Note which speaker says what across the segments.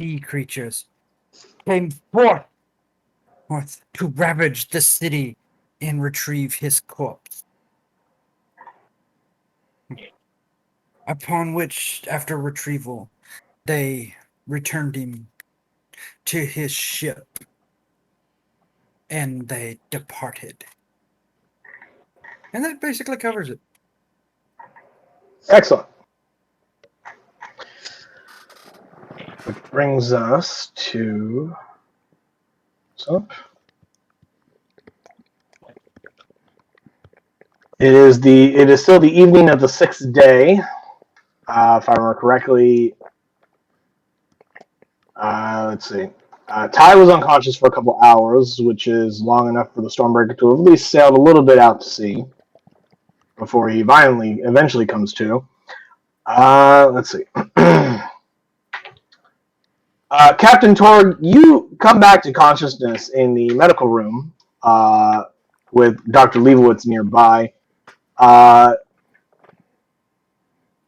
Speaker 1: sea creatures came forth to ravage the city and retrieve his corpse. Upon which, after retrieval, they returned him to his ship and they departed. And that basically covers it.
Speaker 2: Excellent. Which brings us to... It is still the evening of the 6th day. If I remember correctly, let's see. Ty was unconscious for a couple hours, which is long enough for the Stormbreaker to have at least sailed a little bit out to sea before he eventually comes to. Let's see. Captain Torg, you come back to consciousness in the medical room with Dr. Leibowitz nearby.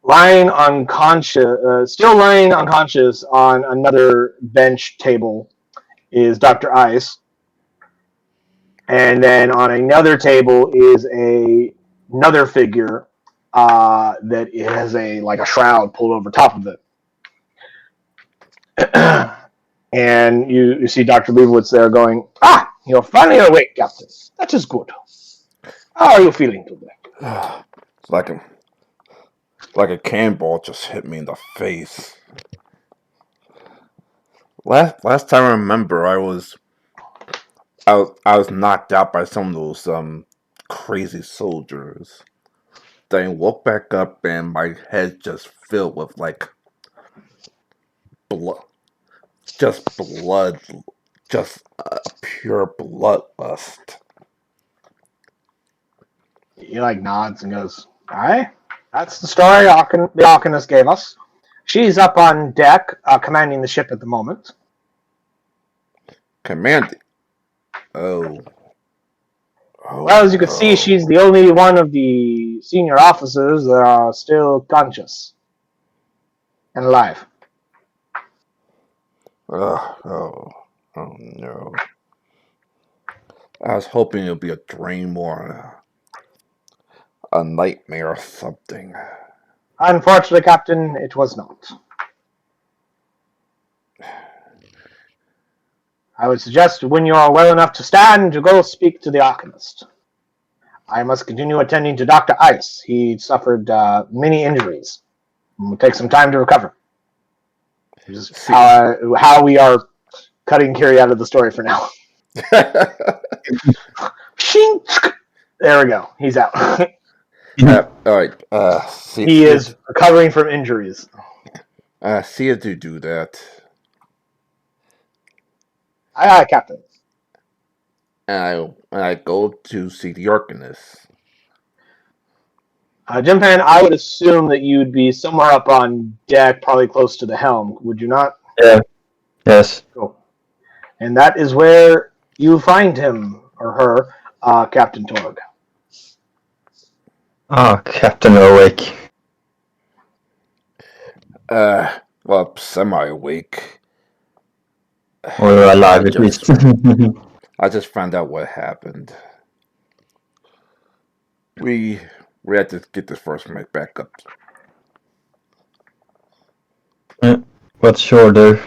Speaker 2: Lying unconscious, still lying unconscious on another bench table is Dr. Ice. And then on another table is another figure that has a shroud pulled over top of it. And you see Dr. Leibowitz there going, you're finally awake, Captain. That is good. How are you feeling today?
Speaker 3: It's like a cannonball just hit me in the face. Last time I remember, I was knocked out by some of those crazy soldiers. Then I woke back up and my head just filled with blood, just pure bloodlust.
Speaker 2: He nods and goes, all right, that's the story the Arcanist gave us. She's up on deck, commanding the ship at the moment.
Speaker 3: Commanding? Oh.
Speaker 2: Well, as you can see, she's the only one of the senior officers that are still conscious and alive.
Speaker 3: Oh no. I was hoping it would be a dream or a nightmare or something.
Speaker 2: Unfortunately, Captain, it was not. I would suggest when you are well enough to stand, to go speak to the Arcanist. I must continue attending to Dr. Ice. He suffered many injuries. It will take some time to recover. Just how we are cutting Kiri out of the story for now. There we go. He's out.
Speaker 3: All right.
Speaker 2: He is recovering from injuries.
Speaker 3: See you to do that.
Speaker 2: Aye, Captain.
Speaker 3: And I go to see the Arcanist.
Speaker 2: Jimpan, I would assume that you'd be somewhere up on deck, probably close to the helm. Would you not?
Speaker 4: Yeah. Yes.
Speaker 2: Cool. And that is where you find him or her, Captain Torg.
Speaker 4: Captain awake.
Speaker 3: Well, semi-awake.
Speaker 4: Or alive at least.
Speaker 3: I just found out what happened. We had to get this first mate back up.
Speaker 4: What's your order?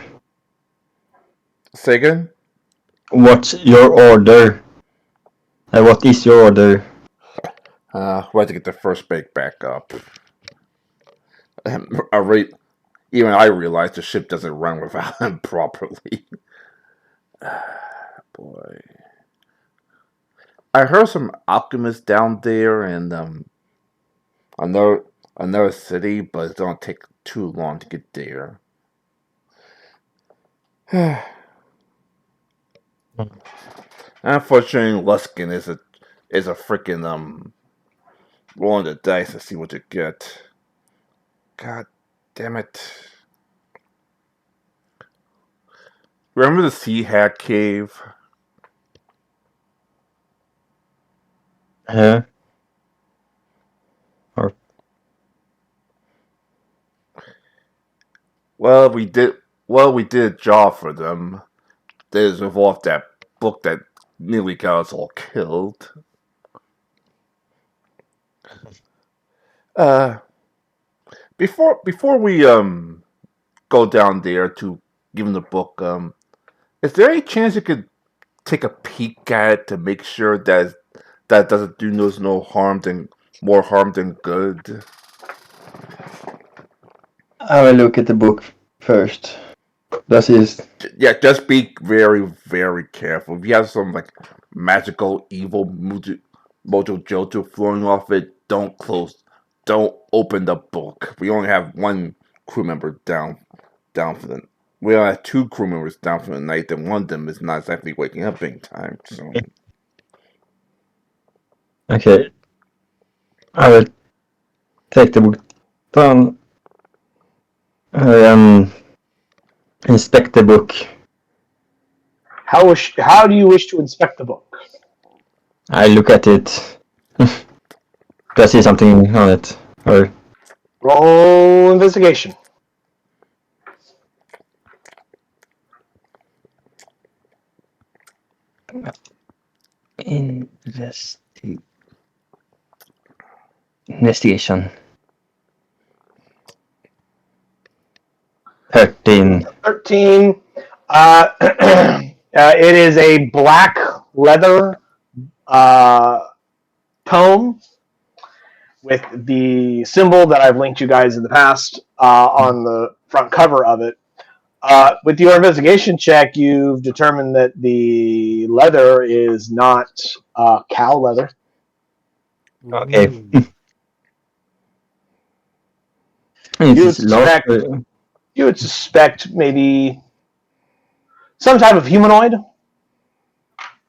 Speaker 3: Say again?
Speaker 4: What's your order? What is your order?
Speaker 3: We had to get the first mate back up. Even I realized the ship doesn't run without him properly. Boy. I heard some alchemists down there in another city, but it's gonna take too long to get there. Unfortunately, Luskin is a freaking rolling the dice to see what you get. God damn it! Remember the Sea Hag Cave? Well, we did Well, we did a job for them. This involved that book that nearly got us all killed. Uh, before we go down there to give him the book, is there any chance you could take a peek at it to make sure that doesn't do no harm than more harm than good?
Speaker 4: I will look at the book first. Does his
Speaker 3: Yeah, just be very, very careful. If you have some like magical evil mojo jojo flowing off it, don't open the book. We only have one crew member down for the. We only have two crew members down for the night, and one of them is not exactly waking up in time. So
Speaker 4: okay? I will take the book down. Inspect the book.
Speaker 2: How do you wish to inspect the book?
Speaker 4: I look at it. Do I see something on it? Or
Speaker 2: Roll investigation.
Speaker 4: investigation. 13.
Speaker 2: 13. It is a black leather tome with the symbol that I've linked you guys in the past on the front cover of it. With your investigation check, you've determined that the leather is not cow leather.
Speaker 4: Okay.
Speaker 1: Ooh.
Speaker 2: You would suspect maybe some type of humanoid.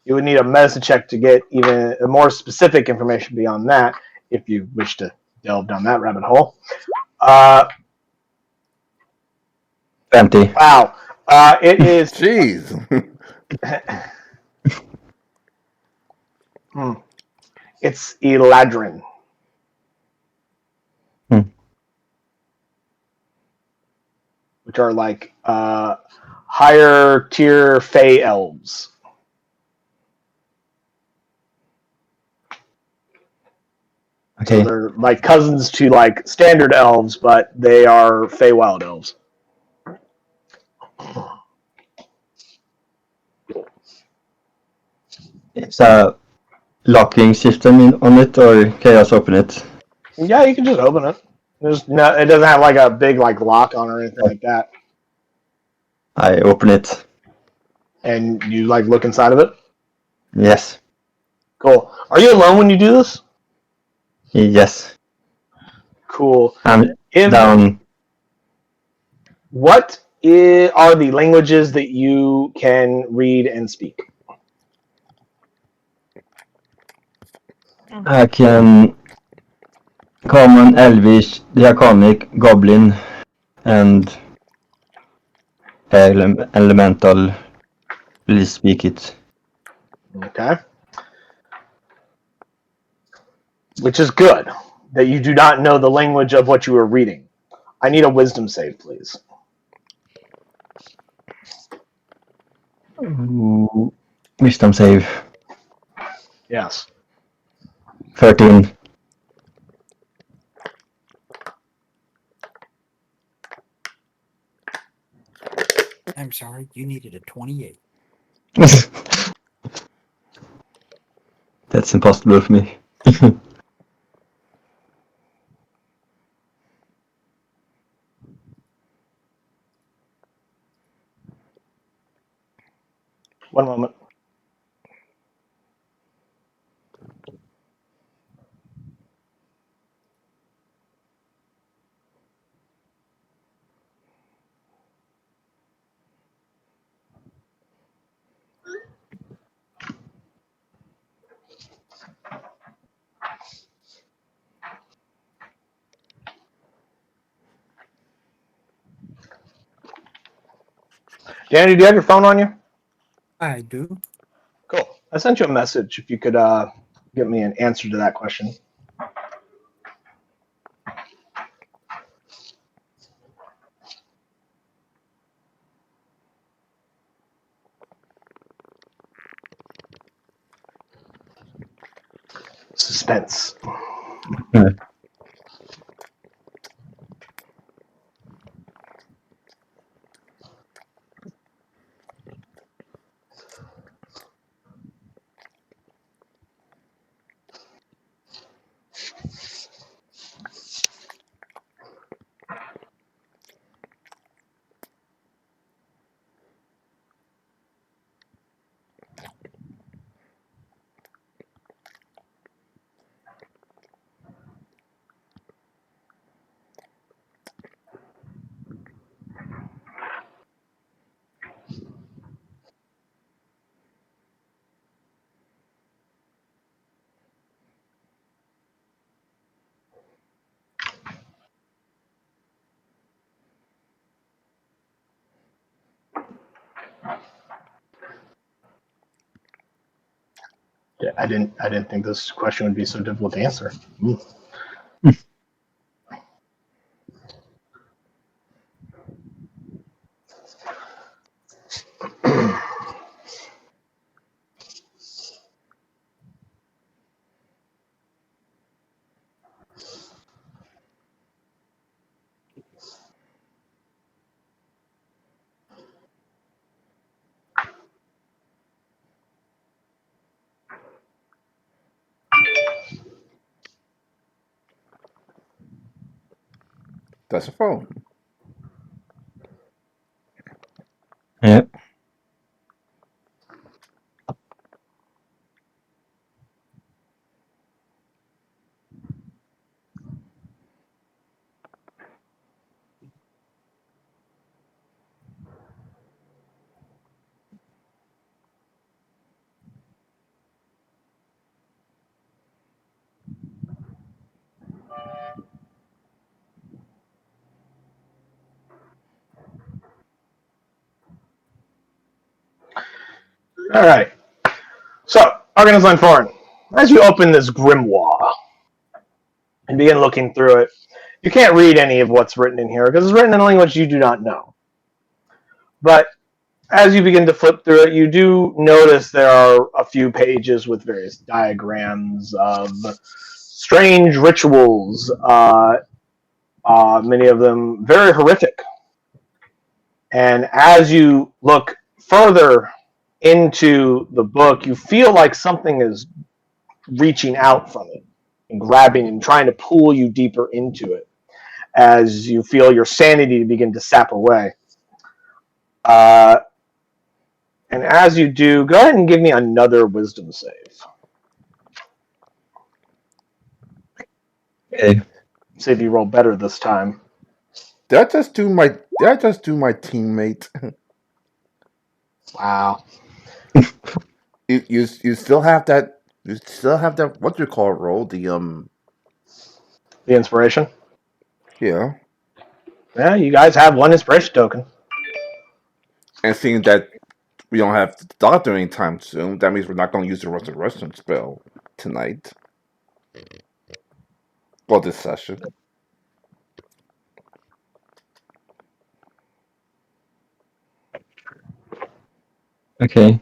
Speaker 2: You would need a medicine check to get even more specific information beyond that if you wish to delve down that rabbit hole.
Speaker 4: 20.
Speaker 2: Wow. It is.
Speaker 3: jeez.
Speaker 2: It's Eladrin. Which are like higher tier Fey elves.
Speaker 4: Okay.
Speaker 2: So they're like cousins to like standard elves, but they are Feywild elves.
Speaker 4: It's a locking system on it, or can I just open it?
Speaker 2: Yeah, you can just open it. There's no, it doesn't have like a big like lock on or anything like that.
Speaker 4: I open it.
Speaker 2: And you like look inside of it.
Speaker 4: Yes.
Speaker 2: Cool. Are you alone when you do this?
Speaker 4: Yes.
Speaker 2: Cool.
Speaker 4: I'm down.
Speaker 2: What are the languages that you can read and speak?
Speaker 4: I can common, elvish, draconic, goblin, and elemental. Please speak it.
Speaker 2: Okay. Which is good that you do not know the language of what you are reading. I need a wisdom save, please.
Speaker 4: Ooh, wisdom save.
Speaker 2: Yes.
Speaker 4: 13.
Speaker 1: I'm sorry, you needed a 28.
Speaker 4: That's impossible for me.
Speaker 2: One moment. Danny, do you have your phone on you?
Speaker 1: I do.
Speaker 2: Cool. I sent you a message if you could get me an answer to that question. Suspense. Yeah, I didn't think this question would be so difficult to answer.
Speaker 3: That's a phone.
Speaker 4: Yeah.
Speaker 2: All right. So, Arkansas Foreign, as you open this grimoire and begin looking through it, you can't read any of what's written in here because it's written in a language you do not know. But as you begin to flip through it, you do notice there are a few pages with various diagrams of strange rituals, many of them very horrific. And as you look further into the book, you feel like something is reaching out from it and grabbing and trying to pull you deeper into it as you feel your sanity begin to sap away. And as you do, go ahead and give me another wisdom save.
Speaker 4: Okay.
Speaker 2: See if you roll better this time.
Speaker 3: Did I just do my teammate?
Speaker 2: Wow.
Speaker 3: You still have that. You still have that. What do you call it? Roll the
Speaker 2: The inspiration?
Speaker 3: Yeah.
Speaker 2: Yeah, you guys have one inspiration token.
Speaker 3: And seeing that we don't have the doctor anytime soon, that means we're not going to use the resurrection spell tonight. Well, this session.
Speaker 4: Okay.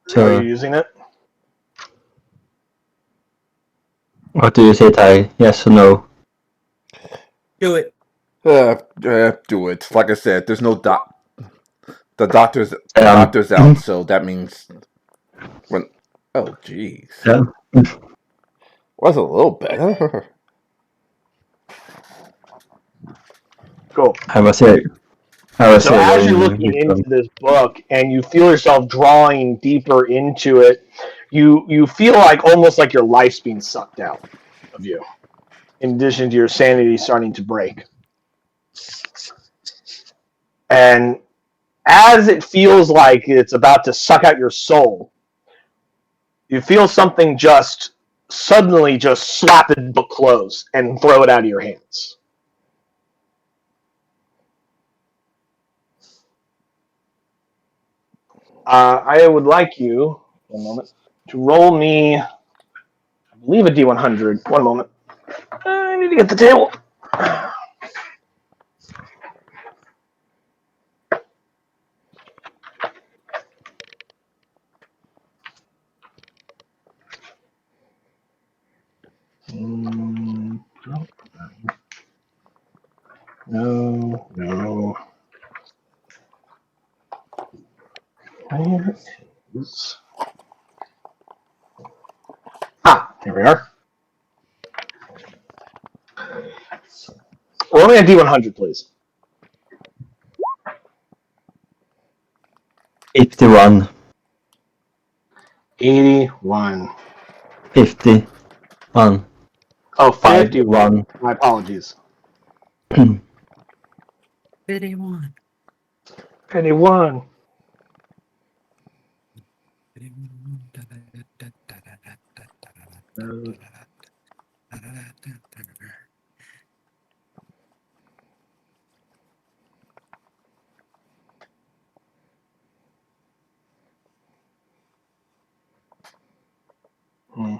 Speaker 2: So are you
Speaker 4: So,
Speaker 2: using it?
Speaker 4: what do you say, Ty? Yes or no?
Speaker 1: Do it.
Speaker 3: Do it. Like I said, there's no doc. The
Speaker 4: Um,
Speaker 3: doctor's out, so that means when. Oh, jeez.
Speaker 4: yeah.
Speaker 3: Was a little better.
Speaker 2: Cool.
Speaker 4: I was here. I was
Speaker 2: So as you're
Speaker 4: rolling
Speaker 2: looking
Speaker 4: with
Speaker 2: into this book and you feel yourself drawing deeper into it, you feel like almost like your life's being sucked out of you. In addition to your sanity starting to break. And as it feels like it's about to suck out your soul, you feel something just suddenly just slap the book closed and throw it out of your hands. I would like you, one moment, to roll me, I believe, a D100. One moment. I need to get the table. Where is... Ah, here we are. Roll me a D100, please.
Speaker 4: 51.
Speaker 2: 81.
Speaker 4: 51.
Speaker 2: Oh, 51.
Speaker 4: 51.
Speaker 2: My apologies.
Speaker 1: 51.
Speaker 2: 51. Hmm.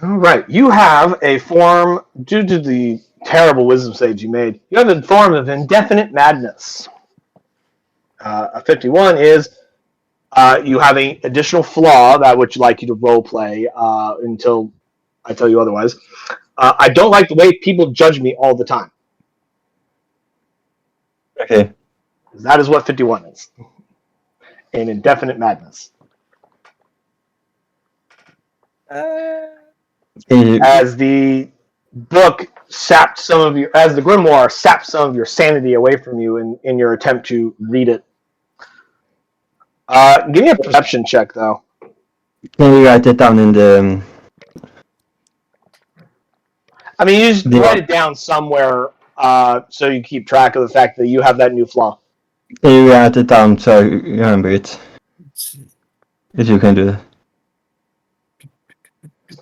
Speaker 2: All right. You have a form, due to the terrible wisdom saves you made, you have a form of indefinite madness. A 51 is you have an additional flaw that would like you to role play until I tell you otherwise. I don't like the way people judge me all the time.
Speaker 4: Okay.
Speaker 2: That is what 51 is. An indefinite madness. As the book sapped some of your, as the grimoire sapped some of your sanity away from you in your attempt to read it. Give me a perception check, though.
Speaker 4: Can you write it down in the...
Speaker 2: I mean, you just
Speaker 4: Yeah.
Speaker 2: write it down somewhere so you keep track of the fact that you have that new flaw.
Speaker 4: Can you write it down so I remember it? If you can do that.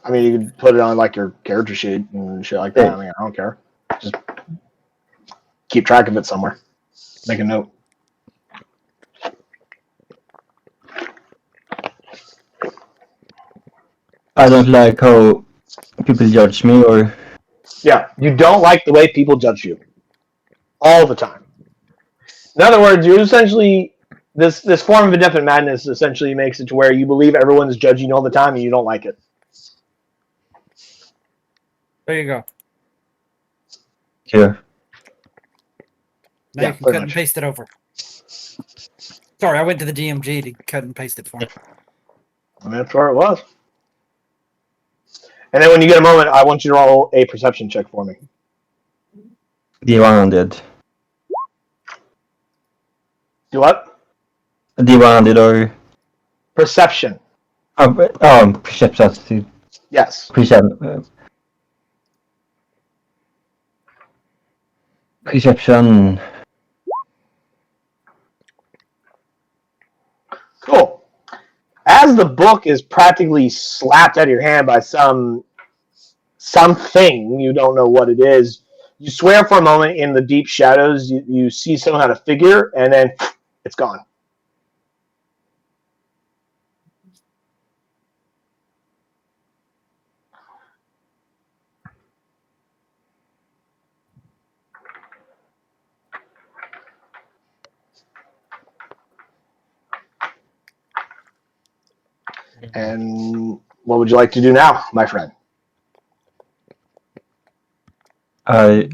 Speaker 2: I mean, you can put it on like your character sheet and shit like that. I mean, I don't care. Just keep track of it somewhere. Make a note.
Speaker 4: I don't like how people judge me, or...
Speaker 2: Yeah, you don't like the way people judge you all the time. In other words, you essentially this form of indefinite madness essentially makes it to where you believe everyone's judging you all the time and you don't like it.
Speaker 1: There you go.
Speaker 4: Here.
Speaker 1: Now
Speaker 2: Yeah,
Speaker 1: you can
Speaker 2: pretty
Speaker 1: cut and
Speaker 2: much.
Speaker 1: paste it over. Sorry, I went to the DMG to cut and paste it for him.
Speaker 2: I mean, that's where it was. And then when you get a moment, I want you to roll a perception check for me.
Speaker 4: D100.
Speaker 2: Do what?
Speaker 4: D100 or...
Speaker 2: Perception.
Speaker 4: Perception.
Speaker 2: Yes.
Speaker 4: Perception.
Speaker 2: Cool. As the book is practically slapped out of your hand by something, you don't know what it is, you swear for a moment in the deep shadows, you see some kind of figure, and then it's gone. And what would you like to do now, my friend?
Speaker 4: I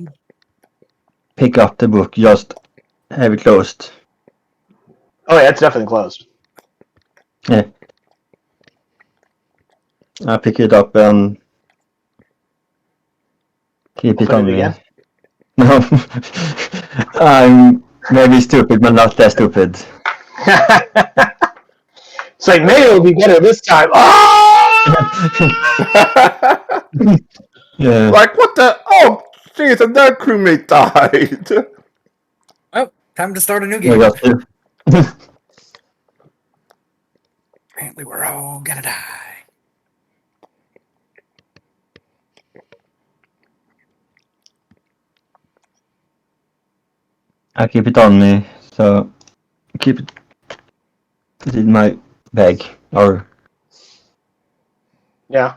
Speaker 4: pick up the book, just have it closed.
Speaker 2: Oh, yeah, it's definitely closed.
Speaker 4: Yeah. I pick it up and keep it
Speaker 2: Open
Speaker 4: on
Speaker 2: it
Speaker 4: me.
Speaker 2: again?
Speaker 4: No. I'm maybe stupid, but not that stupid.
Speaker 2: It's like, maybe it'll be better this time. Oh!
Speaker 4: Yeah.
Speaker 3: Like, what the? Oh, jeez, another crewmate died.
Speaker 1: Oh, time to start a new
Speaker 4: I
Speaker 1: game.
Speaker 4: got it.
Speaker 1: Apparently, we're all gonna die.
Speaker 4: I keep it on me, so keep it in my bag. Or
Speaker 2: Yeah.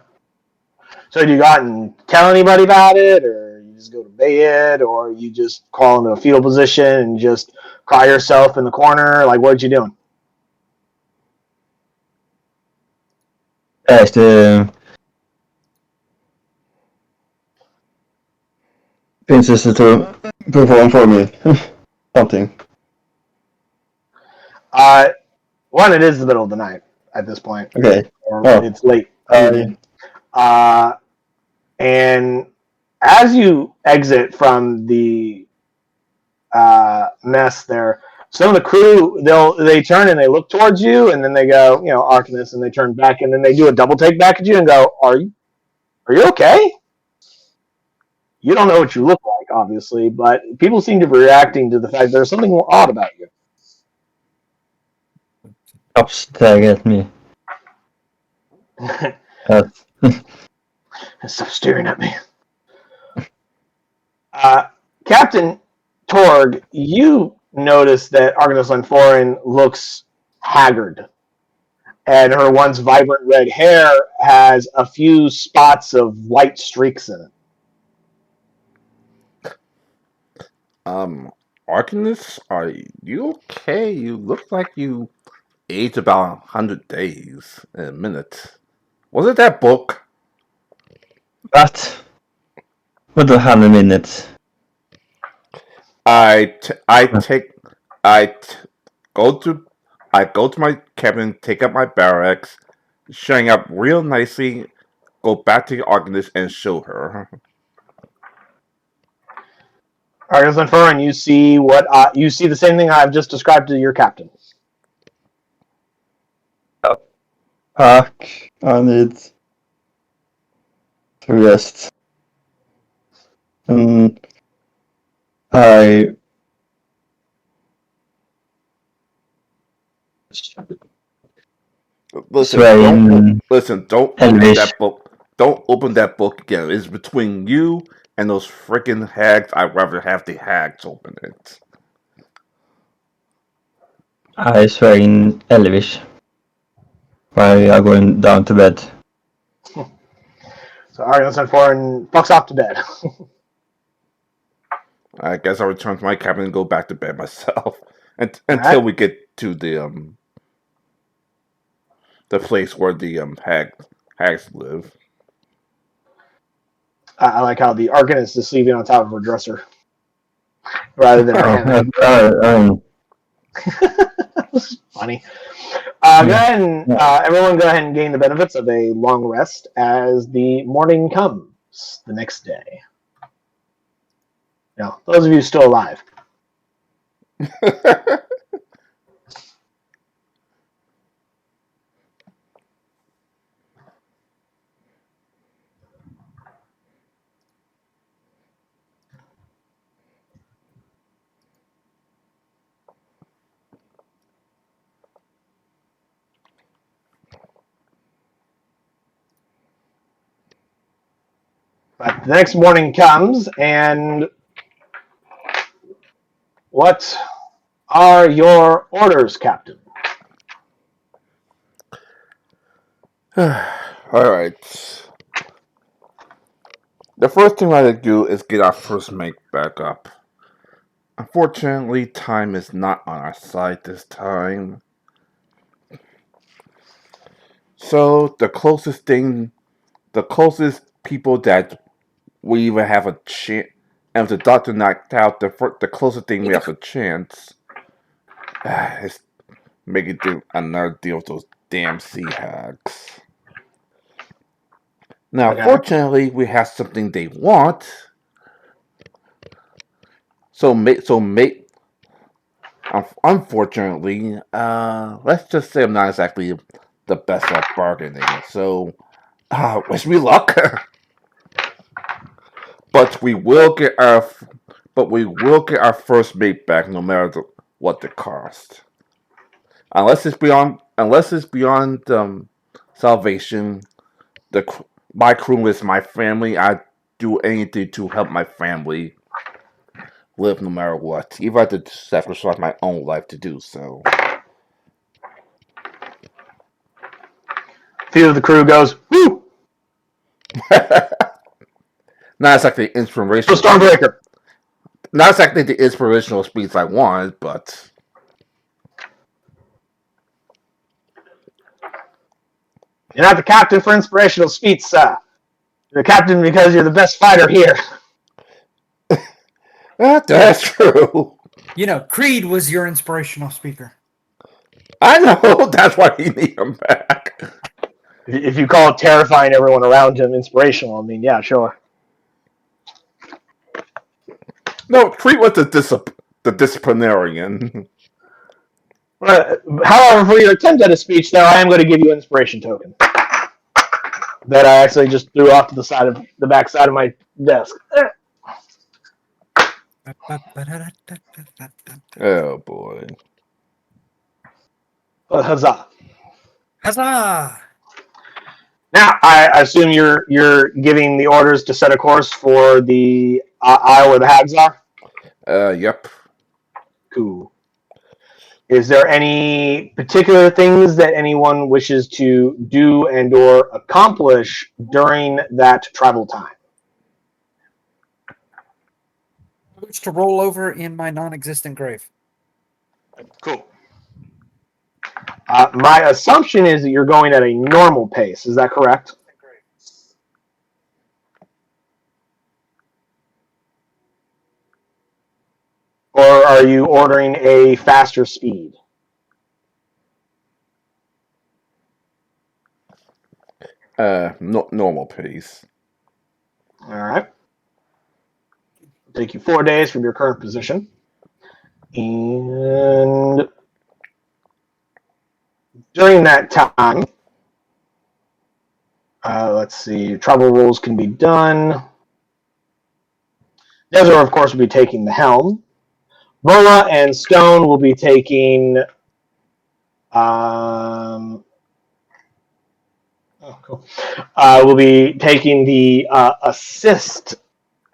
Speaker 2: So do you go out and tell anybody about it, or you just go to bed, or you just crawl into a fetal position and just cry yourself in the corner? Like, what you doing?
Speaker 4: that's princess to perform for me. Something.
Speaker 2: One, it is the middle of the night at this point.
Speaker 4: Okay.
Speaker 2: Or
Speaker 4: Oh.
Speaker 2: it's late
Speaker 4: I
Speaker 2: evening. And as you exit from the mess there, some of the crew they turn and they look towards you, and then they go, Arcanist, and they turn back, and then they do a double take back at you and go, Are you okay? You don't know what you look like, obviously, but people seem to be reacting to the fact there's something odd about you.
Speaker 4: stop staring at me.
Speaker 2: Stop staring at me. Captain Torg, you notice that Arcanist Lanforan looks haggard, and her once vibrant red hair has a few spots of white streaks in it.
Speaker 3: Arcanist, are you okay? You look like you aged about 100 days in a minute. Was it that book?
Speaker 4: What? What the 100 minutes?
Speaker 3: I go to my cabin, take up my barracks, showing up real nicely, go back to the Arcanist and show her.
Speaker 2: Arcanist Lanforan, you see you see the same thing I've just described to your captain.
Speaker 4: Fuck. I need to rest. I
Speaker 3: Listen,
Speaker 4: Swearing
Speaker 3: don't open
Speaker 4: Elvish.
Speaker 3: that book. Don't open that book again. It's between you and those freaking hags. I'd rather have the hags open it.
Speaker 4: I swear in Elvish. While we are going down to bed.
Speaker 2: So Arcanist Lanforan fucks off to bed.
Speaker 3: I guess I'll return to my cabin and go back to bed myself until we get to the place where the hags live.
Speaker 2: I like how the Arcanist is sleeping on top of her dresser rather than her hammock. Funny. Go ahead and everyone go ahead and gain the benefits of a long rest as the morning comes the next day. Now, those of you still alive. But the next morning comes, and what are your orders, Captain?
Speaker 3: Alright. The first thing I have to do is get our first mate back up. Unfortunately, time is not on our side this time. So the closest people that we even have a chance, and if the doctor knocked out, the closest thing we have a chance is making another deal with those damn sea hags. Now, fortunately, we have something they want. Unfortunately, let's just say I'm not exactly the best at bargaining. So, wish me luck. But we will get our first mate back, no matter what the cost. Unless it's beyond salvation, my crew is my family. I do anything to help my family live, no matter what. Even if I have to sacrifice my own life to do so.
Speaker 2: A few of the crew goes, woo!
Speaker 3: Not exactly the inspirational.
Speaker 2: Stormbreaker.
Speaker 3: Not exactly the inspirational speech I wanted, but
Speaker 2: You're not the captain for inspirational speech, sir. You're the captain because you're the best fighter here.
Speaker 3: That's true.
Speaker 1: You know, Creed was your inspirational speaker.
Speaker 3: I know. That's why you need him back.
Speaker 2: If you call terrifying everyone around him inspirational, I mean, yeah, sure.
Speaker 3: No, Creed was the disciplinarian.
Speaker 2: However, for your attempt at a speech, though, I am going to give you an inspiration token that I actually just threw off to the back side of my desk.
Speaker 3: Oh boy.
Speaker 2: Huzzah!
Speaker 1: Huzzah!
Speaker 2: Now, I assume you're giving the orders to set a course for the isle where the hags are.
Speaker 3: Yep.
Speaker 2: Cool. Is there any particular things that anyone wishes to do and/or accomplish during that travel time?
Speaker 1: I wish to roll over in my non-existent grave.
Speaker 2: Cool. My assumption is that you're going at a normal pace. Is that correct? Or are you ordering a faster speed?
Speaker 3: Normal pace.
Speaker 2: All right. It'll take you 4 days from your current position. And during that time, let's see, travel rules can be done. Desert, of course, will be taking the helm. Vola and Stone will be taking. Will be taking the assist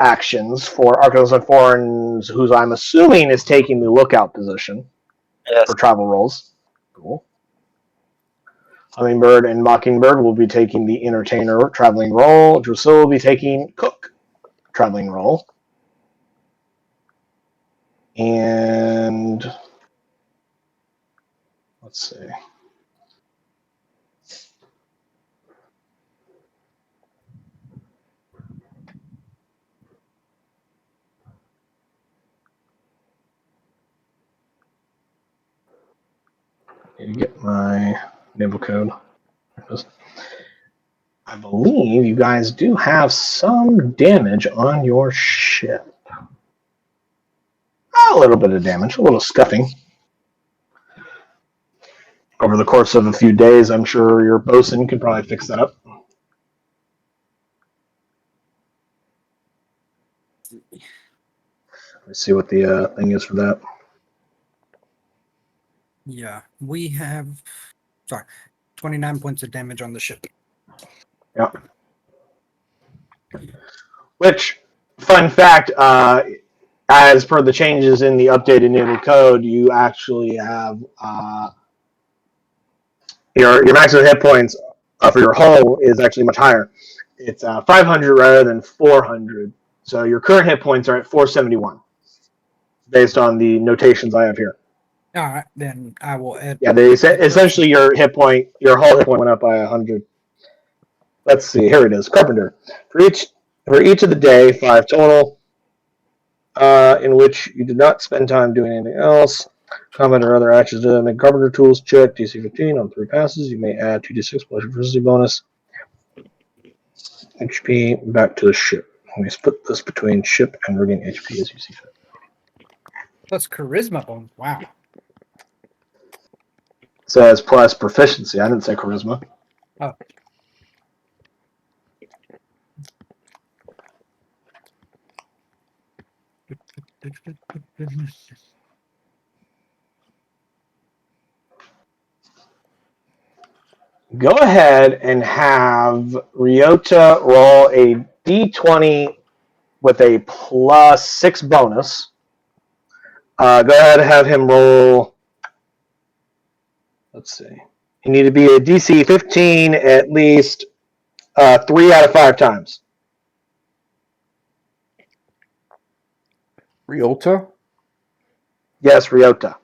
Speaker 2: actions for Arcanos and Foreigners, whose I'm assuming is taking the lookout position for travel rolls. Cool. Hummingbird and Mockingbird will be taking the entertainer traveling role. Drusilla will be taking cook traveling role. And let's see. Need to get my naval code. I believe you guys do have some damage on your ship. A little bit of damage, a little scuffing. Over the course of a few days, I'm sure your bosun can probably fix that up. Let's see what the thing is for that.
Speaker 1: Yeah, we have 29 points of damage on the ship.
Speaker 2: Yeah. Which, fun fact, as per the changes in the updated naval code, you actually have your maximum hit points for your hull is actually much higher. It's 500 rather than 400. So your current hit points are at 471, based on the notations I have here.
Speaker 1: All right, then I will add.
Speaker 2: Yeah, they essentially your hull hit point went up by 100. Let's see, here it is. Carpenter. For each of the day, 5 total, in which you did not spend time doing anything else. Comment or other actions to make carpenter tools check. DC 15 on 3 passes. You may add 2d6 plus your proficiency bonus. HP back to the ship. Let me split this between ship and rigging HP as you see fit.
Speaker 1: Plus charisma bonus. Wow.
Speaker 2: It says plus proficiency. I didn't say charisma.
Speaker 1: Oh.
Speaker 2: Go ahead and have Ryota roll a d20 with a plus 6 bonus. Go ahead and have him roll. Let's see. You need to be a DC 15 at least 3 out of 5 times.
Speaker 3: Ryota?
Speaker 2: Yes, Ryota.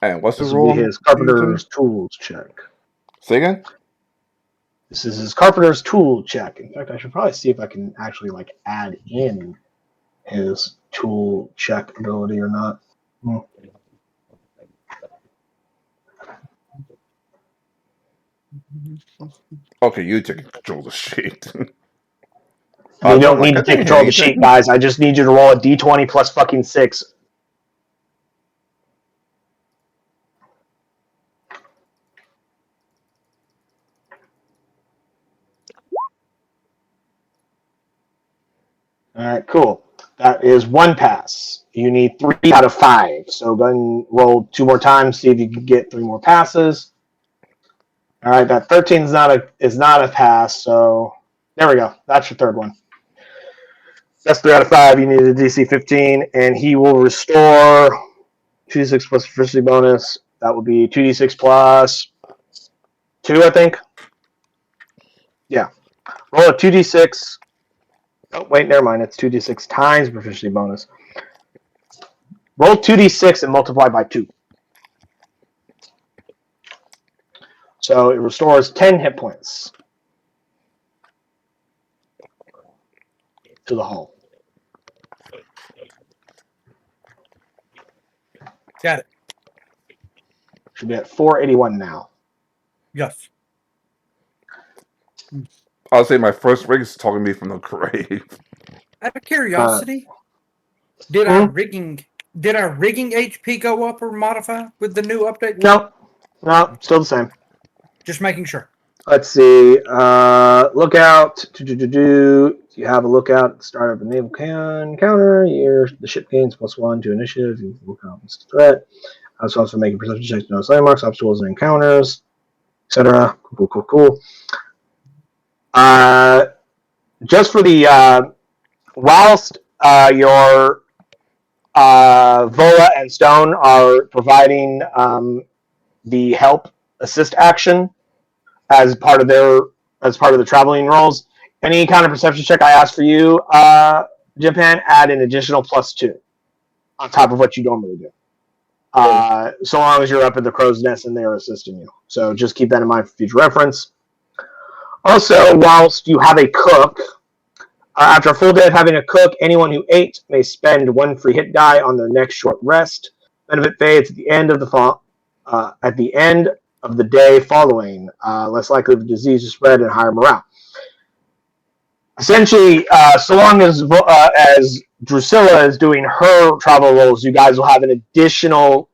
Speaker 3: And what's the
Speaker 2: This
Speaker 3: rule?
Speaker 2: will be his carpenter's tools check.
Speaker 3: Say again?
Speaker 2: This is his carpenter's tool check. In fact, I should probably see if I can actually like add in his tool check ability or not.
Speaker 3: Okay, you taking control of the sheet.
Speaker 2: You don't
Speaker 3: Like,
Speaker 2: need
Speaker 3: I
Speaker 2: to take
Speaker 3: think
Speaker 2: control of the
Speaker 3: Hags-
Speaker 2: sheet, guys. I just need you to roll a d20 plus fucking 6. All right, cool. That is 1 pass. You need 3 out of 5. So go ahead and roll 2 more times, see if you can get 3 more passes. All right, that 13 is not a pass. So there we go. That's your third one. That's 3 out of 5. You need a DC 15, and he will restore 2d6 plus proficiency bonus. That would be 2d6 plus 2, I think. Yeah. Roll a 2d6. Oh, wait, never mind. It's 2d6 times proficiency bonus. Roll 2d6 and multiply by 2. So it restores 10 hit points to the hull.
Speaker 1: Got it.
Speaker 2: Should be at 481 now.
Speaker 1: Yes.
Speaker 3: I'll say my first ring is talking to me from the grave.
Speaker 1: Out of curiosity, did
Speaker 2: hmm?
Speaker 1: our rigging HP go up or modify with the new update?
Speaker 2: No, still the same.
Speaker 1: Just making sure.
Speaker 2: Let's see. Lookout. You have a lookout at the start of a naval encounter. The ship gains +1 to initiative. You lookout is a threat. Also for making perception checks to notice landmarks, obstacles, and encounters, etc. Cool. Just for the whilst your Vola and Stone are providing the help assist action as part of the traveling rolls. Any kind of perception check I ask for you, Japan, add an additional +2 on top of what you normally do. So long as you're up at the crow's nest and they're assisting you. So just keep that in mind for future reference. Also, whilst you have a cook, after a full day of having a cook, anyone who ate may spend 1 free hit die on their next short rest. Benefit fades at the end of the day following. Less likely the disease to spread and higher morale. Essentially, so long as Drusilla is doing her travel rolls, you guys will have an additional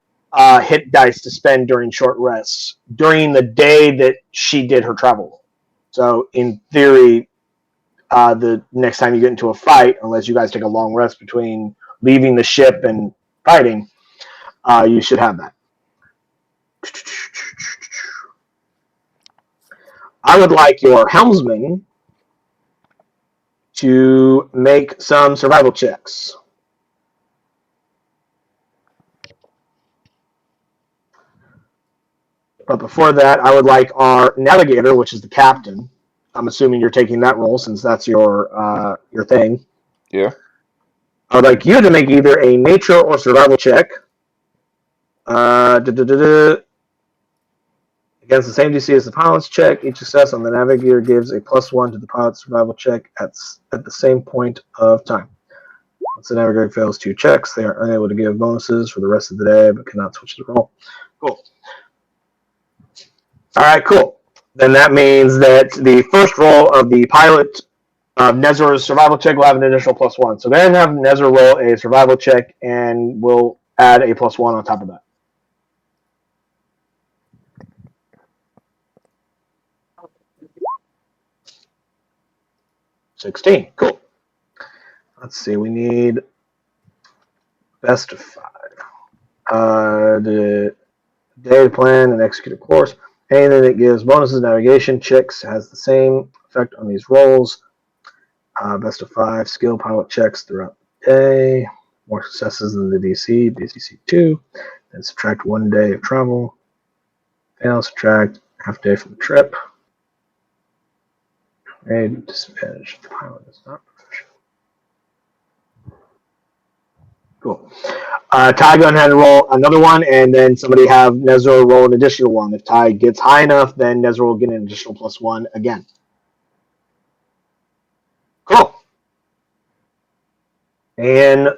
Speaker 2: hit dice to spend during short rests during the day that she did her travel. So, in theory, the next time you get into a fight, unless you guys take a long rest between leaving the ship and fighting, you should have that. I would like your helmsman to make some survival checks. But before that, I would like our navigator, which is the captain. I'm assuming you're taking that role since that's your thing.
Speaker 3: Yeah.
Speaker 2: I would like you to make either a nature or survival check. Against the same DC as the pilot's check, each success on the navigator gives a +1 to the pilot's survival check at the same point of time. Once the navigator fails 2 checks, they are unable to give bonuses for the rest of the day, but cannot switch the roll. Cool. All right, cool. Then that means that the first roll of the pilot of Nezra's survival check will have an additional +1. So go ahead and have Nezra roll a survival check, and we'll add a +1 on top of that. 16. Cool. Let's see. We need best of 5. The day to plan and execute a course. Anything that gives bonuses, navigation checks has the same effect on these rolls. Best of 5 skill pilot checks throughout the day. More successes than the DC. DC 2. Then subtract 1 day of travel. Fail, subtract half day from the trip. Grade disadvantage. The pilot is not proficient. Cool. Ty, go ahead and roll another one, and then somebody have Nezor roll an additional one. If Ty gets high enough, then Nezor will get an additional +1 again. Cool. And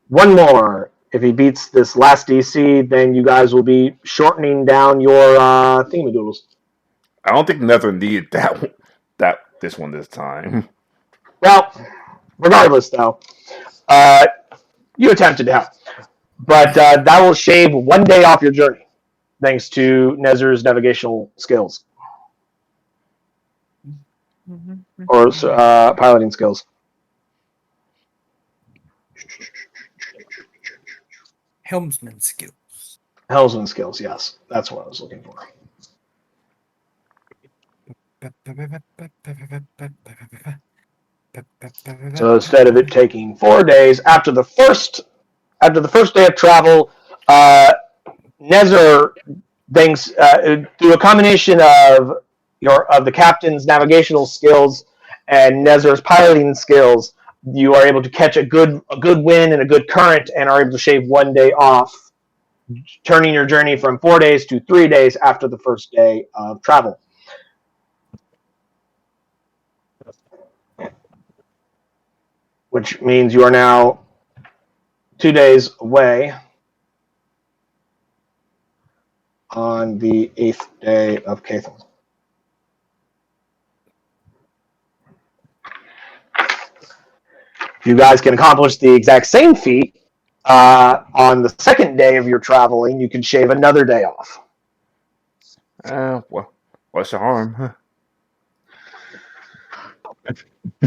Speaker 2: one more. If he beats this last DC, then you guys will be shortening down your thingamadoodles.
Speaker 3: I don't think Nether needed this one this time.
Speaker 2: Well, regardless, though, you attempted to help. But that will shave 1 day off your journey, thanks to Nezer's navigational skills. Or piloting skills.
Speaker 1: Helmsman skills.
Speaker 2: Helmsman skills, yes. That's what I was looking for. So instead of it taking 4 days, after the first day of travel, Nezer thinks through a combination of the captain's navigational skills and Nezer's piloting skills, you are able to catch a good wind and a good current, and are able to shave 1 day off, turning your journey from 4 days to 3 days after the first day of travel. Which means you are now 2 days away on the 8th day of Cathal. If you guys can accomplish the exact same feat on the second day of your traveling, you can shave another day off.
Speaker 3: Well, what's the harm? Huh?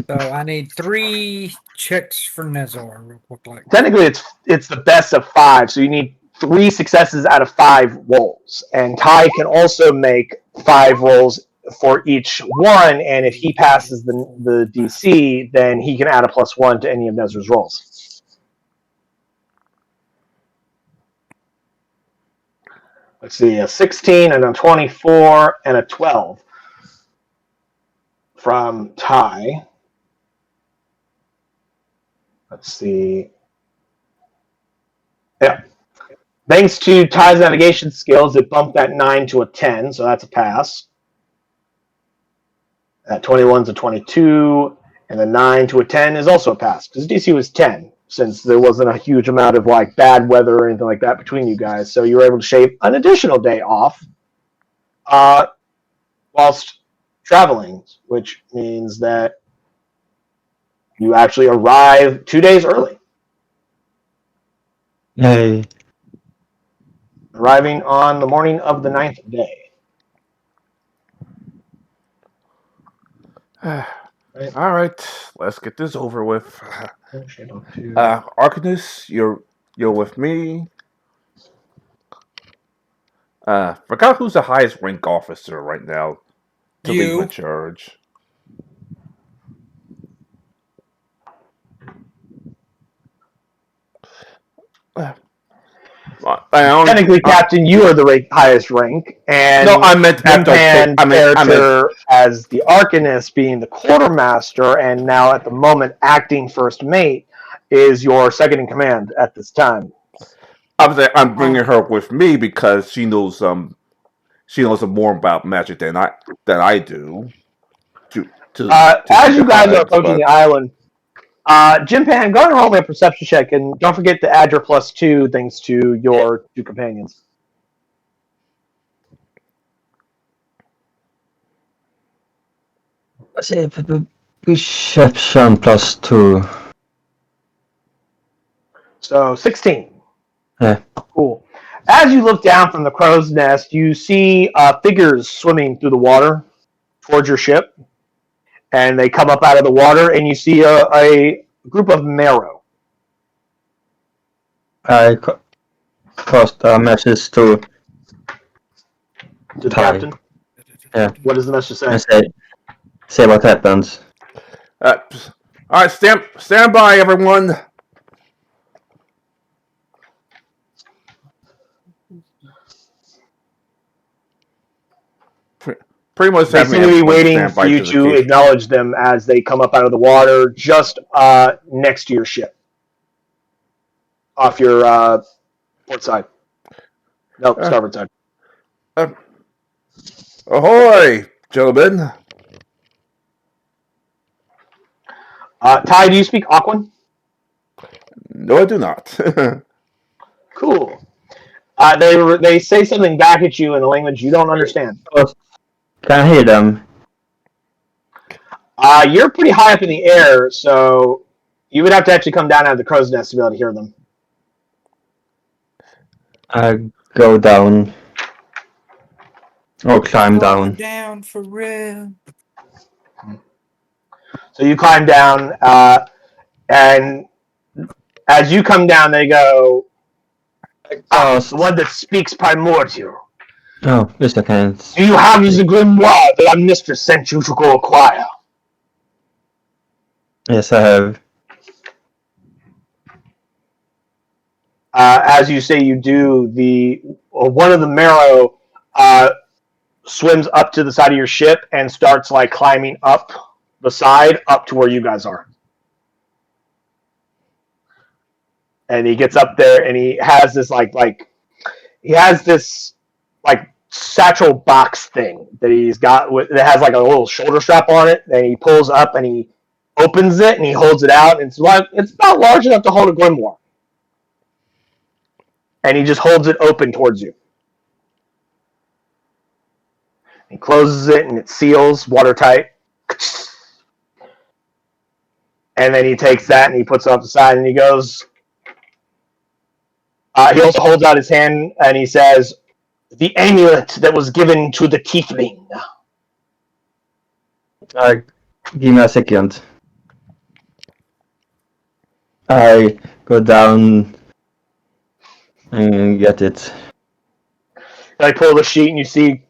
Speaker 1: So I need 3 checks for Nezor. Look like
Speaker 2: Technically, it's the best of 5, so you need 3 successes out of 5 rolls. And Ty can also make 5 rolls for each one, and if he passes the DC, then he can add a +1 to any of Nezer's rolls. Let's see, a 16 and a 24 and a 12 from Ty. Let's see. Yeah. Thanks to Ty's navigation skills, it bumped that 9 to a 10, so that's a pass. That 21's a 22, and the 9 to a 10 is also a pass, because DC was 10, since there wasn't a huge amount of bad weather or anything like that between you guys. So you were able to shave an additional day off whilst traveling, which means that you actually arrive 2 days early.
Speaker 4: Yay.
Speaker 2: Arriving on the morning of the 9th day.
Speaker 3: All right, let's get this over with. Arcanus, you're with me. Forgot who's the highest rank officer right now to lead my charge.
Speaker 2: Technically, Captain, you are the highest rank, and
Speaker 3: no, I meant
Speaker 2: Jimpan character as the Arcanist, being the quartermaster, and now at the moment acting first mate, is your second in command at this time.
Speaker 3: I'm bringing her with me because she knows more about magic than I do.
Speaker 2: As you guys are approaching the island, Jimpan, go ahead and roll me a perception check, and don't forget to add your +2 thanks to your 2 companions.
Speaker 4: Let's see, perception +2.
Speaker 2: So 16.
Speaker 4: Yeah.
Speaker 2: Cool. As you look down from the crow's nest, you see figures swimming through the water towards your ship. And they come up out of the water, and you see a group of Marrow.
Speaker 4: I cast a message to
Speaker 2: the captain.
Speaker 4: Yeah.
Speaker 2: What does the message say?
Speaker 4: I say what happens.
Speaker 3: All right, stand by, everyone. Pretty much
Speaker 2: basically waiting for you to acknowledge them as they come up out of the water just next to your ship. off your port side. Nope, starboard side.
Speaker 3: Ahoy, gentlemen.
Speaker 2: Ty, do you speak Aquan?
Speaker 3: No, I do not.
Speaker 2: Cool. They say something back at you in a language you don't understand.
Speaker 4: Can I hear them?
Speaker 2: You're pretty high up in the air, so you would have to actually come down out of the crow's nest to be able to hear them.
Speaker 4: I go down. Or climb down.
Speaker 1: Down for real.
Speaker 2: So you climb down, and as you come down, they go, the one that speaks primordial.
Speaker 4: Oh, just a second.
Speaker 2: Do you have the grimoire that our mistress sent you to go acquire?
Speaker 4: Yes, I have.
Speaker 2: As you say you do, one of the marrow swims up to the side of your ship and starts like climbing up the side up to where you guys are. And he gets up there and he has this satchel box thing that he's got that has like a little shoulder strap on it, and he pulls up and he opens it and he holds it out, and it's about large enough to hold a grimoire. And he just holds it open towards you. He closes it and it seals watertight. And then he takes that and he puts it off the side and he goes. He also holds out his hand and he says, "The amulet that was given to the tiefling."
Speaker 4: Give me a second. I go down and get it.
Speaker 2: And I pull the sheet and you see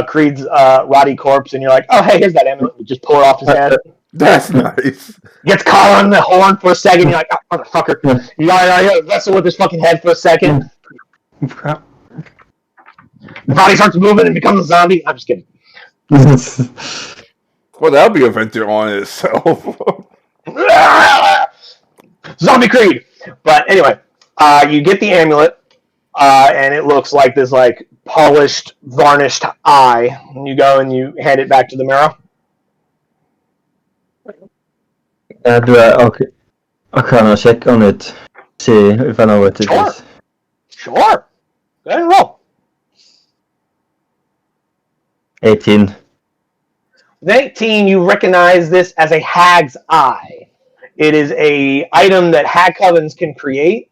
Speaker 2: Creed's rotty corpse, and you're like, "Oh, hey, here's that amulet." You just pull it off his head.
Speaker 3: That's nice.
Speaker 2: Gets caught on the horn for a second. You're like, "Oh, motherfucker!" You gotta wrestle with his fucking head for a second. The body starts moving and becomes a zombie. I'm just kidding.
Speaker 3: Well, that'll be a venture on itself.
Speaker 2: Zombie Creed. But anyway, you get the amulet, and it looks like this like polished, varnished eye. And you go and you hand it back to the marrow.
Speaker 4: Do I can check on it? See if I know what it is.
Speaker 2: Sure. Go ahead and roll.
Speaker 4: 18.
Speaker 2: With 18, you recognize this as a hag's eye. It is a item that hag covens can create,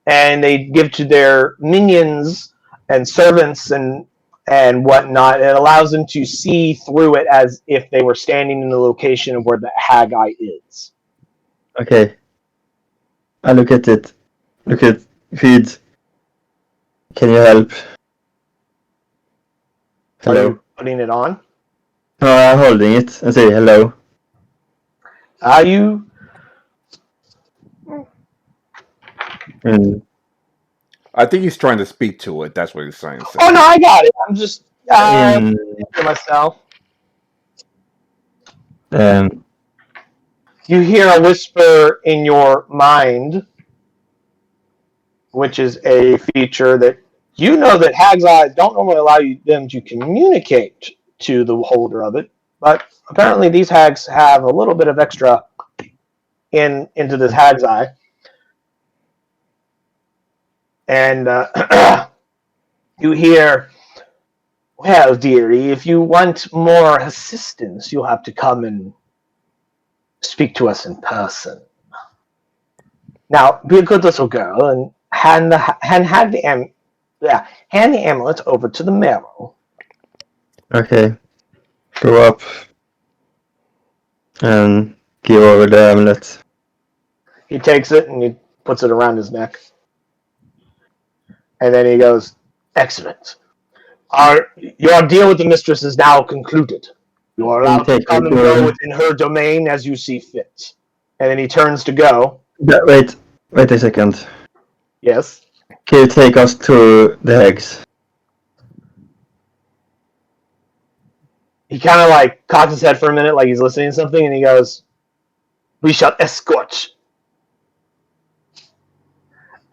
Speaker 2: and they give to their minions and servants and whatnot. It allows them to see through it as if they were standing in the location of where the hag eye is.
Speaker 4: Okay. I look at it. Look at feed. Can you help?
Speaker 2: Are
Speaker 4: Hello.
Speaker 2: you putting it on?
Speaker 4: No, I'm holding it and say hello.
Speaker 2: You
Speaker 4: Mm.
Speaker 3: I think he's trying to speak to it. That's what he's trying to say.
Speaker 2: Oh no, I got it. I'm just for myself. You hear a whisper in your mind, which is a feature that you know that hag's eyes don't normally allow them to communicate to the holder of it, but apparently these hags have a little bit of extra into this hag's eye. And you hear, "Well, dearie, if you want more assistance, you'll have to come and speak to us in person. Now, be a good little girl and hand the amulet over to the marrow."
Speaker 4: Okay. Go up and give over the amulet.
Speaker 2: He takes it and he puts it around his neck. And then he goes, "Excellent. Your deal with the mistress is now concluded. You are allowed to come and go within her domain as you see fit." And then he turns to go.
Speaker 4: Wait a second.
Speaker 2: Yes?
Speaker 4: Can you take us to the Hags?
Speaker 2: He kind of like cocks his head for a minute like he's listening to something, and he goes, "We shall escort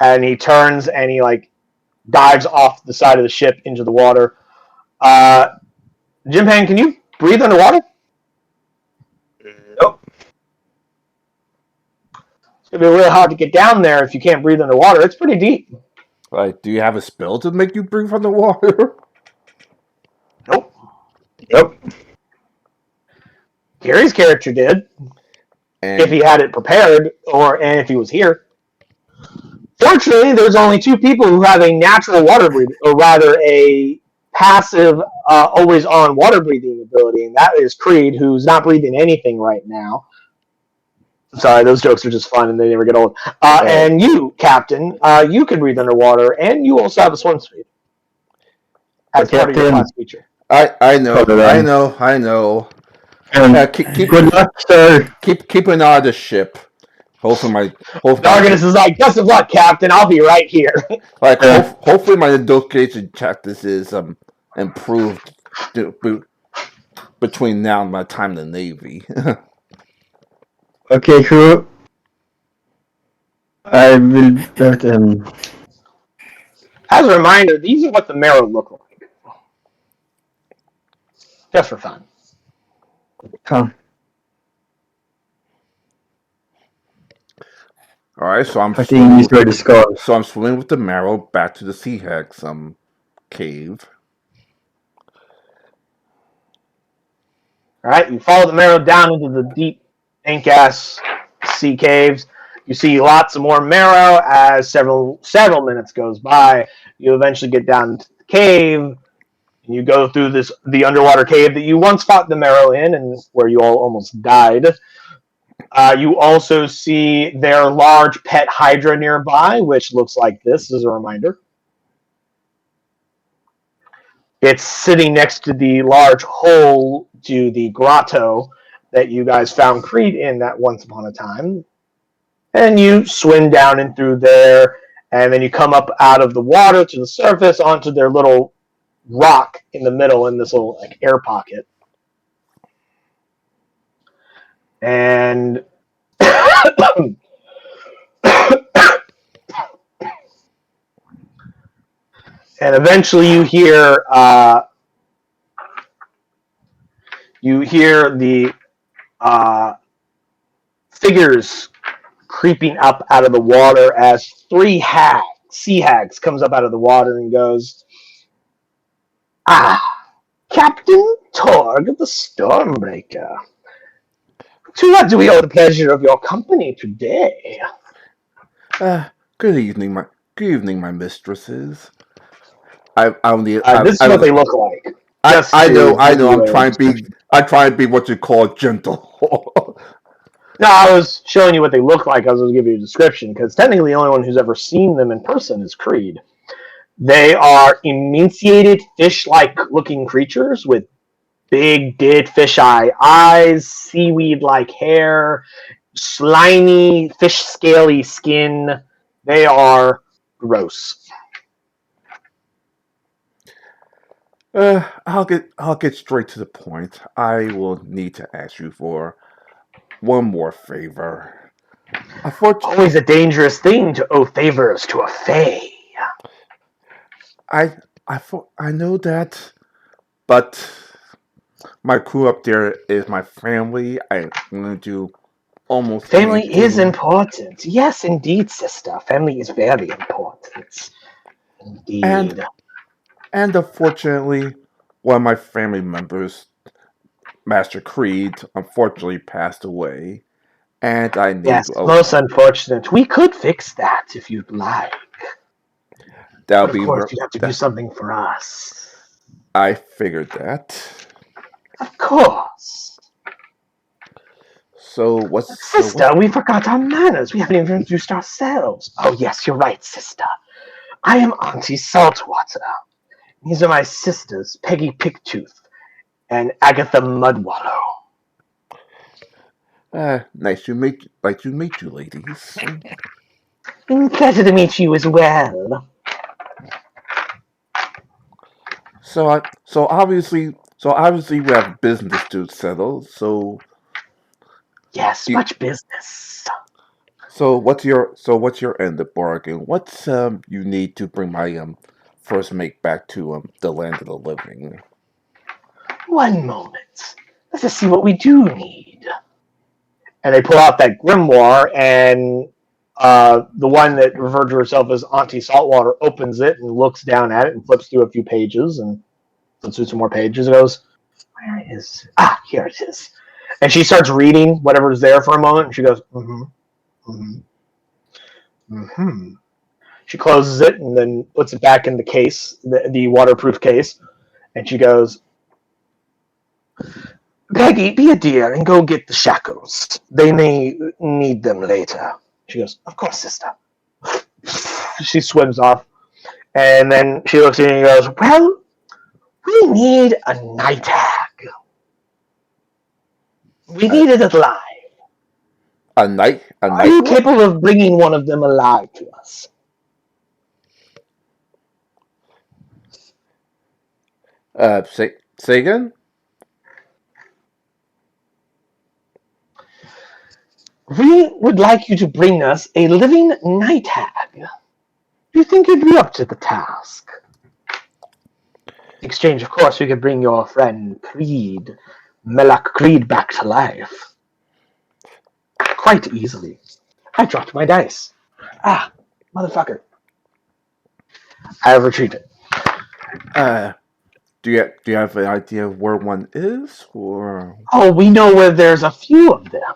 Speaker 2: And he turns and he dives off the side of the ship into the water. Jimpan, can you breathe underwater?
Speaker 4: Nope.
Speaker 2: It's gonna be really hard to get down there if you can't breathe underwater. It's pretty deep.
Speaker 3: Like, do you have a spell to make you breathe underwater?
Speaker 2: Nope.
Speaker 4: Nope.
Speaker 2: Gary's character did,
Speaker 3: And
Speaker 2: if he had it prepared, and if he was here. Fortunately, there's only two people who have a natural water breathing, or rather a passive, always-on water breathing ability, and that is Creed, who's not breathing anything right now. Sorry, those jokes are just fun and they never get old. And you, Captain, you can breathe underwater, and you also have a swim speed as part of your
Speaker 4: Captain.
Speaker 2: class feature.
Speaker 3: I know.
Speaker 4: Good luck, sir.
Speaker 3: Keep an eye on the ship. Hopefully
Speaker 2: Darkness is like, best of luck, Captain. I'll be right here.
Speaker 3: hopefully my negotiation practice is improved between now and my time in the Navy.
Speaker 4: Okay, crew. I will let
Speaker 2: As a reminder, these are what the marrow look like. Just for fun.
Speaker 4: come.
Speaker 3: All right, so
Speaker 4: I think these were the scars.
Speaker 3: So I'm swimming with the marrow back to the Sea Hags cave.
Speaker 2: All right, you follow the marrow down into the deep, dank-ass sea caves. You see lots of more marrow as several minutes goes by. You eventually get down to the cave, and you go through the underwater cave that you once fought the marrow in, and where you all almost died. You also see their large pet hydra nearby, which looks like this as a reminder. It's sitting next to the large hole to the grotto that you guys found Creed in that once upon a time. And you swim down in through there, and then you come up out of the water to the surface onto their little rock in the middle in this little air pocket. And and eventually you hear the figures creeping up out of the water as three sea hags comes up out of the water and goes, Captain Torg of the Stormbreaker. To what do we owe the pleasure of your company today?
Speaker 3: Good evening, my mistresses.
Speaker 2: This is what they look like.
Speaker 3: I know. I'm trying to be what you call gentle.
Speaker 2: No, I was showing you what they look like. I was going to give you a description, because technically the only one who's ever seen them in person is Creed. They are emaciated, fish-like looking creatures with big, dead fish-eye eyes, seaweed-like hair, slimy, fish-scaly skin. They are gross.
Speaker 3: I'll get straight to the point. I will need to ask you for one more favor.
Speaker 2: Always a dangerous thing to owe favors to a fae.
Speaker 3: I know that, but my crew up there is my family. I'm going to do almost
Speaker 2: family
Speaker 3: anything.
Speaker 2: is important. Yes, indeed, sister. Family is very important. Indeed.
Speaker 3: And unfortunately, one of my family members, Master Creed, unfortunately passed away. And I need
Speaker 2: most unfortunate. We could fix that if you'd like. Of course, you'd have to do something for us.
Speaker 3: I figured that.
Speaker 2: Of course. Sister, we forgot our manners. We haven't even introduced ourselves. Oh, yes, you're right, sister. I am Auntie Saltwater. These are my sisters, Peggy Picktooth and Agatha Mudwallow.
Speaker 3: Nice to meet you, ladies.
Speaker 2: Pleasure to meet you as well.
Speaker 3: So obviously we have business to settle. So
Speaker 2: yes, much business.
Speaker 3: So what's your end of the bargain? What's you need to bring my first mate back to the land of the living?
Speaker 2: One moment. Let's just see what we do need. And they pull out that grimoire, and the one that referred to herself as Auntie Saltwater opens it and looks down at it and flips through a few pages and flips through some more pages and goes, "Where is... Ah, here it is." And she starts reading whatever's there for a moment, and she goes, mm-hmm, mm-hmm, mm-hmm. She closes it and then puts it back in the case, the waterproof case, and she goes, "Peggy, be a dear and go get the shackles. They may need them later." She goes, "Of course, sister." She swims off. And then she looks at me and goes, "Well, we need a night hag. We need it alive.
Speaker 3: A night?
Speaker 2: Are you capable of bringing one of them alive to us?"
Speaker 3: Say again?
Speaker 2: "We would like you to bring us a living night hag. Do you think you'd be up to the task? In exchange, of course, we could bring your friend Creed, Melak Creed, back to life. Quite easily. I dropped my dice. Ah, motherfucker. I have retreated.
Speaker 3: Do you have an idea of where one is, or?
Speaker 2: Oh, we know where there's a few of them.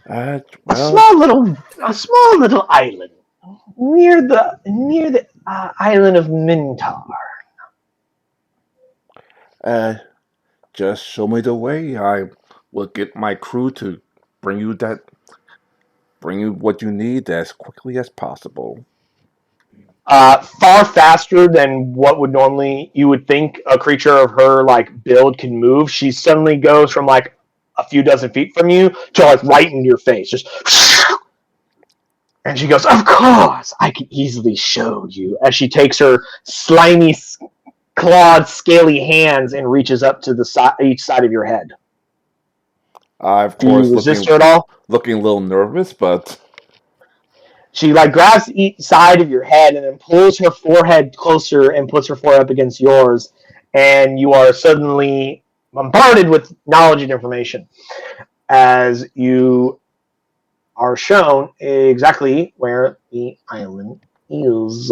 Speaker 3: Well,
Speaker 2: A small little island near the island of Mintar.
Speaker 3: just show me the way. I will get my crew to bring you what you need as quickly as possible.
Speaker 2: Far faster than what would normally you would think a creature of her like build can move. She suddenly goes from like a few dozen feet from you to like right in your face, just. And she goes, "Of course, I can easily show you." As she takes her slimy, clawed, scaly hands and reaches up to each side of your head.
Speaker 3: I, of
Speaker 2: Do you
Speaker 3: course,
Speaker 2: resist her at all?
Speaker 3: looking a little nervous, but
Speaker 2: She like grabs each side of your head and then pulls her forehead closer and puts her forehead up against yours, and you are suddenly bombarded with knowledge and information as you are shown exactly where the island is.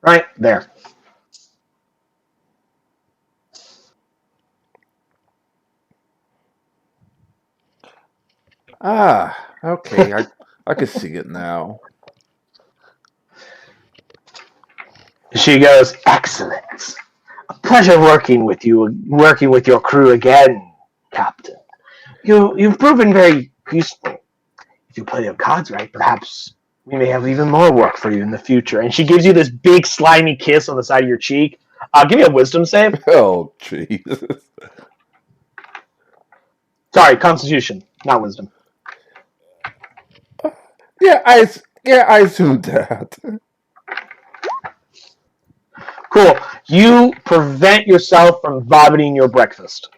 Speaker 2: Right there.
Speaker 3: okay, I can see it now.
Speaker 2: She goes, "Excellent. A pleasure working with you, working with your crew again, Captain. You've proven very useful. If you play your cards right, perhaps we may have even more work for you in the future." And she gives you this big slimy kiss on the side of your cheek. Give me a wisdom save.
Speaker 3: Oh, Jesus.
Speaker 2: Sorry, Constitution, not wisdom.
Speaker 3: Yeah, I assumed that.
Speaker 2: Cool. You prevent yourself from vomiting your breakfast.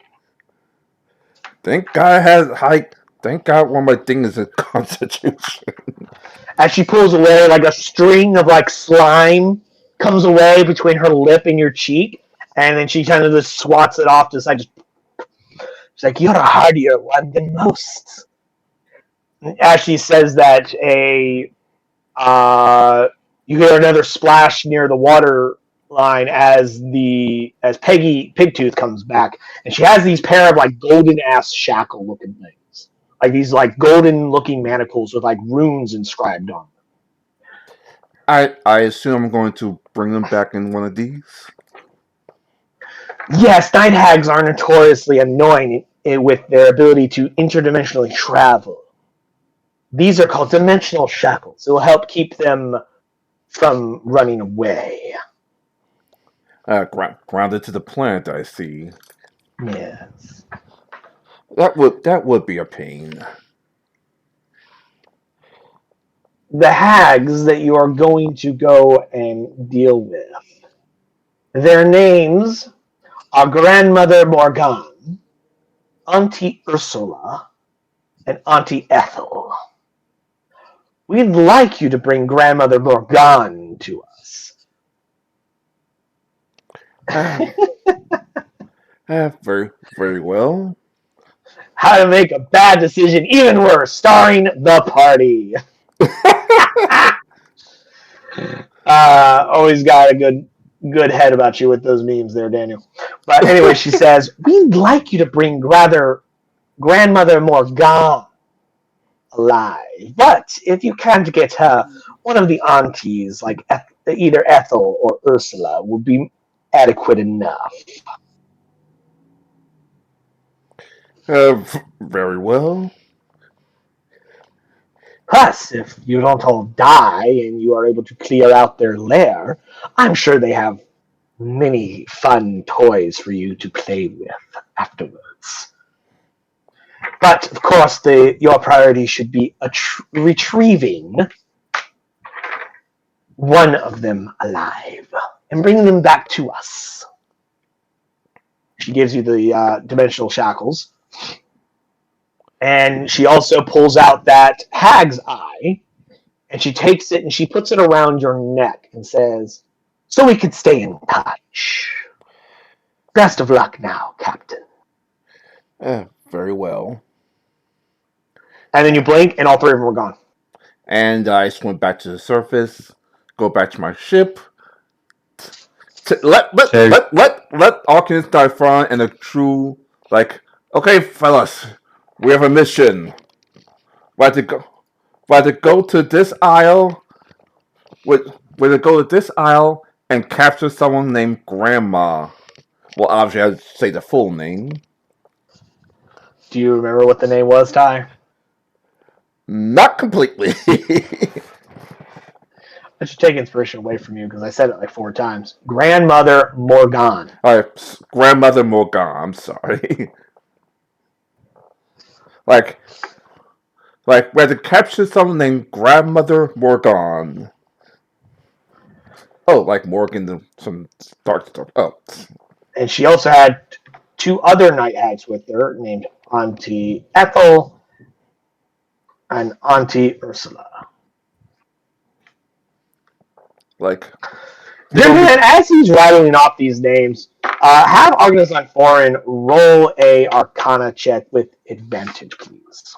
Speaker 3: Thank God one of my things is a Constitution.
Speaker 2: As she pulls away, like a string of like slime comes away between her lip and your cheek, and then she kind of just swats it off to the side. She's like, "You're a hardier one than most." As she says that, you hear another splash near the water line as Peggy Pigtooth comes back, and she has these pair of like golden ass shackle looking things, like these like golden looking manacles with like runes inscribed on them.
Speaker 3: I assume I'm going to bring them back in one of these.
Speaker 2: Yes, night hags are notoriously annoying with their ability to interdimensionally travel. These are called dimensional shackles. It will help keep them from running away.
Speaker 3: Grounded to the planet, I see.
Speaker 2: Yes.
Speaker 3: That would be a pain.
Speaker 2: the hags that you are going to go and deal with. Their names are Grandmother Morgan, Auntie Ursula, and Auntie Ethel. We'd like you to bring Grandmother Morgan to us.
Speaker 3: Very, very well.
Speaker 2: How to make a bad decision even worse, starring the party. Always got a good head about you with those memes there, Daniel. But anyway, she says, we'd like you to bring Grandmother Morgan alive. But if you can't get her, one of the aunties, like either Ethel or Ursula, will be adequate enough.
Speaker 3: Very well.
Speaker 2: Plus, if you don't all die and you are able to clear out their lair, I'm sure they have many fun toys for you to play with afterwards. But, of course, your priority should be retrieving one of them alive and bringing them back to us. She gives you the dimensional shackles. And she also pulls out that hag's eye, and she takes it and she puts it around your neck and says, so we can stay in touch. Best of luck now, Captain.
Speaker 3: Very well.
Speaker 2: And then you blink, and all three of them are gone.
Speaker 3: And I swim back to the surface, go back to my ship. Let Arcanist die front and a true, like, okay, fellas, we have a mission. We have to go to this isle. We have to go to this isle and capture someone named Grandma. Well, obviously, I have to say the full name.
Speaker 2: Do you remember what the name was, Ty?
Speaker 3: Not completely.
Speaker 2: I should take inspiration away from you because I said it like 4 times. Grandmother Morgan.
Speaker 3: Alright, Grandmother Morgan, I'm sorry. like, we had to capture someone named Grandmother Morgan. Oh, like Morgan, some dark stuff. Oh.
Speaker 2: And she also had 2 other night hags with her named Auntie Ethel and Auntie Ursula.
Speaker 3: Like,
Speaker 2: And as he's rattling off these names, have Argus on Foreign roll a Arcana check with advantage, please.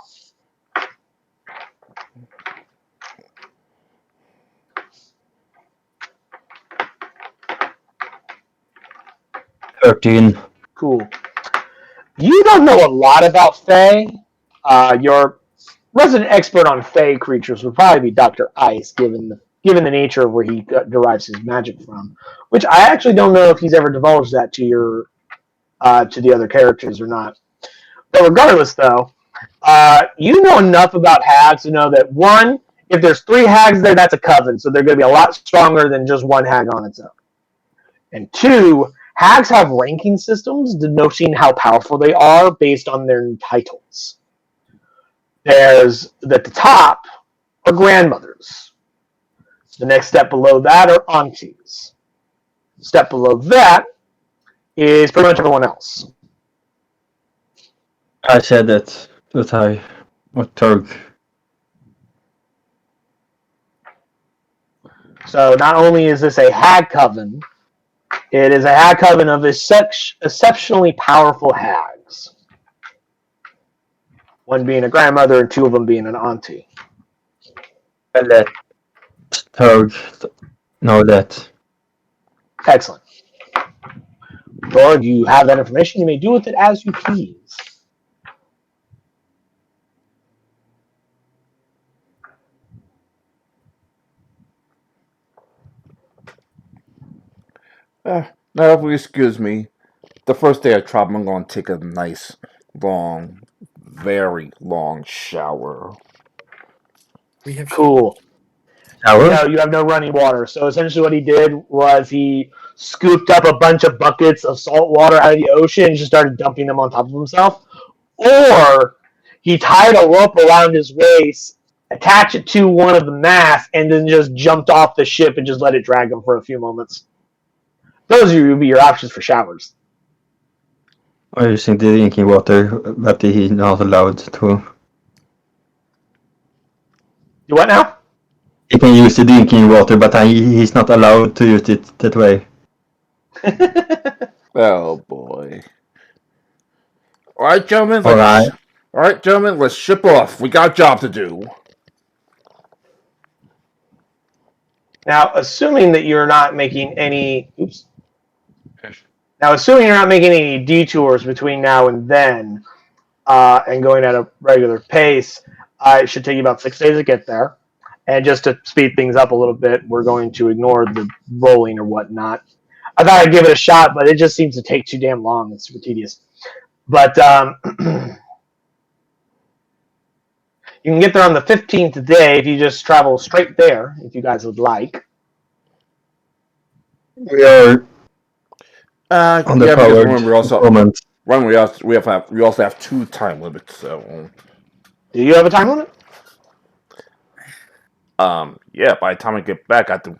Speaker 4: $13.
Speaker 2: Cool. You don't know a lot about Fae. Your resident expert on Fae creatures would probably be Dr. Ice, given the nature of where he derives his magic from. Which I actually don't know if he's ever divulged that to the other characters or not. But regardless, though, you know enough about hags to know that 1, if there's 3 hags there, that's a coven, so they're going to be a lot stronger than just 1 hag on its own. And 2, hags have ranking systems denoting how powerful they are based on their titles. There's at the top are grandmothers. The next step below that are aunties. Step below that is pretty much everyone else.
Speaker 4: I said that I was Turk.
Speaker 2: So not only is this a hag coven, it is a hag coven of exceptionally powerful hags. 1 being a grandmother and 2 of them being an auntie.
Speaker 4: I let Turk know that.
Speaker 2: Excellent. Lord, you have that information. You may do with it as you please.
Speaker 3: Now, if you excuse me, the first day I travel, I'm going to take a nice, long, very long shower.
Speaker 1: We have
Speaker 2: Cool. No, you have no running water. So essentially what he did was he scooped up a bunch of buckets of salt water out of the ocean and just started dumping them on top of himself. Or he tied a rope around his waist attach it to one of the masts, and then just jumped off the ship and just let it drag them for a few moments. Those would be your options for showers.
Speaker 4: Or using the drinking water, but he's not allowed to.
Speaker 2: You what now?
Speaker 4: He can use the drinking water, but he's not allowed to use it that way.
Speaker 3: Oh boy. All right, gentlemen.
Speaker 4: Alright.
Speaker 3: All right, gentlemen. Let's ship off. We got a job to do.
Speaker 2: Now, assuming that you're not making any... Oops. Now, assuming you're not making any detours between now and then, and going at a regular pace, it should take you about 6 days to get there. And just to speed things up a little bit, we're going to ignore the rolling or whatnot. I thought I'd give it a shot, but it just seems to take too damn long. It's super tedious. But you can get there on the 15th day if you just travel straight there, if you guys would like.
Speaker 4: We are on the powered moment.
Speaker 3: We also have 2 time limits. So.
Speaker 2: Do you have a time limit?
Speaker 3: Yeah. By the time I get back, I have to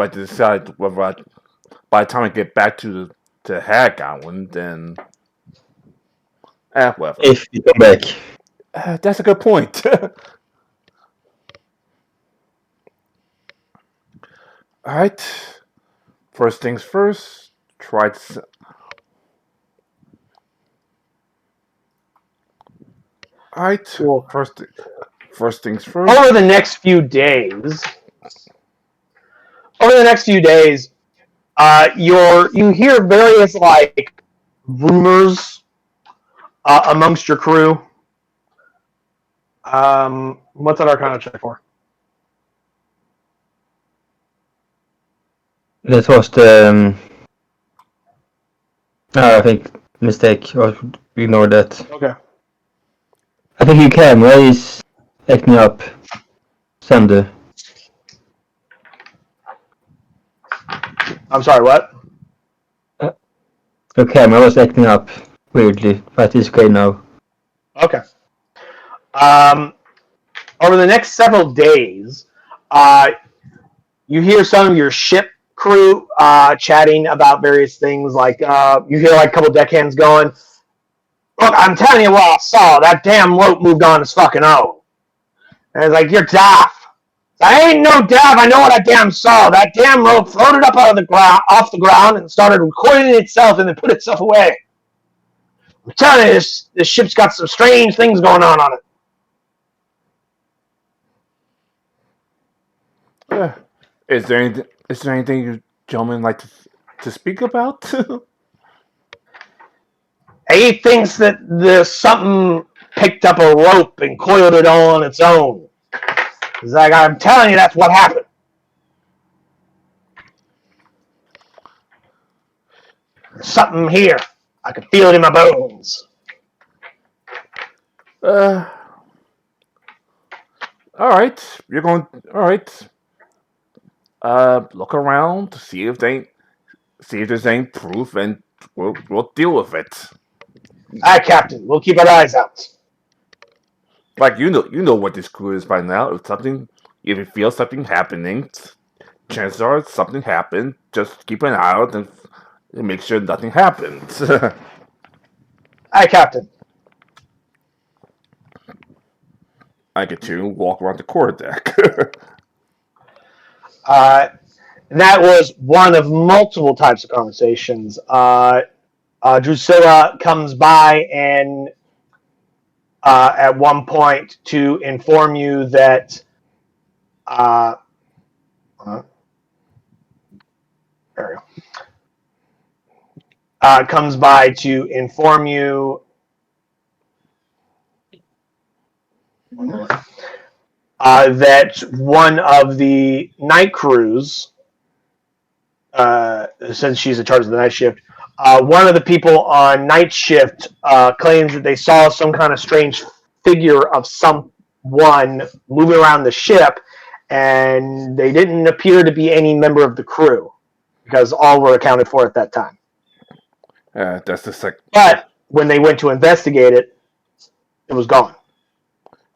Speaker 3: decide whether by the time I get back to Hag Island, then whatever.
Speaker 4: If you come back.
Speaker 3: That's a good point. All right. First things first. Try to. All right.
Speaker 2: Cool.
Speaker 3: First things first.
Speaker 2: Over the next few days, you hear various like rumors amongst your crew. What's that Arcana check for?
Speaker 4: That was the. I think mistake. Or ignore that.
Speaker 2: Okay.
Speaker 4: I think your camera is acting up. Sender.
Speaker 2: I'm sorry, what?
Speaker 4: Your camera was acting up weirdly, but it's okay now.
Speaker 2: Okay. Over the next several days, you hear some of your ship crew chatting about various things. Like you hear like a couple deckhands going, "Look, I'm telling you what I saw. That damn rope moved on its fucking own." And it's like, "You're daft." I ain't no daft. I know what I damn saw. That damn rope floated up out of the ground, off the ground, and started recoiling itself, and then put itself away. I'm telling you, this ship's got some strange things going on it.
Speaker 3: Is there anything you gentlemen like to speak about?
Speaker 2: He thinks that there's something picked up a rope and coiled it all on its own. He's like, I'm telling you, that's what happened. There's something here. I can feel it in my bones.
Speaker 3: All right. You're going. All right. Look around to see if there's any proof, and we'll deal with it.
Speaker 2: Aye, Captain. We'll keep our eyes out.
Speaker 3: Like you know what this crew is by now. If you feel something happening, chances are something happened. Just keep an eye out and make sure nothing happens.
Speaker 2: Aye, Captain.
Speaker 3: I get to walk around the quarterdeck.
Speaker 2: That was one of multiple types of conversations. Drusilla comes by and at one point to inform you that there we go. Comes by to inform you that one of the night crews, since she's in charge of the night shift, one of the people on night shift claims that they saw some kind of strange figure of someone moving around the ship, and they didn't appear to be any member of the crew because all were accounted for at that time.
Speaker 3: That's the second.
Speaker 2: But when they went to investigate it, it was gone.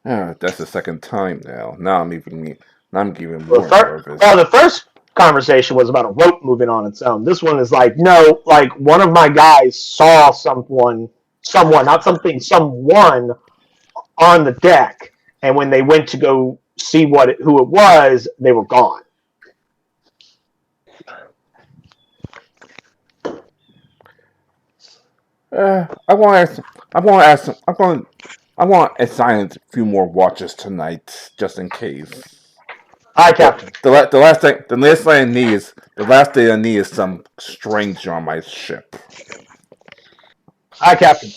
Speaker 3: That's the second time now. Now I'm getting
Speaker 2: Well,
Speaker 3: more nervous.
Speaker 2: the first conversation was about a rope moving on its own. This one is like, no, like one of my guys saw someone, not something, someone on the deck, and when they went to go see who it was, they were gone.
Speaker 3: I want to ask. I want to assign a few more watches tonight, just in case.
Speaker 2: Aye, Captain.
Speaker 3: The last thing I need is some stranger on my ship.
Speaker 2: Aye, Captain.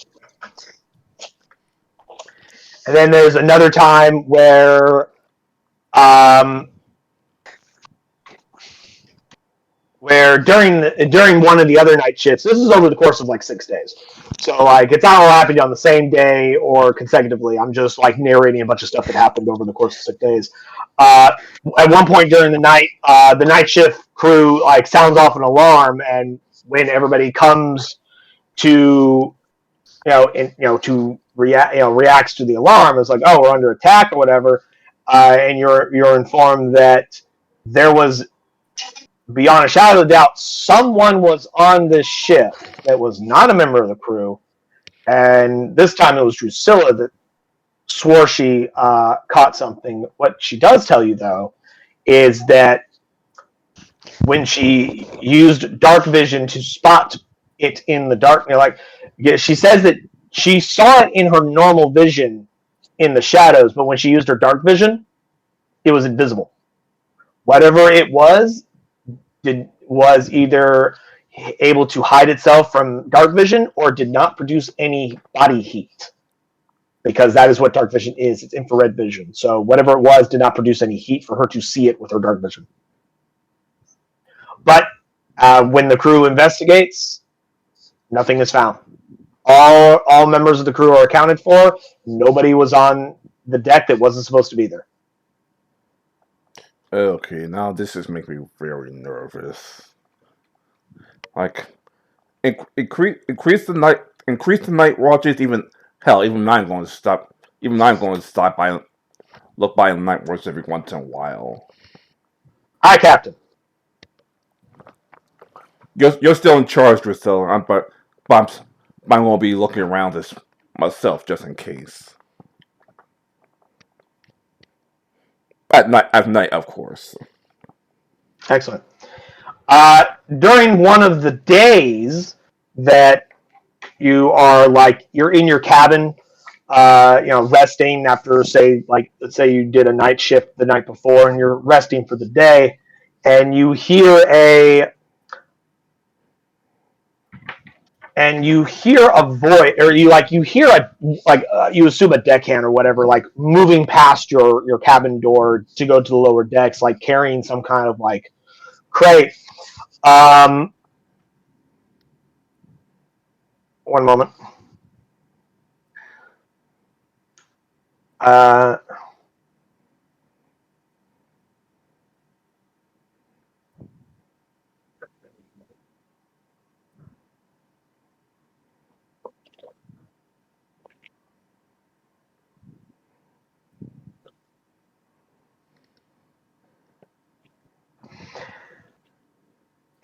Speaker 2: And then there's another time where during one of the other night shifts, this is over the course of like 6 days. So like it's not all happening on the same day or consecutively. I'm just like narrating a bunch of stuff that happened over the course of 6 days. At one point during the night shift crew like sounds off an alarm, and when everybody comes to reacts to the alarm, it's like, oh, we're under attack or whatever, and you're informed that there was, beyond a shadow of a doubt, someone was on this ship that was not a member of the crew, and this time it was Drusilla that swore she caught something. What she does tell you, though, is that when she used dark vision to spot it in the dark, she says that she saw it in her normal vision in the shadows, but when she used her dark vision, it was invisible. Whatever it was either able to hide itself from dark vision or did not produce any body heat, because that is what dark vision is. It's infrared vision. So whatever it was did not produce any heat for her to see it with her dark vision. But when the crew investigates, nothing is found. All members of the crew are accounted for. Nobody was on the deck that wasn't supposed to be there.
Speaker 3: Okay, now this is making me very nervous. Like, increase the night watches. Even I'm going to stop. Even I'm going to stop by, look by the night watch every once in a while.
Speaker 2: Aye, Captain.
Speaker 3: You're still in charge, Drusilla, but I'm going to be looking around this myself just in case. At night, of course.
Speaker 2: Excellent. During one of the days that you're in your cabin, resting after, let's say you did a night shift the night before and you're resting for the day, and you hear a voice, or you hear you assume a deckhand or whatever, like moving past your cabin door to go to the lower decks, like carrying some kind of like crate. One moment.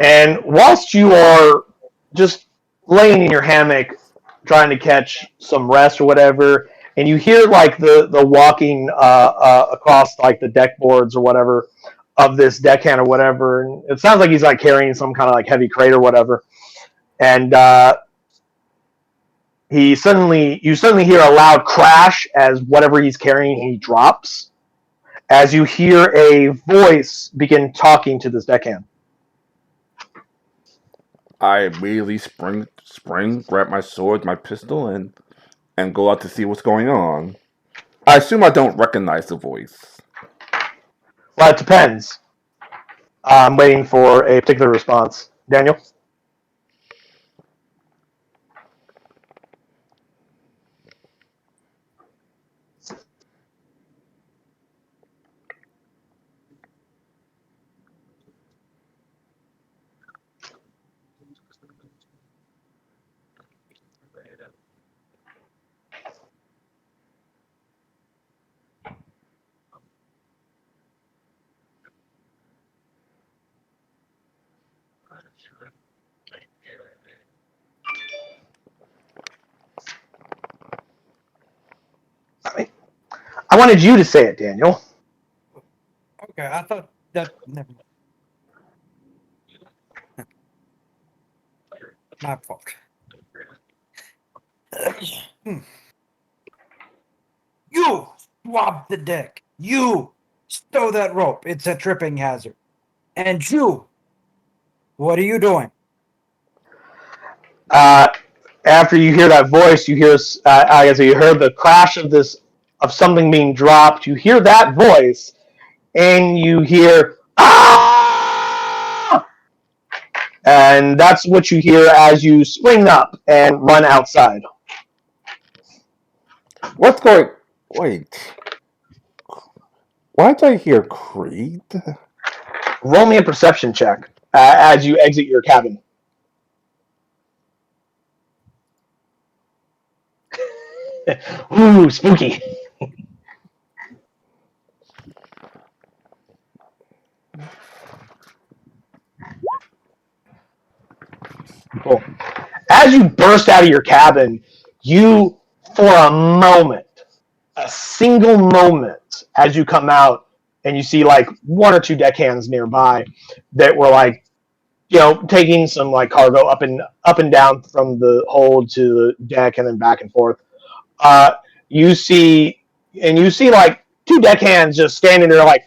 Speaker 2: And whilst you are just laying in your hammock trying to catch some rest or whatever, and you hear like the walking across like the deck boards or whatever of this deckhand or whatever, and it sounds like he's like carrying some kind of like heavy crate or whatever, and you suddenly hear a loud crash as whatever he's carrying he drops, as you hear a voice begin talking to this deckhand.
Speaker 3: I immediately spring, grab my sword, my pistol, and go out to see what's going on. I assume I don't recognize the voice.
Speaker 2: Well, it depends. I'm waiting for a particular response. Daniel? I wanted you to say it, Daniel.
Speaker 1: Okay, I thought that. Never mind. My fault. You swabbed the deck. You stow that rope. It's a tripping hazard. And you, what are you doing?
Speaker 2: After you hear that voice, you hear as you heard the crash of something being dropped. You hear that voice, and you hear ah, and that's what you hear as you spring up and run outside.
Speaker 3: What's going? Wait. Why did I hear Creed?
Speaker 2: Roll me a perception check as you exit your cabin. Ooh, spooky. Cool. As you burst out of your cabin, you, for a moment, a single moment, as you come out and you see like one or two deckhands nearby that were like, taking some like cargo up and down from the hold to the deck and then back and forth. You see like two deckhands just standing there like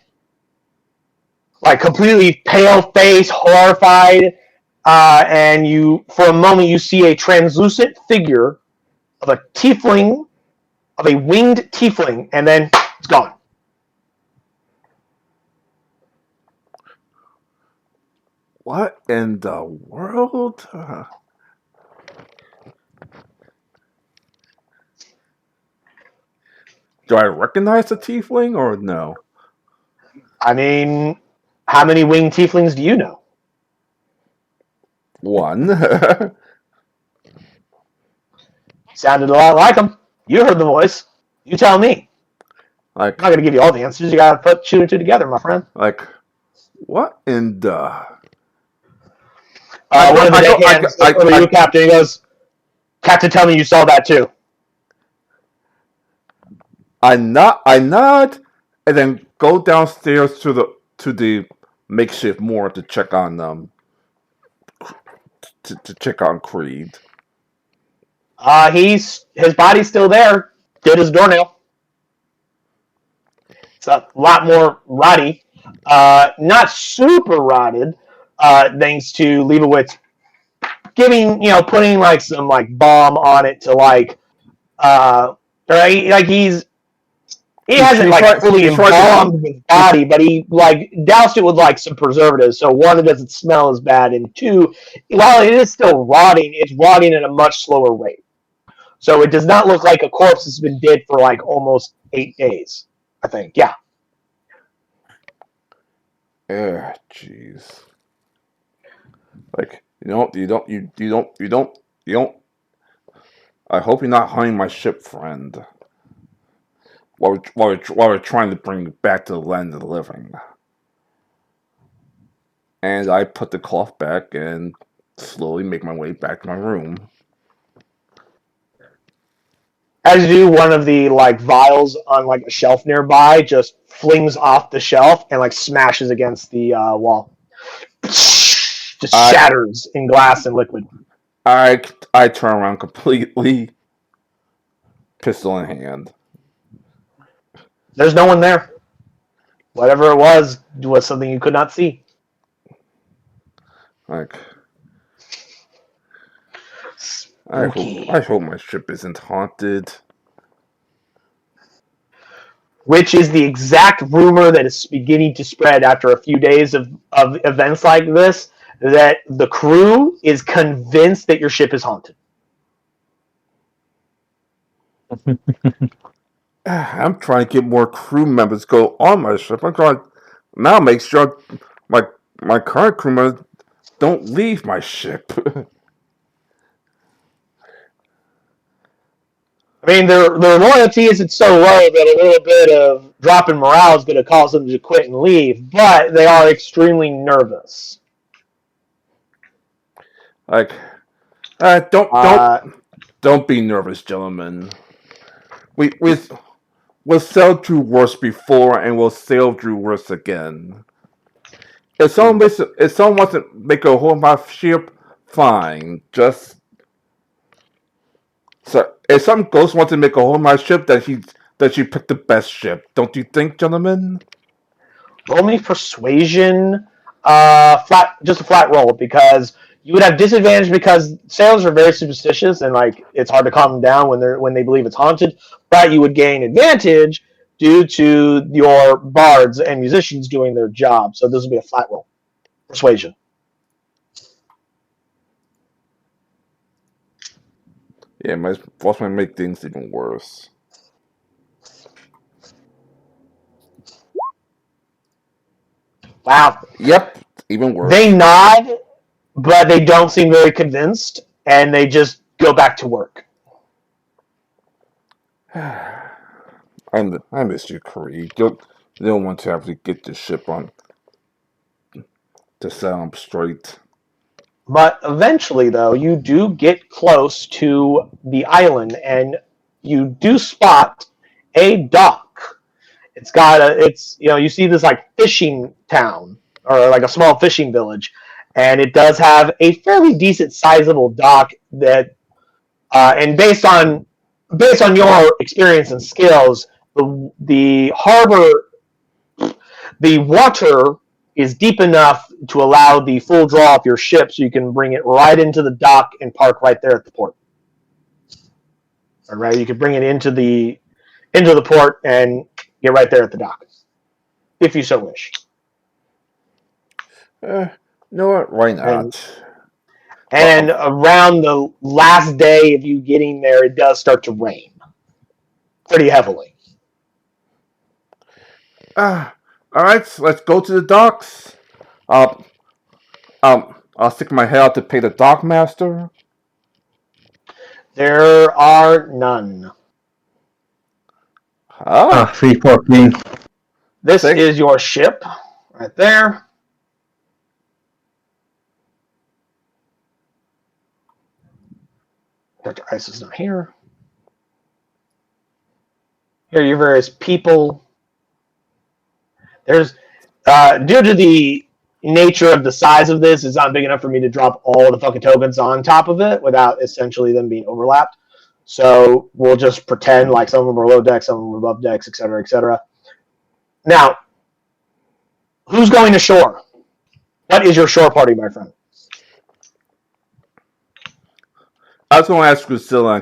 Speaker 2: completely pale face, horrified. And you, for a moment, you see a translucent figure of a tiefling, of a winged tiefling, and then it's gone.
Speaker 3: What in the world? Do I recognize the tiefling or no?
Speaker 2: I mean, how many winged tieflings do you know?
Speaker 3: One.
Speaker 2: Sounded a lot like him. You heard the voice. You tell me.
Speaker 3: Like,
Speaker 2: I'm not going to give you all the answers. You got to put two and two together, my friend.
Speaker 3: what in the...
Speaker 2: One of the deckhands over to you, Captain. He goes, Captain, tell me you saw that too.
Speaker 3: I nod, and then go downstairs to the makeshift morgue to check on them. To check on Creed.
Speaker 2: His body's still there. Good as doornail. It's a lot more rotty. Not super rotted, thanks to Leibowitz putting like some like balm on it to like he hasn't like fully embalmed his body, but he like doused it with like some preservatives. So one, it doesn't smell as bad, and two, while it is still rotting, it's rotting at a much slower rate. So it does not look like a corpse that's been dead for like almost 8 days. I think, yeah.
Speaker 3: Jeez. Like you don't. I hope you're not hunting my ship, friend. While we're trying to bring you back to the land of the living. And I put the cloth back and slowly make my way back to my room.
Speaker 2: As you do, one of the like vials on like a shelf nearby just flings off the shelf and like smashes against the wall. Just shatters in glass and liquid.
Speaker 3: I turn around completely, pistol in hand.
Speaker 2: There's no one there. Whatever it was something you could not see.
Speaker 3: Like, I hope my ship isn't haunted.
Speaker 2: Which is the exact rumor that is beginning to spread after a few days of events like this, that the crew is convinced that your ship is haunted.
Speaker 3: I'm trying to get more crew members to go on my ship. I'm trying to now make sure my current crew members don't leave my ship.
Speaker 2: I mean, their loyalty isn't so low that a little bit of drop in morale is going to cause them to quit and leave, but they are extremely nervous.
Speaker 3: Like, don't be nervous, gentlemen. We've sailed through worse before, and we'll sail through worse again. If someone wants to make a hole in my ship, fine. If some ghost wants to make a hole in my ship, then she picked the best ship. Don't you think, gentlemen?
Speaker 2: Roll me persuasion, just a flat roll, because you would have disadvantage because sailors are very superstitious and like it's hard to calm them down when they believe it's haunted. But you would gain advantage due to your bards and musicians doing their job. So this would be a flat roll, persuasion.
Speaker 3: Yeah, my boss might make things even worse.
Speaker 2: Wow.
Speaker 3: Yep, even worse.
Speaker 2: They nod, but they don't seem very convinced, and they just go back to work.
Speaker 3: I miss you, Creed. You don't want to have to get the ship on to set them straight.
Speaker 2: But eventually, though, you do get close to the island, and you do spot a dock. You see this like fishing town or like a small fishing village, and it does have a fairly decent sizable dock that, and based on your experience and skills, the harbor, the water is deep enough to allow the full draw of your ship, so you can bring it right into the dock and park right there at the port. All right, you could bring it into the port and get right there at the dock, if you so wish.
Speaker 3: You know what? Why not?
Speaker 2: And around the last day of you getting there, it does start to rain pretty heavily.
Speaker 3: All right, let's go to the docks. I'll stick my head out to pay the dock master.
Speaker 2: There are none.
Speaker 4: Free parking.
Speaker 2: This is your ship right there. Dr. Ice is not here. Here are your various people. There's due to the nature of the size of this, it's not big enough for me to drop all the fucking tokens on top of it without essentially them being overlapped. So we'll just pretend like some of them are low decks, some of them are above decks, etc., etc. Now, who's going to shore? What is your shore party, my friend?
Speaker 3: I was going to ask Drusilla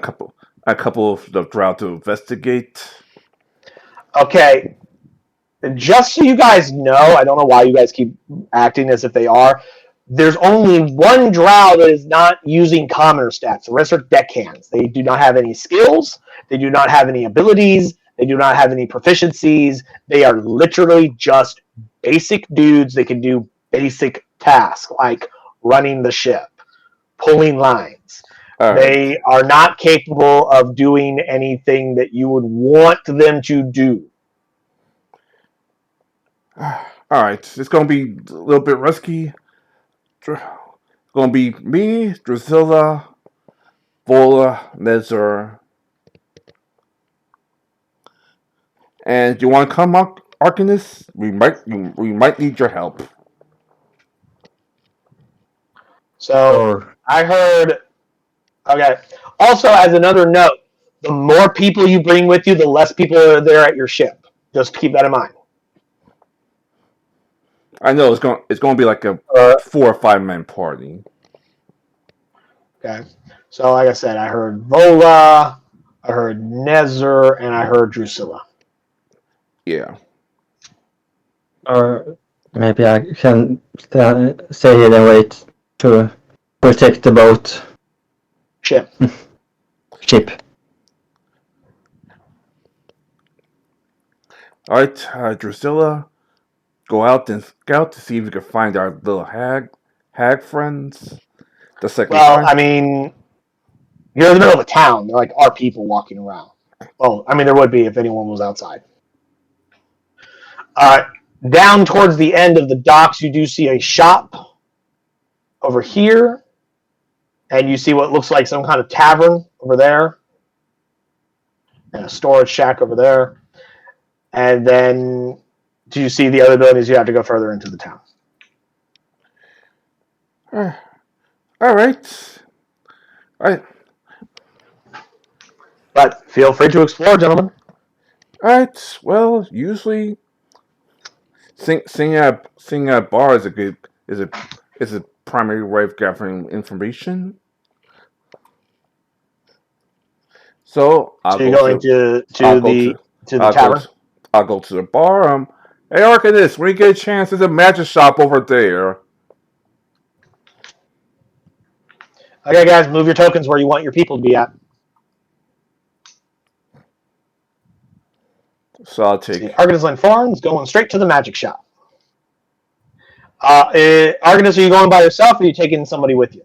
Speaker 3: a couple of the route to investigate.
Speaker 2: Okay, just so you guys know, I don't know why you guys keep acting as if they are. There's only one drow that is not using commoner stats. The rest are deckhands. They do not have any skills. They do not have any abilities. They do not have any proficiencies. They are literally just basic dudes that can do basic tasks like running the ship, pulling lines. They are not capable of doing anything that you would want them to do.
Speaker 3: All right, it's going to be a little bit risky. It's going to be me, Drusilla, Vola, Nezzer. And you want to come, Arcanist? We might need your help.
Speaker 2: So I heard. Okay. Also, as another note, the more people you bring with you, the less people are there at your ship. Just keep that in mind.
Speaker 3: I know it's going to be like a 4 or 5 man party.
Speaker 2: Okay. So, like I said, I heard Vola, I heard Nezzer, and I heard Drusilla.
Speaker 3: Yeah.
Speaker 4: Or maybe I can stay here and wait to protect the boat.
Speaker 2: Ship.
Speaker 3: All right, Drusilla, go out and scout to see if you can find our little hag friends.
Speaker 2: I mean, you're in the middle of a town. They're like our people walking around. Well, I mean, there would be if anyone was outside. Down towards the end of the docks, you do see a shop over here. and you see what looks like some kind of tavern over there, and a storage shack over there. And then, do you see the other buildings? You have to go further into the town.
Speaker 3: All right.
Speaker 2: But feel free to explore, gentlemen.
Speaker 3: All right. Well, usually, singing at bar is a primary way of gathering information. So
Speaker 2: So you're going to
Speaker 3: I'll go
Speaker 2: the
Speaker 3: I'll go
Speaker 2: tavern.
Speaker 3: to I'll go to the bar. Hey, Arcanist, when you get a chance, there's a magic shop over there.
Speaker 2: Okay, guys, move your tokens where you want your people to be at.
Speaker 3: So I'll take.
Speaker 2: Arcanist and Forns going straight to the magic shop. Arcanist, are you going by yourself, or are you taking somebody with you?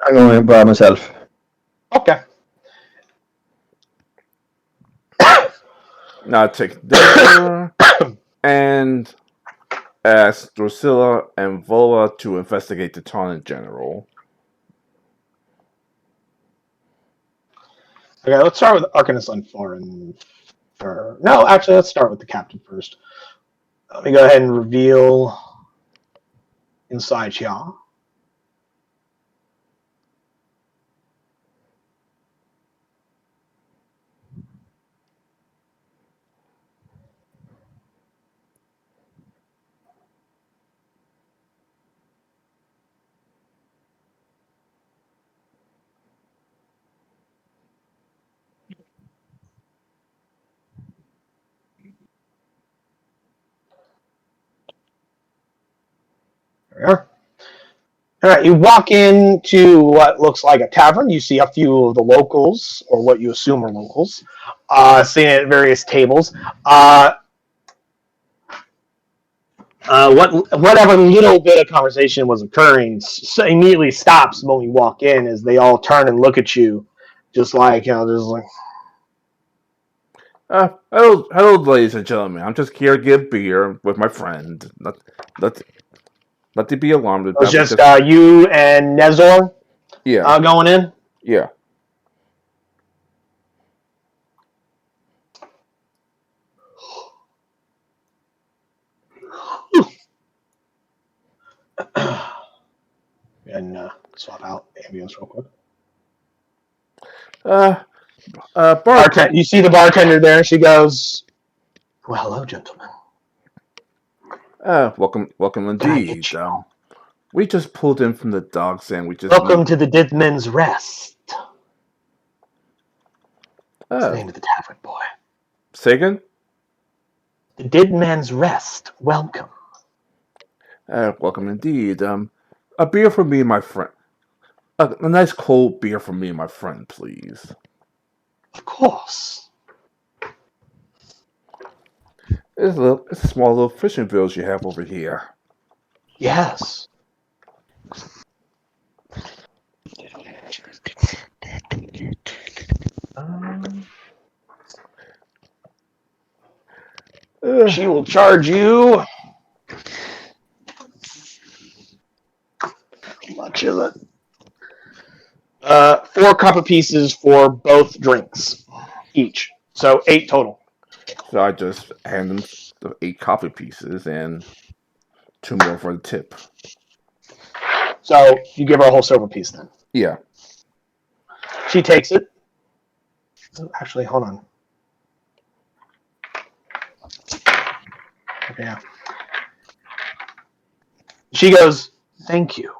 Speaker 4: I'm going by myself.
Speaker 2: Okay.
Speaker 3: Now I'll take Deborah and ask Drusilla and Vola to investigate the town in general.
Speaker 2: Okay, let's start with Arcanist and Foreign. No, actually, let's start with the captain first. Let me go ahead and reveal inside here. There we are. All right, you walk into what looks like a tavern. You see a few of the locals, or what you assume are locals, sitting at various tables. Whatever little bit of conversation was occurring immediately stops when we walk in, as they all turn and look at you, just like, just like.
Speaker 3: Hello, ladies and gentlemen. I'm just here to get beer with my friend. Not to be alarmed.
Speaker 2: It was just you and Nezor going in?
Speaker 3: Yeah.
Speaker 2: And swap out ambience real quick. You see the bartender there, and she goes, "Well, hello, gentlemen.
Speaker 3: Welcome indeed. We just pulled in from the docks and we just
Speaker 2: welcome to the Dead Men's Rest. That's the name of the tavern, boy.
Speaker 3: Say again?
Speaker 2: The Dead Man's Rest. Welcome.
Speaker 3: Welcome indeed. A beer for me and my friend. A nice cold beer for me and my friend, please.
Speaker 2: Of course.
Speaker 3: It's a small little fishing village you have over here.
Speaker 2: Yes. She will charge you. How much is it? 4 copper pieces for both drinks each. So 8 total.
Speaker 3: So I just hand them the 8 coffee pieces and 2 more for the tip.
Speaker 2: So you give her a whole silver piece then?
Speaker 3: Yeah.
Speaker 2: She takes it. Actually, hold on. Yeah. She goes, "Thank you,"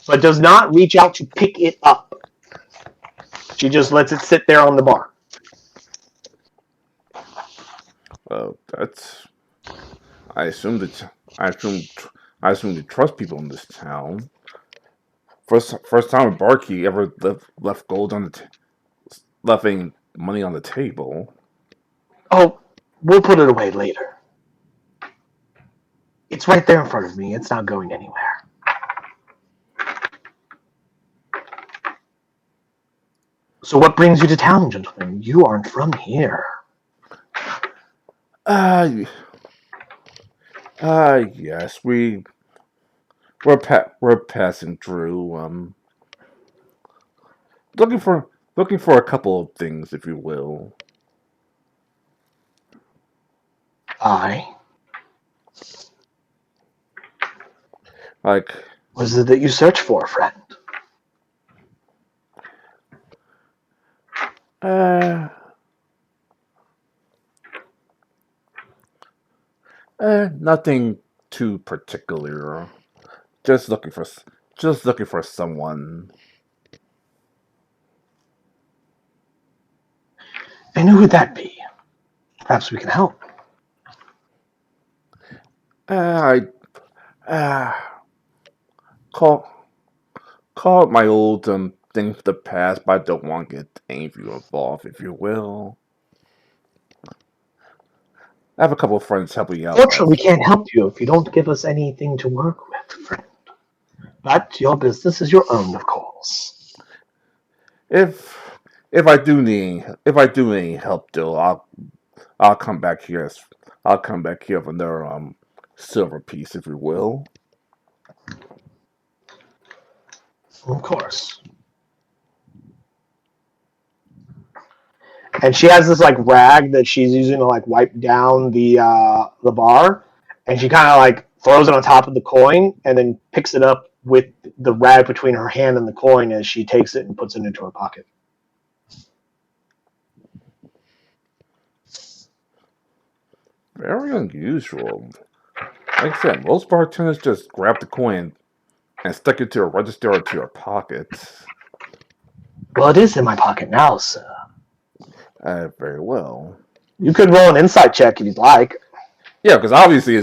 Speaker 2: but does not reach out to pick it up. She just lets it sit there on the bar.
Speaker 3: Well, that's. I assume to trust people in this town. First time a barkeep ever left gold on left any money on the table.
Speaker 2: Oh, we'll put it away later. It's right there in front of me. It's not going anywhere. So what brings you to town, gentlemen? You aren't from here.
Speaker 3: Yes, we we're passing through. Looking for a couple of things, if you will.
Speaker 2: Aye.
Speaker 3: Like,
Speaker 2: What is it that you search for, friend?
Speaker 3: uh, nothing too particular. Just looking for someone.
Speaker 2: And who would that be? Perhaps we can help.
Speaker 3: I call it my old thing for the past, but I don't want to get any of you involved, if you will. I have a couple of friends helping out.
Speaker 2: Fortunately, we can't help you if you don't give us anything to work with, friend. But your business is your own, of course.
Speaker 3: If I do need any help, though, I'll come back here. I'll come back here with another silver piece, if you will.
Speaker 2: Of course. And she has this like rag that she's using to like wipe down the bar, and she kind of like throws it on top of the coin, and then picks it up with the rag between her hand and the coin as she takes it and puts it into her pocket.
Speaker 3: Very unusual. Like I said, most bartenders just grab the coin and stick it to a register or to your pocket.
Speaker 2: Well, it is in my pocket now, sir.
Speaker 3: Very well.
Speaker 2: You could roll an insight check if you'd like.
Speaker 3: Yeah, because obviously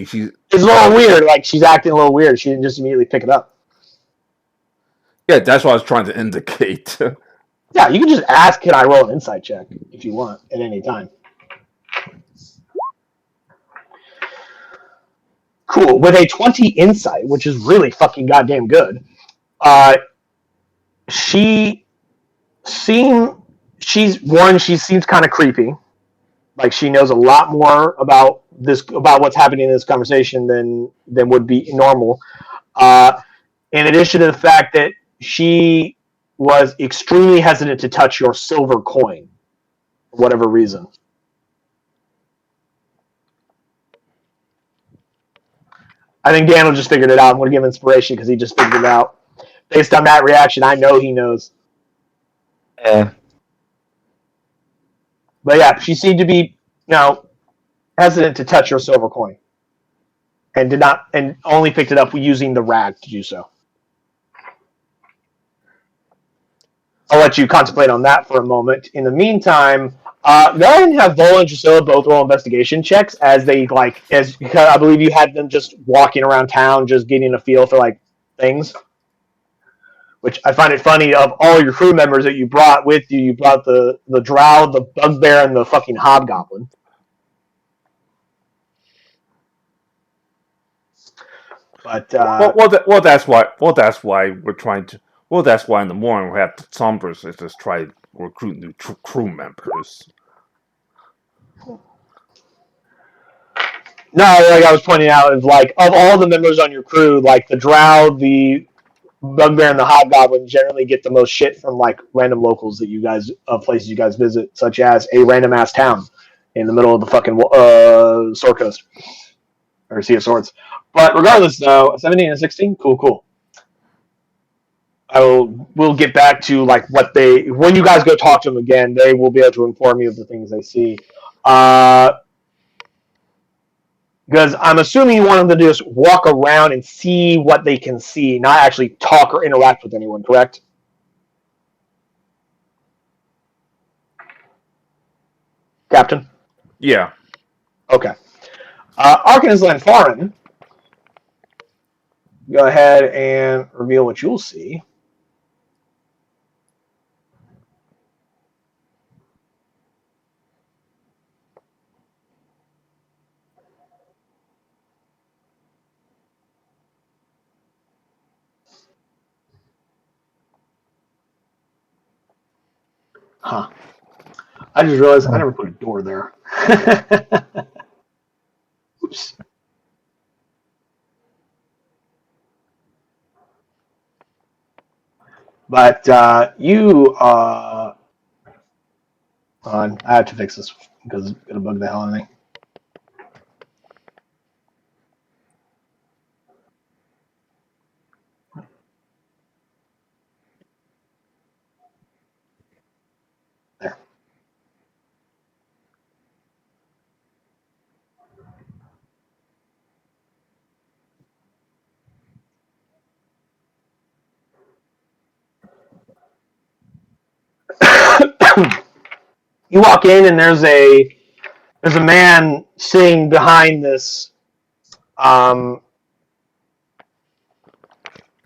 Speaker 3: she's
Speaker 2: It's a little weird. Like she's acting a little weird. She didn't just immediately pick it up.
Speaker 3: yeah. That's what I was trying to indicate.
Speaker 2: Yeah, you can just ask, "Can I roll an insight check?" if you want at any time. Cool. With a 20 insight, which is really fucking goddamn good, she seems kind of creepy. Like she knows a lot more about what's happening in this conversation than would be normal. In addition to the fact that she was extremely hesitant to touch your silver coin, for whatever reason. I think Daniel just figured it out. I'm going to give him inspiration because he just figured it out. Based on that reaction, I know he knows.
Speaker 4: Yeah.
Speaker 2: But yeah, she seemed to be, hesitant to touch your silver coin, and only picked it up using the rag to do so. I'll let you contemplate on that for a moment. In the meantime, go ahead and have Vola and Drusilla both roll investigation checks because I believe you had them just walking around town, just getting a feel for like things. Which I find it funny, of all your crew members that you brought with you, you brought the drow, the bugbear, and the fucking hobgoblin. But
Speaker 3: that's why we're trying to. Well, that's why in the morning we have the Sombers just try to recruit new crew members.
Speaker 2: No, like I was pointing out, is like of all the members on your crew, like the drow, the bugbear, and the hobgoblin generally get the most shit from like random locals that you guys places you guys visit, such as a random ass town in the middle of the fucking Sword Coast or Sea of Swords. But regardless, though, 17 and 16, cool. We'll get back to like when you guys go talk to them again, they will be able to inform you of the things they see. Because I'm assuming you want them to just walk around and see what they can see, not actually talk or interact with anyone, correct? Captain?
Speaker 3: Yeah.
Speaker 2: Okay. Arcanus Lanfarin, go ahead and reveal what you'll see. Huh. I just realized I never put a door there. Oops. But you hold on, I have to fix this because it's gonna bug the hell out of me. There. You walk in and there's a man sitting behind this.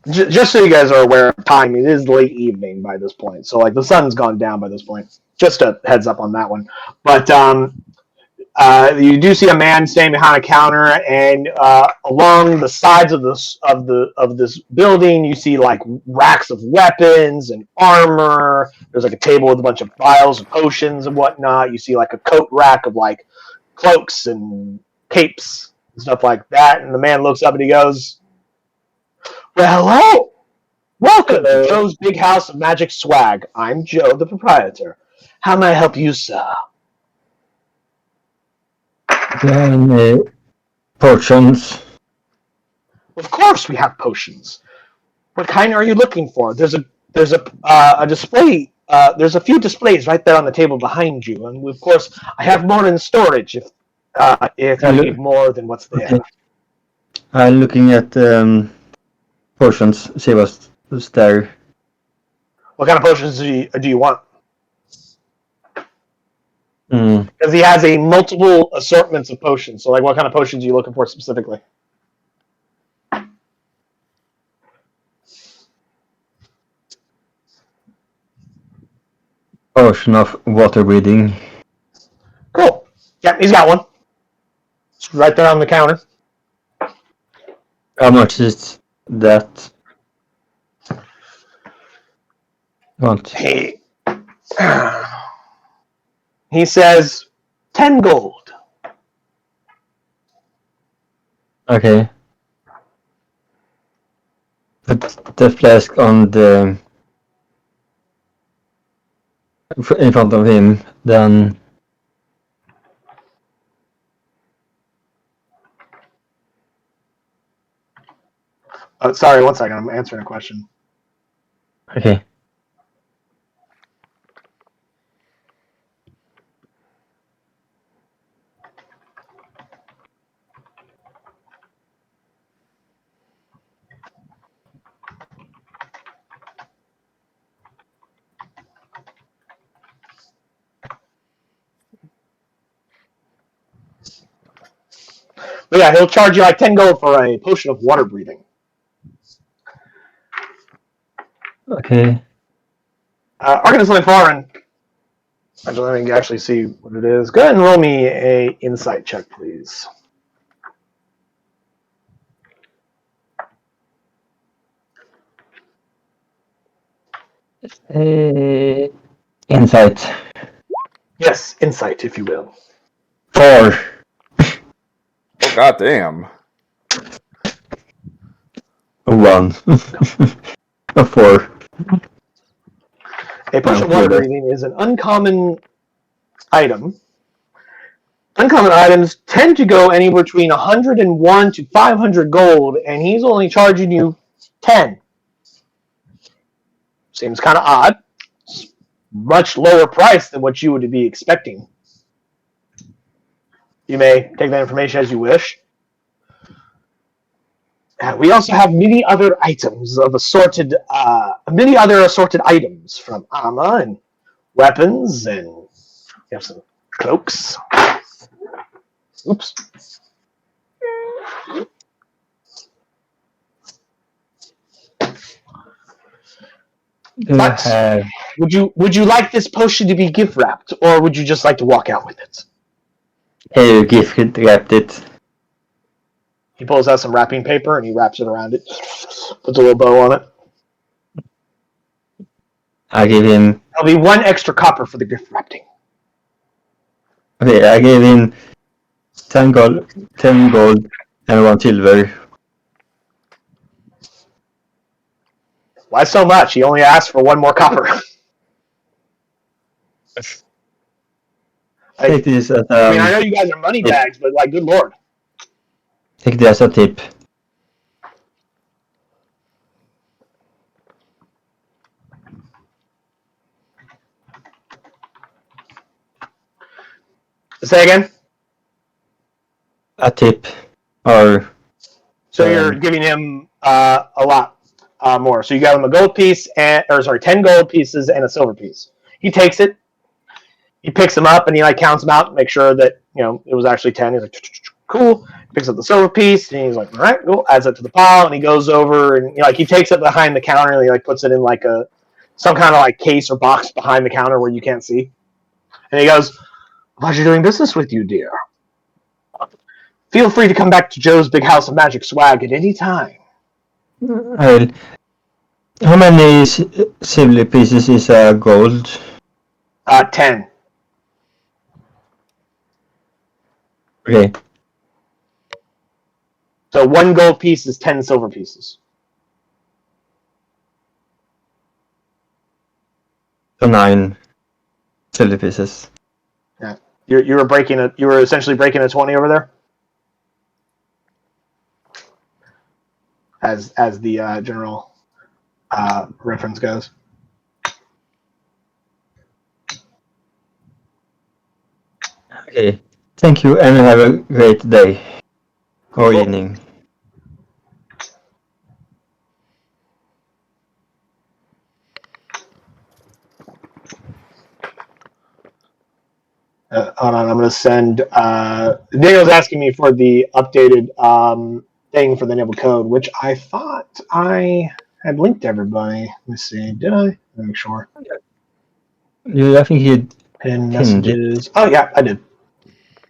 Speaker 2: Just so you guys are aware of time, it is late evening by this point. So like the sun's gone down by this point. Just a heads up on that one. But you do see a man standing behind a counter, and along the sides of this building, you see like racks of weapons and armor. There's like a table with a bunch of vials of potions and whatnot. You see like a coat rack of like cloaks and capes and stuff like that. And the man looks up and he goes, "Well, hello! Welcome to Joe's Big House of Magic Swag. I'm Joe, the proprietor. How may I help you, sir?"
Speaker 4: Potions.
Speaker 2: Of course, we have potions. What kind are you looking for? There's a display. There's a few displays right there on the table behind you, and of course, I have more in storage if you need more than what's there.
Speaker 4: Okay. I'm looking at potions. See what's there.
Speaker 2: What kind of potions do you want?
Speaker 4: Mm.
Speaker 2: Because he has a multiple assortments of potions. So, like, what kind of potions are you looking for specifically?
Speaker 4: Potion of water breathing.
Speaker 2: Cool. Yeah, he's got one. It's right there on the counter.
Speaker 4: How much is that? Want?
Speaker 2: He says 10 gold.
Speaker 4: Okay. Put the flask on the in front of him, then
Speaker 2: Oh, sorry, one second. I'm answering a question.
Speaker 4: okay.
Speaker 2: But yeah, he'll charge you like 10 gold for a potion of water breathing.
Speaker 4: Okay.
Speaker 2: Arcanist Line Foreign. Let me actually see what it is. Go ahead and roll me a insight check, please.
Speaker 4: Insight.
Speaker 2: Yes, insight, if you will.
Speaker 4: 4.
Speaker 3: Oh, goddamn.
Speaker 4: 1. A 4.
Speaker 2: A potion of water breathing is an uncommon item. Uncommon items tend to go anywhere between 101 to 500 gold, and he's only charging you 10. Seems kind of odd. It's much lower price than what you would be expecting. You may take that information as you wish. We also have many other items of many other assorted items from armor and weapons, and we have some cloaks. Oops. But would you like this potion to be gift wrapped, or would you just like to walk out with it?
Speaker 4: Hey, gift wrapped it.
Speaker 2: He pulls out some wrapping paper and he wraps it around it, puts a little bow on it.
Speaker 4: I gave him.
Speaker 2: There'll be 1 extra copper for the gift wrapping.
Speaker 4: Okay, I gave him 10 gold, and 1 silver.
Speaker 2: Why so much? He only asked for one more copper.
Speaker 4: Take this as
Speaker 2: I mean, I know you guys are money bags, but like, good lord.
Speaker 4: take this as a tip.
Speaker 2: Say again?
Speaker 4: A tip. Or
Speaker 2: So you're giving him a lot more. So you got him a gold piece, 10 gold pieces and a silver piece. He takes it. He picks them up and he like counts them out, make sure that it was actually 10. He's like, cool. Picks up the silver piece and he's like, all right, cool. Adds it to the pile and he goes over and he takes it behind the counter and he like puts it in like some kind of like case or box behind the counter where you can't see. And he goes, "Pleasure doing business with you, dear. Feel free to come back to Joe's Big House of Magic Swag at any time."
Speaker 4: How many silver pieces is gold?
Speaker 2: 10.
Speaker 4: Okay.
Speaker 2: So 1 gold piece is 10 silver pieces.
Speaker 4: So 9 silver pieces.
Speaker 2: Yeah. You were essentially breaking a 20 over there? As the general reference goes.
Speaker 4: Okay. Thank you and have a great day. Or evening.
Speaker 2: Hold on, I'm going to send... Daniel's asking me for the updated thing for the Naval Code, which I thought I had linked to everybody. Let me see. Did I? Let me make sure.
Speaker 4: Yeah, I think he
Speaker 2: Pin messages. Oh, yeah, I did.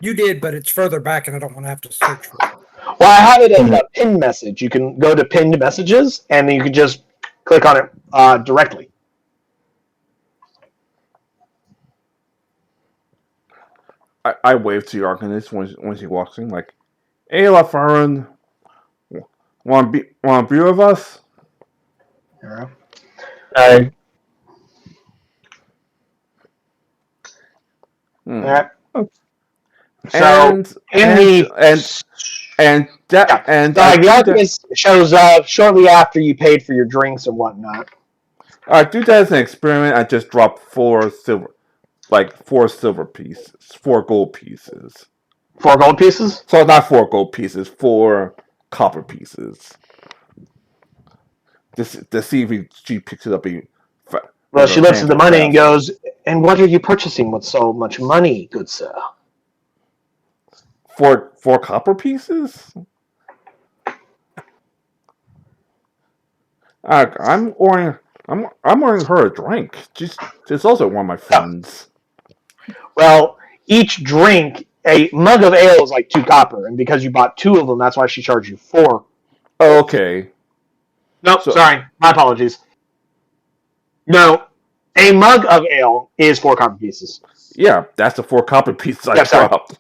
Speaker 1: You did, but it's further back, and I don't want to have to search for it.
Speaker 2: Well, I have it as a pinned message. You can go to pinned messages, and you can just click on it directly.
Speaker 3: I wave to the Arcanist when she walks in, like, "Hey, LaFerrin, want to be with us?"
Speaker 2: Yeah.
Speaker 3: Hmm.
Speaker 2: Yeah.
Speaker 3: So
Speaker 2: the Arcanist shows up shortly after you paid for your drinks and whatnot.
Speaker 3: Do that as an experiment. I just dropped 4 silver pieces, 4 gold pieces.
Speaker 2: 4 gold pieces?
Speaker 3: So not 4 gold pieces, 4 copper pieces. To see if she picks it up.
Speaker 2: Well, she looks at the money and goes, "And what are you purchasing with so much money, good sir?"
Speaker 3: 4 copper pieces? I'm ordering her a drink. She's also one of my friends.
Speaker 2: Well, each drink, a mug of ale is like 2 copper, and because you bought 2 of them, that's why she charged you 4.
Speaker 3: Oh, okay.
Speaker 2: Nope, sorry. My apologies. No, a mug of ale is 4 copper pieces.
Speaker 3: Yeah, that's the 4 copper pieces I dropped.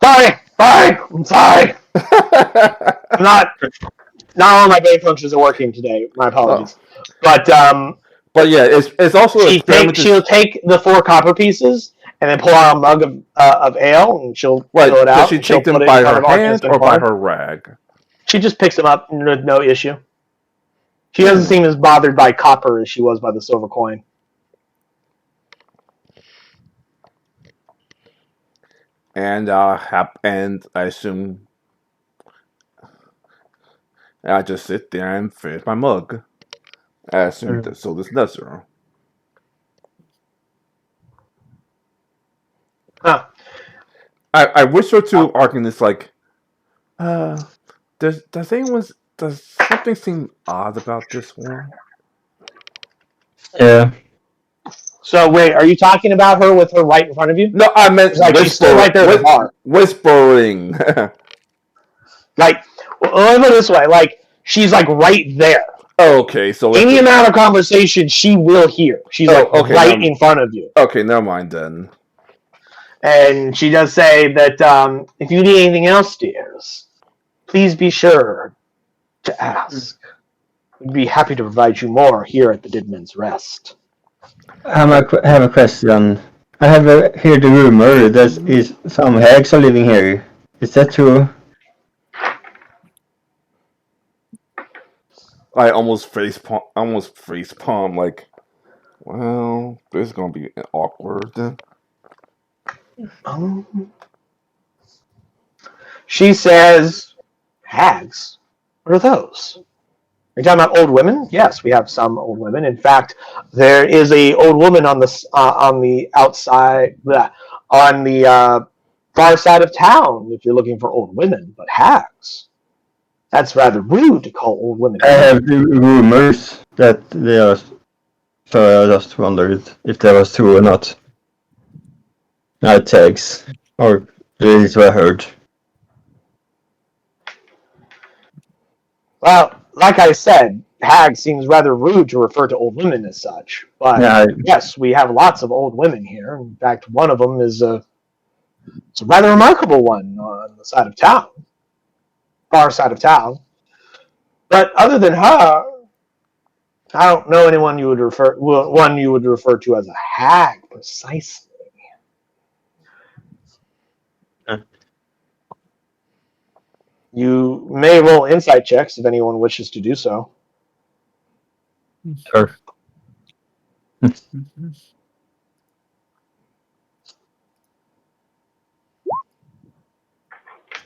Speaker 2: Sorry, I'm sorry. Not all my brain functions are working today. My apologies. Oh.
Speaker 3: But yeah, it's also
Speaker 2: she'll take the 4 copper pieces and then pull out a mug of ale and she'll fill it out.
Speaker 3: Does she take them by her hand or by her rag?
Speaker 2: She just picks them up, no issue. She doesn't seem as bothered by copper as she was by the silver coin.
Speaker 3: And I assume I just sit there and finish my mug. I assume that so this does her.
Speaker 2: Huh.
Speaker 3: I whisper to Arcanist like, does something seem odd about this one?
Speaker 4: Yeah.
Speaker 2: So wait, are you talking about her with her right in front of you?
Speaker 3: No, I meant
Speaker 2: like she's still right there at the bar.
Speaker 3: Whispering.
Speaker 2: Like, let me put it this way, like she's like right there.
Speaker 3: Okay, so
Speaker 2: any amount of conversation she will hear. She's right in front of you.
Speaker 3: Okay, never mind then.
Speaker 2: And she does say that if you need anything else, dears, please be sure to ask. We'd be happy to provide you more here at the Deadman's Rest.
Speaker 4: I have a question. I have heard the rumor that is some hags are living here. Is that true?
Speaker 3: I almost face palm. Like, well, this is gonna be awkward. Then.
Speaker 2: She says, Hags? What are those? Are you talking about old women? Yes, we have some old women. In fact, there is a old woman on the outside, on the far side of town. If you're looking for old women, but hags. That's rather rude to call old women.
Speaker 4: I have the rumors that they are. So I just wondered if that was true or not. Night tags, or this is what I heard.
Speaker 2: Well, like I said, hag seems rather rude to refer to old women as such. But
Speaker 4: Yeah,
Speaker 2: yes, we have lots of old women here. In fact, one of them is it's a rather remarkable one on the side of town, far side of town. But other than her, I don't know anyone you would refer to as a hag precisely. You may roll insight checks if anyone wishes to do so.
Speaker 4: sure.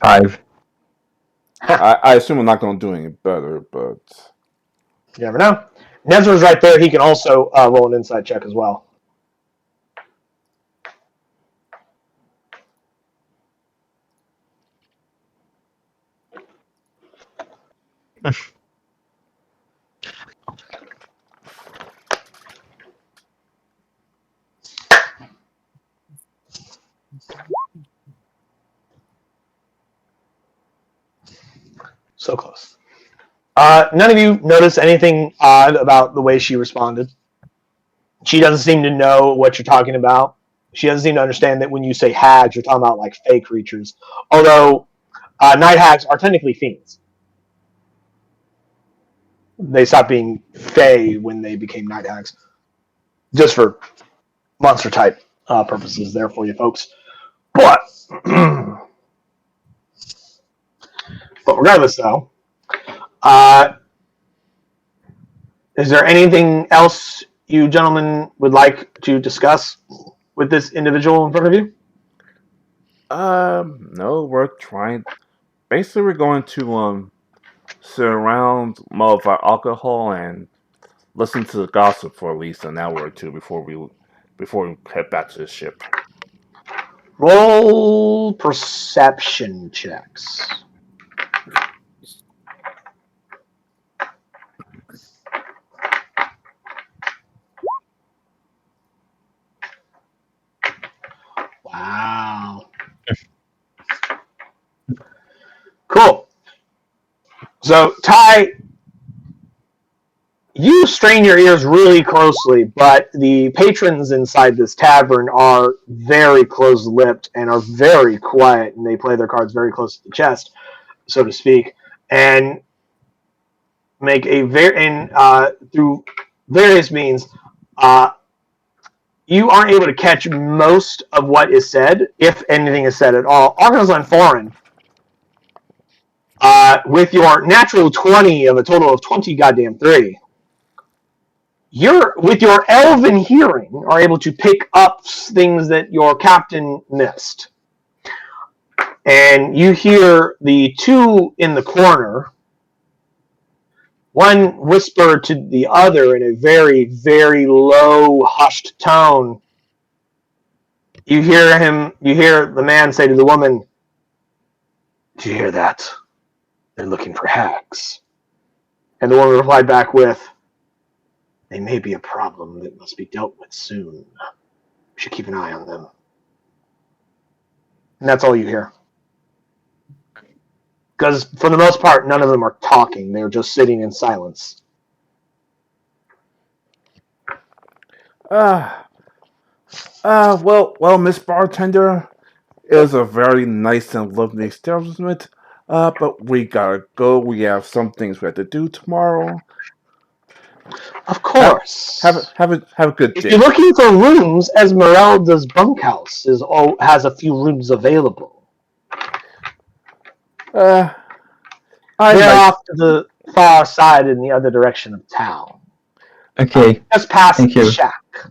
Speaker 4: 5.
Speaker 3: I assume I'm not gonna do any better, but
Speaker 2: You never know. Nezra's right there. He can also roll an insight check as well. So close. None of you notice anything odd about the way she responded. She doesn't seem to know what you're talking about. She doesn't seem to understand that when you say hags, you're talking about like fey creatures. Although night hags are technically fiends. They stopped being fey when they became night hags. Just for monster type purposes there for you folks. But regardless though, is there anything else you gentlemen would like to discuss with this individual in front of you?
Speaker 3: no, we're trying. Basically, we're going to sit around, mull our alcohol, and listen to the gossip for at least an hour or two before we head back to the ship.
Speaker 2: Roll perception checks. Wow. Cool. So, Ty, you strain your ears really closely, but the patrons inside this tavern are very close-lipped and are very quiet, and they play their cards very close to the chest, so to speak, and make through various means, you aren't able to catch most of what is said, if anything is said at all. Arkansas and Foreign, with your natural 20 of a total of 20 goddamn 3, you're, with your elven hearing, are able to pick up things that your captain missed. And you hear the two in the corner, one whisper to the other in a very, very low, hushed tone. You hear the man say to the woman, "Do you hear that? They're looking for hags." And the woman replied back with, "They may be a problem that must be dealt with soon. We should keep an eye on them." And that's all you hear. Because for the most part, none of them are talking. They're just sitting in silence.
Speaker 3: Well, Miss Bartender, it was a very nice and lovely establishment. But we gotta go. We have some things we have to do tomorrow.
Speaker 2: Of course.
Speaker 3: Have a good
Speaker 2: If
Speaker 3: day.
Speaker 2: you're looking for rooms, Esmeralda's bunkhouse has a few rooms available.
Speaker 3: I
Speaker 2: They're
Speaker 3: might
Speaker 2: off to the far side in the other direction of town.
Speaker 4: Okay.
Speaker 2: Just past
Speaker 4: Thank
Speaker 2: the
Speaker 4: you.
Speaker 2: shack.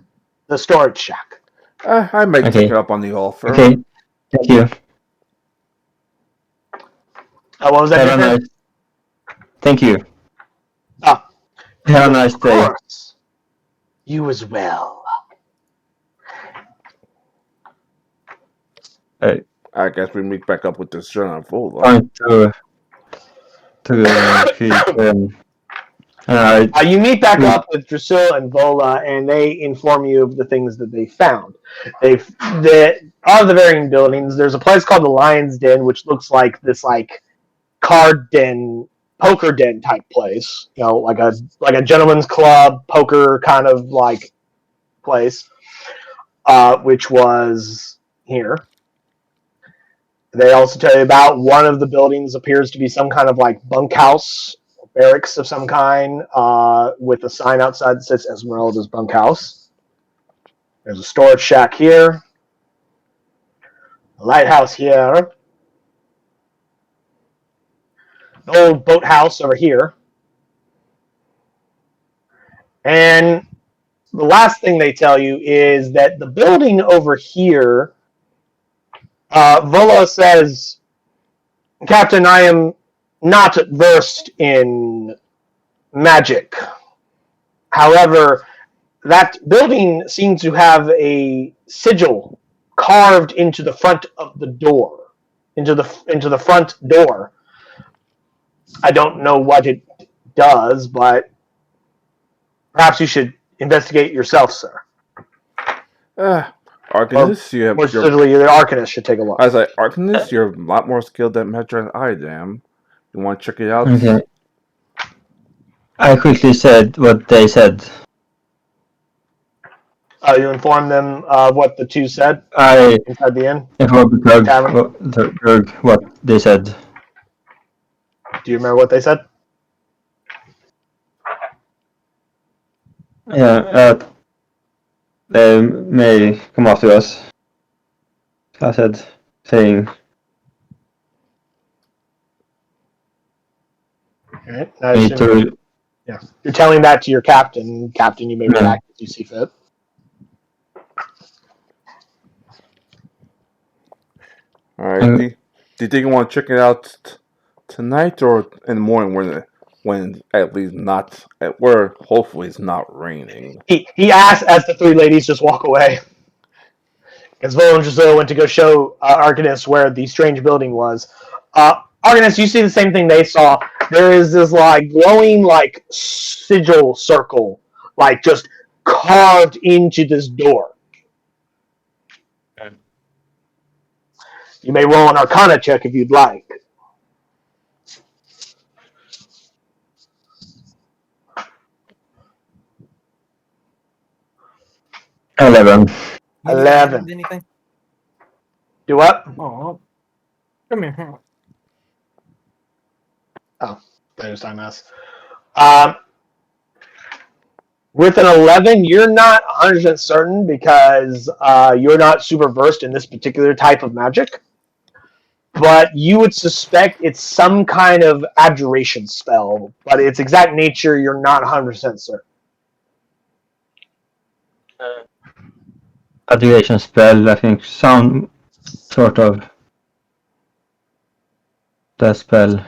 Speaker 2: The storage shack.
Speaker 3: I might
Speaker 4: Okay.
Speaker 3: take it up on the offer.
Speaker 4: Okay. Thank you.
Speaker 2: Oh, what was that?
Speaker 4: Have a
Speaker 2: Nickname?
Speaker 4: nice. Thank you.
Speaker 2: Ah,
Speaker 4: Have a nice
Speaker 2: of
Speaker 4: day.
Speaker 2: course. You as well.
Speaker 3: I guess we meet back up with this John Vola.
Speaker 4: Trying to keep.
Speaker 2: You meet back up with Drusilla and Vola, and they inform you of the things that they found. Out of the varying buildings, there's a place called the Lion's Den, which looks like this card den, poker den type place. You know, like a gentleman's club poker kind of place, which was here. They also tell you about one of the buildings appears to be some kind of bunkhouse, barracks of some kind, with a sign outside that says Esmeralda's bunkhouse. There's a storage shack here, a lighthouse here, an old boathouse over here, and the last thing they tell you is that the building over here, Vola says, Captain, I am not versed in magic. However, that building seems to have a sigil carved into the front of the door, into the front door. I don't know what it does, but perhaps you should investigate yourself, sir.
Speaker 3: Arcanist, you have
Speaker 2: More specifically, the Arcanist should take a look.
Speaker 3: I was like, Arcanist, you're a lot more skilled at magic than I am. You want to check it out?
Speaker 4: Okay. I quickly said what they said.
Speaker 2: You informed them of what the two said
Speaker 4: I
Speaker 2: inside the inn?
Speaker 4: informed Doug what they said.
Speaker 2: Do you remember what they said?
Speaker 4: Yeah, they may come after us. I said, saying.
Speaker 2: All right. Yeah. You're telling that to your captain. Captain, you may react as you see fit.
Speaker 3: All right. Do you think you want to check it out tonight or in the morning when at least not where hopefully it's not raining?
Speaker 2: He asks as the three ladies just walk away. As Vola and Giselle went to go show Arcanist where the strange building was. Arcanist, you see the same thing they saw. There is this glowing sigil circle, just carved into this door. You may roll an Arcana check if you'd like.
Speaker 1: You need
Speaker 2: 11.
Speaker 1: anything?
Speaker 2: Do what?
Speaker 1: Oh, come here.
Speaker 2: Oh, there's time ass. With an 11, you're not 100% certain because you're not super versed in this particular type of magic. But you would suspect it's some kind of abjuration spell. But its exact nature, you're not 100% certain.
Speaker 4: Activation spell, I think, some sort of that spell.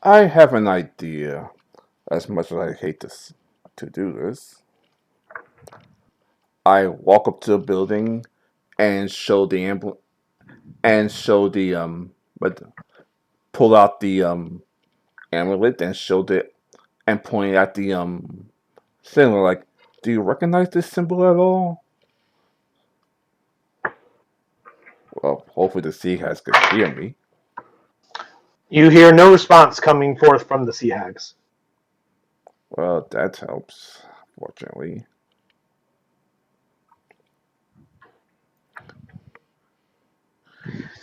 Speaker 3: I have an idea. As much as I hate to do this, I walk up to the building and show the but pull out the amulet and showed it and pointed at the symbol like, do you recognize this symbol at all? Well, hopefully the sea hags could hear me.
Speaker 2: You hear no response coming forth from the sea hags.
Speaker 3: Well, that helps, fortunately.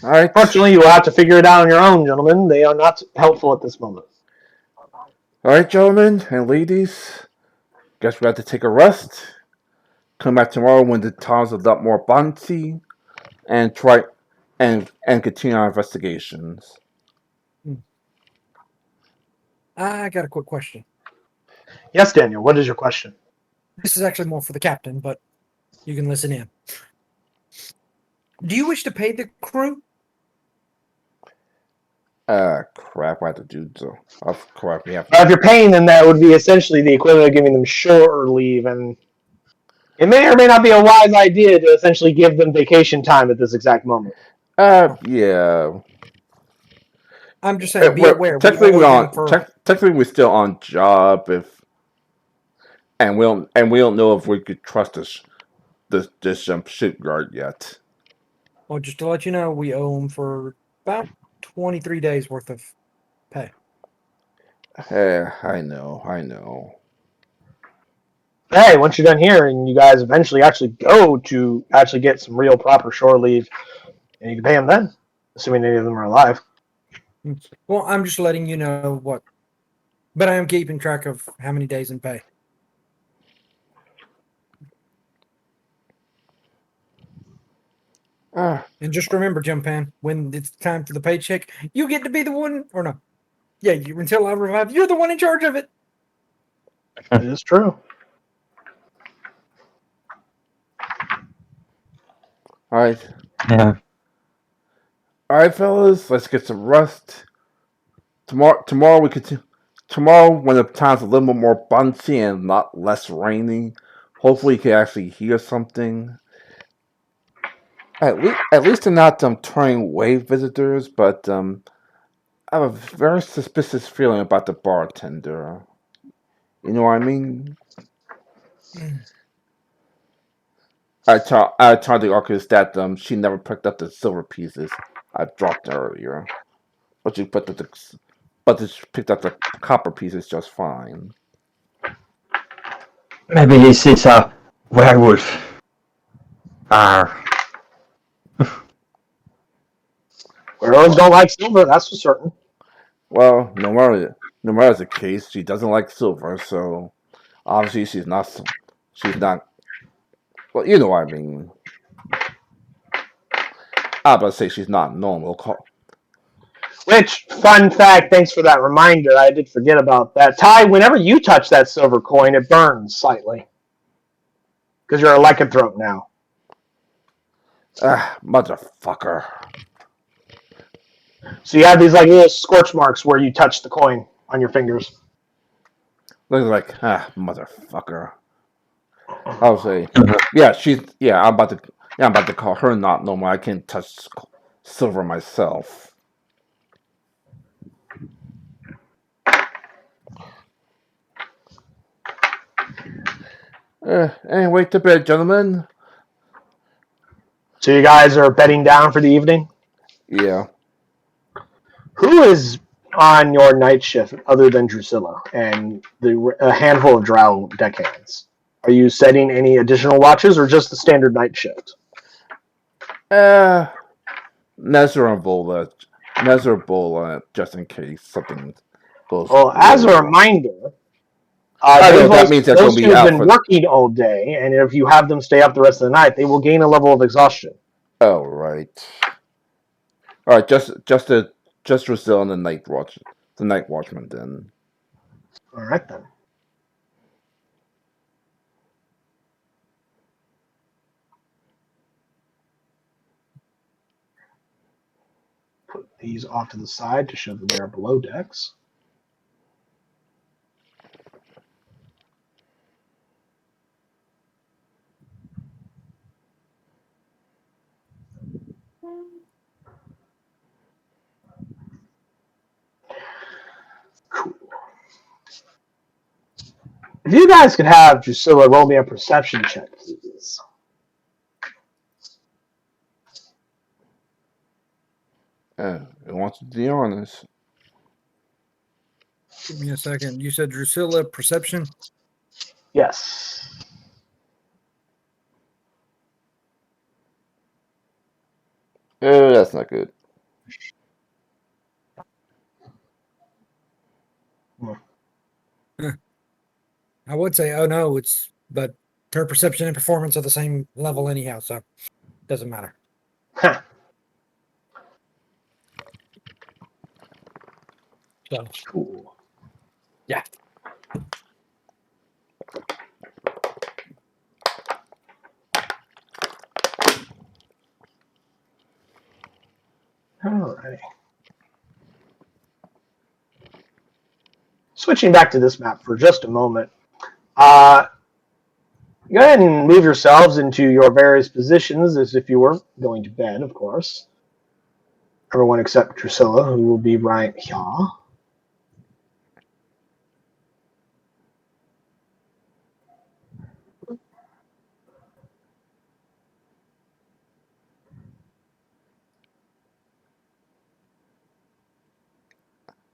Speaker 3: All right.
Speaker 2: Fortunately, you will have to figure it out on your own, gentlemen. They are not helpful at this moment.
Speaker 3: All right, gentlemen and ladies. Guess we have to take a rest. Come back tomorrow when the time's a lot more bouncy, and try and continue our investigations.
Speaker 1: I got a quick question.
Speaker 2: Yes, Daniel, what is your question?
Speaker 1: This is actually more for the captain, but you can listen in. Do you wish to pay the crew?
Speaker 3: Crap, I have to do so. Of crap, we have.
Speaker 2: If you're paying them, that would be essentially the equivalent of giving them shorter leave, and it may or may not be a wise idea to essentially give them vacation time at this exact moment.
Speaker 3: Yeah.
Speaker 1: I'm just saying, be aware.
Speaker 3: Technically,
Speaker 1: Technically,
Speaker 3: we're still on job and we don't know if we could trust this shipyard yet.
Speaker 1: well, just to let you know, we owe them for about 23 days worth of pay.
Speaker 3: I know.
Speaker 2: Hey, once you're done here and you guys eventually actually go to actually get some real proper shore leave, and you can pay them then, assuming any of them are alive.
Speaker 1: Well, I'm just letting you know what. But I am keeping track of how many days in pay. And just remember, Jumpan, when it's time for the paycheck, you get to be the one, or no? Yeah, until I revive, you're the one in charge of it.
Speaker 2: It is true.
Speaker 3: All right.
Speaker 4: Yeah.
Speaker 3: All right, fellas, let's get some rest. Tomorrow we continue. Tomorrow, when the time's a little bit more bouncy and not less rainy, hopefully you can actually hear something. At least they're not turning away visitors, but I have a very suspicious feeling about the bartender. You know what I mean? I told the artist that she never picked up the silver pieces I dropped earlier, but she picked up the copper pieces just fine.
Speaker 4: Maybe he sees a werewolf.
Speaker 2: Werewolves don't like silver, that's for certain.
Speaker 3: Well, no matter the case, she doesn't like silver, so obviously she's not. Well, you know what I mean. I about to say she's not normal.
Speaker 2: Which, fun fact, thanks for that reminder. I did forget about that. Ty, whenever you touch that silver coin, it burns slightly. Because you're a lycanthrope now.
Speaker 3: Motherfucker.
Speaker 2: So you have these like little scorch marks where you touch the coin on your fingers.
Speaker 3: Looks like motherfucker. I'll say, yeah. I'm about to call her not normal. I can't touch silver myself. Anyway, to bed, gentlemen.
Speaker 2: So you guys are bedding down for the evening?
Speaker 3: Yeah.
Speaker 2: Who is on your night shift other than Drusilla and a handful of drow deckhands? Are you setting any additional watches or just the standard night shift?
Speaker 3: Nezra and Bola, just in case something goes.
Speaker 2: Well, as a reminder,
Speaker 3: that means they're going
Speaker 2: those
Speaker 3: to
Speaker 2: who
Speaker 3: be
Speaker 2: have
Speaker 3: out
Speaker 2: been
Speaker 3: for
Speaker 2: working all day, and if you have them stay up the rest of the night, they will gain a level of exhaustion.
Speaker 3: Oh, right. All right, just Drusilla and the night watchman then.
Speaker 2: All right then. Put these off to the side to show that they are below decks. Cool. If you guys could have Drusilla roll me a perception check, please.
Speaker 3: It wants to be honest.
Speaker 1: Give me a second. You said Drusilla perception?
Speaker 2: Yes.
Speaker 3: That's not good.
Speaker 1: I would say, oh no, but her perception and performance are the same level anyhow, so it doesn't matter.
Speaker 2: Huh.
Speaker 1: So
Speaker 2: Cool.
Speaker 1: yeah.
Speaker 2: Alrighty. Switching back to this map for just a moment. Go ahead and move yourselves into your various positions as if you were going to bed, of course. Everyone except Drusilla, who will be right here.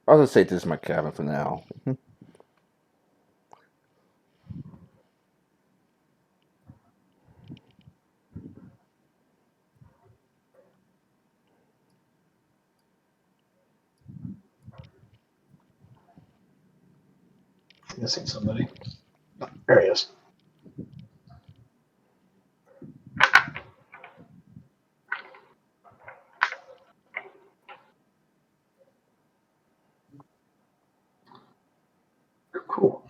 Speaker 3: I'll just say this is my cabin for now.
Speaker 2: Missing somebody. Oh, there he is. Cool.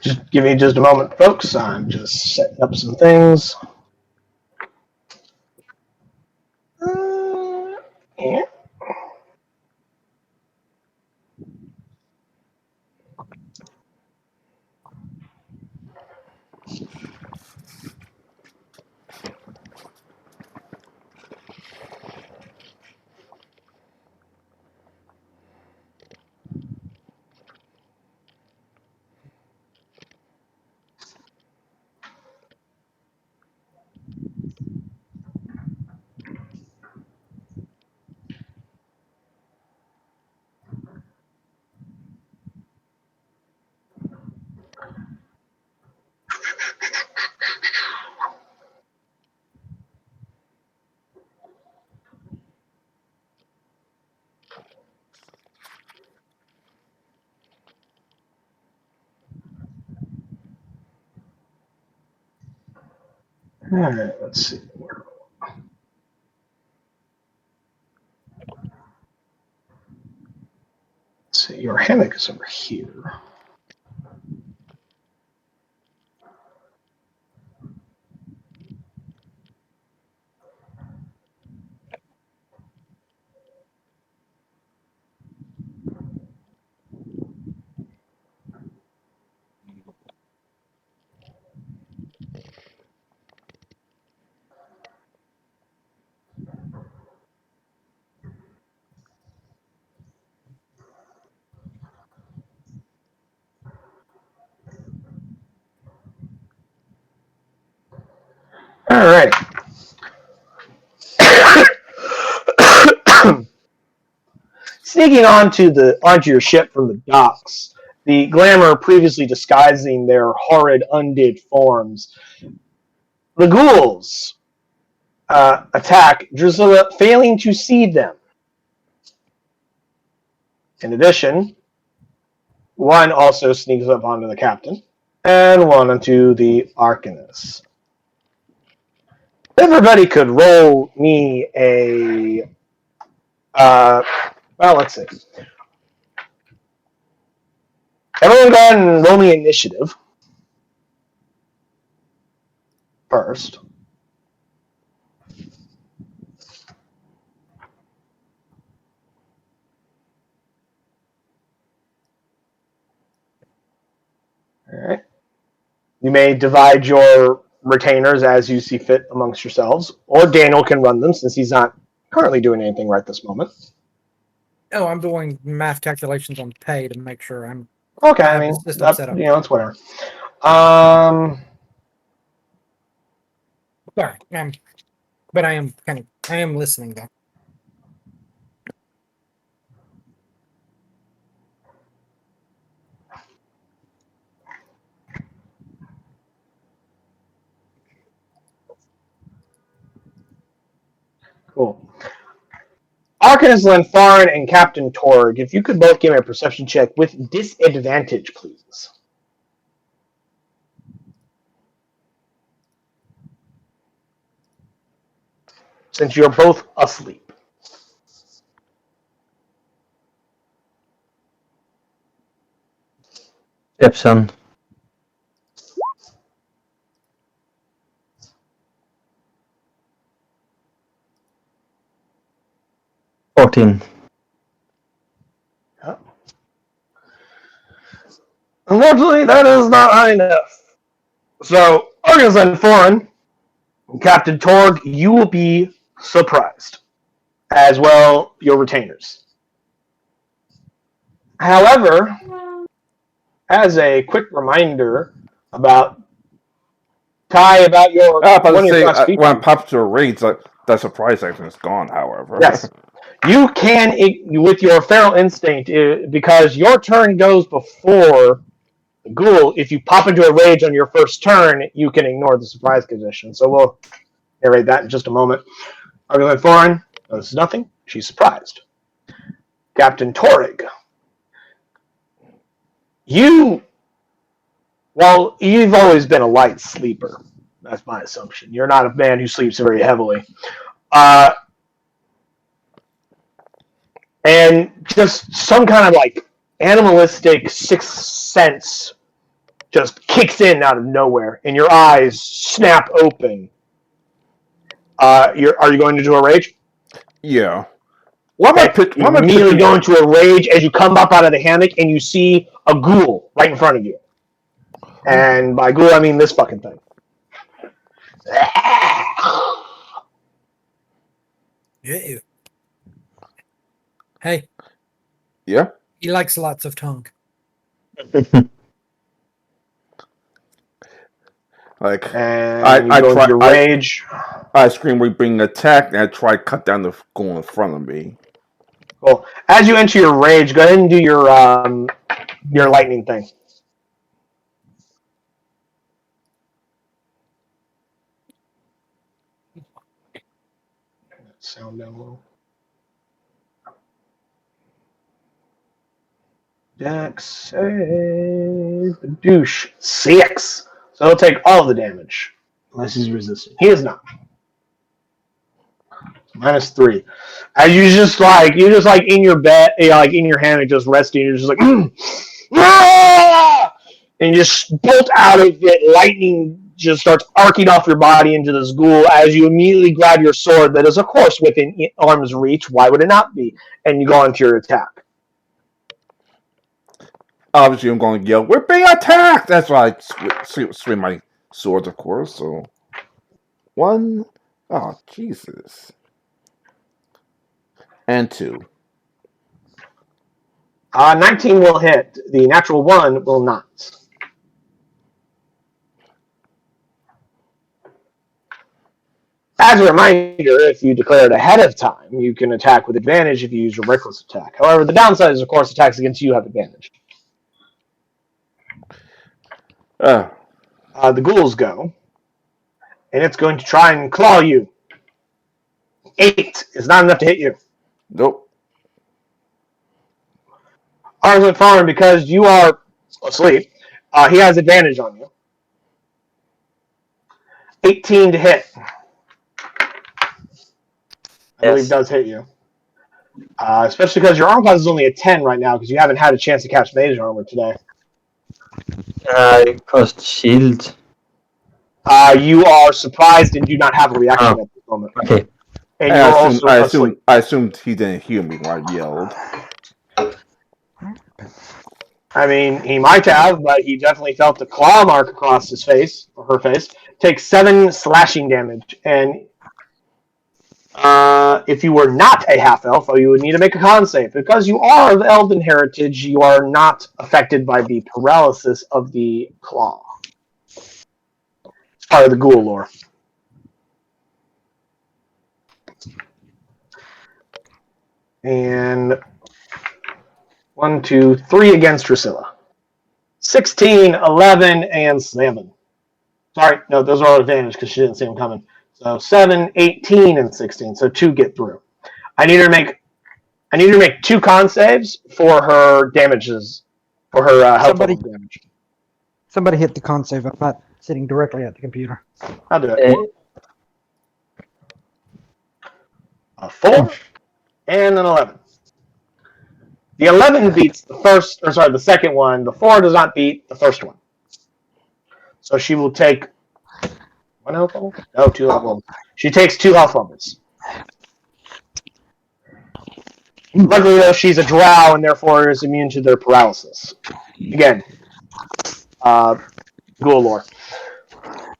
Speaker 2: Just give me just a moment, folks. I'm just setting up some things. Yeah. All right. Let's see. Let's see. Your hammock is over here. All right. Sneaking onto your ship from the docks, the glamour previously disguising their horrid undead forms, the ghouls attack Drusilla, failing to see them. In addition, one also sneaks up onto the captain, and one onto the Arcanist. Everybody could roll me a. Let's see. Everyone go ahead and roll me initiative first. All right. You may divide your retainers as you see fit amongst yourselves, or Daniel can run them since he's not currently doing anything right this moment.
Speaker 1: Oh, I'm doing math calculations on pay to make sure I'm.
Speaker 2: Okay,
Speaker 1: I
Speaker 2: I
Speaker 1: have
Speaker 2: mean,
Speaker 1: the system set up.
Speaker 2: it's whatever.
Speaker 1: Sorry, but I am listening though.
Speaker 2: Cool. Arcanist Lenfarin and Captain Torg, if you could both give me a perception check with disadvantage, please. Since you're both asleep.
Speaker 4: Epson. $14.
Speaker 2: Yeah. Unfortunately, that is not high enough. So, Arcanist Lenfarin, Captain Torg, you will be surprised. As well, your retainers. However, as a quick reminder about your
Speaker 3: I was about
Speaker 2: one
Speaker 3: to
Speaker 2: of your
Speaker 3: say,
Speaker 2: class
Speaker 3: when I
Speaker 2: features.
Speaker 3: pop to a rage, that surprise action is gone, however.
Speaker 2: Yes. You can, with your feral instinct, because your turn goes before the ghoul, if you pop into a rage on your first turn, you can ignore the surprise condition. So we'll narrate that in just a moment. Argument Foreign notices nothing. She's surprised. Captain Torig. You've always been a light sleeper. That's my assumption. You're not a man who sleeps very heavily. And just some kind of like animalistic sixth sense just kicks in out of nowhere, and your eyes snap open. Are you going to do a rage?
Speaker 3: Yeah. Why am I
Speaker 2: You immediately
Speaker 3: picturing?
Speaker 2: go into a rage as you come up out of the hammock and you see a ghoul right in front of you. And by ghoul, I mean this fucking thing.
Speaker 1: Yeah. Hey,
Speaker 3: Yeah.
Speaker 1: he likes lots of tongue.
Speaker 3: Like
Speaker 2: And you go into your rage.
Speaker 3: I scream, "We bring attack!" and I try to cut down the ghoul in front of me.
Speaker 2: Cool. As you enter your rage, go ahead and do your lightning thing. Sound down a little. Dex save the douche 6. So he'll take all the damage unless he's resistant. He is not. -3. As you're just like in your bed, like in your hammock, just resting. You're just like, ah! And you just bolt out of it. Lightning just starts arcing off your body into this ghoul as you immediately grab your sword that is, of course, within arm's reach. Why would it not be? And you go into your attack.
Speaker 3: Obviously, I'm going to yell, "We're being attacked!" That's why I swing my swords, of course. So 1, oh Jesus, and 2.
Speaker 2: 19 will hit. The natural 1 will not. As a reminder, if you declare it ahead of time, you can attack with advantage if you use your reckless attack. However, the downside is, of course, attacks against you have advantage. The ghouls go, and it's going to try and claw you. 8 is not enough to hit you.
Speaker 3: Nope.
Speaker 2: Arslan Farm, because you are asleep, he has advantage on you. 18 to hit. I believe does hit you. Especially because your armor class is only a 10 right now because you haven't had a chance to catch mage armor today.
Speaker 4: I cast shield.
Speaker 2: You are surprised and do not have a reaction at this moment.
Speaker 4: Okay.
Speaker 2: And you're also asleep.
Speaker 3: I assumed he didn't hear me when I yelled.
Speaker 2: I mean, he might have, but he definitely felt the claw mark across his face, or her face. Takes 7 slashing damage, and if you were not a half-elf, you would need to make a con save. Because you are of elven heritage, you are not affected by the paralysis of the claw. It's part of the ghoul lore. And 1, 2, 3 against Drusilla. 16, 11, and 7. Sorry, no, those are all advantage because she didn't see them coming. So 7, 18, and 16. So 2 get through. I need her to make 2 con saves for her damages, for her health level damage.
Speaker 1: Somebody hit the con save. I'm not sitting directly at the computer.
Speaker 2: I'll do it. A 4 and an 11. The 11 beats the second one. The 4 does not beat the first one. So she will take 1 health level? No, 2 health levels. She takes 2 health levels. Luckily, though, she's a drow and therefore is immune to their paralysis. Again, ghoul lore.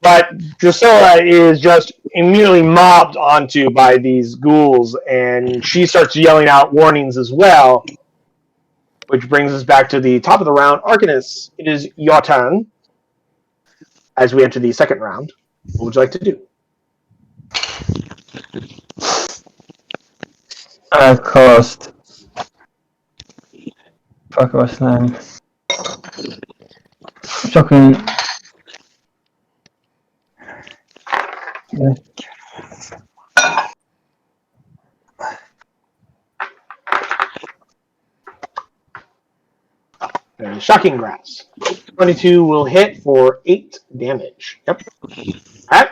Speaker 2: But Drusilla is just immediately mobbed onto by these ghouls, and she starts yelling out warnings as well, which brings us back to the top of the round. Arcanus, it is your turn as we enter the second round. What would you like to do?
Speaker 4: I cast. Fuck, what's the name? Shocking. Yeah.
Speaker 2: There's Shocking Grass. 22 will hit for 8 damage. Yep. Alright.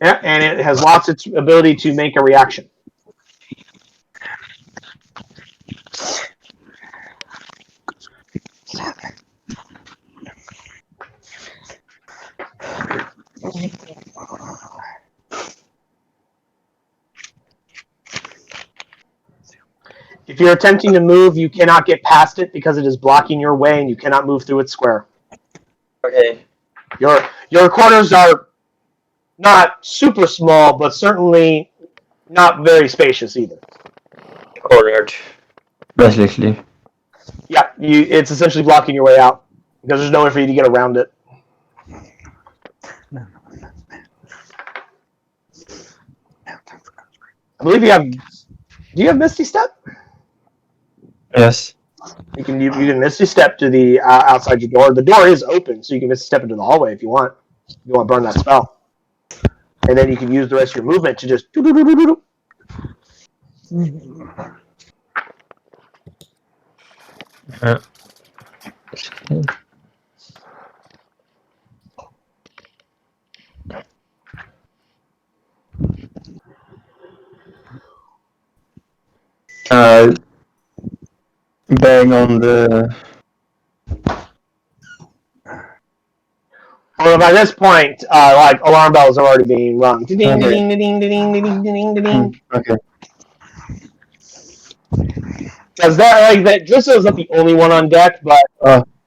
Speaker 2: Yeah, and it has lost its ability to make a reaction. If you're attempting to move, you cannot get past it because it is blocking your way and you cannot move through its square.
Speaker 4: Okay.
Speaker 2: Your corners are not super small, but certainly not very spacious either.
Speaker 4: Cornered. Basically.
Speaker 2: Yeah, it's essentially blocking your way out because there's no way for you to get around it. I believe you have. Do you have Misty Step?
Speaker 4: Yes.
Speaker 2: You can Misty Step to the outside your door. The door is open, so you can Misty Step into the hallway if you want. If you want to burn that spell, and then you can use the rest of your movement to just.
Speaker 4: Bang on the.
Speaker 2: Well, by this point, like alarm bells are already being rung. Ding,
Speaker 4: Okay.
Speaker 2: ding, ding, ding, ding, ding, ding, ding.
Speaker 4: Okay.
Speaker 2: Because that Drisso is not the only one on deck, but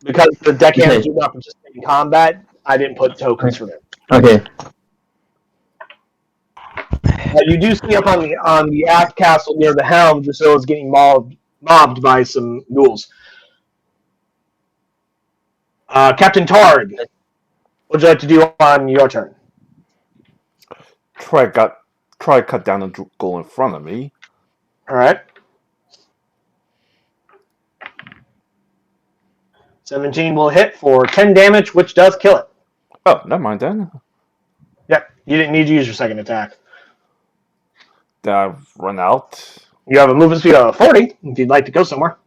Speaker 2: because the deckhands
Speaker 4: Okay.
Speaker 2: do not participate in combat, I didn't put tokens for them.
Speaker 4: Okay.
Speaker 2: You do see up on the aft castle near the helm, Drisso is getting mobbed by some ghouls. Captain Targ, what would you like to do on your turn?
Speaker 3: Try cut down the ghoul in front of me.
Speaker 2: All right. 17 will hit for 10 damage, which does kill it.
Speaker 3: Oh, never mind then.
Speaker 2: Yep, you didn't need to use your second attack.
Speaker 3: Then I run out.
Speaker 2: You have a movement speed of 40 if you'd like to go somewhere.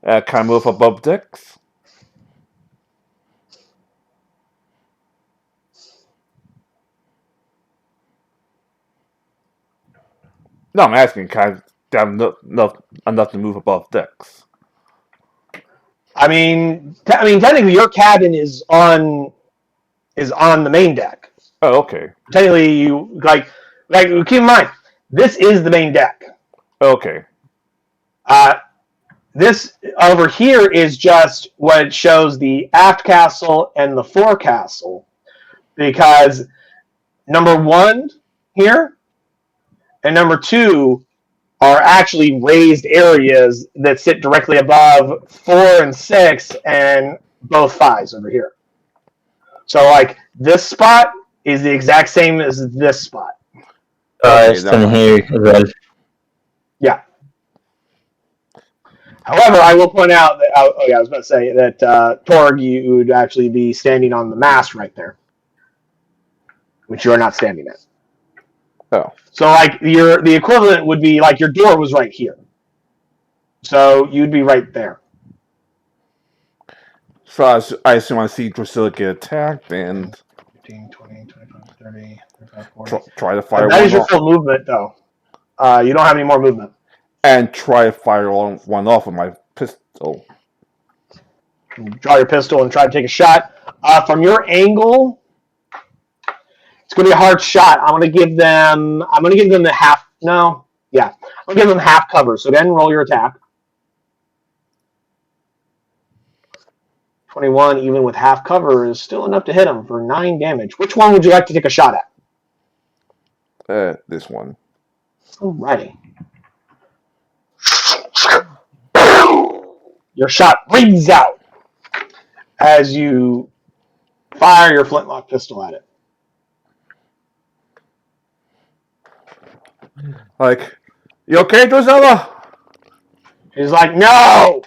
Speaker 3: Can I move above decks? No, I'm asking, can I have enough to move above decks?
Speaker 2: I mean, technically, your cabin is on the main deck.
Speaker 3: Oh, okay.
Speaker 2: Technically, you like keep in mind, this is the main deck.
Speaker 3: Okay.
Speaker 2: This over here is just what shows the aft castle and the forecastle, because number 1 here and number 2 are actually raised areas that sit directly above 4 and 6 and both 5s over here. So, like, this spot is the exact same as this spot.
Speaker 3: Okay,
Speaker 4: It's in here as well.
Speaker 2: Yeah. However, I will point out that, I was about to say that Torg, you would actually be standing on the mast right there, which you are not standing at.
Speaker 3: Oh.
Speaker 2: So, like, the equivalent would be, like, your door was right here. So, you'd be right there.
Speaker 3: So I assume I see Drusilla get attacked and
Speaker 2: 15, 20, 25, 30, 35, 40.
Speaker 3: try to fire
Speaker 2: That
Speaker 3: one
Speaker 2: is your
Speaker 3: off.
Speaker 2: full movement, though. You don't have any more movement.
Speaker 3: And try to fire one off with my pistol.
Speaker 2: Draw your pistol and try to take a shot. From your angle, it's going to be a hard shot. I'm going to give them the half. No, yeah, I'm going to give them half cover. So then roll your attack. 21, even with half cover, is still enough to hit them for 9 damage. Which one would you like to take a shot at?
Speaker 3: This one.
Speaker 2: Alrighty. Your shot rings out as you fire your flintlock pistol at it.
Speaker 3: Like, you okay, Drusilla?
Speaker 2: He's like, no!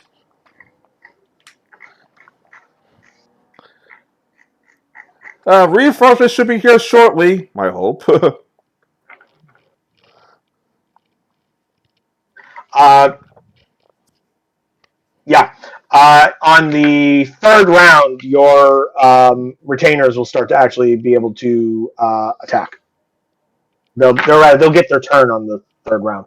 Speaker 3: Reinforcements should be here shortly, I hope.
Speaker 2: Yeah. On the third round, your retainers will start to actually be able to attack. They'll get their turn on the third round.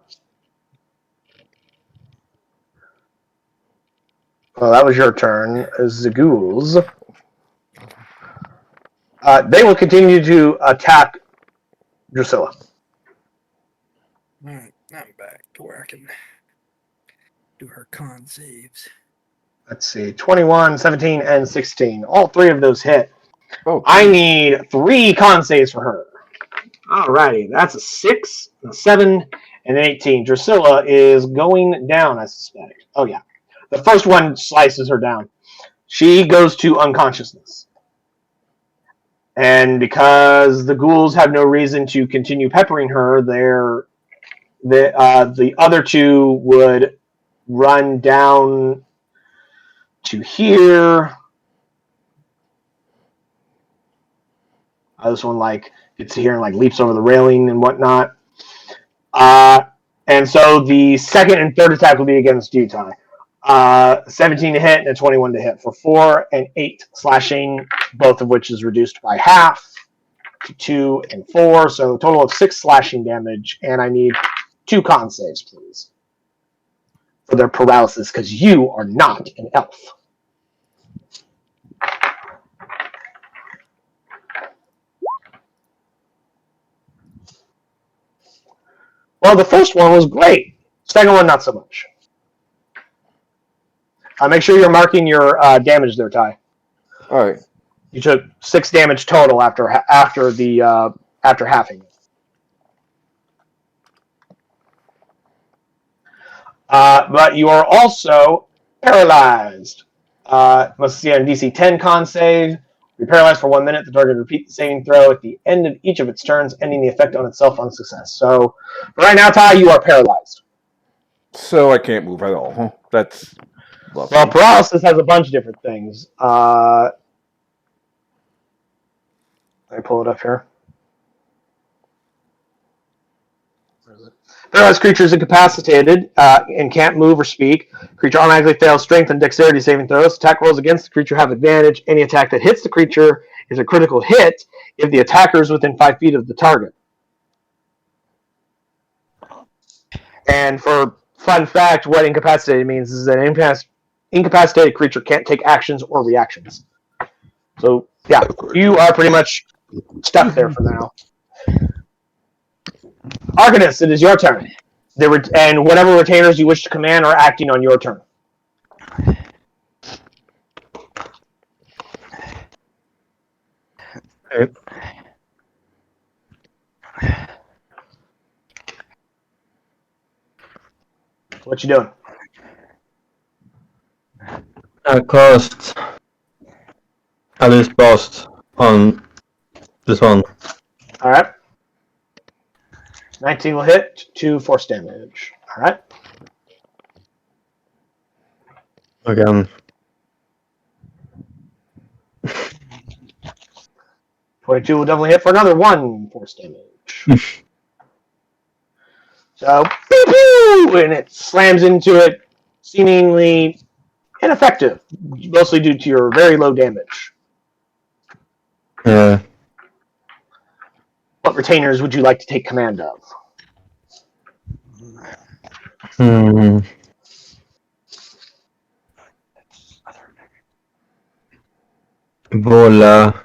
Speaker 2: Well, that was your turn as the ghouls. They will continue to attack Drusilla.
Speaker 1: Alright, I'm back to where I can do her con saves.
Speaker 2: Let's see, 21, 17, and 16. All 3 of those hit.
Speaker 3: Oh,
Speaker 2: I need 3 con saves for her. Alrighty, that's a 6, a 7, and an 18. Drusilla is going down, I suspect. Oh, yeah. The first one slices her down. She goes to unconsciousness. And because the ghouls have no reason to continue peppering her, the other 2 would run down to here. This one gets to here and leaps over the railing and whatnot. And so the second and third attack will be against you, Ty. 17 to hit and a 21 to hit for 4 and 8 slashing, both of which is reduced by half to 2 and 4. So a total of 6 slashing damage, and I need 2 con saves, please, for their paralysis, because you are not an elf. Well, the first one was great. Second one, not so much. Make sure you're marking your damage there, Ty.
Speaker 3: all right.
Speaker 2: You took 6 damage total after halving it. But you are also paralyzed. Must see a DC 10 con save. You're paralyzed for 1 minute. The target repeat the saving throw at the end of each of its turns, ending the effect on itself on success. So, right now, Ty, you are paralyzed.
Speaker 3: So I can't move at all. Huh? That's lovely.
Speaker 2: Well, paralysis has a bunch of different things. Let me pull it up here. Paralyzed creature is incapacitated and can't move or speak. Creature automatically fails strength and dexterity saving throws. Attack rolls against the creature have advantage. Any attack that hits the creature is a critical hit if the attacker is within 5 feet of the target. And for fun fact, what incapacitated means is that an incapacitated creature can't take actions or reactions. So, yeah, you are pretty much stuck there for now. Arcanist, it is your turn. And whatever retainers you wish to command are acting on your turn.
Speaker 4: Okay.
Speaker 2: What you doing?
Speaker 4: I cast Alice Blast on this one.
Speaker 2: All right. 19 will hit, 2 force damage. All right.
Speaker 4: Again.
Speaker 2: 22 will definitely hit for another 1 force damage. So, pew, pew, and it slams into it, seemingly ineffective, mostly due to your very low damage.
Speaker 4: Yeah.
Speaker 2: What retainers would you like to take command of?
Speaker 4: Hmm. Vola.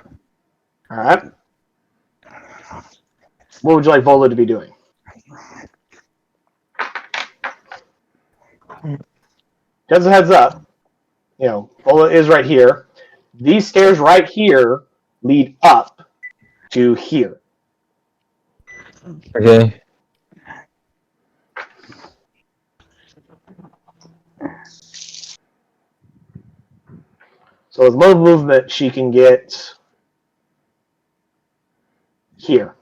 Speaker 2: All right. What would you like Vola to be doing? Just a heads up, Vola is right here. These stairs right here lead up to here.
Speaker 4: Okay.
Speaker 2: So with low movement, she can get here.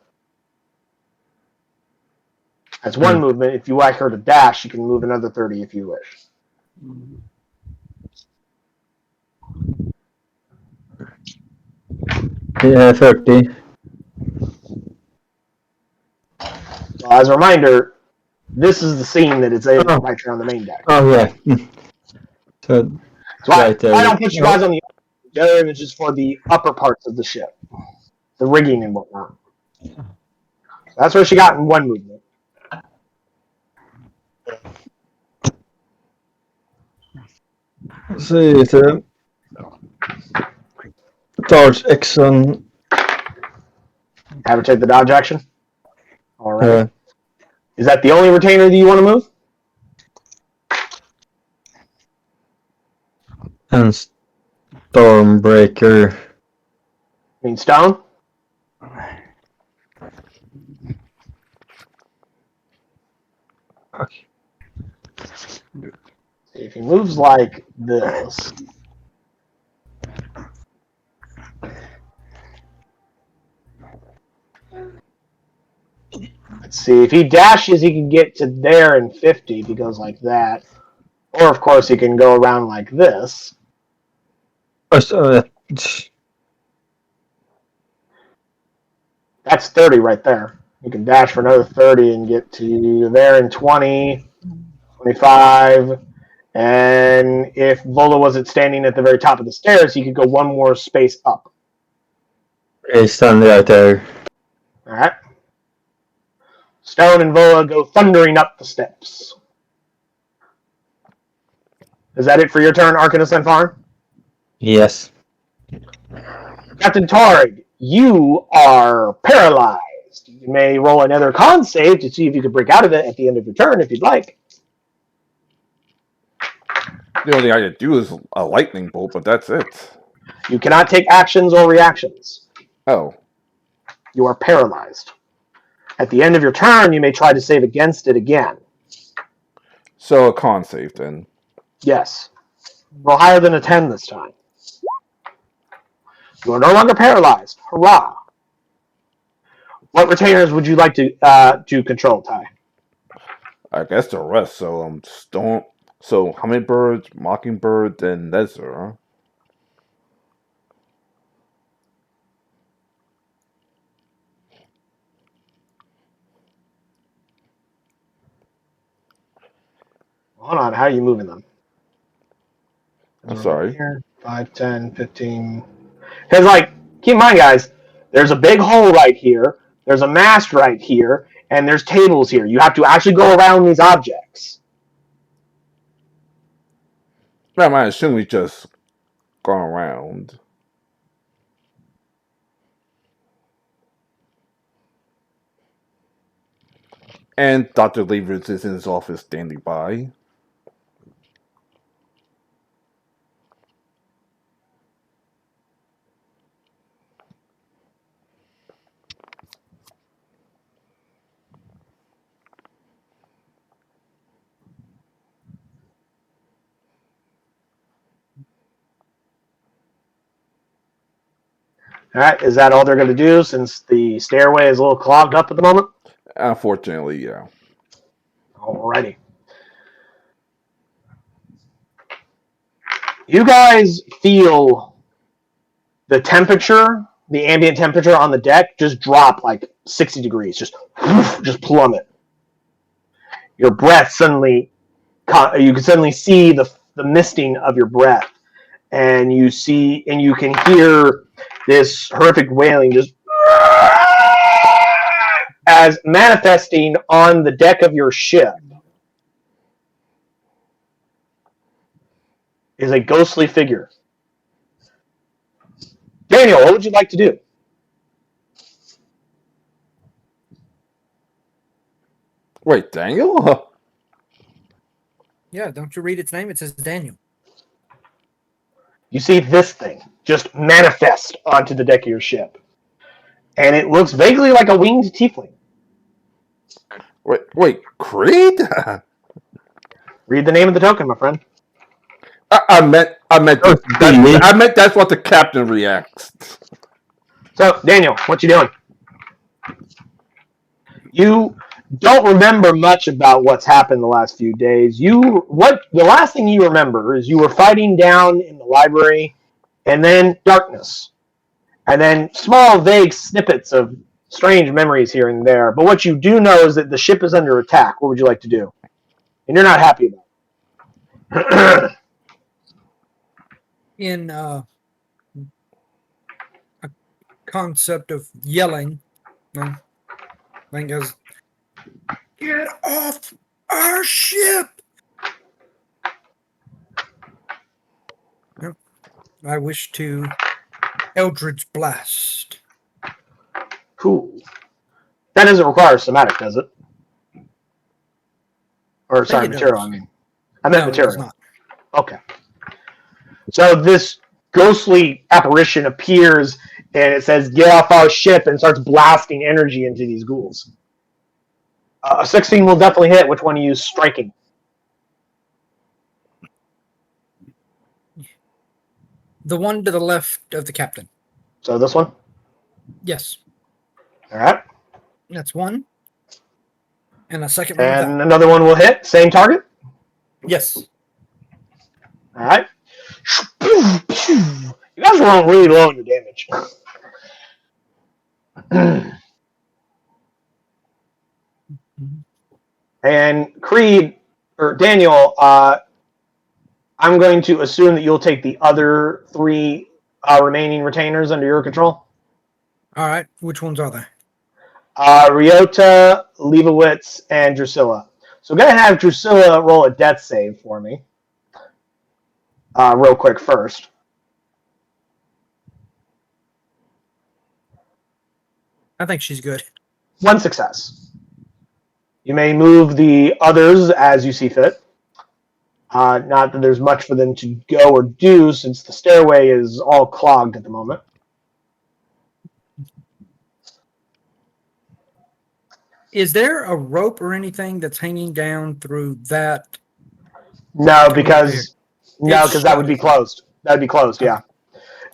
Speaker 2: That's one movement. If you like her to dash, she can move another 30 if you wish.
Speaker 4: Yeah, 30.
Speaker 2: So as a reminder, this is the scene that it's in right here on the main deck.
Speaker 4: Oh, yeah. So,
Speaker 2: So
Speaker 4: right there.
Speaker 2: I don't put you guys on the other images for the upper parts of the ship, the rigging and whatnot. That's where she got in one movement.
Speaker 4: See, so dodge action.
Speaker 2: Have her take the dodge action. All right.
Speaker 4: Uh,
Speaker 2: Is that the only retainer that you want to move?
Speaker 4: and Stormbreaker.
Speaker 2: I mean, stone?
Speaker 4: Okay.
Speaker 2: If he moves like this. Let's see. If he dashes, he can get to there in 50 if he goes like that. Or, of course, he can go around like this. That's 30 right there. You can dash for another 30 and get to there in 20, 25. And if Vola wasn't standing at the very top of the stairs, he could go one more space up.
Speaker 4: He's standing right there.
Speaker 2: All right. Stone and Vola go thundering up the steps. Is that it for your turn, Arcanist and Farm?
Speaker 4: Yes.
Speaker 2: Captain Targ, you are paralyzed. You may roll another con save to see if you can break out of it at the end of your turn if you'd like.
Speaker 3: The only thing I could do is a lightning bolt, but that's it.
Speaker 2: You cannot take actions or reactions.
Speaker 3: Oh.
Speaker 2: You are paralyzed. At the end of your turn, you may try to save against it again.
Speaker 3: So a con save then.
Speaker 2: Yes. Roll higher than a 10 this time. You are no longer paralyzed. Hurrah! What retainers would you like to control, Ty?
Speaker 3: I guess the rest. So Storm. So Hummingbird, Mockingbird, and Nezzer.
Speaker 2: Hold on, how are you moving them?
Speaker 3: I'm sorry.
Speaker 2: Here, 5, 10, 15. Because, keep in mind, guys, there's a big hole right here, there's a mast right here, and there's tables here. You have to actually go around these objects.
Speaker 3: I might assume we just gone around. And Dr. Levers is in his office standing by.
Speaker 2: All right, is that all they're going to do since the stairway is a little clogged up at the moment?
Speaker 3: Unfortunately, yeah.
Speaker 2: Alrighty. You guys feel the temperature, the ambient temperature on the deck just drop like 60 degrees, just plummet. Your breath suddenly, you can suddenly see the misting of your breath, and you can hear this horrific wailing just as manifesting on the deck of your ship is a ghostly figure. Daniel, what would you like to do?
Speaker 3: Wait, Daniel?
Speaker 1: Yeah, don't you read its name? It says Daniel.
Speaker 2: You see this thing just manifest onto the deck of your ship. And it looks vaguely like a winged tiefling.
Speaker 3: Wait, Creed?
Speaker 2: Read the name of the token, my friend.
Speaker 3: I meant that's what the captain reacts.
Speaker 2: So, Daniel, what you doing? You don't remember much about what's happened the last few days. The last thing you remember is you were fighting down in the library, and then darkness, and then small, vague snippets of strange memories here and there. But what you do know is that the ship is under attack. What would you like to do? And you're not happy about it.
Speaker 1: In a concept of yelling, then goes, "Get off our ship!" Yep. I wish to Eldritch Blast.
Speaker 2: Cool. That doesn't require somatic, does it? Or, sorry, material, I mean. I meant material.
Speaker 1: It does not.
Speaker 2: Okay. So this ghostly apparition appears, and it says, "Get off our ship," and starts blasting energy into these ghouls. 16 will definitely hit. Which one are you striking?
Speaker 1: The one to the left of the captain.
Speaker 2: So this one?
Speaker 1: Yes.
Speaker 2: All right.
Speaker 1: That's one. And a second one.
Speaker 2: And another one will hit. Same target?
Speaker 1: Yes.
Speaker 2: All right. You guys are rolling really low on your damage. And Creed, or Daniel, I'm going to assume that you'll take the other 3 remaining retainers under your control.
Speaker 1: All right. Which ones are they?
Speaker 2: Ryota, Leibowitz, and Drusilla. So I'm going to have Drusilla roll a death save for me. Real quick first.
Speaker 1: I think she's good.
Speaker 2: 1 success. You may move the others as you see fit. Not that there's much for them to go or do since the stairway is all clogged at the moment.
Speaker 1: Is there a rope or anything that's hanging down through that?
Speaker 2: No, because that would be closed. That would be closed, yeah.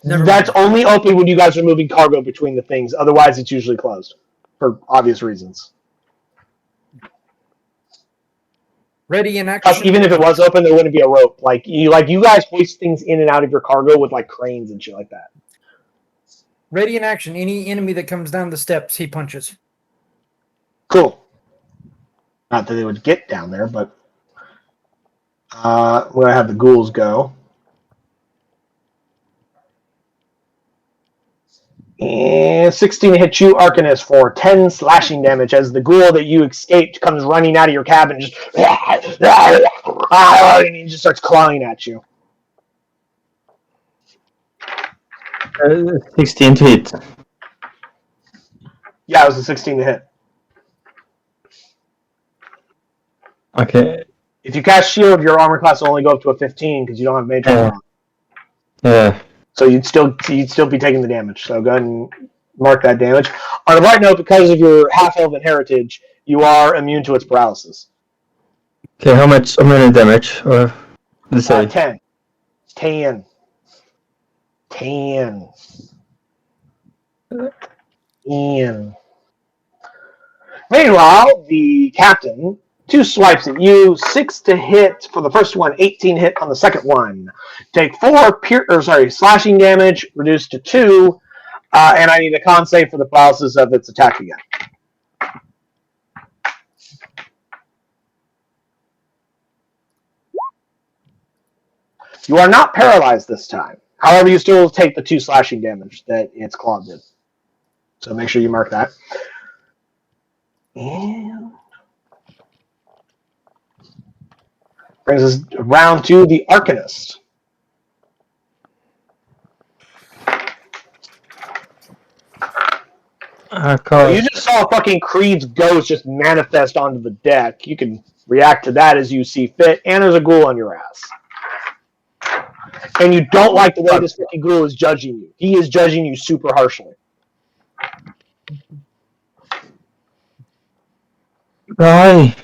Speaker 2: That's only open when you guys are moving cargo between the things. Otherwise, it's usually closed for obvious reasons.
Speaker 1: Ready in action.
Speaker 2: Even if it was open, there wouldn't be a rope. Like you guys hoist things in and out of your cargo with like cranes and shit like that.
Speaker 1: Ready in action. Any enemy that comes down the steps, he punches.
Speaker 2: Cool. Not that they would get down there, but we're going to have the ghouls go. And 16 to hit you, Arcanist, for 10 slashing damage as the ghoul that you escaped comes running out of your cabin and he just starts clawing at you.
Speaker 4: 16 to hit.
Speaker 2: Yeah, it was a 16 to hit.
Speaker 4: Okay.
Speaker 2: If you cast shield, your armor class will only go up to a 15 because you don't have mage armor on.
Speaker 4: Yeah.
Speaker 2: So you'd still be taking the damage. So go ahead and mark that damage. On a bright note, because of your half-elven heritage, you are immune to its paralysis.
Speaker 4: Okay, how many damage? Or the say?
Speaker 2: 10. 10. 10. 10. Meanwhile, the captain, 2 swipes at you, 6 to hit for the first one, 18 hit on the second one. Take 4 slashing damage, reduced to 2, and I need a con save for the paralysis of its attack again. You are not paralyzed this time. However, you still take the 2 slashing damage that its claw did. So make sure you mark that. And brings us around to the Arcanist. You just saw fucking Creed's ghost just manifest onto the deck. You can react to that as you see fit, and there's a ghoul on your ass. And you don't like the way this fucking ghoul is judging you. He is judging you super harshly.
Speaker 4: Die.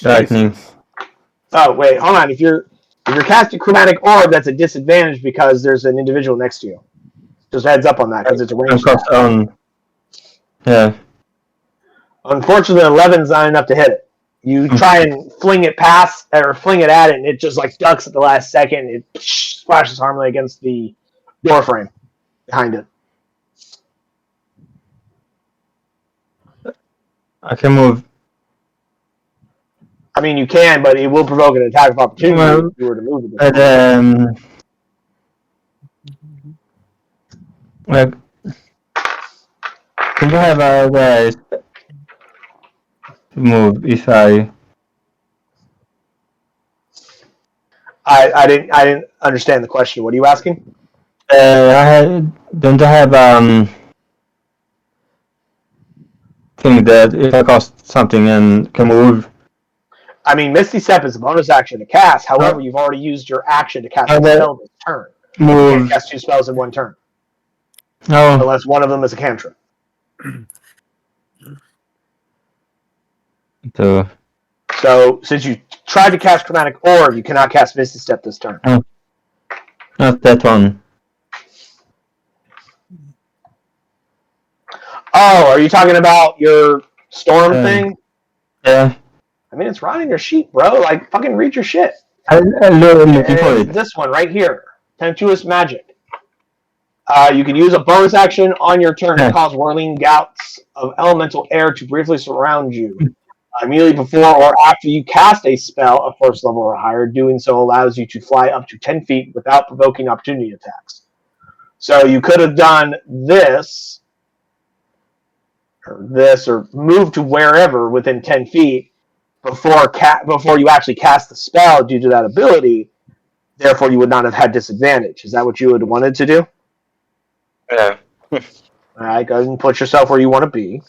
Speaker 4: Lightning.
Speaker 2: Oh wait, hold on. If you're casting Chromatic Orb, that's a disadvantage because there's an individual next to you. Just heads up on that because it's a range attack.
Speaker 4: Yeah.
Speaker 2: Unfortunately, 11's not enough to hit it. You try and fling it past or fling it at it, and it just like ducks at the last second. It splashes harmfully against the door frame behind it.
Speaker 4: I can move.
Speaker 2: I mean, you can, but it will provoke an attack of opportunity if you were to move it.
Speaker 4: Like, can you have a way to move if I
Speaker 2: didn't understand the question. What are you asking?
Speaker 4: don't I have thing that if I cast something and can move?
Speaker 2: I mean, Misty Step is a bonus action to cast. However, you've already used your action to cast a spell this turn. You can't cast 2 spells in one turn.
Speaker 4: No.
Speaker 2: Unless one of them is a cantrip. So, since you tried to cast Chromatic Orb, you cannot cast Misty Step this turn.
Speaker 4: Oh. Not that one.
Speaker 2: Oh, are you talking about your storm thing?
Speaker 4: Yeah.
Speaker 2: I mean, it's right in your sheet, bro. Like, fucking read your shit.
Speaker 4: I'm looking for it.
Speaker 2: This one right here. Tempestuous Magic. You can use a bonus action on your turn to cause whirling gouts of elemental air to briefly surround you. Immediately before or after you cast a spell of first level or higher, doing so allows you to fly up to 10 feet without provoking opportunity attacks. So you could have done this, or move to wherever within 10 feet before you actually cast the spell due to that ability. Therefore, you would not have had disadvantage. Is that what you would have wanted to do?
Speaker 4: Yeah.
Speaker 2: All right, go ahead and put yourself where you want to be.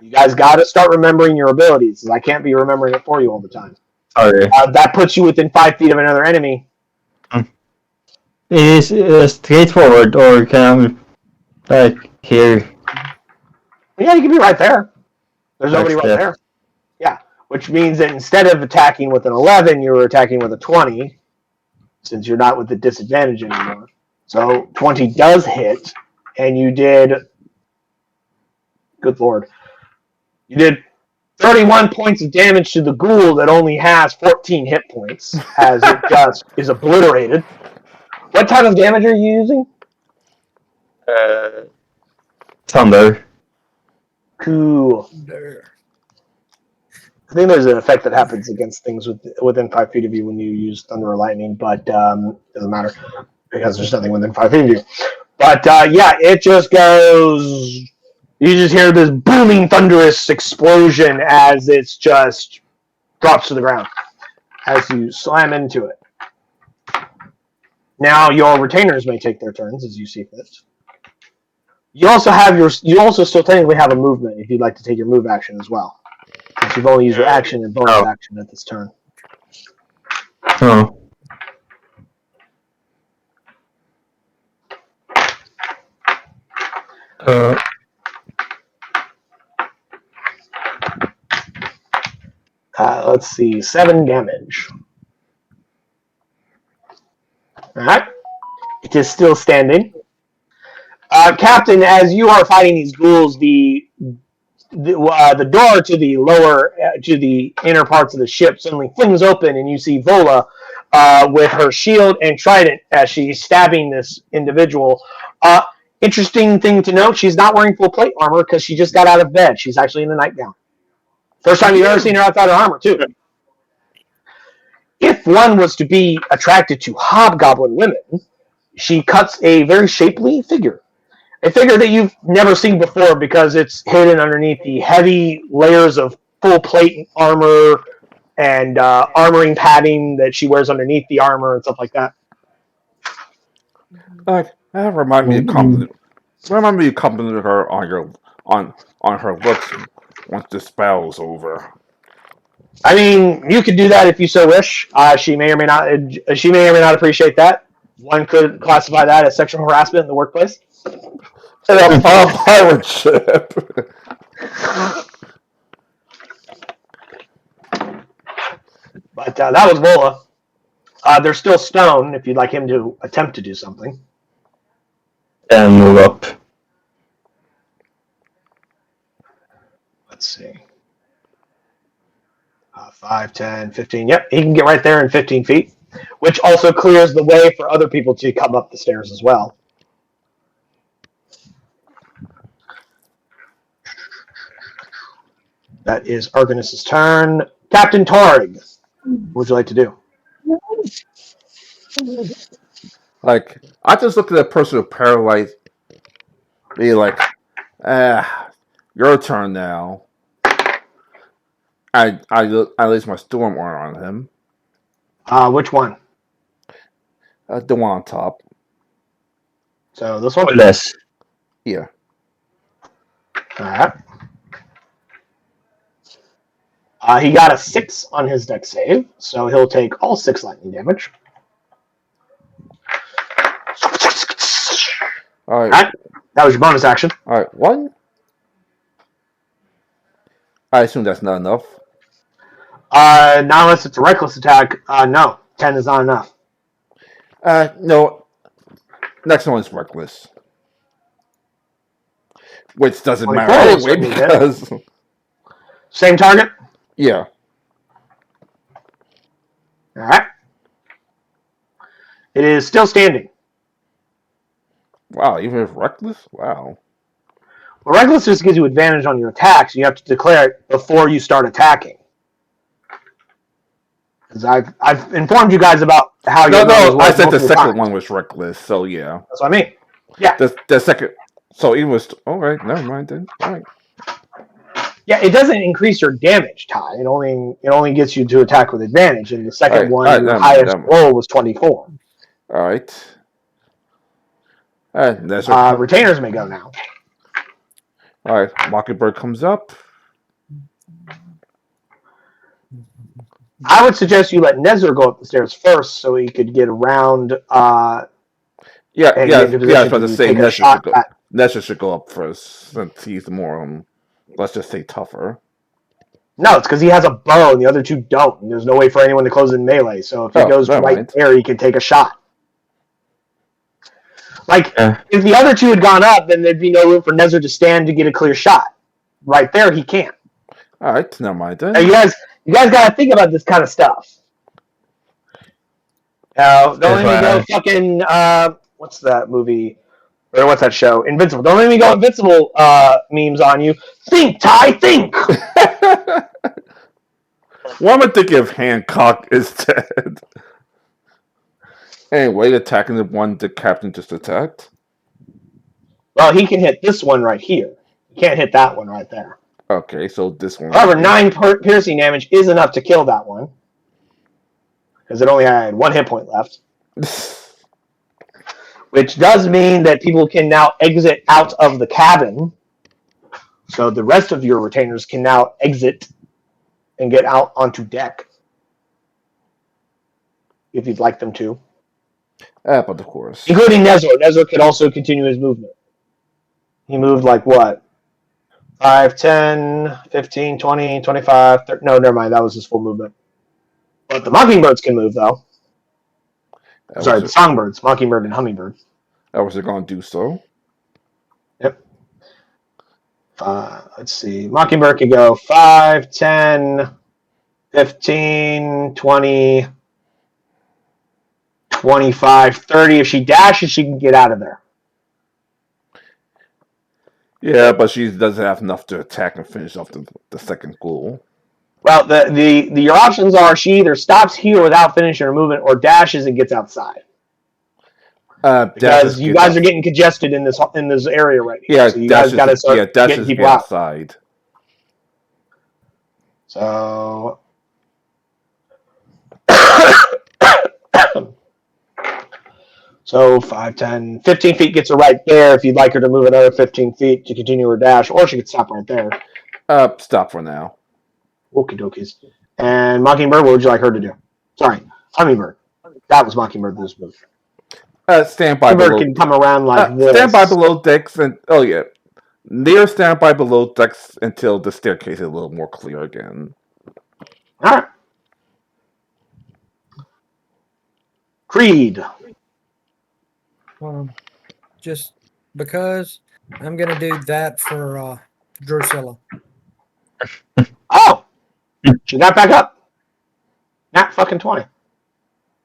Speaker 2: You guys got to start remembering your abilities. I can't be remembering it for you all the time.
Speaker 4: Sorry.
Speaker 2: That puts you within 5 feet of another enemy.
Speaker 4: It is straightforward, or can I, like, here?
Speaker 2: Yeah, you can be right there. There's nobody right
Speaker 4: Step.
Speaker 2: there. Yeah, which means that instead of attacking with an 11, you were attacking with a 20, since you're not with the disadvantage anymore. So 20 does hit, and you did... Good lord. You did 31 points of damage to the ghoul that only has 14 hit points, as it just is obliterated. What type of damage are you using?
Speaker 4: Thunder.
Speaker 2: Cool. I think there's an effect that happens against things within 5 feet of you when you use thunder or lightning, but doesn't matter because there's nothing within 5 feet of you. But yeah, it just goes. You just hear this booming, thunderous explosion as it's just drops to the ground as you slam into it. Now your retainers may take their turns as you see fit. You also have you also still technically have a movement if you'd like to take your move action as well. Since you've only used your action and bonus action at this turn.
Speaker 4: Oh.
Speaker 2: Let's see, 7 damage. Alright. It is still standing. Captain, as you are fighting these ghouls, the door to the to the inner parts of the ship suddenly flings open, and you see Vola with her shield and trident as she's stabbing this individual. Interesting thing to note, she's not wearing full plate armor because she just got out of bed. She's actually in the nightgown. First time you've ever seen her outside her armor, too. If one was to be attracted to hobgoblin women, she cuts a very shapely figure. A figure that you've never seen before because it's hidden underneath the heavy layers of full plate armor and armoring padding that she wears underneath the armor and stuff like that.
Speaker 3: That remind me of complimenting her on her looks once the spell's over.
Speaker 2: I mean, you could do that if you so wish. She may or may not. She may or may not appreciate that. One could classify that as sexual harassment in the workplace.
Speaker 3: And a pirate ship.
Speaker 2: But that was Vola. There's still Stone if you'd like him to attempt to do something.
Speaker 4: And move up.
Speaker 2: Let's see. 5, 10, 15. Yep, he can get right there in 15 feet, which also clears the way for other people to come up the stairs as well. That is Argonus' turn. Captain Torg, what would you like to do?
Speaker 3: Like, I just look at that person with paralyzed, be like, your turn now. I lace my storm armor on him.
Speaker 2: Which one?
Speaker 3: The one on top.
Speaker 2: So this one?
Speaker 4: Less.
Speaker 3: Yeah.
Speaker 2: All right. He got a 6 on his dex save, so he'll take all 6 lightning damage.
Speaker 3: All right.
Speaker 2: That was your bonus action.
Speaker 3: All right. 1. I assume that's not enough.
Speaker 2: Not unless it's a reckless attack. No, 10 is not enough.
Speaker 3: No. Next one's reckless, which doesn't matter anyway because
Speaker 2: same target.
Speaker 3: Yeah.
Speaker 2: All right. It is still standing.
Speaker 3: Wow, even if reckless? Wow.
Speaker 2: Well, reckless just gives you advantage on your attacks. You have to declare it before you start attacking. Because I've informed you guys about how you.
Speaker 3: No, I said the second one was reckless, so yeah.
Speaker 2: That's what I mean. Yeah.
Speaker 3: The second, so even was alright. Never mind then. All right.
Speaker 2: Yeah, it doesn't increase your damage, Ty. It only gets you to attack with advantage. And the second one, your highest roll was 24.
Speaker 3: All right.
Speaker 2: Retainers may go now.
Speaker 3: All right, Mockingbird comes up.
Speaker 2: I would suggest you let Nezzer go up the stairs first, so he could get around.
Speaker 3: Yeah. I was about to say Nezzer should go up first, since he's more, let's just say, tougher.
Speaker 2: No, it's because he has a bow and the other two don't, and there's no way for anyone to close in melee. So if he goes right there, he can take a shot. If the other two had gone up, then there'd be no room for Nezzer to stand to get a clear shot. Right there, he can't.
Speaker 3: All right, never mind then.
Speaker 2: Now, you guys got to think about this kind of stuff. Don't let me go fucking, what's that movie? Or what's that show? Invincible. Don't let me go Invincible memes on you. Think, Ty, think!
Speaker 3: Well, I'm thinking if Hancock is dead. Anyway, attacking the one the captain just attacked.
Speaker 2: Well, he can hit this one right here. He can't hit that one right there.
Speaker 3: Okay, so this one.
Speaker 2: However, 9 piercing damage is enough to kill that one. Because it only had 1 hit point left. which does mean that people can now exit out of the cabin. So the rest of your retainers can now exit and get out onto deck if you'd like them to.
Speaker 3: But of course.
Speaker 2: Including Nezor. Nezor could also continue his movement. He moved like what? 5, 10, 15, 20, 25, 30. No, never mind. That was his full movement. But the mockingbirds can move, though. Sorry, the songbirds. Mockingbird and hummingbird.
Speaker 3: I was going to do so.
Speaker 2: Yep. Let's see. Mockingbird can go 5, 10, 15, 20, 25, 30. If she dashes, she can get out of there.
Speaker 3: Yeah, but she doesn't have enough to attack and finish off the second ghoul.
Speaker 2: Well, your options are she either stops here without finishing her movement or dashes and gets outside. Because you guys are getting congested in this area right now.
Speaker 3: Yeah,
Speaker 2: so you guys got to start getting people
Speaker 3: outside.
Speaker 2: So, so 5, 10, 15 feet gets her right there. If you'd like her to move another 15 feet to continue her dash, or she could stop right there.
Speaker 3: Stop for now.
Speaker 2: Okie dokies. And Mockingbird, what would you like her to do? Sorry, Hummingbird. That was Mockingbird this move.
Speaker 3: Stand by below.
Speaker 2: Can come around like this.
Speaker 3: Stand by below decks and near stand by below decks until the staircase is a little more clear again.
Speaker 2: All right. Creed.
Speaker 1: Just because I'm gonna do that for Drusilla.
Speaker 2: Oh, she got back up. Not fucking 20.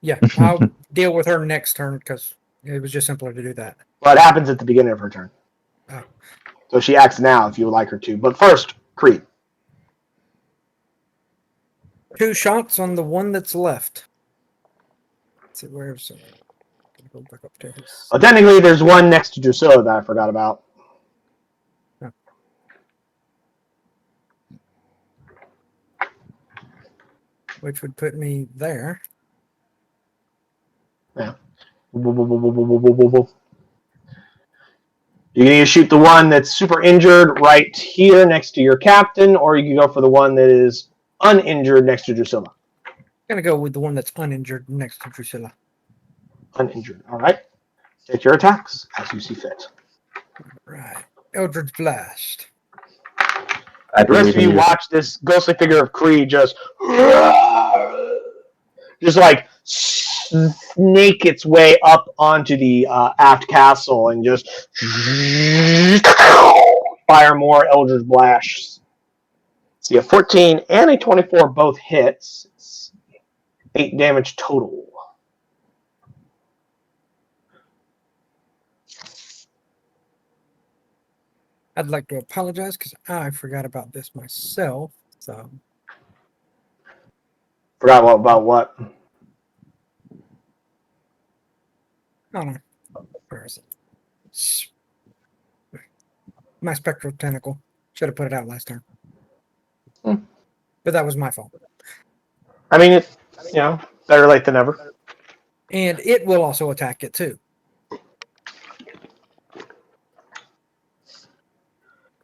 Speaker 1: Yeah, I'll deal with her next turn because it was just simpler to do that.
Speaker 2: Well, it happens at the beginning of her turn.
Speaker 1: Oh.
Speaker 2: So she acts now if you would like her to. But first, Creed.
Speaker 1: 2 shots on the one that's left. Let's see, where's go back upstairs.
Speaker 2: Well, technically, there's one next to Drusilla that I forgot about.
Speaker 1: Oh. Which would put me there.
Speaker 2: Yeah. You can either shoot the one that's super injured right here next to your captain, or you can go for the one that is uninjured next to Drusilla.
Speaker 1: I'm gonna go with the one that's uninjured next to Drusilla.
Speaker 2: Uninjured. All right. Take your attacks as you see fit.
Speaker 1: Right. Eldritch Blast.
Speaker 2: The rest of you watch this ghostly figure of Creed just like snake its way up onto the aft castle and just fire more Eldritch Blasts. See, a 14 and a 24 both hits. It's 8 damage total.
Speaker 1: I'd like to apologize because I forgot about this myself. So
Speaker 2: Forgot about what?
Speaker 1: I don't know. Where is it? My spectral tentacle. Should have put it out last turn. But that was my fault.
Speaker 2: I mean, it's, better late than never.
Speaker 1: And it will also attack it too.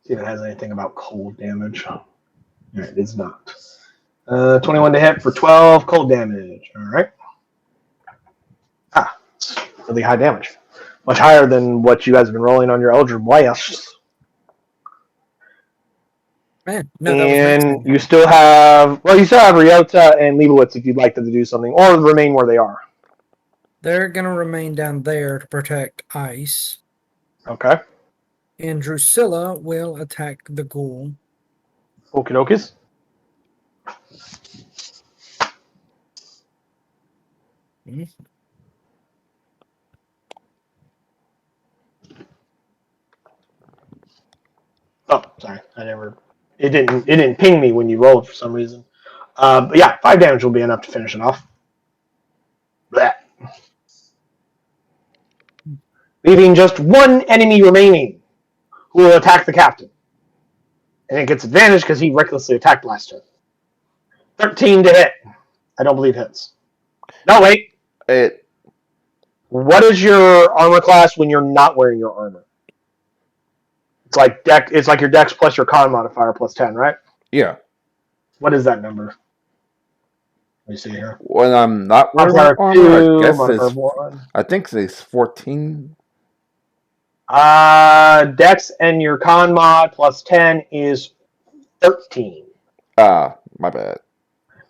Speaker 2: See if it has anything about cold damage. It is not. 21 to hit for 12 cold damage. All right. It's really high damage. Much higher than what you guys have been rolling on your Eldritch Blasts.
Speaker 1: Man, no,
Speaker 2: and you still have Ryota and Leibowitz if you'd like them to do something, or remain where they are.
Speaker 1: They're going to remain down there to protect Ice.
Speaker 2: Okay.
Speaker 1: And Drusilla will attack the ghoul.
Speaker 2: Okie dokies. Oh, sorry. It didn't ping me when you rolled for some reason. But yeah, 5 damage will be enough to finish it off. Blech. Leaving just one enemy remaining who will attack the captain. And it gets advantage because he recklessly attacked last turn. 13 to hit. I don't believe hits. No, wait. What is your armor class when you're not wearing your armor? It's like It's like your dex plus your con modifier plus 10, right?
Speaker 3: Yeah.
Speaker 2: What is that number? Let me see here.
Speaker 3: When I'm not wearing my
Speaker 2: Modifier
Speaker 3: armor,
Speaker 2: 2,
Speaker 3: I guess
Speaker 2: modifier
Speaker 3: it's.
Speaker 2: 1.
Speaker 3: I think it's 14.
Speaker 2: Dex and your con mod plus 10 is 13.
Speaker 3: My bad.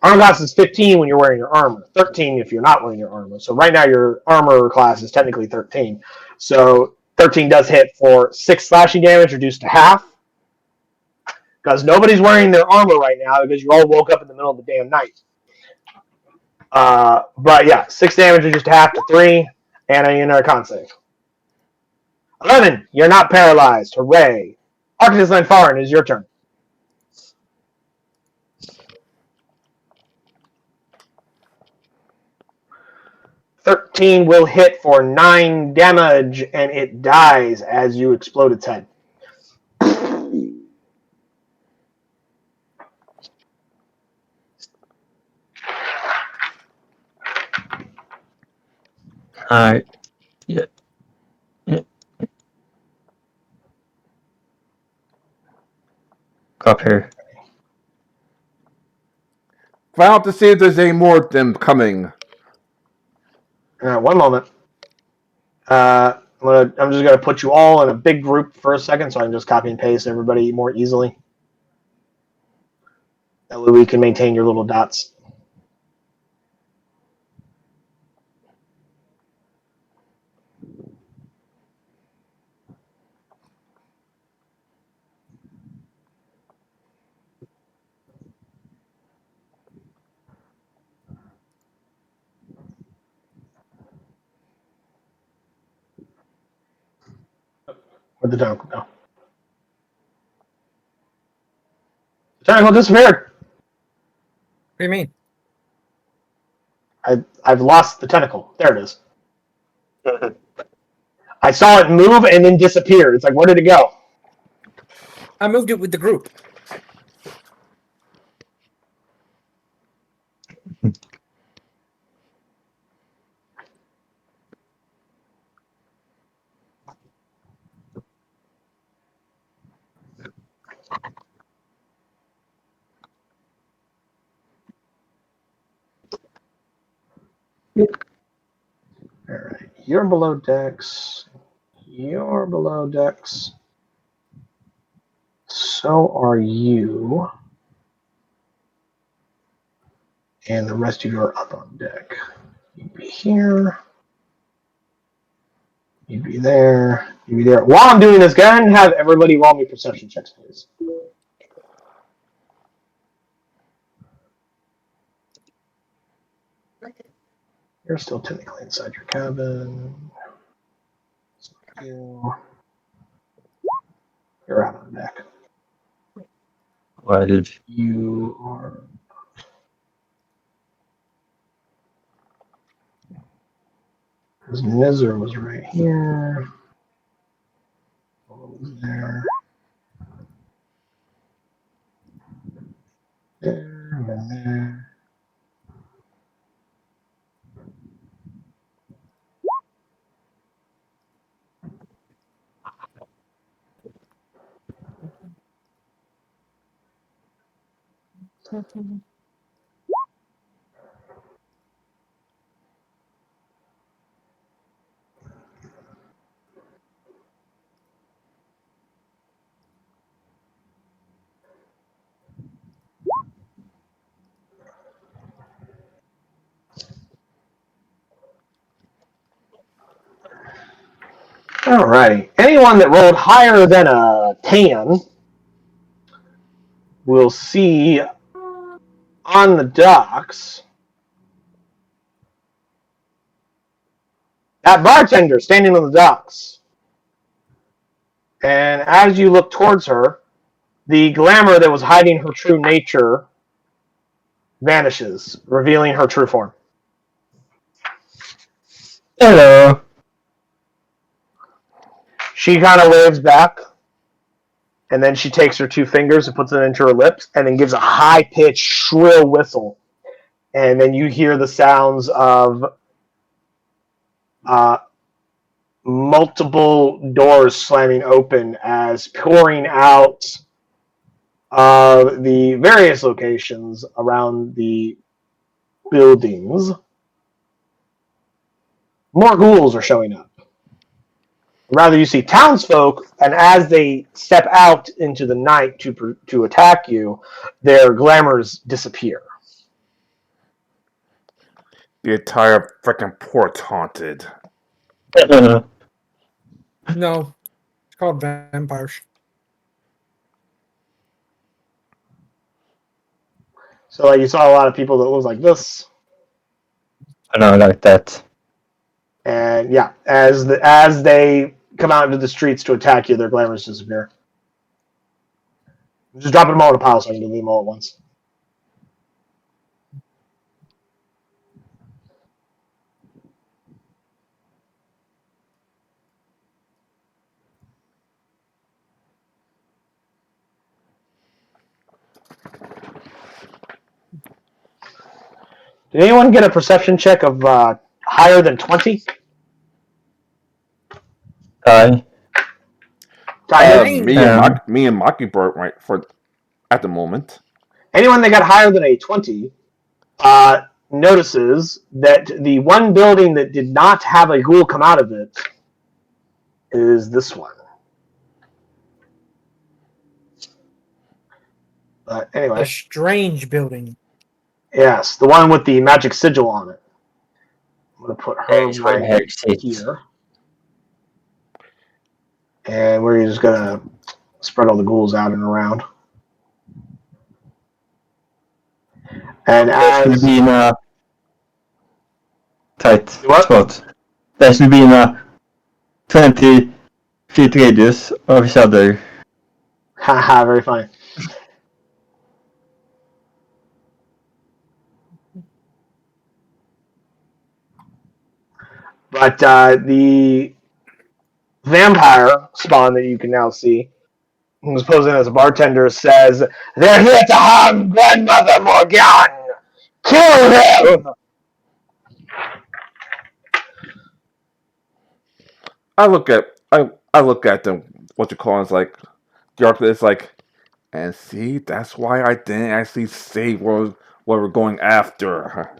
Speaker 2: Armor class is 15 when you're wearing your armor. 13 if you're not wearing your armor. So right now your armor class is technically 13. So 13 does hit for 6 slashing damage, reduced to half. Because nobody's wearing their armor right now because you all woke up in the middle of the damn night. But yeah, 6 damage reduced to half to 3, and another con save. 11, you're not paralyzed. Hooray. Arctis Lanfarin, is your turn. "13 will hit for 9 damage, and it dies as you explode its head."
Speaker 4: Alright. Yeah. Go up here.
Speaker 3: Find out to see if there's any more of them coming.
Speaker 2: One moment. I'm just going to put you all in a big group for a second so I can just copy and paste everybody more easily. That way we can maintain your little dots. Where'd the tentacle go? The tentacle disappeared.
Speaker 1: What do you mean?
Speaker 2: I've lost the tentacle. There it is. I saw it move and then disappear. It's like, where did it go?
Speaker 1: I moved it with the group.
Speaker 2: Alright, you're below decks. You're below decks. So are you. And the rest of you are up on deck. You'd be here. You'd be there. You'd be there. While I'm doing this, go ahead and have everybody roll me perception checks, please. You're still technically inside your cabin. You're out on deck.
Speaker 4: Why did
Speaker 2: You are. Because Nizar was right here. What was there? There and there. Alrighty. Anyone that rolled higher than a 10 will see on the docks that bartender standing on the docks. And as you look towards her, the glamour that was hiding her true nature vanishes, revealing her true form.
Speaker 4: Hello.
Speaker 2: She kind of waves back, and then she takes her 2 fingers and puts it into her lips, and then gives a high-pitched, shrill whistle. And then you hear the sounds of multiple doors slamming open as pouring out of the various locations around the buildings. More ghouls are showing up. Rather, you see townsfolk, and as they step out into the night to attack you, their glamours disappear.
Speaker 3: The entire freaking port's haunted.
Speaker 1: No, it's called vampires.
Speaker 2: So, like, you saw a lot of people that look like this,
Speaker 4: I don't like that.
Speaker 2: and yeah, as they come out into the streets to attack you, their glamours disappear. Just dropping them all in a pile so I can delete them all at once. Did anyone get a perception check of higher than 20?
Speaker 4: Die.
Speaker 3: Me and Mockingbird, right, for at the moment.
Speaker 2: Anyone that got higher than a 20 notices that the one building that did not have a ghoul come out of it is this one. But anyway.
Speaker 1: A strange building.
Speaker 2: Yes, the one with the magic sigil on it. I'm going to put her
Speaker 4: That's where
Speaker 2: right
Speaker 4: Hags sits.
Speaker 2: here. And we're just going to spread all the ghouls out and around. And
Speaker 4: That should
Speaker 2: as...
Speaker 4: be in a tight
Speaker 2: What?
Speaker 4: spot. That should be in a 20 feet radius of each other.
Speaker 2: Haha, very funny. But the vampire spawn that you can now see, who's posing as a bartender, says, "They're here to harm Grandmother Morgan! Kill them!"
Speaker 3: I look at them. What you call it? It's like the architect is like, and see, that's why I didn't actually say what we're going after.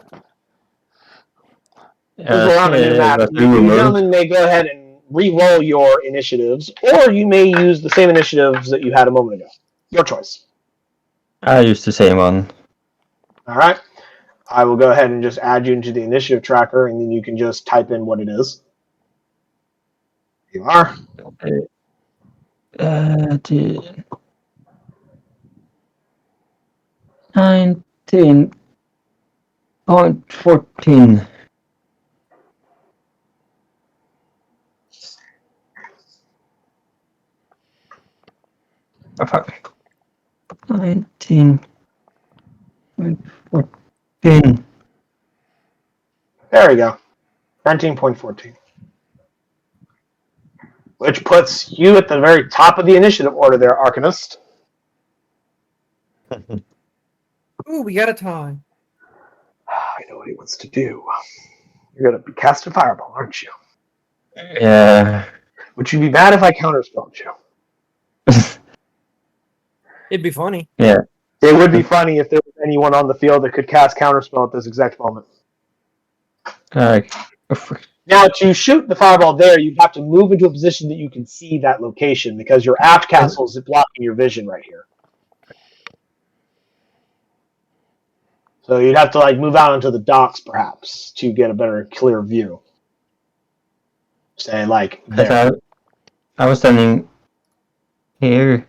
Speaker 2: We'll go on a new map. You gentlemen may go ahead and re-roll your initiatives, or you may use the same initiatives that you had a moment ago. Your choice.
Speaker 4: I used the same one.
Speaker 2: All right. I will go ahead and just add you into the initiative tracker, and then you can just type in what it is. You are.
Speaker 4: Okay. 19.14. Oh, fuck. 19.14.
Speaker 2: There we go. 19.14. Which puts you at the very top of the initiative order there, Arcanist.
Speaker 1: Ooh, we got a time.
Speaker 2: I know what he wants to do. You're going to be casting Fireball, aren't you?
Speaker 4: Yeah.
Speaker 2: Would you be mad if I counterspelled you?
Speaker 1: It'd be funny.
Speaker 4: Yeah.
Speaker 2: It would be funny if there was anyone on the field that could cast Counterspell at this exact moment. Now, to shoot the Fireball there, you have to move into a position that you can see that location because your aft castle is blocking your vision right here. So you'd have to like move out onto the docks, perhaps, to get a better, clear view. Say, like, there.
Speaker 4: I was standing here.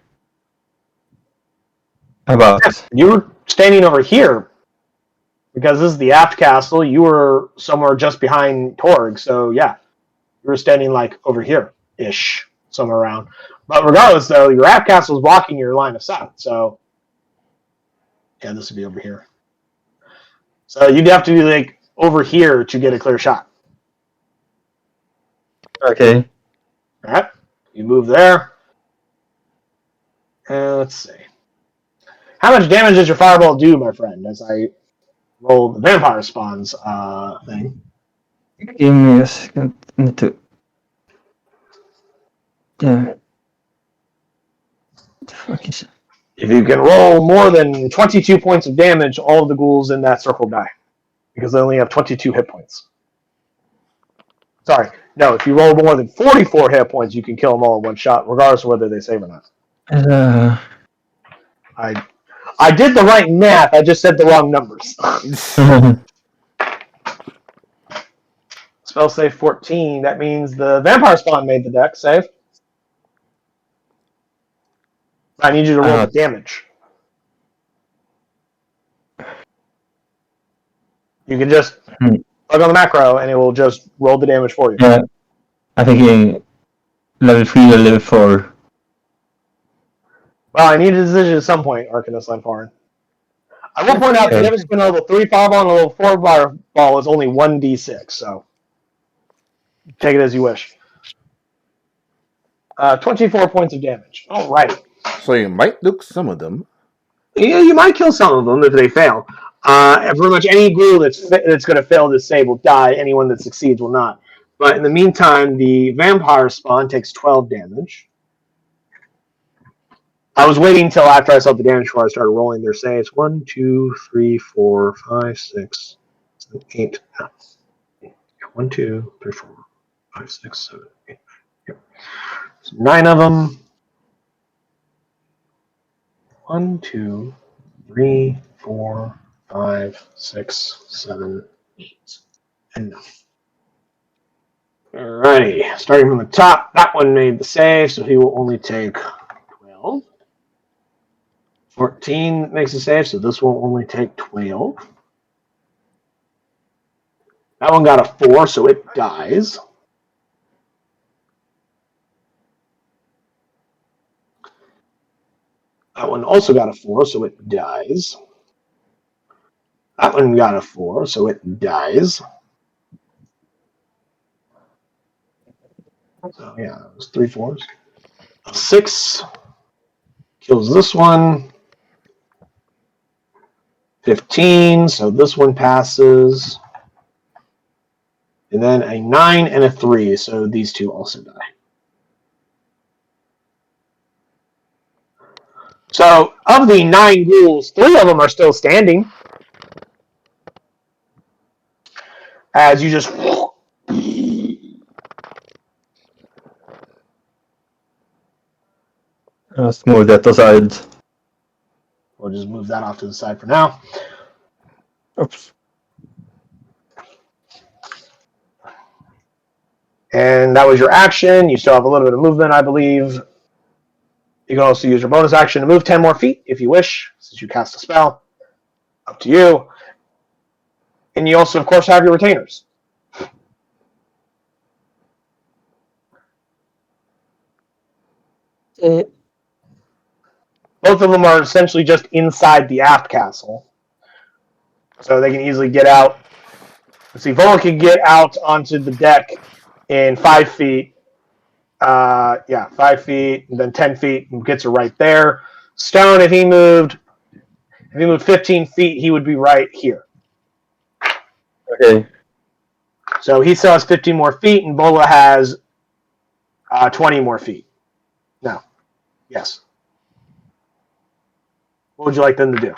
Speaker 4: About.
Speaker 2: You were standing over here because this is the aft castle. You were somewhere just behind Torg, so yeah, you were standing like over here-ish, somewhere around. But regardless, though, your aft castle is blocking your line of sight, so yeah, this would be over here. So you'd have to be like over here to get a clear shot.
Speaker 4: Okay.
Speaker 2: All right, you move there. Let's see. How much damage does your fireball do, my friend, as I roll the vampire spawns thing?
Speaker 4: Give me a second. I need to. Yeah. What the fuck is it?
Speaker 2: If you can roll more than 22 points of damage, all of the ghouls in that circle die. Because they only have 22 hit points. Sorry. No, if you roll more than 44 hit points, you can kill them all in one shot, regardless of whether they save or not. I did the right math, I just said the wrong numbers. Spell save 14. That means the vampire spawn made the deck save. I need you to roll the damage. You can just plug on the macro and it will just roll the damage for you.
Speaker 4: Yeah. I'm thinking level 3 or level 4.
Speaker 2: Well, I need a decision at some point, Arcanist Lanforan. I will point out the difference between a level 3 fireball and a level 4 fireball is only 1d6, so take it as you wish. 24 points of damage. All right.
Speaker 3: So you might nuke some of them.
Speaker 2: Yeah, you might kill some of them if they fail. Pretty much any ghoul that's going to fail this save will die. Anyone that succeeds will not. But in the meantime, the vampire spawn takes 12 damage. I was waiting until after I saw the damage before I started rolling their saves. 1, 2, 3, 4, 5, 6, 7, 8. 1, 2, 3, 4, 5, 6, 7, 8. Here. So 9 of them. 1, 2, 3, 4, 5, 6, 7, 8, and 9. Alrighty, starting from the top, that one made the save, so he will only take 12. 14 makes a save, so this will only take 12. That one got a 4, so it dies. That one also got a 4, so it dies. That one got a 4, so it dies. So yeah, it was 3 4s. 6 kills this one. 15, so this one passes. And then a 9 and a 3, so these two also die. So, of the 9 ghouls, 3 of them are still standing. As you just...
Speaker 4: Let's move that aside.
Speaker 2: We'll just move that off to the side for now.
Speaker 4: Oops.
Speaker 2: And that was your action. You still have a little bit of movement, I believe. You can also use your bonus action to move 10 more feet if you wish, since you cast a spell. Up to you. And you also, of course, have your retainers. Both of them are essentially just inside the aft castle. So they can easily get out. Let's see, Vola can get out onto the deck in 5 feet. 5 feet, and then 10 feet, and gets her right there. Stone, if he moved 15 feet, he would be right here.
Speaker 4: Okay.
Speaker 2: So he still has 15 more feet, and Vola has 20 more feet. No. Yes. What would you like them to do?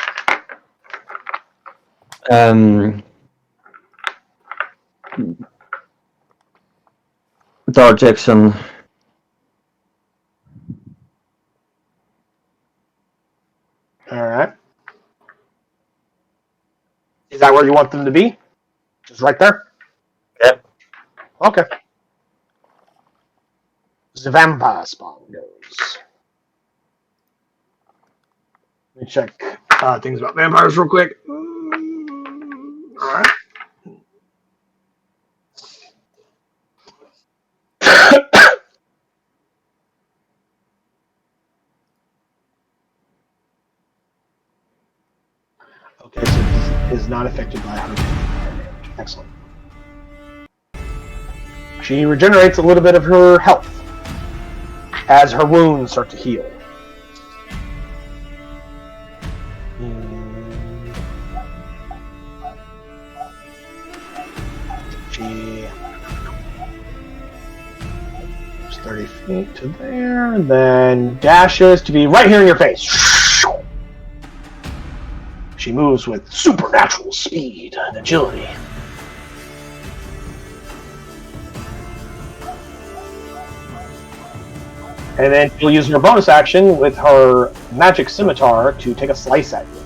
Speaker 4: Dodge action.
Speaker 2: All right. Is that where you want them to be? Just right there?
Speaker 4: Yep.
Speaker 2: Okay. The vampire spawn goes. Let me check things about vampires real quick. All right. Okay, so this is not affected by her. Excellent. She regenerates a little bit of her health as her wounds start to heal. She 30 feet to there, then dashes to be right here in your face. She moves with supernatural speed and agility. And then she'll use her bonus action with her magic scimitar to take a slice at you.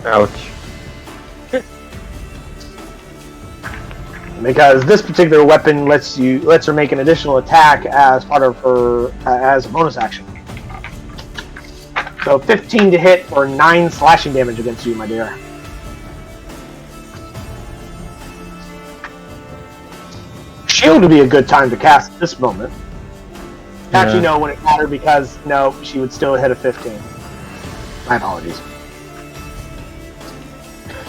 Speaker 4: Ouch.
Speaker 2: Because this particular weapon lets her make an additional attack as part of her as a bonus action. So 15 to hit for 9 slashing damage against you, my dear. Shield would be a good time to cast at this moment. Actually, no, when it mattered because no, she would still hit a 15. My apologies.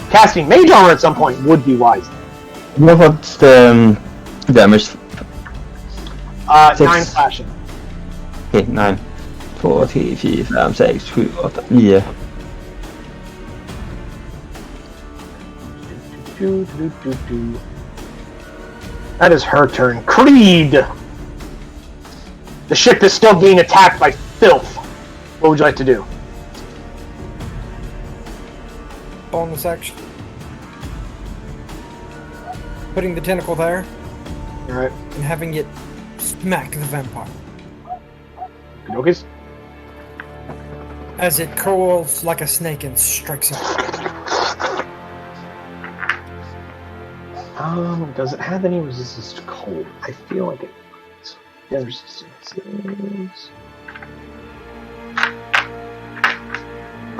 Speaker 2: Casting Mage Armor at some point would be wise.
Speaker 4: What's the damage?
Speaker 2: 9 slashing.
Speaker 4: Okay, 9. 2, 3, 4, 5, 6, 7, 8, 9.
Speaker 2: That is her turn. Creed! The ship is still being attacked by filth. What would you like to do?
Speaker 1: Bonus action. Putting the tentacle there
Speaker 2: Alright.
Speaker 1: and having it smack the vampire.
Speaker 2: Kadoki's?
Speaker 1: As it curls like a snake and strikes him.
Speaker 2: Does it have any resistance to cold? I feel like it does. Yeah, resistance is...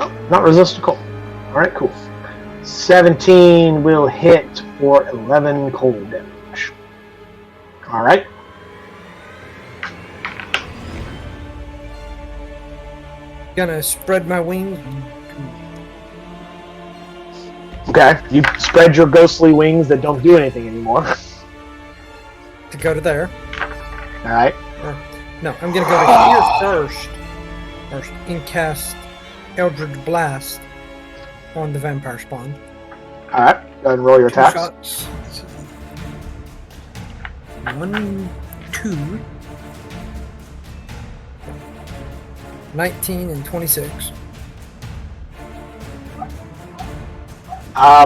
Speaker 2: Oh, not resistant to cold. Alright, cool. 17 will hit for 11 cold damage. Alright.
Speaker 1: Gonna spread my wings.
Speaker 2: Okay, you spread your ghostly wings that don't do anything anymore.
Speaker 1: To go to there.
Speaker 2: Alright.
Speaker 1: No, I'm gonna go to here first and cast Eldritch Blast on the vampire spawn.
Speaker 2: Alright, go ahead and roll your
Speaker 1: 2
Speaker 2: attacks.
Speaker 1: shots. 1, 2. 19 and 26.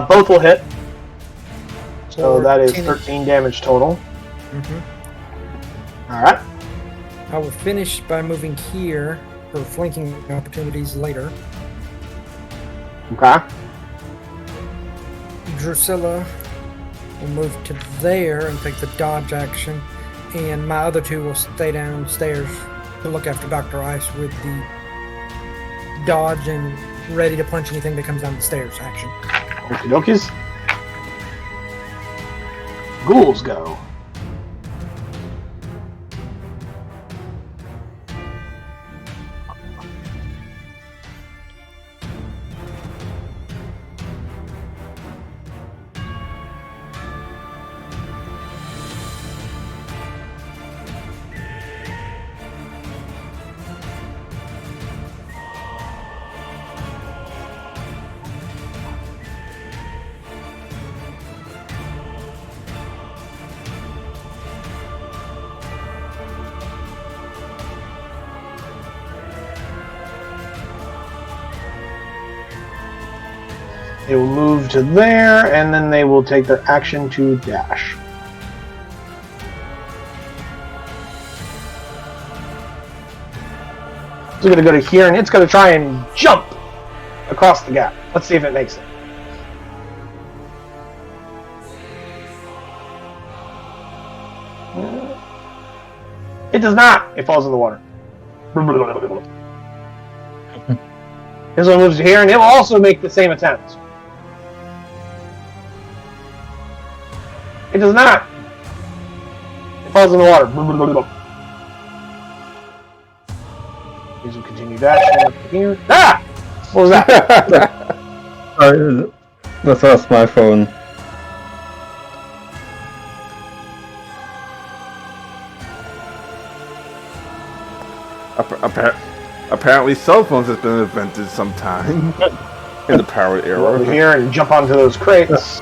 Speaker 2: Both will hit. So that is
Speaker 1: 14.
Speaker 2: 13 damage total.
Speaker 1: Mm-hmm.
Speaker 2: Alright.
Speaker 1: I will finish by moving here for flanking opportunities later.
Speaker 2: Okay.
Speaker 1: Drusilla will move to there and take the dodge action, and my other two will stay downstairs to look after Dr. Ice with the dodge and ready to punch anything that comes down the stairs action.
Speaker 2: Okie dokies. Ghouls go. They will move to there, and then they will take their action to dash. It's going to go to here, and it's going to try and jump across the gap. Let's see if it makes it. It does not. It falls in the water. This one moves to here, and it will also make the same attempt. It does not. It falls in the water. These will continue dashing up here. Ah! What was that?
Speaker 4: That was my phone.
Speaker 3: Apparently, cell phones has been invented sometime in the power era.
Speaker 2: Over here and jump onto those crates.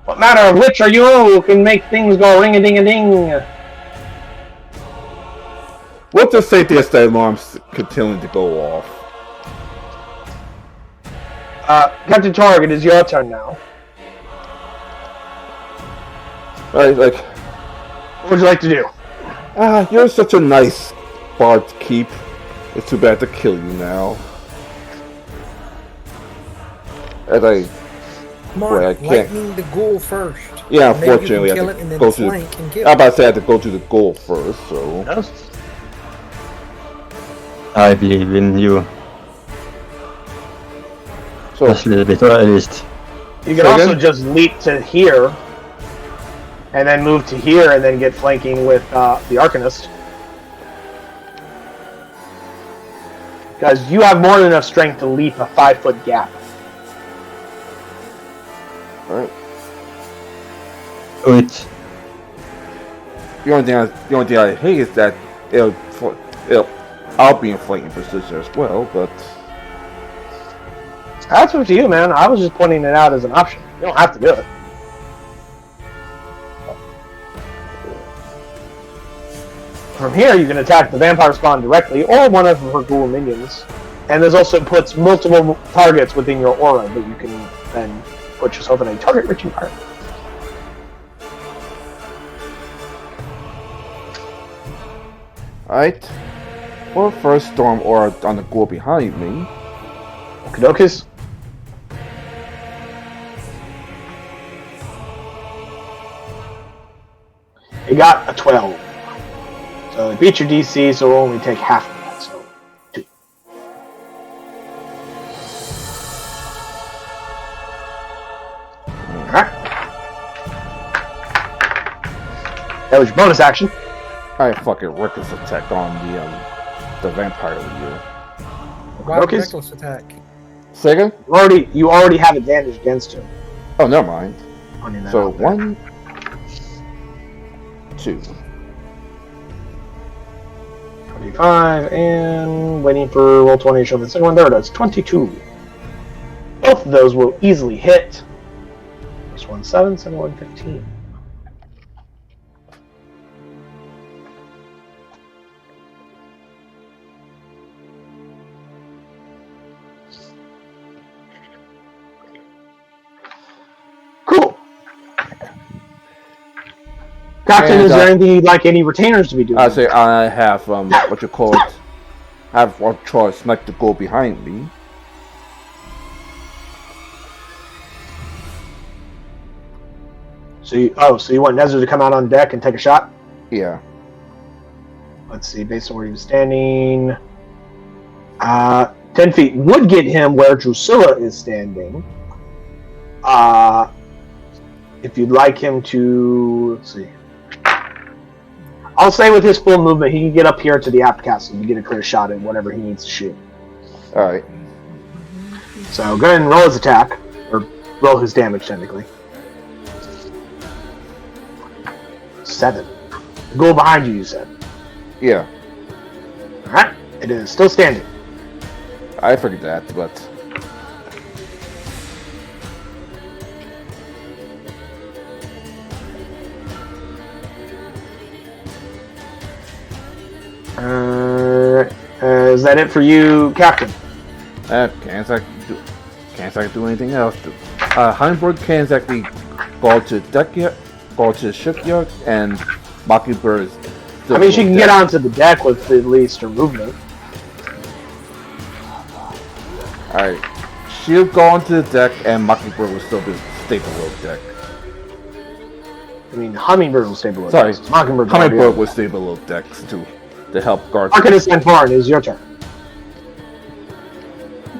Speaker 2: What matter of which are you who can make things go ring-a-ding-a-ding?
Speaker 3: We'll just say this, the alarm's continuing to go off.
Speaker 2: Captain Torg, it is your turn now.
Speaker 3: Right, like,
Speaker 2: What would you like to do?
Speaker 3: you're such a nice bard to keep. It's too bad to kill you now. And
Speaker 1: Come on,
Speaker 3: Wait, I can't.
Speaker 1: lightning the ghoul first.
Speaker 3: yeah,
Speaker 1: Maybe you
Speaker 3: unfortunately,
Speaker 1: can
Speaker 3: I
Speaker 1: kill
Speaker 3: have
Speaker 1: it and
Speaker 3: to
Speaker 1: then
Speaker 3: go to.
Speaker 1: flank and kill
Speaker 3: I'm
Speaker 1: it.
Speaker 3: about to say I have to go to the goal first, so.
Speaker 2: Yes.
Speaker 4: I believe in you.
Speaker 3: So
Speaker 4: Just a little bit, or at least.
Speaker 2: You can
Speaker 3: So
Speaker 2: also
Speaker 3: again?
Speaker 2: just leap to here, and then move to here, and then get flanking with the Arcanist. Because you have more than enough strength to leap a 5-foot gap.
Speaker 3: alright.
Speaker 4: Do it.
Speaker 3: The only thing I hate is that I'll be in flanking position as well, but
Speaker 2: That's up to you, man. I was just pointing it out as an option. You don't have to do it. From here, you can attack the vampire spawn directly, or one of her ghoul minions. And this also puts multiple targets within your aura that you can then put yourself in a target-rich environment.
Speaker 3: alright. Well, first storm aura on the ghoul behind me.
Speaker 2: Okidokus. You got a 12. So it beat your DC, so it'll only take half of that, so 2. Alright. That was your bonus action.
Speaker 3: I fucking reckless attack on the vampire leader.
Speaker 1: Why would
Speaker 2: Okidokus.
Speaker 1: reckless attack?
Speaker 3: Second?
Speaker 2: You already have advantage against him.
Speaker 3: Oh, never mind.
Speaker 2: Pointing that
Speaker 3: So
Speaker 2: out there.
Speaker 3: 1, 2.
Speaker 2: 25, and waiting for roll 20 to show the second one. There it is, 22. Both of those will easily hit. First one 7, second one 15. Cool. Captain,
Speaker 3: And,
Speaker 2: is there anything you'd like any retainers to be doing?
Speaker 3: I say I have what you call it. I have one choice, not to go behind me.
Speaker 2: So you want Nezzer to come out on deck and take a shot?
Speaker 3: Yeah.
Speaker 2: Let's see, based on where he was standing. 10 feet would get him where Drusilla is standing. If you'd like him to, let's see. I'll say with his full movement, he can get up here to the aft castle and get a clear shot at whatever he needs to shoot.
Speaker 3: Alright.
Speaker 2: So go ahead and roll his attack, or roll his damage technically. 7. Go behind you, you said.
Speaker 3: Yeah.
Speaker 2: Alright, it is still standing.
Speaker 3: I figured that, but
Speaker 2: Is that it for you, Captain?
Speaker 3: can't exactly do anything else. Hummingbird can't exactly go to the deck yet, go to the shipyard, and Mockingbird.
Speaker 2: I mean, she can get onto the deck with at least her movement.
Speaker 3: Alright. She'll go onto the deck, and Mockingbird will still stay below deck.
Speaker 2: I mean, Hummingbird will stay below
Speaker 3: Sorry,
Speaker 2: decks. Mockingbird
Speaker 3: Hummingbird will stay below decks to help guard.
Speaker 2: Arcanist and Farn, is your turn.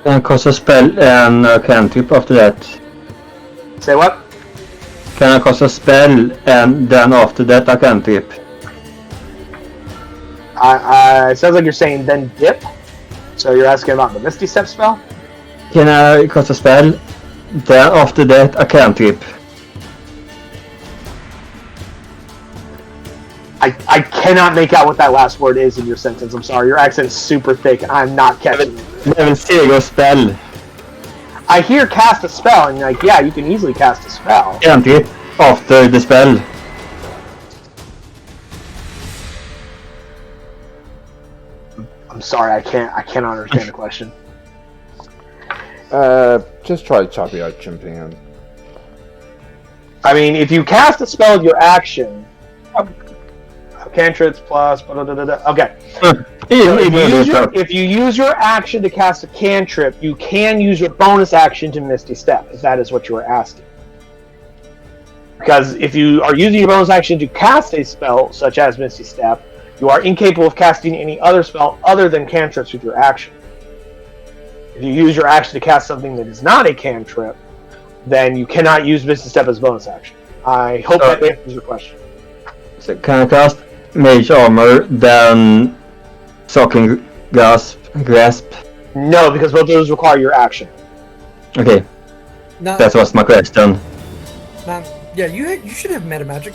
Speaker 4: Can cast a spell and a cantrip after that.
Speaker 2: Say what?
Speaker 4: Can I cast a spell and then after that a cantrip?
Speaker 2: It sounds like you're saying then dip. So you're asking about the Misty Step spell?
Speaker 4: Can I cast a spell, then after that a cantrip?
Speaker 2: I cannot make out what that last word is in your sentence. I'm sorry. Your accent's super thick. And I'm not catching it.
Speaker 4: Level 0 spell.
Speaker 2: I hear cast a spell, and you're like, yeah, you can easily cast a spell.
Speaker 4: Cantrip. after the spell.
Speaker 2: I'm sorry, I cannot understand the question.
Speaker 3: Just try chopping out chimpan.
Speaker 2: I mean, if you cast a spell with your action, cantrips plus, okay. So if you use your action to cast a cantrip, you can use your bonus action to Misty Step, if that is what you are asking. Because if you are using your bonus action to cast a spell, such as Misty Step, you are incapable of casting any other spell other than cantrips with your action. If you use your action to cast something that is not a cantrip, then you cannot use Misty Step as a bonus action. I hope that answers your question.
Speaker 4: So can I cast Mage Armor, then Shocking Grasp?
Speaker 2: No, because both of those require your action.
Speaker 4: Okay,
Speaker 1: Now,
Speaker 4: that was my question.
Speaker 1: now, yeah, you should have meta magic.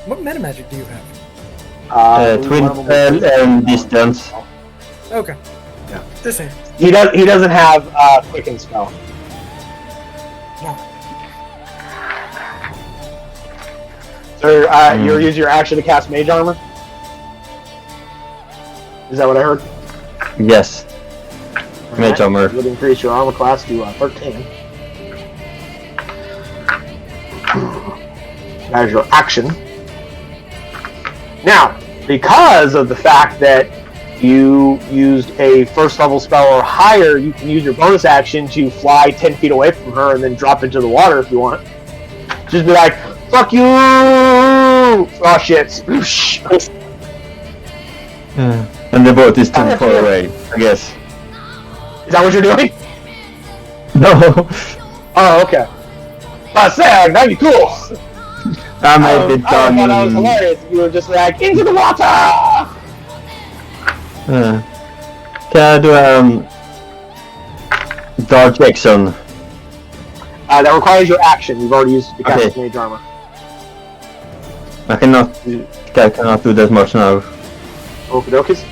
Speaker 1: What meta magic do you have?
Speaker 4: Twin Spell and Distance.
Speaker 1: Okay.
Speaker 2: Yeah.
Speaker 1: Just saying.
Speaker 2: He doesn't have Quicken Spell.
Speaker 1: No.
Speaker 2: So you're using your action to cast Mage Armor? Is that what I heard?
Speaker 4: Yes. Mage Armor.
Speaker 2: Would increase your armor class to 13. That is your action. Now, because of the fact that you used a first level spell or higher, you can use your bonus action to fly 10 feet away from her and then drop into the water if you want. Just be like, fuck you! Oh shit.
Speaker 4: And the boat is too far away, I guess.
Speaker 2: Is that what you're doing?
Speaker 4: No.
Speaker 2: Oh, okay. Sag, that'd be cool.
Speaker 4: I made it
Speaker 2: I thought that was
Speaker 4: done.
Speaker 2: hilarious. You were just like, into the water!
Speaker 4: Can I do Dodge action?
Speaker 2: That requires your action. You've already used it to cast
Speaker 4: Okay.
Speaker 2: Mage Armor.
Speaker 4: I cannot do that much now.
Speaker 2: Okie dokies.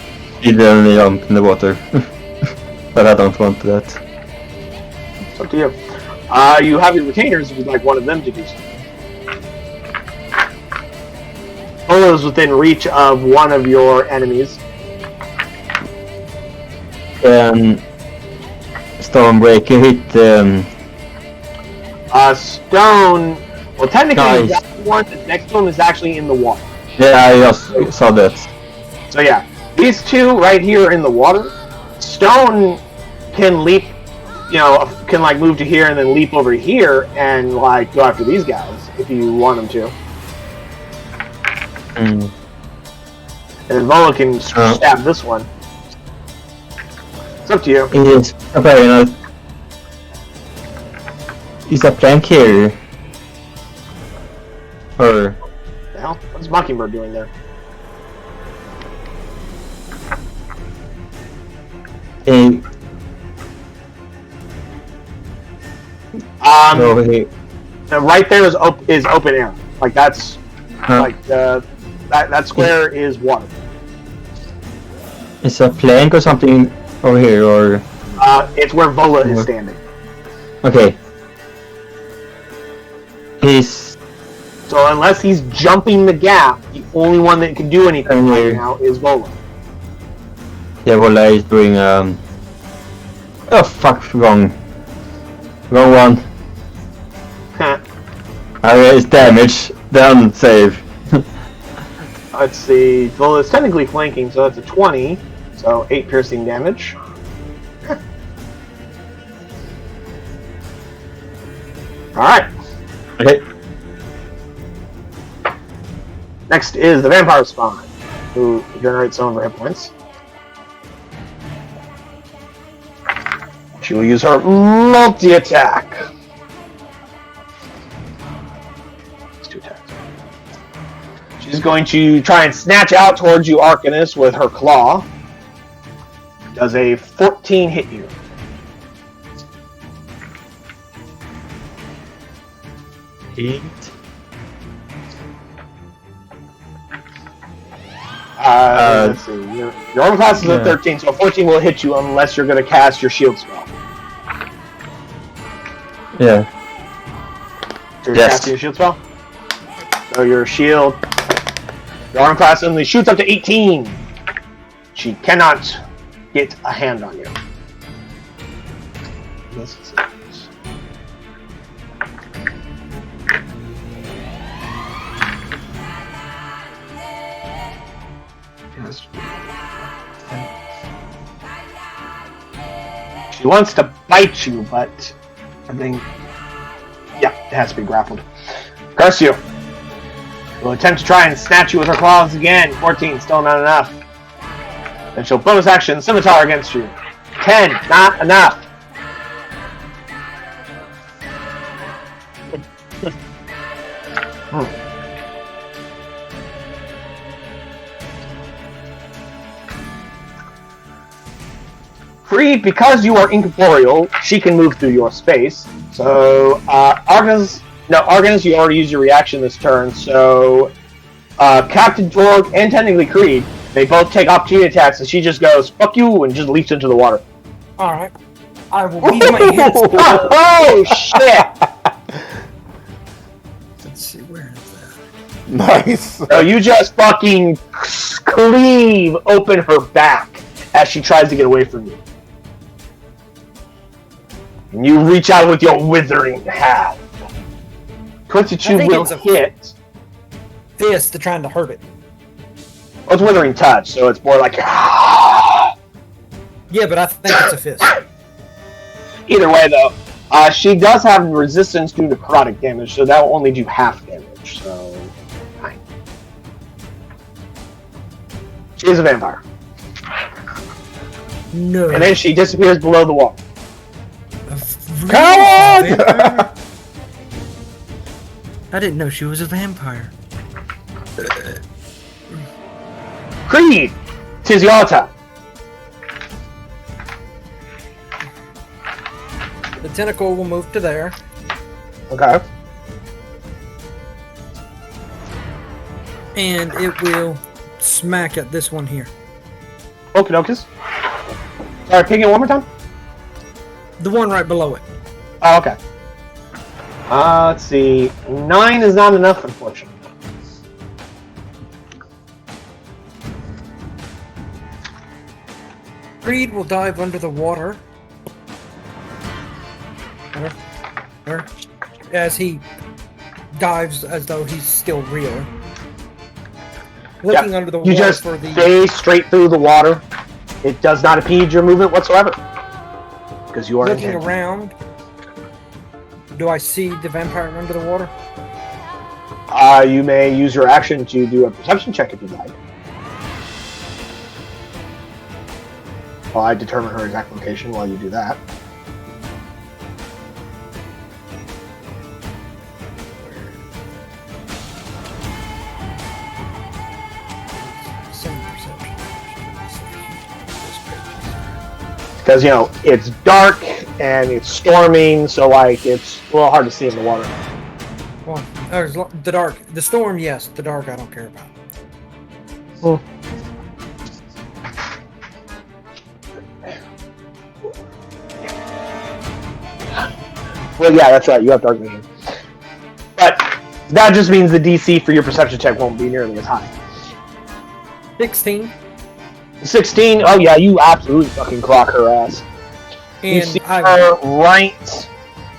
Speaker 4: Either jump in the water. But I don't want that.
Speaker 2: It's up to you. You have your retainers if you'd like one of them to do something. Polo is within reach of one of your enemies.
Speaker 4: Stormbreaker hit
Speaker 2: Stone. Well, technically,
Speaker 4: Nice.
Speaker 2: that one that's next to him is actually in the water.
Speaker 4: yeah, I just saw that.
Speaker 2: So yeah, these two right here in the water. Stone can leap, can like move to here and then leap over here and like go after these guys if you want them to.
Speaker 4: Mm.
Speaker 2: And Volo can stab this one. It's up to you.
Speaker 4: It is apparently is a plank here. Or
Speaker 2: What the hell? What's Mockingbird doing there?
Speaker 4: a over here.
Speaker 2: Right there is open air. Like that's like that square is water.
Speaker 4: It's a plank or something over here, or
Speaker 2: It's where Vola is standing.
Speaker 4: okay. He's
Speaker 2: So unless he's jumping the gap, the only one that can do anything right now is Vola.
Speaker 4: Vola is doing oh fuck, wrong one. It's damage, then save.
Speaker 2: Let's see. Vola is technically flanking, so that's a 20. So 8 piercing damage. Alright.
Speaker 4: Okay.
Speaker 2: Next is the Vampire Spawn, who generates some of her hit points. She will use her multi-attack. It's 2 attacks. She's going to try and snatch out towards you, Arcanus, with her claw. Does a 14 hit you? Let's see. Your armor class is a 13, so a 14 will hit you unless you're going to cast your shield spell.
Speaker 4: Yeah.
Speaker 2: You're
Speaker 4: Yes.
Speaker 2: casting your shield spell? So your shield, your arm class only shoots up to 18. She cannot get a hand on you. This is it. She wants to bite you, but I think, yeah, it has to be grappled. Curse you. Will attempt to try and snatch you with her claws again. 14, still not enough. Then she'll bonus action scimitar against you. 10, not enough. Free, because you are incorporeal, she can move through your space. So, Arganus, you already used your reaction this turn, so Captain Torg and technically Creed, they both take opportunity attacks, and she just goes, fuck you, and just leaps into the water.
Speaker 1: Alright. I will leave my hands.
Speaker 2: Oh, shit!
Speaker 1: Let's see, where is that?
Speaker 3: Nice.
Speaker 2: So you just fucking cleave open her back as she tries to get away from you. And you reach out with your withering hand. 22
Speaker 1: I think
Speaker 2: will
Speaker 1: it's a-
Speaker 2: hit.
Speaker 1: Fist, they're trying to hurt it.
Speaker 2: Well, it's withering touch, so it's more like...
Speaker 1: Yeah, but I think it's a fist.
Speaker 2: Either way, though, she does have resistance to necrotic damage, so that will only do half damage, so... Fine. She is a vampire.
Speaker 1: No.
Speaker 2: And then she disappears below the wall.
Speaker 3: Come on!
Speaker 1: Vampire? I didn't know she was a vampire.
Speaker 2: Creed! 'Tis your turn.
Speaker 1: The tentacle will move to there.
Speaker 2: Okay.
Speaker 1: And it will smack at this one here.
Speaker 2: Okie dokies. Sorry, ping it one more time?
Speaker 1: The one right below it.
Speaker 2: Oh, okay. Let's see. 9 is not enough, unfortunately.
Speaker 1: Creed will dive under the water. There. As he dives as though he's still real. Looking under the
Speaker 2: You
Speaker 1: water
Speaker 2: just
Speaker 1: for the...
Speaker 2: stay straight through the water. It does not impede your movement whatsoever. Because you are
Speaker 1: Looking
Speaker 2: intent.
Speaker 1: around. Do I see the vampire under the water?
Speaker 2: You may use your action to do a perception check if you'd like. While I determine her exact location while you do that.
Speaker 1: Same perception.
Speaker 2: Because, you know, it's dark and it's storming, so, like, it's a little hard to see in the water.
Speaker 1: Well, the dark. The storm, yes. The dark, I don't care about.
Speaker 2: Well, yeah, that's right. You have dark vision. But that just means the DC for your perception check won't be nearly as high.
Speaker 1: 16.
Speaker 2: 16? Oh, yeah, you absolutely fucking clock her ass. You
Speaker 1: And
Speaker 2: see
Speaker 1: I...
Speaker 2: her right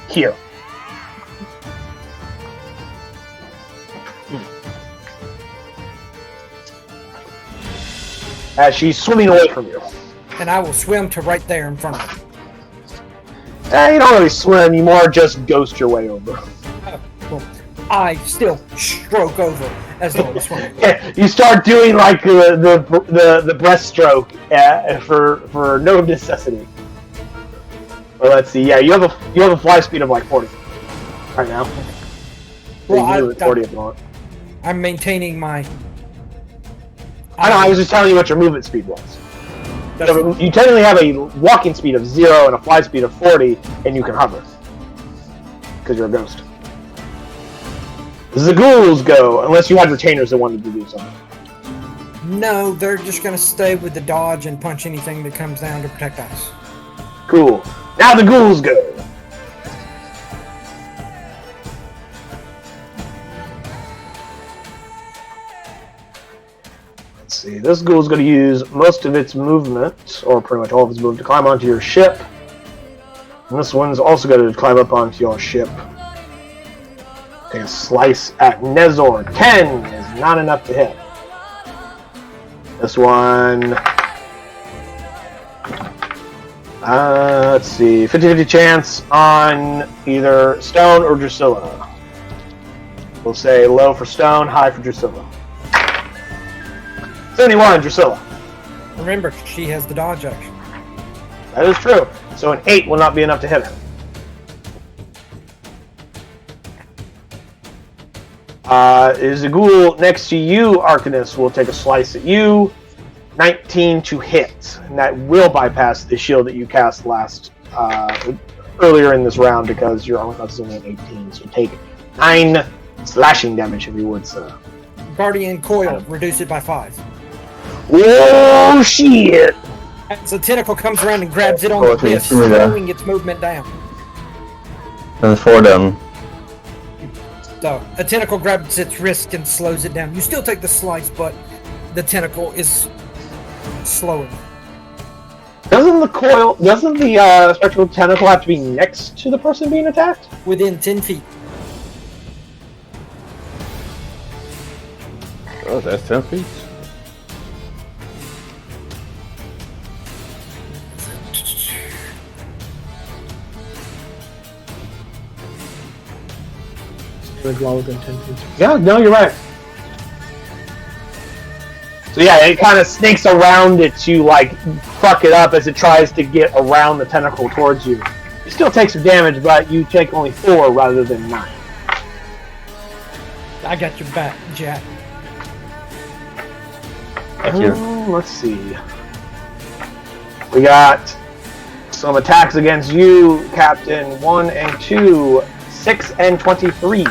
Speaker 2: here. As she's swimming away from you.
Speaker 1: And I will swim to right there in front of her.
Speaker 2: You don't really swim, you more just ghost your way over.
Speaker 1: Well, I still stroke over as though I'm swimming.
Speaker 2: You start doing like the breaststroke for no necessity. Well, let's see. Yeah, you have a fly speed of like 40 right now.
Speaker 1: Well,
Speaker 2: you can do it 40 if you want.
Speaker 1: I'm maintaining my...
Speaker 2: I know. I was just telling you what your movement speed was.
Speaker 1: That's,
Speaker 2: You technically have a walking speed of 0 and a fly speed of 40, and you can hover because you're a ghost. The ghouls go, unless you had retainers that wanted to do something.
Speaker 1: no, they're just going to stay with the dodge and punch anything that comes down to protect us.
Speaker 2: Cool. Now the ghouls go. see. This ghoul is going to use most of its movement, or pretty much all of its movement, to climb onto your ship. And this one's also going to climb up onto your ship. Take a slice at Nezor. 10 is not enough to hit. This one... let's see. 50-50 chance on either Stone or Drusilla. We'll say low for Stone, high for Drusilla. 71, Drusilla.
Speaker 1: Remember, she has the dodge action.
Speaker 2: That is true. So an 8 will not be enough to hit her. Is the ghoul next to you, Arcanist, will take a slice at you. 19 to hit. And that will bypass the shield that you cast earlier in this round because your armor class is only an 18. So take 9 slashing damage if you would, sir.
Speaker 1: Guardian Coil, reduce it by 5.
Speaker 2: Whoa, shit!
Speaker 1: So Tentacle comes around and grabs it on the wrist, slowing its movement down.
Speaker 4: And 4 then.
Speaker 1: So a tentacle grabs its wrist and slows it down. You still take the slice, but the tentacle is slowing.
Speaker 2: Doesn't the spectral tentacle have to be next to the person being attacked?
Speaker 1: Within 10 feet.
Speaker 3: Oh, that's 10 feet.
Speaker 1: Lower than 10 feet.
Speaker 2: Yeah, no, you're right. So yeah, it kind of snakes around it to like fuck it up as it tries to get around the tentacle towards you. You still take some damage, but you take only 4 rather than 9.
Speaker 1: I got your back, Jack.
Speaker 4: Thank you.
Speaker 2: Let's see. We got some attacks against you, Captain. 1 and 2, 6 and 23.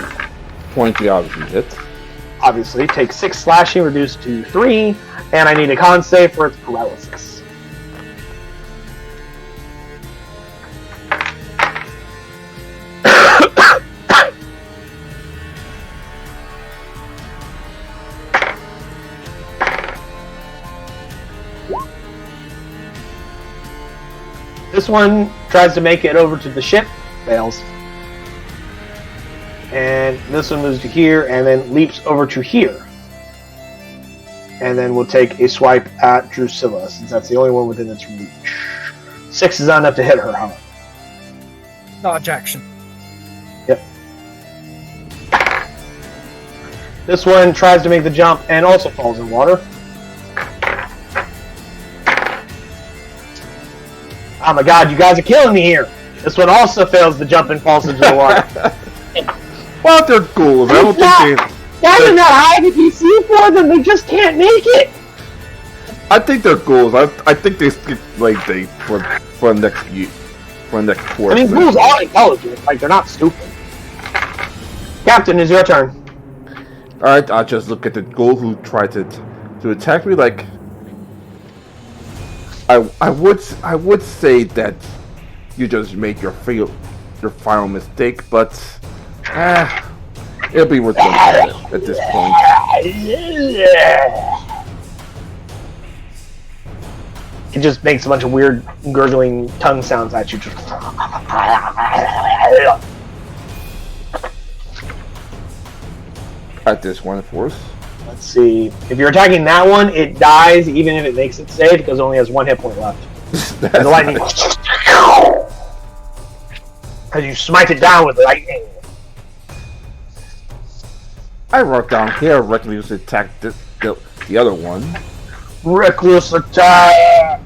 Speaker 3: 23 obviously hits.
Speaker 2: Obviously, take 6 slashing, reduced to 3, and I need a con save for its paralysis. This one tries to make it over to the ship, fails. And this one moves to here and then leaps over to here. And then we'll take a swipe at Drusilla, since that's the only one within its reach. 6 is not enough to hit her, however.
Speaker 1: Dodge action.
Speaker 2: Yep. This one tries to make the jump and also falls in water. Oh my god, you guys are killing me here! This one also fails the jump and falls into the water.
Speaker 3: Well, they're ghouls. I don't think
Speaker 2: Why are not high DC for them? They just can't make it!
Speaker 3: I think they're ghouls. I think they skip like they for next year. For next course.
Speaker 2: I mean, ghouls are intelligent. Like, they're not stupid. Captain, it's your turn.
Speaker 3: Alright, I'll just look at the ghoul who tried to attack me. Like, I would say that you just made your final mistake, but it'll be worth it at this point.
Speaker 2: It just makes a bunch of weird gurgling tongue sounds at you.
Speaker 3: At this one, of course.
Speaker 2: Let's see. If you're attacking that one, it dies even if it makes it save because it only has 1 hit point left. And the lightning. As you smite it down with lightning.
Speaker 3: I wrote down here reckless attack the other one.
Speaker 2: Reckless attack!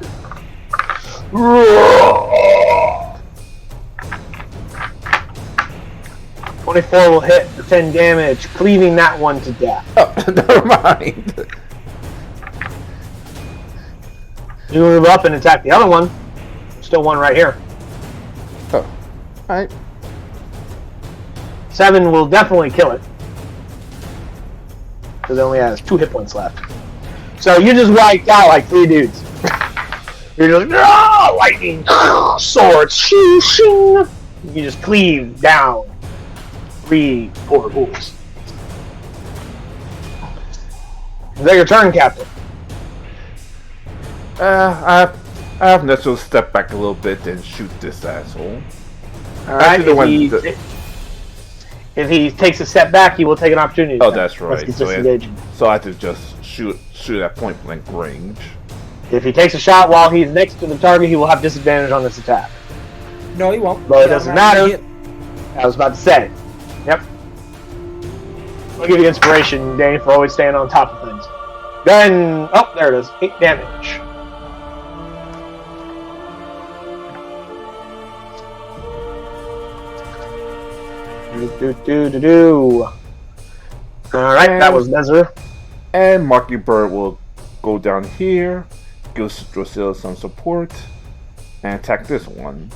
Speaker 2: 24 will hit for 10 damage, cleaving that one to death.
Speaker 3: Oh, never mind.
Speaker 2: You move up and attack the other one. Still one right here.
Speaker 3: Oh, alright.
Speaker 2: 7 will definitely kill it. Because it only has 2 hit points left. So you just wiped out like 3 dudes. You're just lightning, swords, shing, shing. You just cleave down 3 poor ghouls. Is that your turn, Captain?
Speaker 3: I have Nestor step back a little bit and shoot this asshole.
Speaker 2: Alright, if he takes a step back, he will take an opportunity.
Speaker 3: Oh, that's right.
Speaker 2: He's
Speaker 3: So
Speaker 2: disengaging.
Speaker 3: I have to just shoot at point blank range.
Speaker 2: If he takes a shot while he's next to the target, he will have disadvantage on this attack.
Speaker 1: No, he won't.
Speaker 2: But it doesn't matter. I was about to say. Yep. I'll give you inspiration, Dane, for always staying on top of things. Then, oh, there it is. 8 damage. Alright, that was Nezzer.
Speaker 3: And Mockingbird will go down here, give Drusilla some support, and attack this one.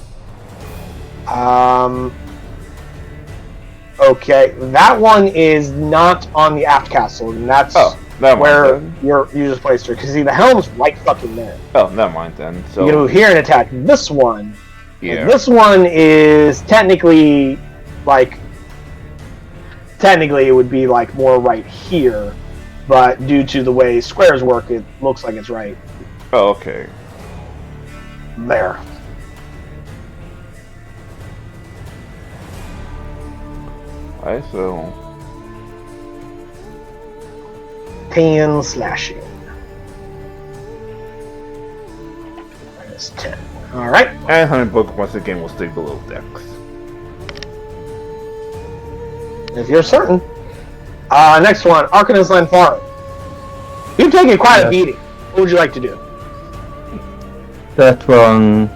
Speaker 2: Okay, that one is not on the aft castle, and that's where you just placed her. Because see, the helm's right fucking there.
Speaker 3: Oh, never mind then. So
Speaker 2: you can move here and attack this one.
Speaker 3: Yeah.
Speaker 2: And this one is technically, like, it would be like more right here, but due to the way squares work, it looks like it's right.
Speaker 3: Oh, okay.
Speaker 2: There.
Speaker 3: Alright, so
Speaker 2: 10 slashing. Minus 10. Alright.
Speaker 3: And Honeybook once again will stay below Dex.
Speaker 2: If you're certain. Next one, Arcanist Lanfarin. You've taken quite a beating. What would you like to do?
Speaker 4: That one.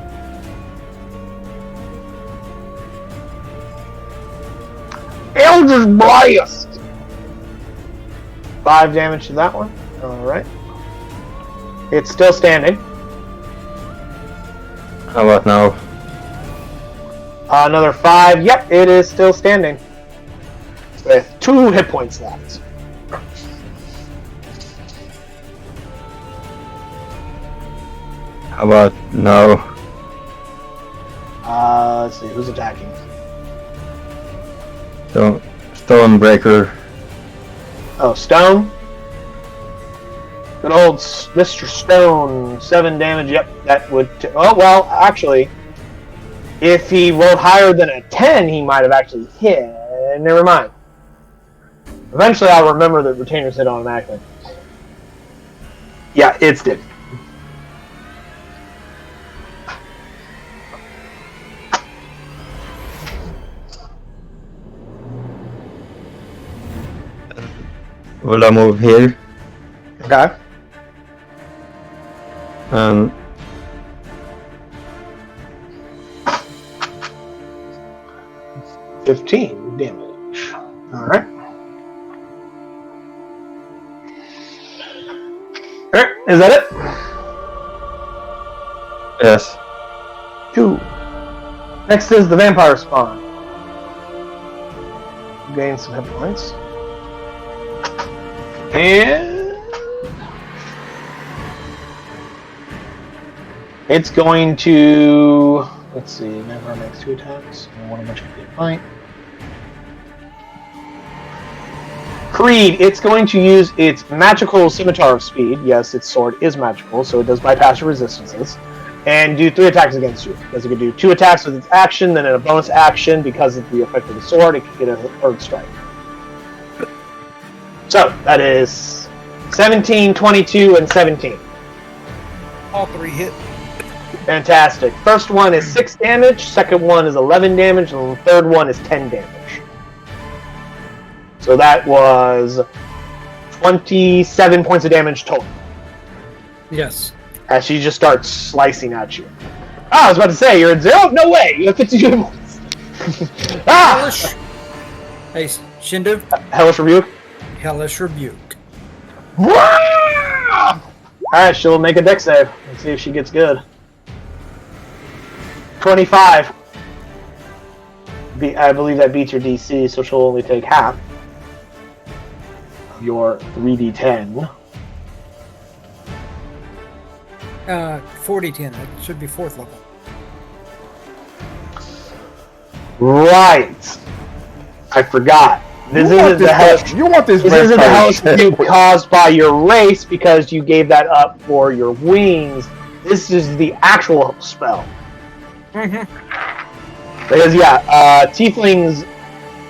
Speaker 2: Eldritch Blast! 5 damage to that one. Alright. It's still standing.
Speaker 4: How about now?
Speaker 2: Another 5. Yep, it is still standing. With 2 hit points left.
Speaker 4: How about now?
Speaker 2: Let's see, who's attacking?
Speaker 4: So, Stormbreaker.
Speaker 2: Oh, Stone? Good old Mr. Stone. 7 damage, yep, that would... oh, well, actually, if he rolled higher than a 10, he might have actually hit. Never mind. Eventually, I'll remember that retainers hit automatically. Yeah, it's dead.
Speaker 4: Will I move here?
Speaker 2: Okay. 15 damage. Alright. Alright, is that it?
Speaker 4: Yes.
Speaker 2: 2. Next is the vampire spawn. Gain some hit points. And it's going to, let's see, never makes 2 attacks. And one of which can be a fight. Creed, it's going to use its magical scimitar of speed. Yes, its sword is magical, so it does bypass your resistances. And do 3 attacks against you. Because it can do 2 attacks with its action, then in a bonus action, because of the effect of the sword, it can get a 3rd strike. So, that is 17, 22, and 17.
Speaker 1: All 3 hit.
Speaker 2: Fantastic. First one is 6 damage, second one is 11 damage, and the third one is 10 damage. So that was 27 points of damage total.
Speaker 1: Yes.
Speaker 2: As she just starts slicing at you. Ah, I was about to say, you're at 0? No way! You have 52 points. Ah!
Speaker 1: Hellish. Hey, Shindu.
Speaker 2: Hellish Rebuke.
Speaker 1: Hellish Rebuke.
Speaker 2: Alright, she'll make a dex save. Let's see if she gets good. 25. I believe that beats your DC, so she'll only take half of your 3d10.
Speaker 1: 40-10. That should be 4th level.
Speaker 2: Right. I forgot. This isn't the hellish.
Speaker 3: You want this?
Speaker 2: This isn't the hellish rebuke caused by your race because you gave that up for your wings. This is the actual spell.
Speaker 1: Mm-hmm.
Speaker 2: Because tieflings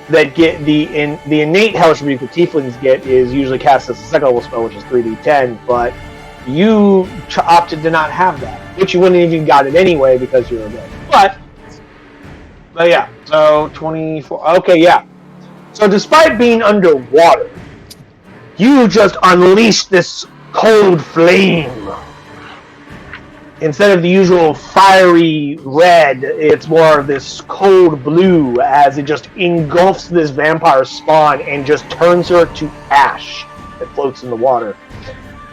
Speaker 2: that get the innate hellish rebuke that tieflings get is usually cast as a second level spell, which is 3d10. But you opted to not have that, which you wouldn't even got it anyway because you're a rogue. But yeah, so 24. Okay, yeah. So despite being underwater, you just unleashed this cold flame. Instead of the usual fiery red, it's more of this cold blue as it just engulfs this vampire spawn and just turns her to ash that floats in the water,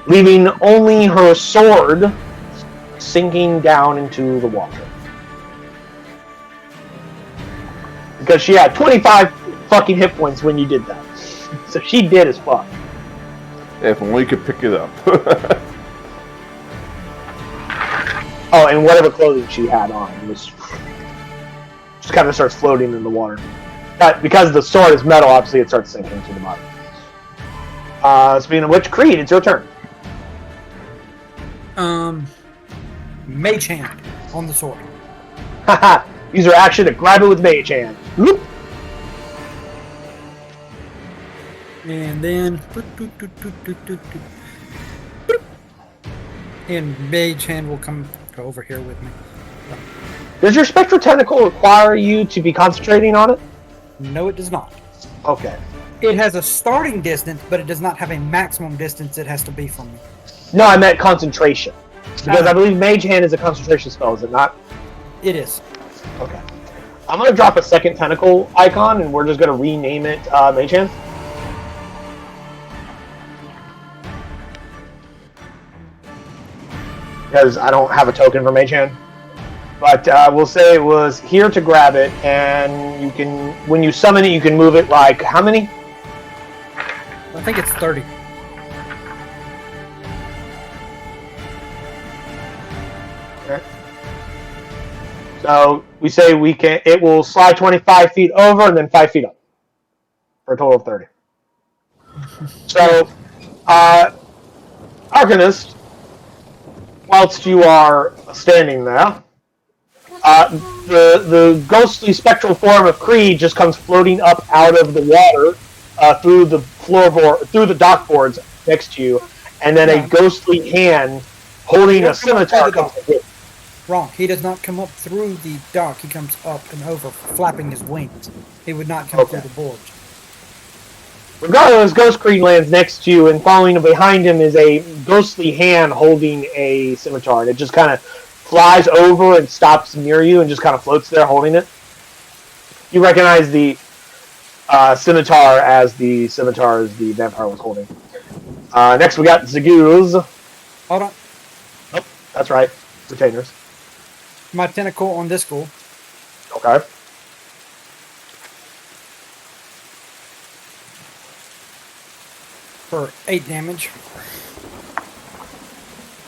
Speaker 2: leaving only her sword sinking down into the water. Because she had 25 fucking hit points when you did that. So she did as fuck.
Speaker 3: If only you could pick it up.
Speaker 2: Oh, and whatever clothing she had on was just kind of starts floating in the water. But because the sword is metal, obviously it starts sinking to the bottom. Speaking of which, Creed, it's your turn.
Speaker 1: Mage hand on the sword.
Speaker 2: Haha. Use your action to grab it with Mage Hand. Whoop.
Speaker 1: And then... And Mage hand will come over here with me.
Speaker 2: Does your Spectral Tentacle require you to be concentrating on it?
Speaker 1: No, it does not.
Speaker 2: Okay.
Speaker 1: It has a starting distance, but it does not have a maximum distance it has to be from me.
Speaker 2: No, I meant concentration. Because I believe Mage Hand is a concentration spell, is it not?
Speaker 1: It is.
Speaker 2: Okay. I'm going to drop a second tentacle icon, and we're just going to rename it Mage Hand. Because I don't have a token for Mage Hand. But we'll say it was here to grab it, and you can, when you summon it, you can move it like, how many?
Speaker 1: I think it's 30.
Speaker 2: Okay. So we say it will slide 25 feet over and then 5 feet up. For a total of 30. So, Arcanist, whilst you are standing there, the ghostly spectral form of Creed just comes floating up out of the water through the through the dock boards next to you, and then a ghostly hand holding a scimitar comes through.
Speaker 1: Wrong. He does not come up through the dock. He comes up and over, flapping his wings. He would not come through the boards.
Speaker 2: Regardless, Ghost Creed lands next to you, and following behind him is a ghostly hand holding a scimitar. And it just kind of flies over and stops near you and just kind of floats there holding it. You recognize the scimitar as the scimitars the vampire was holding. Next, we got the Ghouls.
Speaker 1: Hold on.
Speaker 2: Oh, that's right. Retainers.
Speaker 1: My tentacle on this ghoul.
Speaker 2: Okay.
Speaker 1: For 8 damage.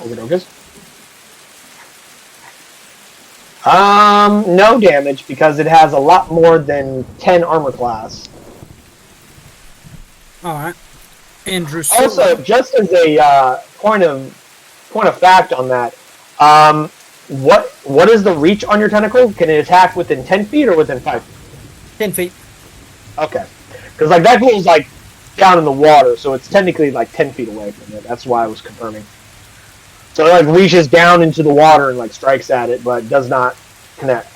Speaker 2: Okey-dokes. No damage because it has a lot more than 10 armor class.
Speaker 1: Alright. Andrew.
Speaker 2: Also, just as a point of fact on that, what is the reach on your tentacle? Can it attack within 10 feet or within 5 feet?
Speaker 1: 10 feet.
Speaker 2: Okay. Because like that goes like down in the water, so it's technically like 10 feet away from it. That's why I was confirming. So it like reaches down into the water and like strikes at it, but does not connect.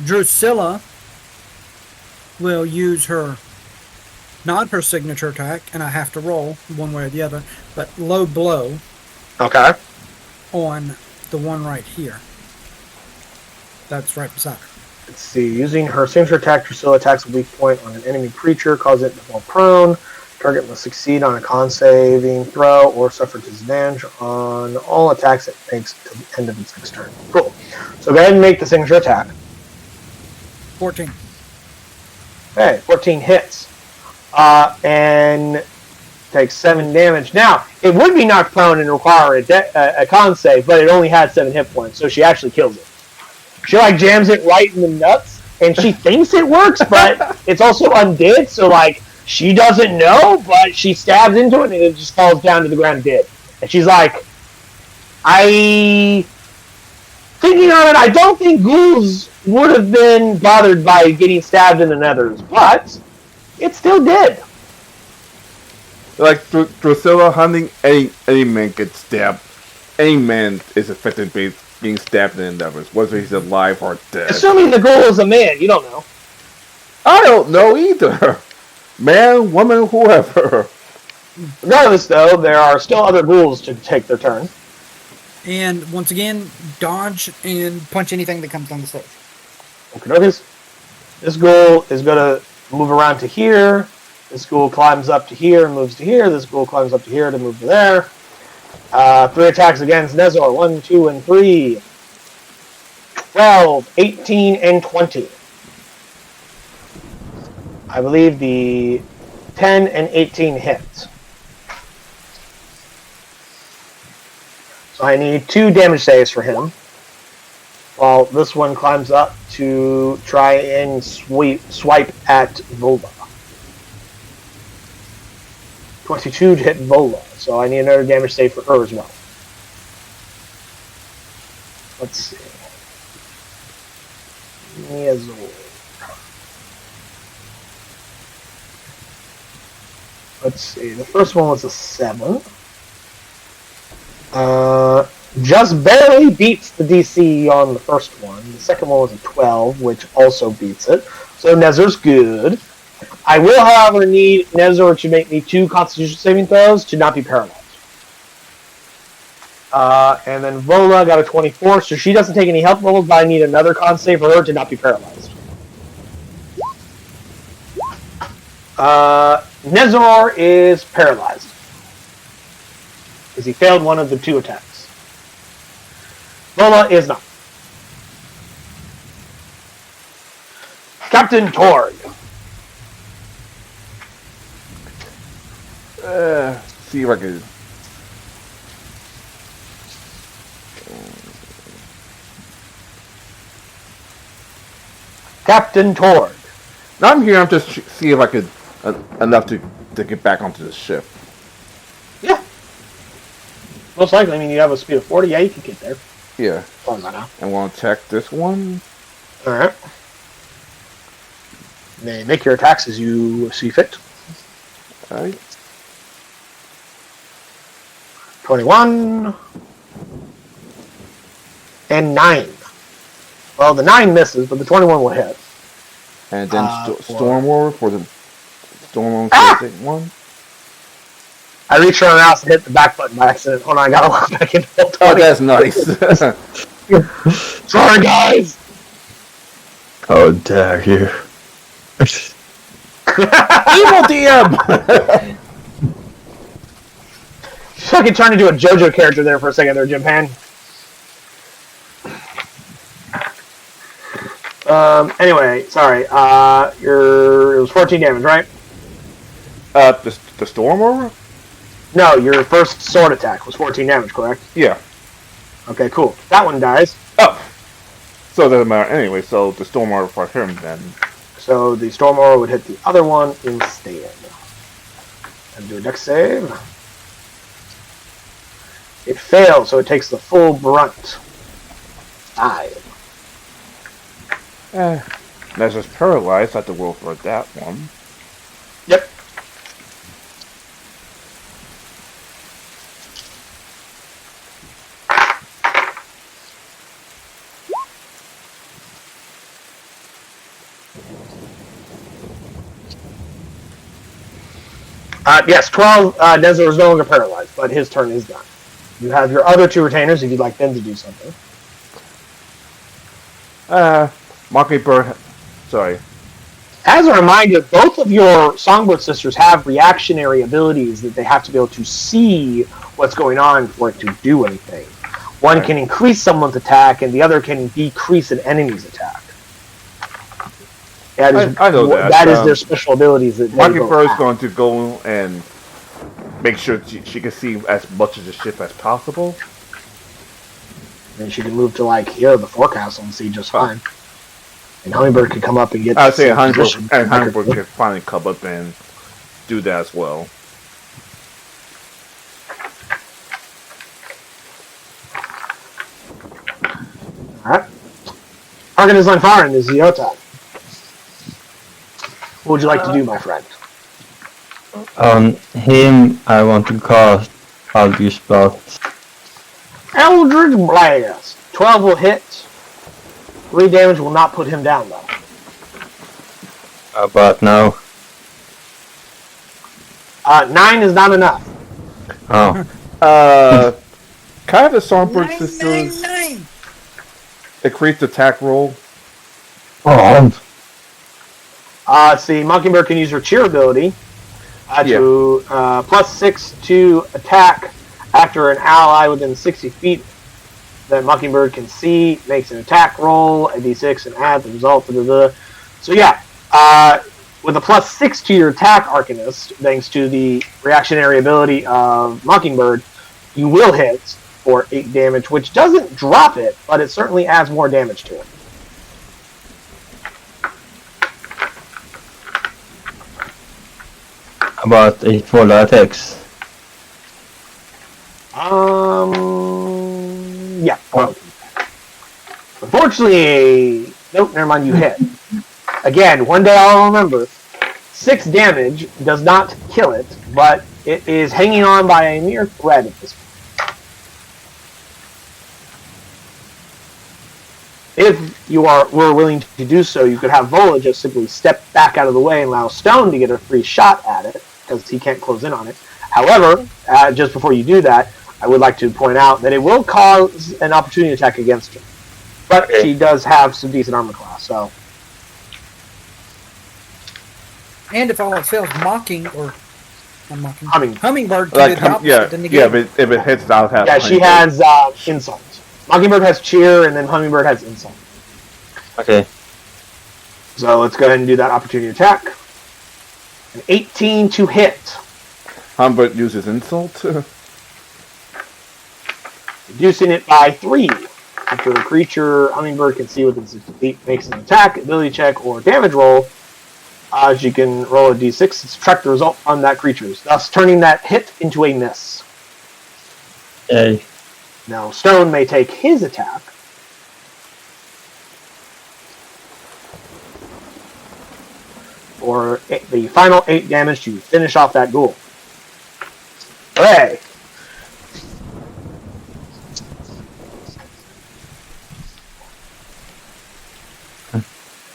Speaker 1: Drusilla will use not her signature attack, and I have to roll one way or the other, but low blow.
Speaker 2: Okay.
Speaker 1: On the one right here. That's right beside her.
Speaker 2: Let's see. Using her signature attack, Drusilla attacks a weak point on an enemy creature, cause it to fall prone. Target must succeed on a con saving throw or suffer disadvantage on all attacks it makes till the end of its next turn. Cool. So go ahead and make the signature attack.
Speaker 1: 14.
Speaker 2: Okay, 14 hits. And takes 7 damage. Now, it would be knocked prone and require a con save, but it only had 7 hit points, so she actually kills it. She like jams it right in the nuts, and she thinks it works, but it's also undead, so like she doesn't know, but she stabs into it and it just falls down to the ground dead. And she's like, Thinking on it, I don't think ghouls would have been bothered by getting stabbed in the nethers, but it still did.
Speaker 3: Like Drusilla hunting, any man gets stabbed. Any man is affected by being stabbed in endeavors, whether he's alive or dead.
Speaker 2: Assuming the ghoul is a man, you don't know.
Speaker 3: I don't know either. Man, woman, whoever.
Speaker 2: Regardless, though, there are still other ghouls to take their turn.
Speaker 1: And once again, dodge and punch anything that comes down the stairs.
Speaker 2: Okay, this ghoul is going to move around to here. This ghoul climbs up to here and moves to here. This ghoul climbs up to here to move to there. 3 attacks against Nezor. 1, 2, and 3. 12, 18, and 20. I believe the 10 and 18 hits. So I need 2 damage saves for him. While this one climbs up to try and swipe at Vola. 22 to hit Vola, so I need another damage save for her as well. Let's see. Nezor. Let's see. The first one was a 7. Just barely beats the DC on the first one. The second one was a 12, which also beats it. So Nezor's good. I will, however, need Nezor to make me 2 Constitution saving throws to not be paralyzed. And then Vola got a 24, so she doesn't take any health rolls, but I need another con save for her to not be paralyzed. Nezor is paralyzed, because he failed one of the 2 attacks. Vola is not. Captain Torg.
Speaker 3: See if I can.
Speaker 2: Captain Torg.
Speaker 3: Now I'm here. I'm just see if I could enough to get back onto the ship.
Speaker 2: Yeah. Most likely. I mean, you have a speed of 40. Yeah, you can get there.
Speaker 3: Yeah.
Speaker 2: Fun by now.
Speaker 3: I want to check this one.
Speaker 2: All right. May make your attacks as you see fit.
Speaker 3: All right.
Speaker 2: 21 and 9. Well, the 9 misses, but the 21 will hit.
Speaker 3: And then Storm War for the Storm War one.
Speaker 2: I reached around the house and hit the back button by accident. Hold on, I gotta look back in.
Speaker 3: Oh, that's nice.
Speaker 2: Sorry, guys.
Speaker 4: How dare you?
Speaker 3: Evil DM.
Speaker 2: Fucking turned into a JoJo character there for a second there, Jim Pan. Anyway, sorry. It was 14 damage, right?
Speaker 3: The Storm War?
Speaker 2: No, your first sword attack was 14 damage, correct?
Speaker 3: Yeah.
Speaker 2: Okay, cool. That one dies.
Speaker 3: Oh. So it doesn't matter anyway, so the Storm War for him then.
Speaker 2: So the Storm Aura would hit the other one instead. And do a dex save. It fails, so it takes the full brunt. 5.
Speaker 3: That's just paralyzed. I have to roll for that one.
Speaker 2: Yep. Yes, 12. Nezor is no longer paralyzed, but his turn is done. You have your other 2 retainers if you'd like them to do something.
Speaker 3: Mockingbird. Sorry.
Speaker 2: As a reminder, both of your Songbird sisters have reactionary abilities that they have to be able to see what's going on for it to do anything. One can increase someone's attack, and the other can decrease an enemy's attack.
Speaker 3: I know that.
Speaker 2: That is their special abilities. That
Speaker 3: Mockingbird is going to go and make sure she can see as much of the ship as possible.
Speaker 2: And she can move to like here, the forecastle, and see just fine. And Hummingbird can come up and get.
Speaker 3: I'd say Hummingbird can finally come up and do that as well.
Speaker 2: Alright. Arcanist Lanfarin is your turn. What would you like to do, my friend?
Speaker 4: On him, I want to cast Eldritch Blast.
Speaker 2: Eldritch Blast. 12 will hit. 3 damage will not put him down, though.
Speaker 4: How about now?
Speaker 2: 9 is not enough.
Speaker 4: Oh.
Speaker 3: Kind of the Stormbreaker sisters. It creates attack roll.
Speaker 4: Oh.
Speaker 2: See, Mockingbird can use her cheer ability to +6 to attack after an ally within 60 feet that Mockingbird can see makes an attack roll, a d6, and add the result. So yeah, with a +6 to your attack, Arcanist, thanks to the reactionary ability of Mockingbird, you will hit for 8 damage, which doesn't drop it, but it certainly adds more damage to it.
Speaker 4: About 8 full attacks.
Speaker 2: Yeah. Well, unfortunately, nope, never mind, you hit. Again, one day I'll remember, 6 damage does not kill it, but it is hanging on by a mere thread at this point. If you were willing to do so, you could have Vola just simply step back out of the way and allow Stone to get a free shot at it, because he can't close in on it. However, just before you do that, I would like to point out that it will cause an opportunity attack against her. But she does have some decent armor class, so...
Speaker 1: And if all else fails, Hummingbird can
Speaker 3: Like,
Speaker 1: do the opposite in the game.
Speaker 3: but if it hits, I'll have.
Speaker 2: Yeah, she has Insult. Mockingbird has Cheer, and then Hummingbird has Insult.
Speaker 4: Okay.
Speaker 2: So let's go ahead and do that opportunity attack. An 18 to hit.
Speaker 3: Hummingbird uses insult.
Speaker 2: Reducing it by 3. After a creature Hummingbird can see within 60 feet makes an attack, ability check, or damage roll, she can roll a d6 and subtract the result on that creature's, thus turning that hit into a miss.
Speaker 4: Yay.
Speaker 2: Now, Stone may take his attack. For the final 8 damage to finish off that ghoul. Hooray!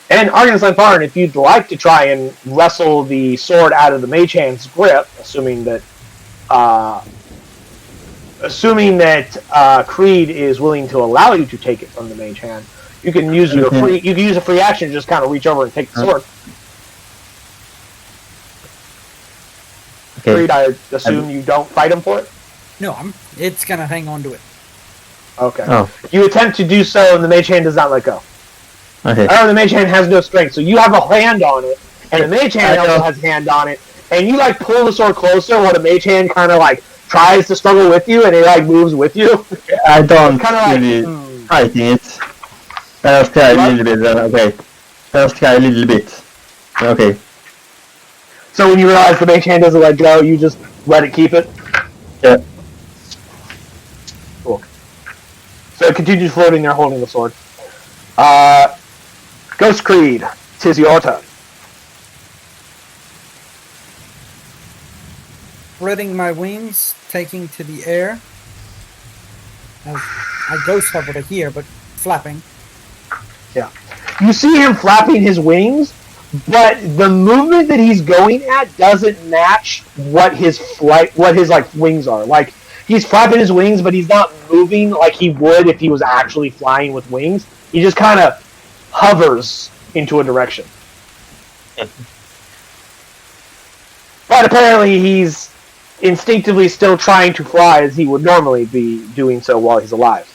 Speaker 2: And Arcanist Lanfarin, if you'd like to try and wrestle the sword out of the Mage Hand's grip, assuming that Creed is willing to allow you to take it from the Mage Hand, you can use a free action to just kind of reach over and take the sword.
Speaker 4: Okay.
Speaker 2: Creed, I assume you don't fight him for it?
Speaker 1: No, it's gonna hang on to it.
Speaker 2: Okay.
Speaker 4: Oh.
Speaker 2: You attempt to do so, and the Mage Hand does not let go.
Speaker 4: Okay.
Speaker 2: Oh, the Mage Hand has no strength, so you have a hand on it, and the Mage Hand also has a hand on it, and you like pull the sword closer while the Mage Hand kind of like tries to struggle with you, and it like moves with you.
Speaker 4: I don't
Speaker 2: Kinda
Speaker 4: really
Speaker 2: like,
Speaker 4: fighting it. I'll try a little bit then, okay. I'll try a little bit. Okay.
Speaker 2: So when you realize the Mage Hand doesn't let go, you just let it keep it?
Speaker 4: Yeah.
Speaker 2: Cool. So it continues floating there holding the sword. Ghost Creed, 'tis your turn.
Speaker 1: Spreading my wings, taking to the air. I ghost hover to here, but flapping.
Speaker 2: Yeah. You see him flapping his wings, but the movement that he's going at doesn't match what his wings are. Like, he's flapping his wings, but he's not moving like he would if he was actually flying with wings. He just kind of hovers into a direction. But apparently he's instinctively still trying to fly as he would normally be doing so while he's alive.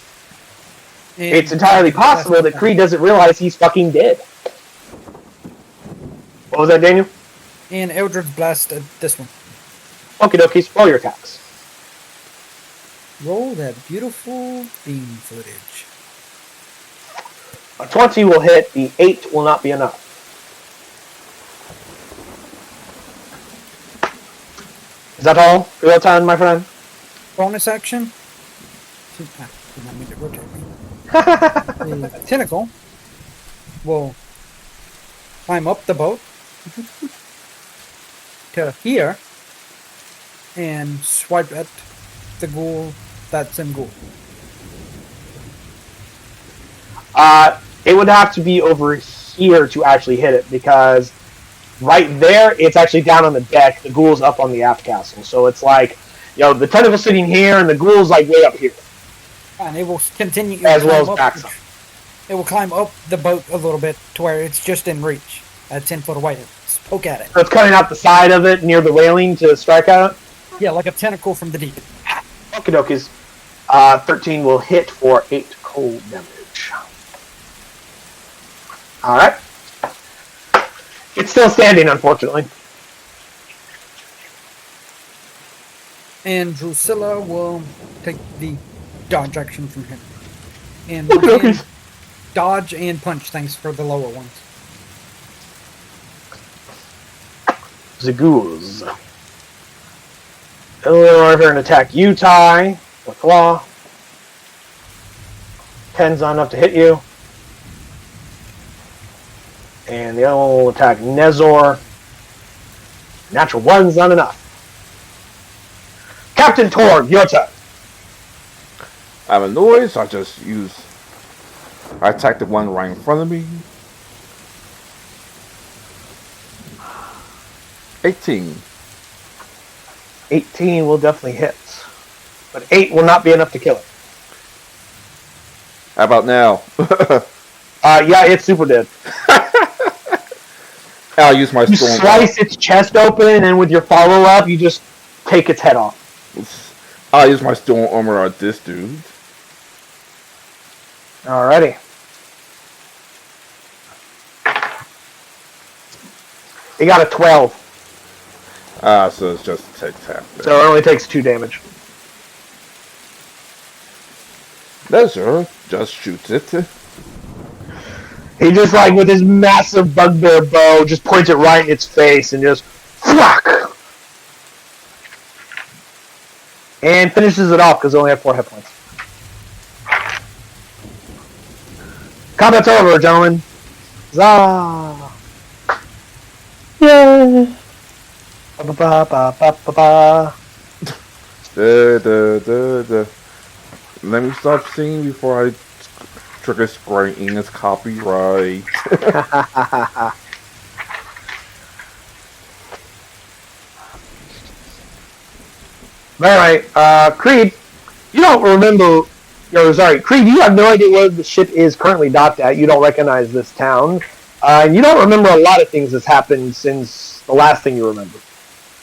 Speaker 1: And
Speaker 2: It's entirely possible that Creed doesn't realize he's fucking dead. What was that, Daniel?
Speaker 1: And Eldritch Blast this one.
Speaker 2: Okie dokies, roll your attacks.
Speaker 1: Roll that beautiful beam footage.
Speaker 2: A 20 will hit, the 8 will not be enough. Is that all for your time, my friend?
Speaker 1: Bonus action. Did not mean to rotate me. The tentacle will climb up the boat to here and swipe at the ghoul that's in ghoul.
Speaker 2: It would have to be over here to actually hit it, because right there, it's actually down on the deck. The ghoul's up on the aft castle. So it's like, the tentacle's sitting here, and the ghoul's like way up here.
Speaker 1: And it will continue
Speaker 2: As well as backside.
Speaker 1: It will climb up the boat a little bit to where it's just in reach at 10 foot away. Just poke at it.
Speaker 2: So it's cutting out the side of it near the railing to strike at it?
Speaker 1: Yeah, like a tentacle from the deep.
Speaker 2: Okie dokies. 13 will hit for 8 cold damage. Alright. It's still standing, unfortunately.
Speaker 1: And Drusilla will take the dodge action from him. And we can dodge and punch things for the lower ones.
Speaker 2: The ghouls. They'll arrive here and attack you, Ty, with claw. 10's not enough to hit you. And the other one will attack Nezor. Natural 1's not enough. Captain Torg, your turn.
Speaker 3: I have a noise, I attack the one right in front of me. 18.
Speaker 2: 18 will definitely hit. But 8 will not be enough to kill it.
Speaker 3: How about now?
Speaker 2: Yeah, it's super dead.
Speaker 3: I'll use my
Speaker 2: You
Speaker 3: storm.
Speaker 2: slice its chest open, and with your follow-up, you just take its head off.
Speaker 3: I'll use my storm armor on this dude.
Speaker 2: Alrighty. He got a 12.
Speaker 3: So it's just a tap.
Speaker 2: So it only takes 2 damage.
Speaker 3: Nezor just shoots it.
Speaker 2: He just, like, with his massive bugbear bow, just points it right in its face and just, fuck! And finishes it off, because it only had 4 hit points. Combat's over, gentlemen. Zah! Yay! Ba-ba-ba-ba-ba-ba.
Speaker 3: Let me stop singing before I trigger Square Enix copyright.
Speaker 2: Alright, Creed, you don't remember, Creed, you have no idea where the ship is currently docked at. You don't recognize this town. And you don't remember a lot of things that's happened since the last thing you remember.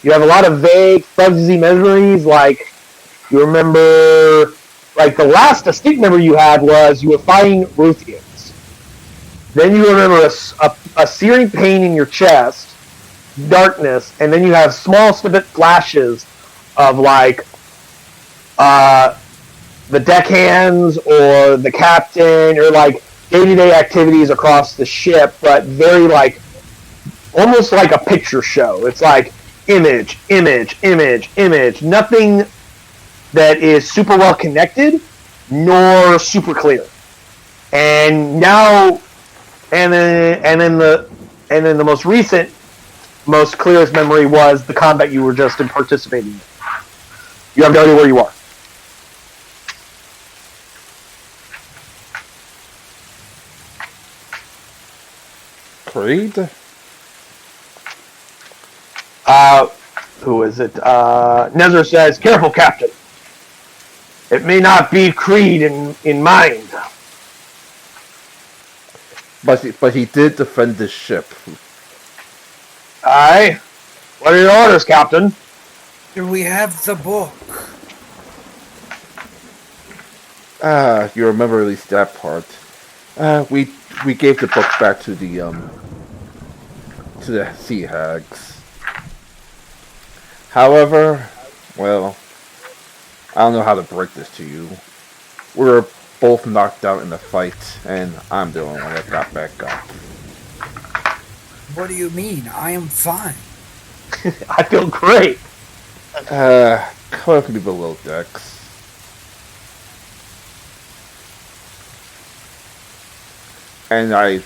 Speaker 2: You have a lot of vague, fuzzy memories, like, you remember, like, the last distinct memory you had was you were fighting Ruthians. Then you remember a searing pain in your chest, darkness, and then you have small snippet flashes of, like, the deckhands or the captain or, like, day-to-day activities across the ship, but very, like, almost like a picture show. It's like image, image, image, image. Nothing that is super well connected nor super clear. And now, and then the most recent, most clearest memory was the combat you were just participating in. You have no idea where you are.
Speaker 3: Creed?
Speaker 2: Who is it? Nezor says, "Careful, Captain. It may not be Creed in mind."
Speaker 3: But he did defend the ship.
Speaker 2: Aye. What are your orders, Captain?
Speaker 1: Do we have the book?
Speaker 3: You remember at least that part. We gave the book back to the sea hags. However, well, I don't know how to break this to you. We were both knocked out in the fight, and I'm the only one that got back up.
Speaker 1: What do you mean? I am fine.
Speaker 2: I feel great.
Speaker 3: Come me below decks. and I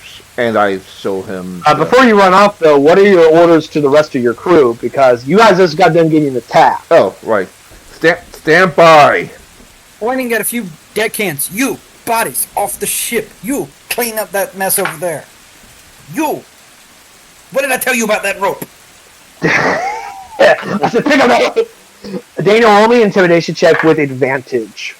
Speaker 3: show him.
Speaker 2: Before you run off, though, what are your orders to the rest of your crew? Because you guys just got done getting attacked.
Speaker 3: Oh, right. Stand by.
Speaker 1: Pointing at a few deckhands. You, bodies, off the ship. You, clean up that mess over there. You. What did I tell you about that rope?
Speaker 2: I said, pick up that rope. Daniel, roll me intimidation check with advantage.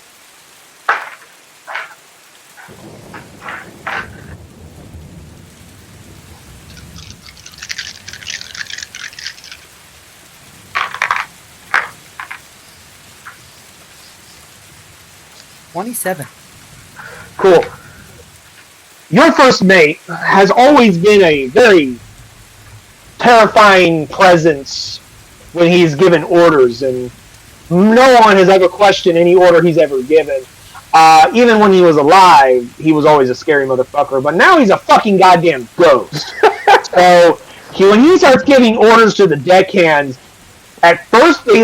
Speaker 1: $27.
Speaker 2: Cool. Your first mate has always been a very terrifying presence when he's given orders, and no one has ever questioned any order he's ever given. Even when he was alive, he was always a scary motherfucker, but now he's a fucking goddamn ghost. So, when he starts giving orders to the deckhands, at first they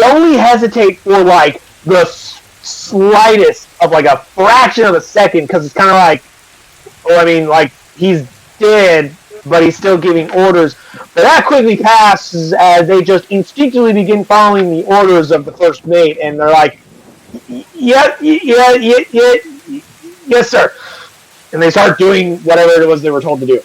Speaker 2: only hesitate for the slightest of a fraction of a second, because it's kind of he's dead, but he's still giving orders. But that quickly passes as they just instinctively begin following the orders of the first mate, and they're like, yeah, yes, sir. And they start doing whatever it was they were told to do.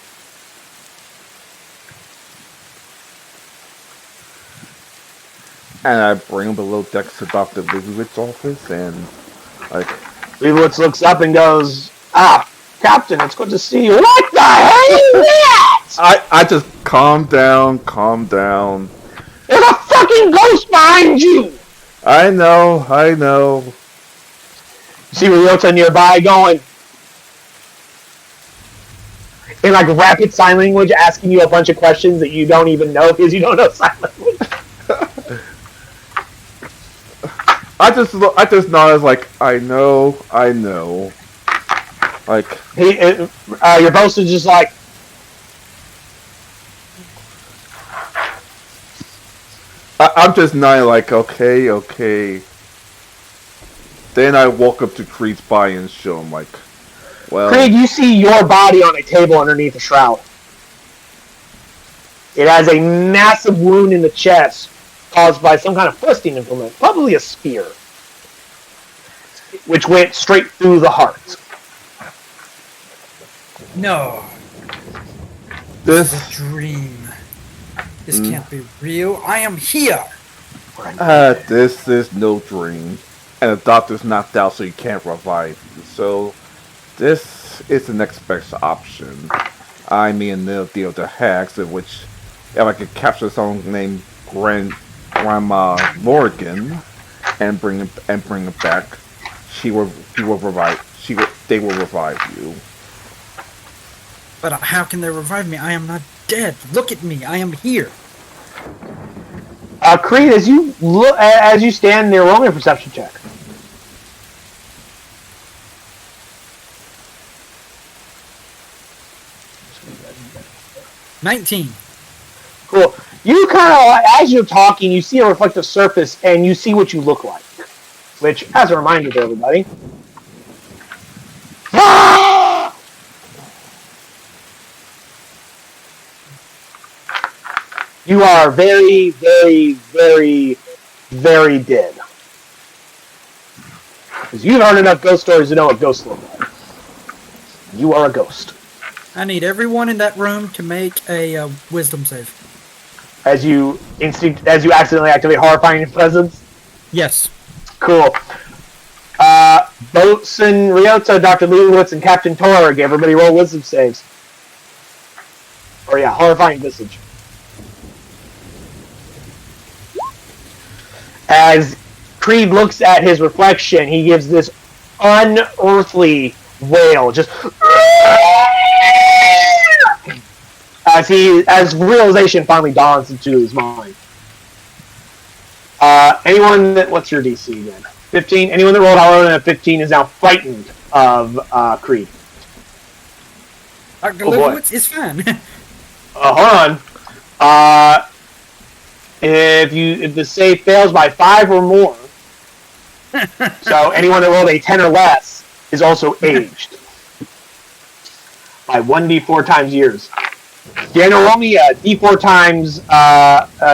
Speaker 3: And I bring him below decks to Dr. Lizowitz's office, and
Speaker 2: Lizowiz looks up and goes, Captain, it's good to see you. What the hell is that?
Speaker 3: I just calm down.
Speaker 2: There's a fucking ghost behind you!
Speaker 3: I know.
Speaker 2: See Ryota nearby going, in rapid sign language, asking you a bunch of questions that you don't even know because you don't know sign language.
Speaker 3: I just noticed, I know.
Speaker 2: Your boss is just like,
Speaker 3: I'm just nodding, okay. Then I walk up to Creed's body and show him, well...
Speaker 2: Creed, you see your body on a table underneath a shroud. It has a massive wound in the chest caused by some kind of thrusting implement, probably a spear, which went straight through the heart.
Speaker 1: No.
Speaker 3: This
Speaker 1: is a dream. This can't be real. I am here.
Speaker 3: This is no dream. And the doctor's knocked out, so you can't revive you. So, this is the next best option. I mean, they'll deal with the Hags, in which, if I could capture someone named Grandma Morgan and bring it back, they will revive you.
Speaker 1: But how can they revive me? I am not dead. Look at me. I am here.
Speaker 2: Creed, as you stand there, roll me a perception check.
Speaker 1: $19.
Speaker 2: Cool. You kind of, as you're talking, you see a reflective surface, and you see what you look like. Which, as a reminder to everybody, you are very, very, very, very dead. Because you've heard enough ghost stories to know what ghosts look like. You are a ghost.
Speaker 1: I need everyone in that room to make a wisdom save.
Speaker 2: As you accidentally activate horrifying presence?
Speaker 1: Yes.
Speaker 2: Cool. Boatswain Ryota, Dr. Lizowiz, and Captain Torg, everybody roll wisdom saves. Horrifying visage. As Creed looks at his reflection, he gives this unearthly wail, just as realization finally dawns into his mind. What's your DC again? 15. Anyone that rolled higher than a 15 is now frightened of Creed.
Speaker 1: Dr. Lizowiz is fine.
Speaker 2: Hold on. If the save fails by 5 or more, so anyone that rolled a 10 or less is also aged. by 1d4 times years. Daniel, roll me d4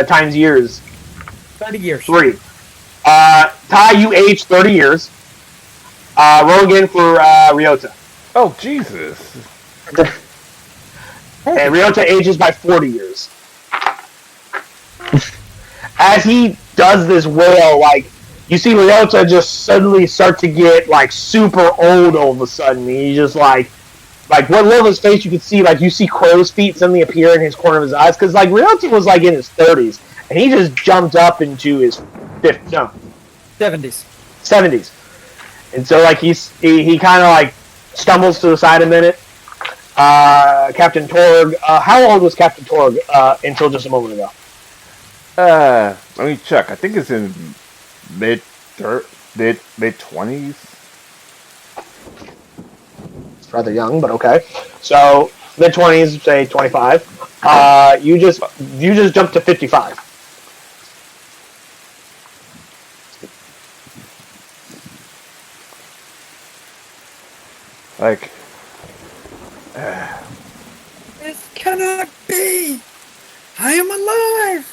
Speaker 2: times years.
Speaker 1: 30 years.
Speaker 2: 3. Ty, you age 30 years. Roll again for Ryota.
Speaker 3: Oh, Jesus.
Speaker 2: And Ryota ages by 40 years. As he does this wail, like, you see Ryota just suddenly start to get, like, super old all of a sudden. He just, like one little of his face you could see, like, you see crow's feet suddenly appear in his corner of his eyes. Because, like, Ryota was, like, in his 30s. And he just jumped up into his
Speaker 1: 70s.
Speaker 2: 70s. And so, like, he kind of, like, stumbles to the side a minute. Captain Torg, how old was Captain Torg until just a moment ago?
Speaker 3: Let me check. I think it's in mid 20s.
Speaker 2: It's rather young, but okay. So mid 20s, say 25. You just jumped to 55.
Speaker 3: Like,
Speaker 1: This cannot be! I am alive!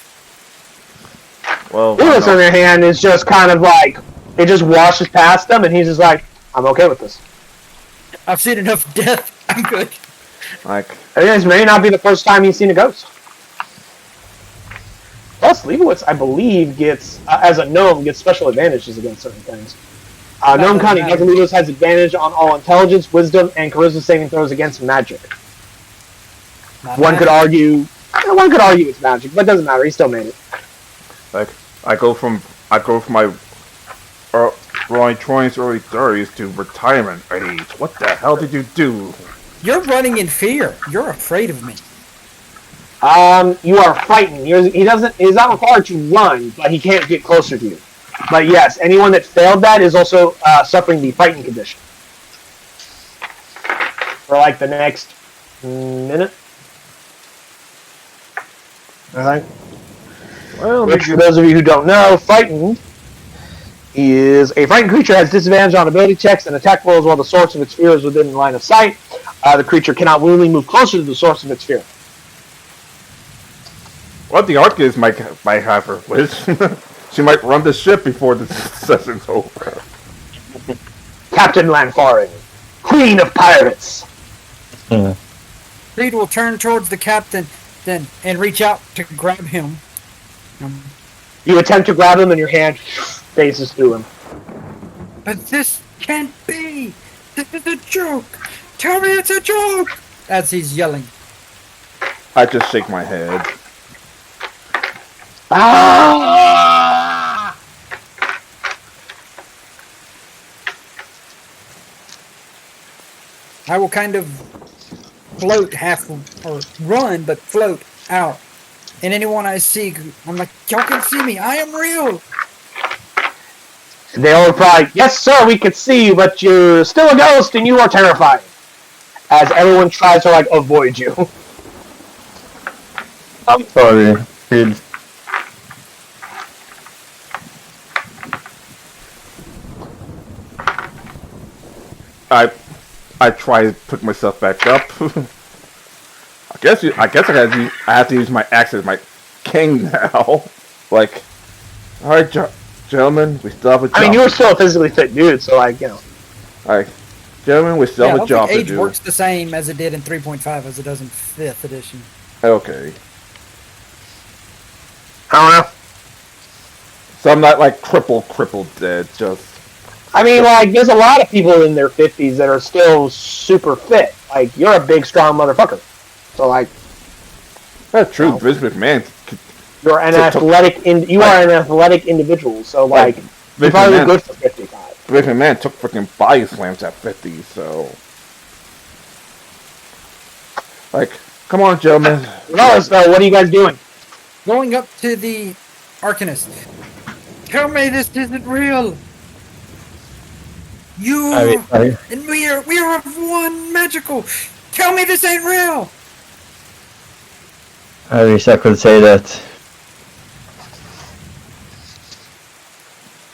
Speaker 3: well,
Speaker 2: Lewis, on the other hand, is just kind of like, it just washes past him, and he's just like, I'm okay with this.
Speaker 1: I've seen enough death. I'm good.
Speaker 3: like,
Speaker 2: And this may not be the first time he's seen a ghost. Plus, Leibowitz, I believe, gets, as a gnome, gets special advantages against certain things. Gnome County, Dr. Leibowitz has advantage on all intelligence, wisdom, and charisma saving throws against magic. One could argue it's magic, but it doesn't matter. He still made it.
Speaker 3: like, I go from my early 20s, early 30s to retirement age. What the hell did you do?
Speaker 1: You're running in fear. You're afraid of me.
Speaker 2: You are frightened. He's not required to run, but he can't get closer to you. But yes, anyone that failed that is also suffering the frightened condition. For like the next minute. Alright.
Speaker 3: Well,
Speaker 2: Which, for those of you who don't know, frightened is a frightened creature has disadvantage on ability checks and attack rolls while the source of its fear is within line of sight. The creature cannot willingly move closer to the source of its fear.
Speaker 3: what the Arcus might have her with. She might run the ship before the session's over.
Speaker 2: Captain Lanfarin, Queen of Pirates.
Speaker 1: Reed will turn towards the captain then and reach out to grab him.
Speaker 2: You attempt to grab him and your hand phases through him.
Speaker 1: But this can't be! This is a joke! Tell me it's a joke! As he's yelling.
Speaker 3: I just shake my head.
Speaker 2: Ah!
Speaker 1: I will kind of float or run, but float out. And anyone I see, I'm like, y'all can see me. I am real.
Speaker 2: They all reply, yes, sir, we can see you, but you're still a ghost and you are terrifying. As everyone tries to, like, avoid you.
Speaker 4: I'm sorry, kid.
Speaker 3: I try to pick myself back up. I guess I have to use my axe as my king now. Like, all right, gentlemen, we still have a job.
Speaker 2: I mean, you were still a physically fit dude, so, like, you know.
Speaker 3: All right, gentlemen, we still have a job to
Speaker 1: age
Speaker 3: do.
Speaker 1: works the same as it did in 3.5 as it does in 5th edition.
Speaker 3: Okay.
Speaker 2: I don't know.
Speaker 3: So I'm not like crippled dead. Just.
Speaker 2: I mean, like, there's a lot of people in their 50s that are still super fit. Like, you're a big, strong motherfucker. So, like...
Speaker 3: That's true. Vince McMahon.
Speaker 2: You're an athletic... You are an athletic individual, so, like, you're probably good for 55.
Speaker 3: Vince McMahon took freaking body slams at 50, so... Like, come on, gentlemen.
Speaker 2: Regardless, though, what are you guys doing?
Speaker 1: Going up to the Arcanist. Tell me this isn't real. You and we are of one magical. Tell me this ain't real.
Speaker 4: I wish I could say that.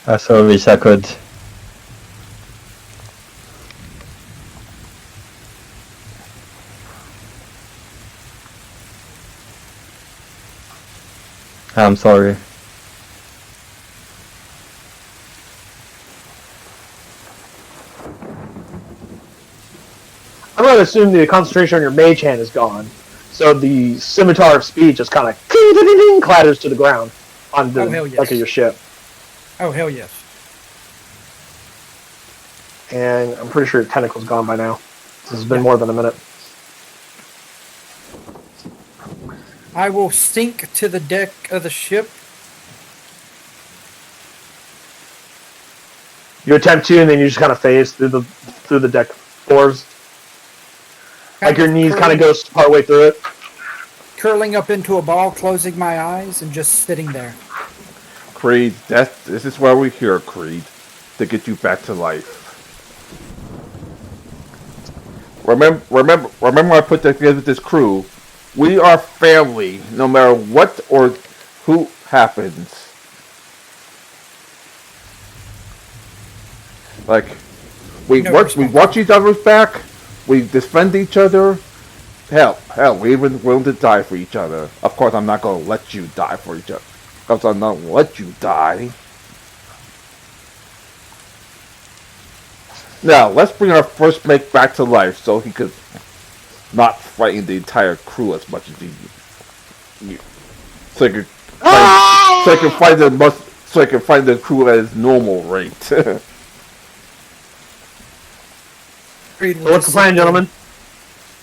Speaker 4: I so wish I could. I'm sorry.
Speaker 2: I'm going to assume the concentration on your mage hand is gone. So the scimitar of speed just kind of clatters to the ground on the
Speaker 1: hell yes.
Speaker 2: deck of your ship.
Speaker 1: Oh, hell yes.
Speaker 2: And I'm pretty sure your tentacle's gone by now. This has been more than a minute.
Speaker 1: I will sink to the deck of the ship.
Speaker 2: You attempt to, and then you just kind of phase through the deck floors. Like your knees kind of goes partway through it.
Speaker 1: Curling up into a ball, closing my eyes, and just sitting there.
Speaker 3: Creed, this is why we're here, Creed, to get you back to life. Remember I put together this crew. We are family, no matter what or who happens. Like, we watch each other's back. We defend each other. Hell, we even willing to die for each other. Of course, I'm not gonna let you die for each other. Because I'm not gonna let you die. Now, let's bring our first mate back to life so he could not frighten the entire crew as much as he so I can find the crew at his normal rate.
Speaker 1: Creed will
Speaker 2: What's the plan, gentlemen?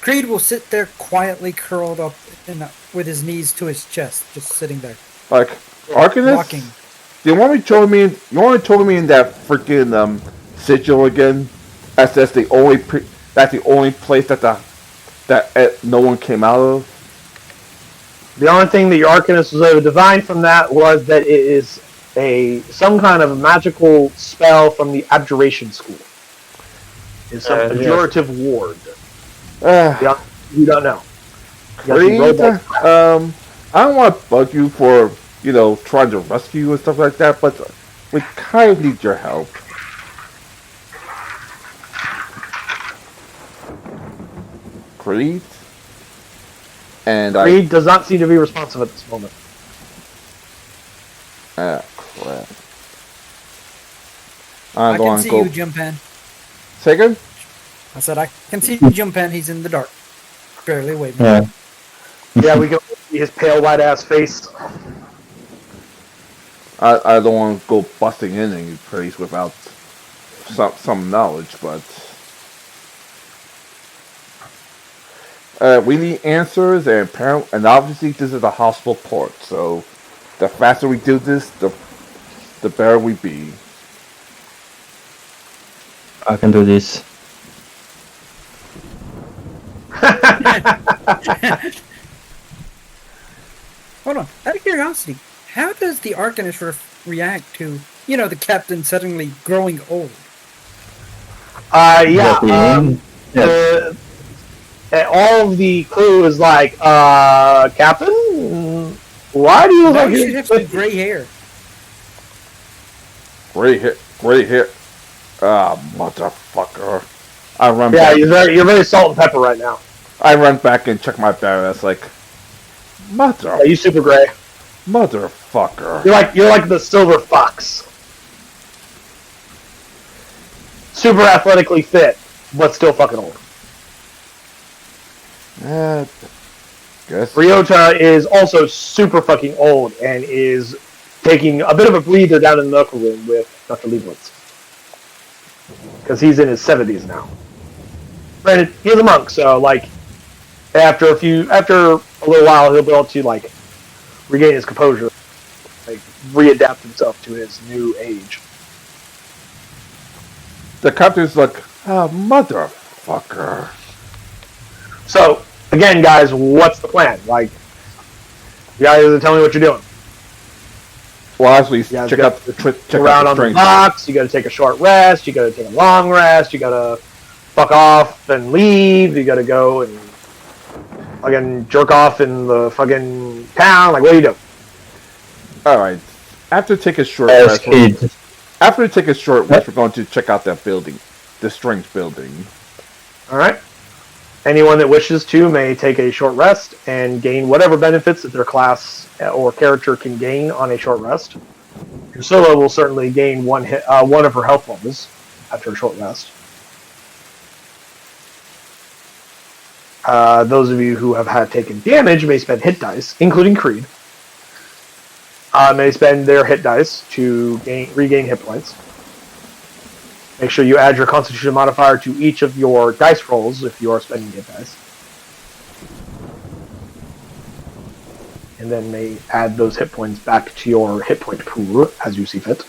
Speaker 1: Creed will sit there quietly curled up with his knees to his chest, just sitting there.
Speaker 3: Like, Arcanist?
Speaker 1: Walking.
Speaker 3: Do you want me to join me in that freaking sigil again? That's the only place that no one came out of.
Speaker 2: The only thing that your Arcanist was able to divine from that was that it is some kind of magical spell from the Abjuration School. It's some pejorative ward. You don't know.
Speaker 3: Creed, I don't want to bug you for, trying to rescue you and stuff like that, but we kind of need your help. Creed?
Speaker 2: Creed does not seem to be responsive at this moment.
Speaker 3: Ah, crap.
Speaker 1: I can see you, Jumpan.
Speaker 3: Say again?
Speaker 1: I said I can see Jumpan. He's in the dark. Barely waving.
Speaker 4: Yeah.
Speaker 2: Yeah, we can see his pale white ass face.
Speaker 3: I don't want to go busting in any place without some knowledge, but we need answers, and obviously this is a hostile port, so the faster we do this, the better we be.
Speaker 4: I can do this.
Speaker 1: Hold on. Out of curiosity, how does the Arcanist react to, the captain suddenly growing old?
Speaker 2: All of the crew is like, Captain, why do you look like
Speaker 1: you have some gray hair?
Speaker 3: Gray hair. Ah, motherfucker. I run
Speaker 2: Yeah,
Speaker 3: back.
Speaker 2: you're very salt and pepper right now.
Speaker 3: I run back and check my barrel. That's like,
Speaker 2: Yeah, you super gray.
Speaker 3: Motherfucker.
Speaker 2: You're like the silver fox. Super athletically fit, but still fucking old.
Speaker 3: Guess.
Speaker 2: Ryota is also super fucking old and is taking a bit of a breather down in the medical room with Dr. Leibowitz. Because he's in his 70s now. Granted, he's a monk, so after a little while he'll be able to regain his composure, readapt himself to his new age.
Speaker 3: The captain's like, motherfucker.
Speaker 2: So, again, guys, what's the plan? You guys tell me what you're doing.
Speaker 3: Well, actually, check out the
Speaker 2: around on the box. You got to take a short rest. You got to take a long rest. You got to fuck off and leave. You got to go and fucking jerk off in the fucking town. What do you do?
Speaker 3: All right. After taking a short rest, we're going to check out that building, the strange building.
Speaker 2: All right. Anyone that wishes to may take a short rest and gain whatever benefits that their class or character can gain on a short rest. Drusilla will certainly gain one of her health levels after a short rest. Those of you who have had taken damage may spend hit dice, including Creed. May spend their hit dice to regain hit points. Make sure you add your Constitution modifier to each of your dice rolls if you are spending hit dice. And then may add those hit points back to your hit point pool as you see fit.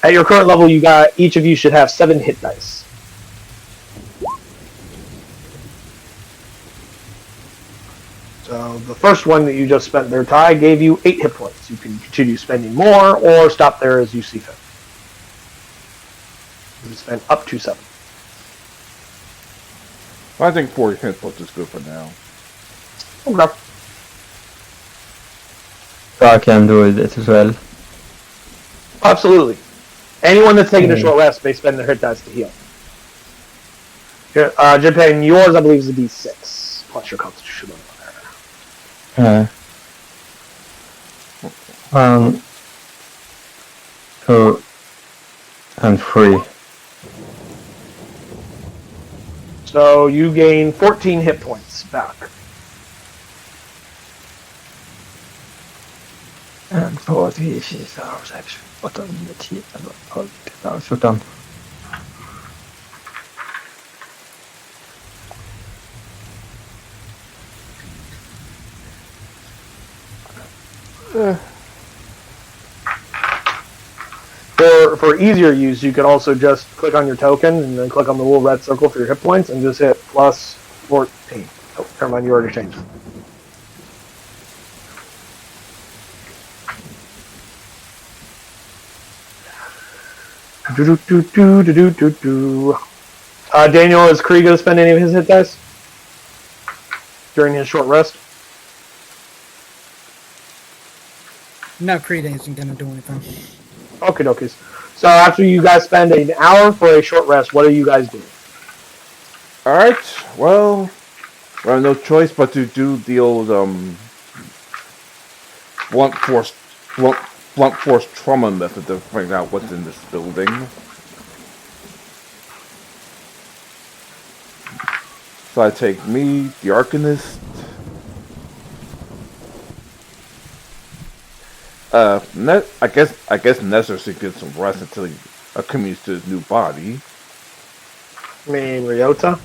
Speaker 2: At your current level, each of you should have 7 hit dice. So the first one that you just spent there, Ty, gave you 8 hit points. You can continue spending more or stop there as you see fit. You can spend up to 7.
Speaker 3: I think 40 hit points is good for now.
Speaker 2: Okay.
Speaker 4: So I can do it as well.
Speaker 2: Absolutely. Anyone that's taking a short rest may spend their hit dice to heal. Japan, yours I believe is a D6 plus your Constitution modifier.
Speaker 4: Two and 3.
Speaker 2: So you gain 14 hit points back.
Speaker 4: And 40 is 6, 8, 9, 10, 11, 12, 14.
Speaker 2: For easier use, you can also just click on your token and then click on the little red circle for your hit points and just hit plus 14. Oh, never mind, you already changed it. Daniel, is Kree going to spend any of his hit dice during his short rest?
Speaker 1: No, Creed isn't going to do anything.
Speaker 2: Okay, dokies. So after you guys spend an hour for a short rest, what are you guys doing?
Speaker 3: Alright, well, I have no choice but to do the old blunt force trauma method to find out what's in this building. So I take me, the Arcanist, I guess Nestor should get some rest until he commutes to his new body.
Speaker 2: I mean, Ryota?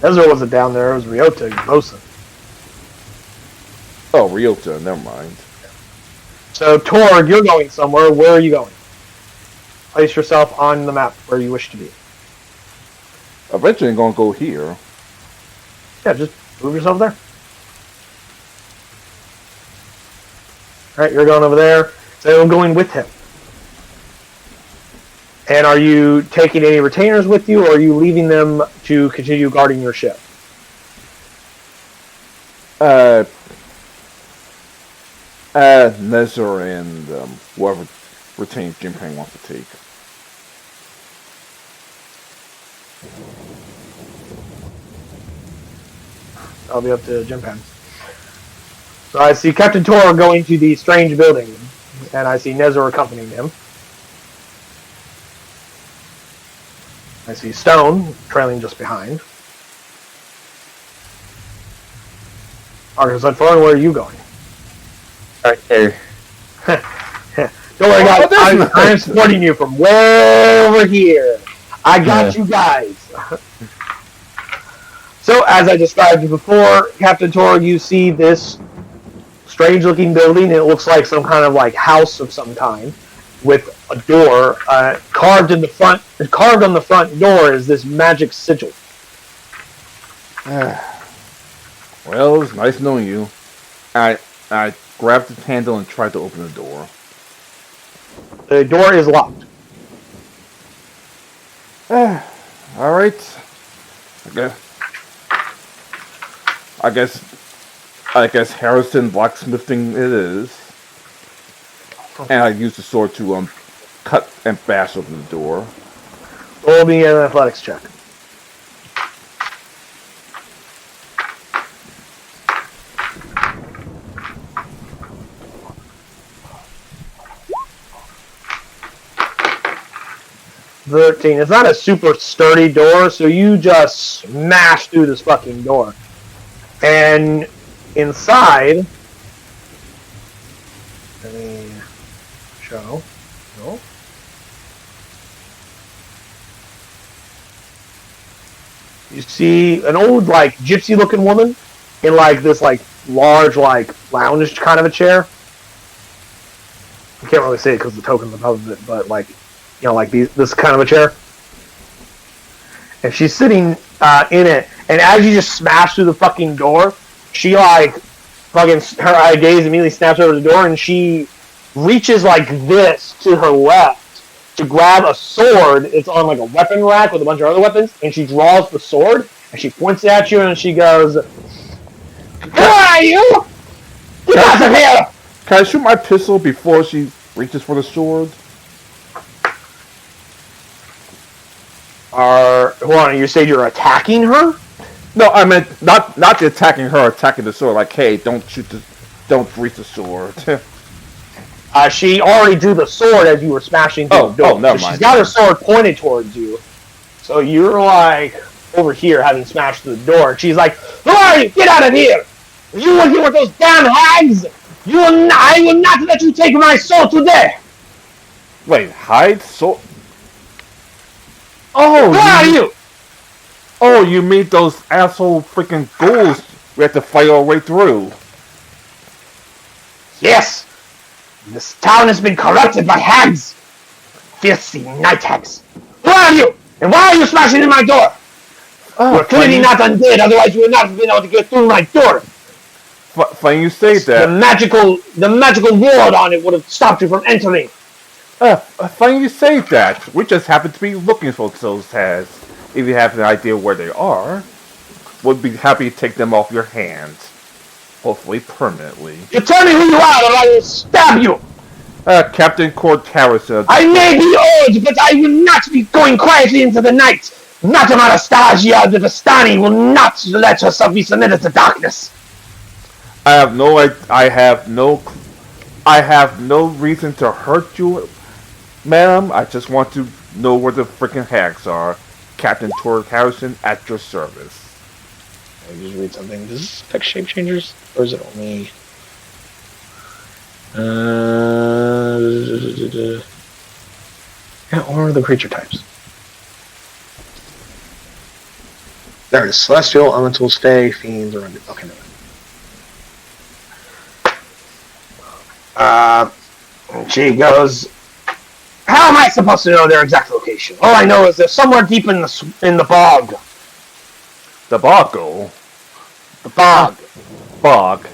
Speaker 2: Ezra wasn't down there, it was Ryota and Bosa.
Speaker 3: Oh, Ryota, never mind.
Speaker 2: So, Torg, you're going somewhere. Where are you going? Place yourself on the map where you wish to be.
Speaker 3: Eventually I'm gonna go here.
Speaker 2: Yeah, just move yourself there. Alright, you're going over there. So I'm going with him. And are you taking any retainers with you, or are you leaving them to continue guarding your ship?
Speaker 3: Nezor and whoever retains Jinping wants to take.
Speaker 2: I'll be up to Jinping. So I see Captain Tor going to the strange building, and I see Nezor accompanying him. I see Stone trailing just behind. Argus Unfurling, where are you going?
Speaker 4: Right here.
Speaker 2: Don't worry, guys. I'm supporting you from way over here. I got you guys. So, as I described before, Captain Tor, you see this strange-looking building. It looks like some kind of house of some kind, with a door carved on the front. Carved on the front door is this magic sigil.
Speaker 3: Well, it's nice knowing you. I grabbed the handle and tried to open the door.
Speaker 2: The door is locked.
Speaker 3: Alright. I guess Harrison blacksmithing it is. And I use the sword to cut and bash open the door.
Speaker 2: Roll me an athletics check. It's not a super sturdy door, so you just smash through this fucking door. And inside, let me show. No. You see an old, like, gypsy-looking woman in, like, this, like, large, like, lounge kind of a chair. I can't really see it because the token's above it, but, like, you know, like this kind of a chair. And she's sitting in it, and as you just smash through the fucking door, she, like, fucking, her eye gaze immediately snaps over the door, and she reaches like this to her left to grab a sword. It's on like a weapon rack with a bunch of other weapons, and she draws the sword, and she points it at you, and she goes, "Who are you? Get out of here!"
Speaker 3: Can I shoot my pistol before she reaches for the sword?
Speaker 2: Hold on, you said you're attacking her?
Speaker 3: No, I meant not the attacking her, attacking the sword. Like, hey, don't reach the sword.
Speaker 2: She already drew the sword as you were smashing through the door.
Speaker 3: Never
Speaker 2: so
Speaker 3: mind.
Speaker 2: She's got her sword pointed towards you. So you're like over here having smashed through the door. She's like, "Who are you? Get out of here! You working with those damn hags? I will not let you take my soul today!"
Speaker 3: Wait, hide sword?
Speaker 2: Who are you?
Speaker 3: Oh, you mean those asshole freaking ghouls we have to fight our way through?
Speaker 2: Yes! This town has been corrupted by hags! Filthy night hags! Who are you? And why are you smashing in my door? You're clearly not undead, otherwise you would not have been able to get through my door!
Speaker 3: Funny you say that.
Speaker 2: The magical ward on it would have stopped you from entering!
Speaker 3: Funny you say that. We just happen to be looking for those hags. If you have an idea where they are, we'll be happy to take them off your hands. Hopefully permanently.
Speaker 2: You tell me who you are or I will stab you!
Speaker 3: Captain Cord Harrison.
Speaker 2: I may be old, but I will not be going quietly into the night! Madame Anastasia de Vistani will not let herself be submitted to darkness!
Speaker 3: I have no reason to hurt you, ma'am. I just want to know where the freaking hags are. Captain Cord Harrison at your service.
Speaker 2: Let me just read something. Does this affect shape changers? Or is it only... Yeah, or the creature types? There it is. Celestial, Elemental, Stay, Fiends, or... Okay, no. She goes, "How am I supposed to know their exact location? All I know is they're somewhere deep in the bog."
Speaker 3: The boggle?
Speaker 2: The bog.
Speaker 3: Bog.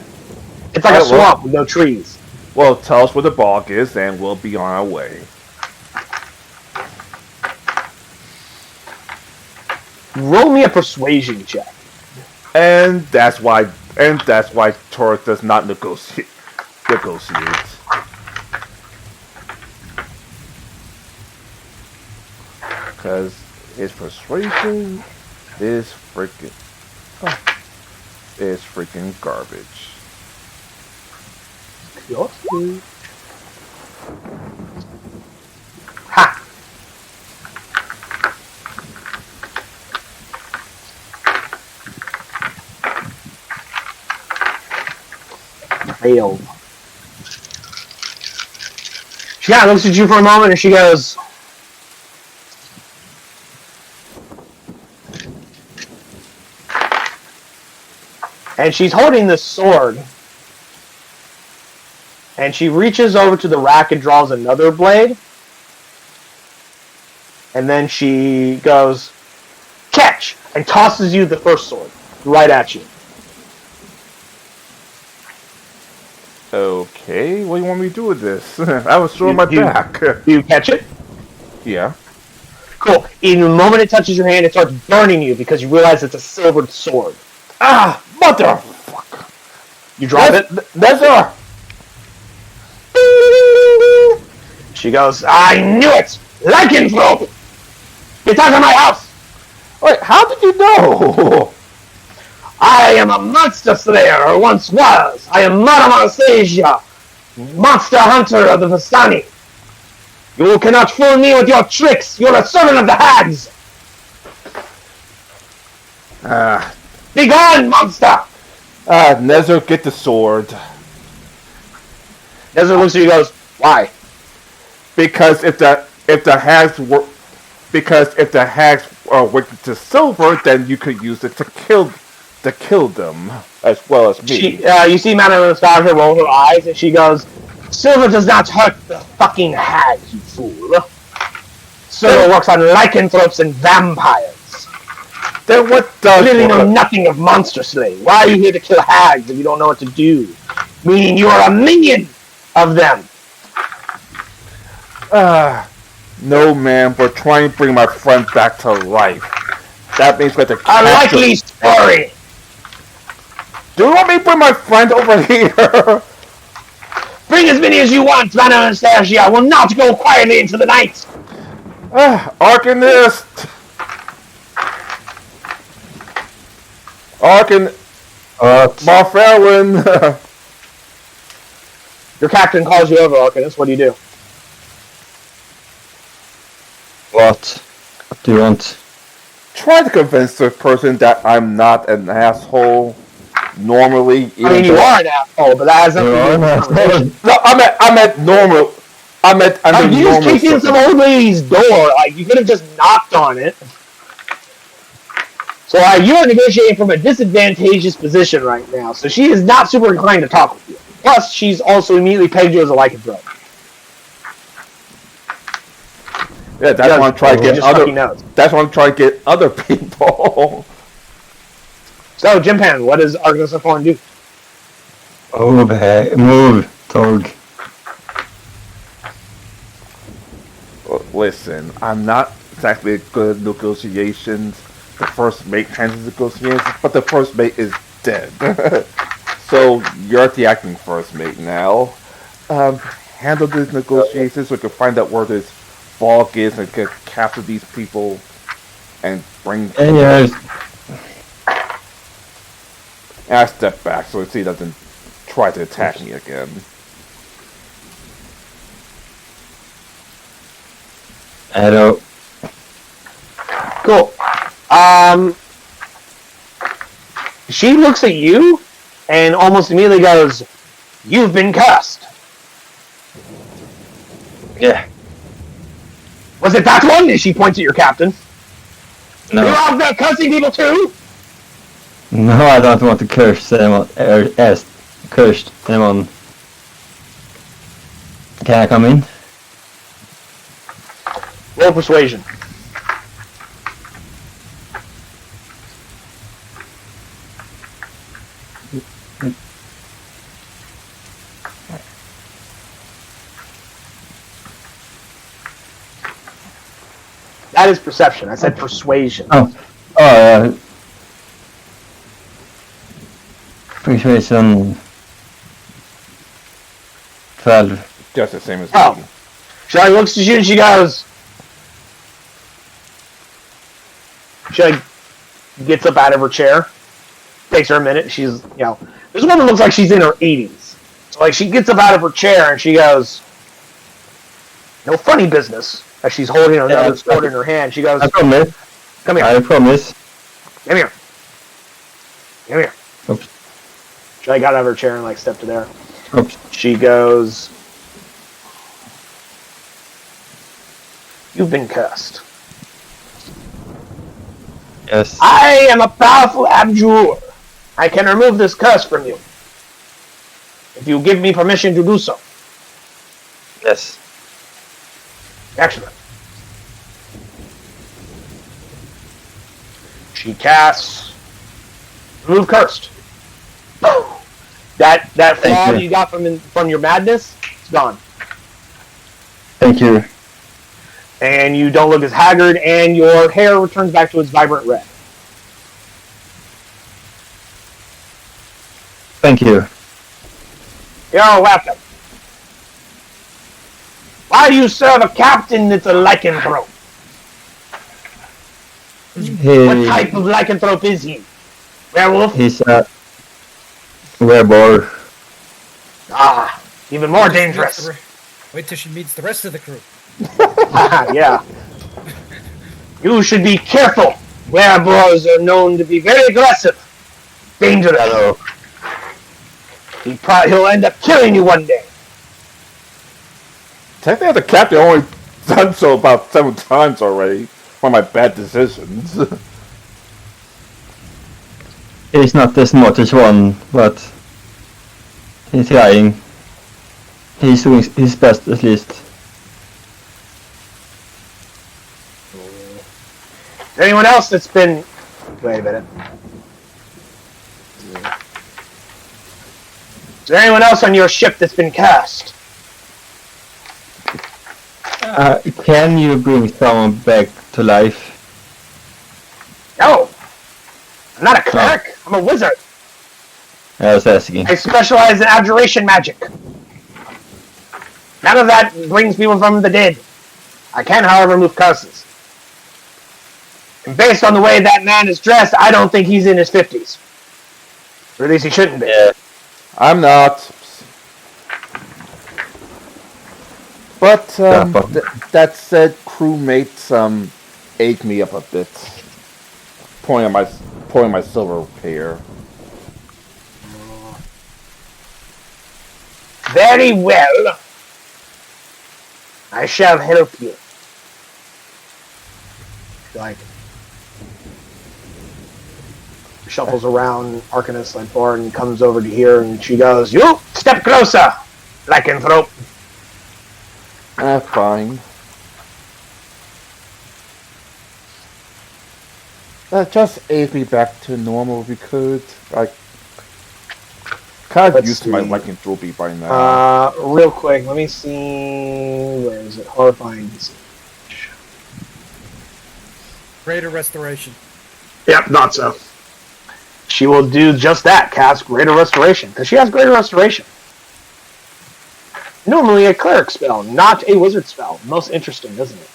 Speaker 2: It's like a swamp with no trees.
Speaker 3: Well, tell us where the bog is and we'll be on our way.
Speaker 2: Roll me a persuasion check.
Speaker 3: And that's why Torres does not negotiate. Because his persuasion is freaking garbage.
Speaker 2: Ha! Failed. She kind of looks at you for a moment and she goes, and she's holding this sword. And she reaches over to the rack and draws another blade. And then she goes, "Catch!" and tosses you the first sword right at you.
Speaker 3: Okay, what do you want me to do with this? I was throwing my back.
Speaker 2: Do you catch it?
Speaker 3: Yeah.
Speaker 2: Cool. In the moment it touches your hand, it starts burning you because you realize it's a silvered sword.
Speaker 3: Ah, motherfucker!
Speaker 2: You drop it?
Speaker 3: That's her!
Speaker 2: She goes, "I knew it! Lycanthrope!" Get out of my house!
Speaker 3: Wait, how did you know?
Speaker 2: I am a monster slayer, or once was. I am Mara Anastasia, monster hunter of the Vistani. You cannot fool me with your tricks. You're a servant of the Hags. Be gone, monster!
Speaker 3: Nezer, get the sword.
Speaker 2: Nezer looks at you and goes, why?
Speaker 3: Because if the hags were wicked to silver, then you could use it to kill them as well as me.
Speaker 2: You see Madame Anastasia roll her eyes and she goes, silver does not hurt the fucking hags, you fool. Silver works on lycanthropes and vampires.
Speaker 3: Then what does
Speaker 2: You really know nothing of monster slaying. Why are you here to kill hags if you don't know what to do? Meaning you are a minion of them.
Speaker 3: No, man, we're trying to bring my friend back to life. That means we have to
Speaker 2: A likely story.
Speaker 3: Do you want me to bring my friend over here?
Speaker 2: Bring as many as you want, Madame Anastasia. I will not go quietly into the night.
Speaker 3: Arcanist! Marfarlin!
Speaker 2: Your captain calls you over, Arcanist. What do you do?
Speaker 4: What do you want?
Speaker 3: Try to convince the person that I'm not an asshole. Normally,
Speaker 2: I mean, you are an asshole, but that has nothing to do with the conversation.
Speaker 3: No, I meant normal.
Speaker 2: You just kicked in some old lady's door. Like, you could have just knocked on it. So, you are negotiating from a disadvantageous position right now. So, she is not super inclined to talk with you. Plus, she's also immediately pegged you as a lycanthrope.
Speaker 3: Yeah, that's why I'm trying to get other. That's why I'm trying to get other people.
Speaker 2: So, Jimpan, what does Arcanist Fallen do?
Speaker 4: Move, dog.
Speaker 3: Listen, I'm not exactly good at negotiations. The first mate handles negotiations, but the first mate is dead. So you're the acting first mate now. Handle these negotiations so we can find out where this fog is and can capture these people and bring.
Speaker 4: Yes.
Speaker 3: And I step back so he doesn't try to attack me again.
Speaker 4: Hello.
Speaker 2: Cool. She looks at you and almost immediately goes, "You've been cursed."
Speaker 4: Yeah.
Speaker 2: Was it that one? And she points at your captain.
Speaker 4: No.
Speaker 2: You're out there cursing people too?
Speaker 4: No, I don't want to curse anyone. Cursed anyone. Can I come in?
Speaker 2: Roll persuasion. That is perception. I said persuasion.
Speaker 4: Persuasion 12.
Speaker 3: Just the same as
Speaker 2: Oh.
Speaker 3: me.
Speaker 2: She like looks at you and she goes. She like gets up out of her chair. Takes her a minute. She's, this woman looks like she's in her 80s. So like she gets up out of her chair and she goes, "No funny business." As she's holding another sword in her hand, she goes,
Speaker 4: I promise.
Speaker 2: "Come here.
Speaker 4: I promise.
Speaker 2: Come here. Come here."
Speaker 4: Oops.
Speaker 2: She like got out of her chair and like stepped to there.
Speaker 4: Oops.
Speaker 2: She goes, "You've been cursed.
Speaker 4: Yes.
Speaker 2: I am a powerful abjurer. I can remove this curse from you. If you give me permission to do so."
Speaker 4: Yes.
Speaker 2: Excellent. She casts Remove Cursed. That fog you got from your madness, it's gone.
Speaker 4: Thank you.
Speaker 2: And you don't look as haggard, and your hair returns back to its vibrant red.
Speaker 4: Thank you.
Speaker 2: You're welcome. Why do you serve a captain that's a lycanthrope? What type of lycanthrope is he? Werewolf?
Speaker 4: He's a werewolf.
Speaker 2: Ah, even more dangerous.
Speaker 1: Wait till she meets the rest of the crew.
Speaker 2: Yeah. You should be careful. Werewolves are known to be very aggressive. Dangerous. He'll end up killing you one day.
Speaker 3: Technically, the captain only done so about 7 times already for my bad decisions.
Speaker 4: He's not the smartest one, but he's trying. He's doing his best at least.
Speaker 2: Is there anyone else that's been... Wait a minute. Is there anyone else on your ship that's been cast?
Speaker 4: Can you bring someone back to life?
Speaker 2: No. I'm not a cleric. I'm a wizard.
Speaker 4: I was asking.
Speaker 2: I specialize in abjuration magic. None of that brings people from the dead. I can, however, move curses. And based on the way that man is dressed, I don't think he's in his 50s. Or at least he shouldn't be.
Speaker 4: Yeah.
Speaker 3: I'm not. But that said, crewmates ate me up a bit. Pulling my silver hair.
Speaker 2: Very well. I shall help you. Like, shuffles around Arcanist like Born and comes over to here and she goes, "You step closer, lycanthrope."
Speaker 3: Fine. Just aid me back to normal if you could. Like, kind of used to my lycanthropy by now.
Speaker 2: Real quick, let me see. Where is it? Horrifying Visage.
Speaker 1: Greater restoration.
Speaker 2: Yep, not so. She will do just that, cast Greater Restoration, because she has Greater Restoration. Normally a cleric spell, not a wizard spell. Most interesting, isn't it?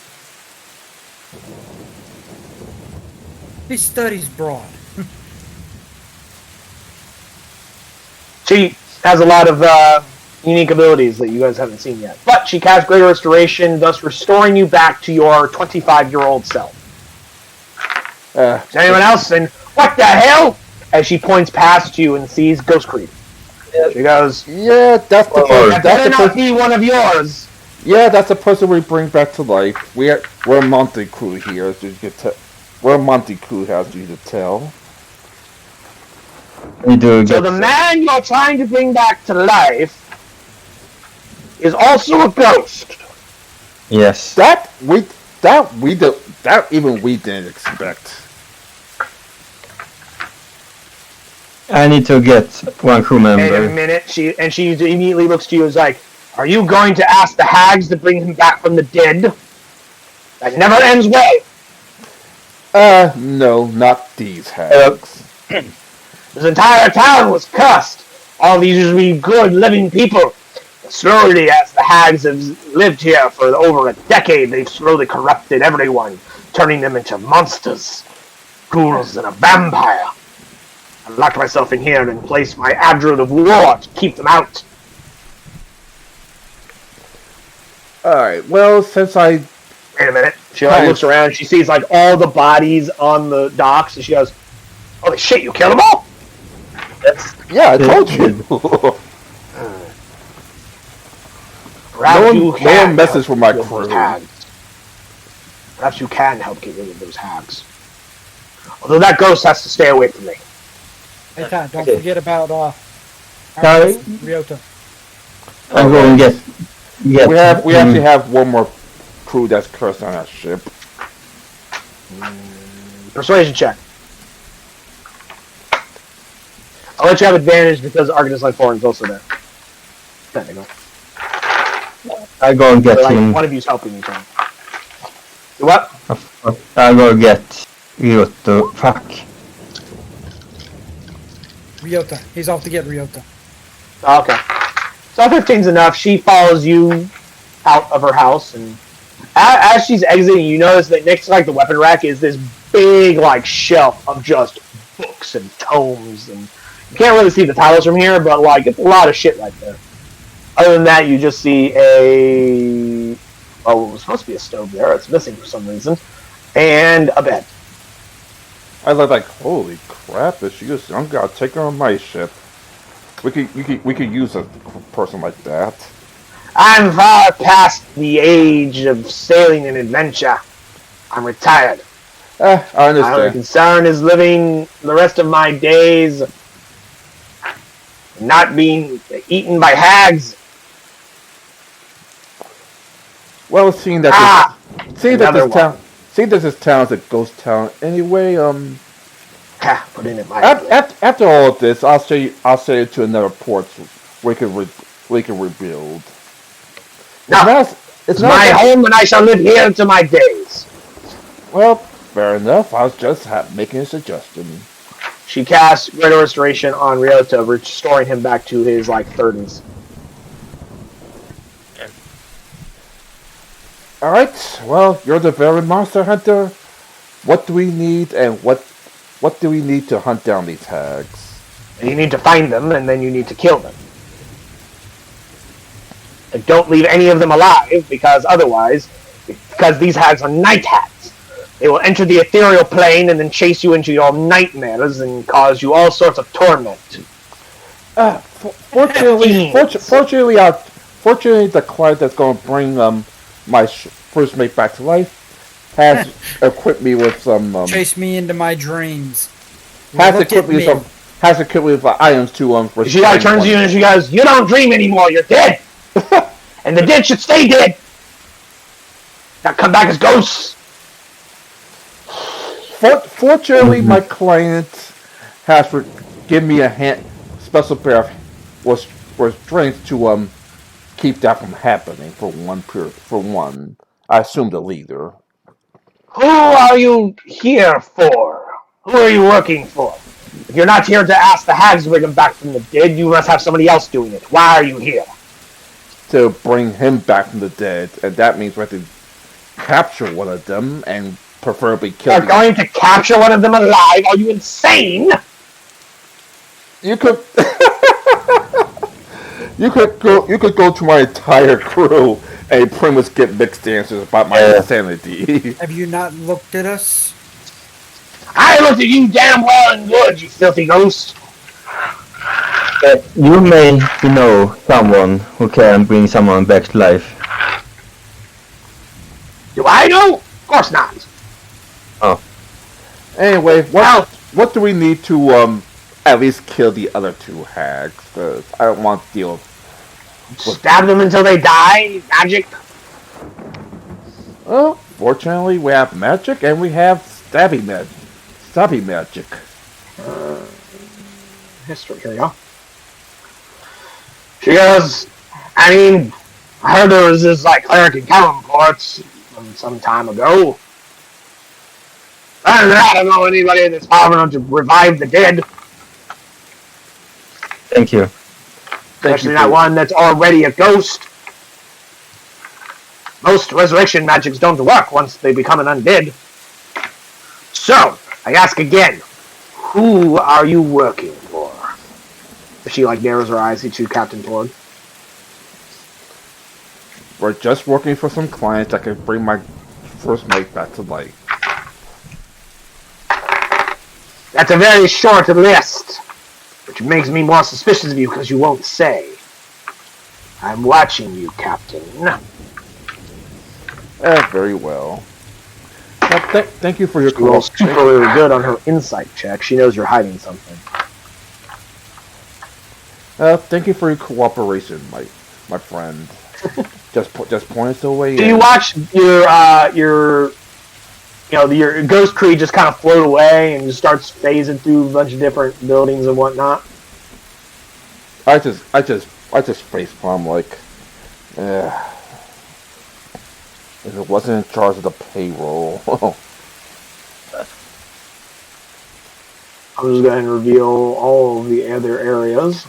Speaker 1: He studies broad.
Speaker 2: She has a lot of unique abilities that you guys haven't seen yet. But she casts Greater Restoration, thus restoring you back to your 25-year-old self. Is anyone else? And what the hell? As she points past you and sees Ghost Creep. She goes,
Speaker 3: "Yeah, that's the person.
Speaker 2: That better not be one of yours."
Speaker 3: Yeah, that's the person we bring back to life. We're a Monty crew here, as you can tell. We're a Monty crew, as you can tell.
Speaker 2: So the man you're trying to bring back to life is also a ghost.
Speaker 4: Yes.
Speaker 3: That even we didn't expect.
Speaker 4: I need to get one crew member.
Speaker 2: Wait a minute. She immediately looks to you and is like, "Are you going to ask the Hags to bring him back from the dead? That never ends well."
Speaker 3: No, not these Hags.
Speaker 2: This entire town was cursed. All these used to be good, living people. Slowly, as the Hags have lived here for over a decade, they've slowly corrupted everyone, turning them into monsters, ghouls, and a vampire. I locked myself in here and placed my Abjured of War to keep them out.
Speaker 3: Alright, well, since I...
Speaker 2: Wait a minute. She looks around, she sees like all the bodies on the docks, and she goes, "Holy shit, you killed them all?"
Speaker 3: Yeah, I told you. No one messes with my crew.
Speaker 2: Perhaps you can help get rid of those Hags. Although that ghost has to stay away from me.
Speaker 1: Hey, Ty, don't forget about Ryota.
Speaker 4: I'm going to get
Speaker 3: we actually have one more crew that's cursed on that ship.
Speaker 2: Persuasion check. I'll let you have advantage because Arcanist Life Foreign is also there. Technical.
Speaker 4: I'm going to get him.
Speaker 2: One of you's helping each other. What?
Speaker 4: I'm going to get Ryota. Fuck.
Speaker 1: Ryota. He's off to get Ryota.
Speaker 2: Okay. So 15's enough. She follows you out of her house, and as she's exiting, you notice that next to like the weapon rack is this big like shelf of just books and tomes, and you can't really see the titles from here, but like it's a lot of shit right there. Other than that, you just see it was supposed to be a stove there. It's missing for some reason, and a bed.
Speaker 3: I was like, holy crap! If she was young, I'll take her on my ship. We could use a person like that.
Speaker 2: I'm far past the age of sailing and adventure. I'm retired.
Speaker 3: I
Speaker 2: My only
Speaker 3: understand.
Speaker 2: concern is living the rest of my days not being eaten by hags.
Speaker 3: Well, seeing that this town is a ghost town anyway.
Speaker 2: Put in it mildly.
Speaker 3: After all of this, I'll send you to another port where we can rebuild.
Speaker 2: No,
Speaker 3: It's
Speaker 2: my
Speaker 3: not.
Speaker 2: home, and I shall live here until my days.
Speaker 3: Well, fair enough. I was just making a suggestion.
Speaker 2: She casts Greater Restoration on Ryota, restoring him back to his 30s.
Speaker 3: All right. Well, you're the very monster hunter. What do we need, and what do we need to hunt down these hags?
Speaker 2: And you need to find them, and then you need to kill them. And don't leave any of them alive, because these hags are night hags. They will enter the ethereal plane and then chase you into your nightmares and cause you all sorts of torment.
Speaker 3: Fortunately, the client that's going to bring my first mate back to life has equipped me with some.
Speaker 1: Chase me into my dreams.
Speaker 3: Has equipped me with items to
Speaker 2: She turns to you and she goes, "You don't dream anymore. You're dead, and the dead should stay dead. Not come back as ghosts."
Speaker 3: Fortunately, my client has given me a special pair of strength to keep that from happening for one. I assume the leader.
Speaker 2: Who are you here for? Who are you working for? If you're not here to ask the hags to bring him back from the dead, you must have somebody else doing it. Why are you here?
Speaker 3: To bring him back from the dead, and that means we have to capture one of them and preferably kill.
Speaker 2: You're going to capture one of them alive? Are you insane?
Speaker 3: You could. You could go to my entire crew and pretty much get mixed answers about my insanity.
Speaker 1: Have you not looked at us?
Speaker 2: I looked at you damn well and good, you filthy ghost.
Speaker 4: You may know someone who can bring someone back to life.
Speaker 2: Do I know? Of course not.
Speaker 4: Oh.
Speaker 3: Anyway, what do we need to at least kill the other two hags? Because I don't want to deal with.
Speaker 2: Stab them until they die? Magic?
Speaker 3: Well, fortunately, we have magic and we have stabby magic.
Speaker 2: History, here we go. She goes, I heard there was this cleric in Kellenport some time ago. Other than that, I don't know anybody that's powerful enough to revive the dead.
Speaker 4: Thank you.
Speaker 2: Especially not one that's already a ghost. Most resurrection magics don't work once they become an undead. So, I ask again, who are you working for? She narrows her eyes to Captain Torg.
Speaker 3: We're just working for some clients that can bring my first mate back to life.
Speaker 2: That's a very short list, which makes me more suspicious of you because you won't say. I'm watching you, Captain.
Speaker 3: Very well. Thank you for your
Speaker 2: She rolls super good on her insight check. She knows you're hiding something.
Speaker 3: Thank you for your cooperation, my friend. just point us the way.
Speaker 2: Do you watch your ghost creed just kind of float away and just starts phasing through a bunch of different buildings and whatnot?
Speaker 3: I just facepalm if it wasn't in charge of the payroll.
Speaker 2: I'm just going to reveal all of the other areas.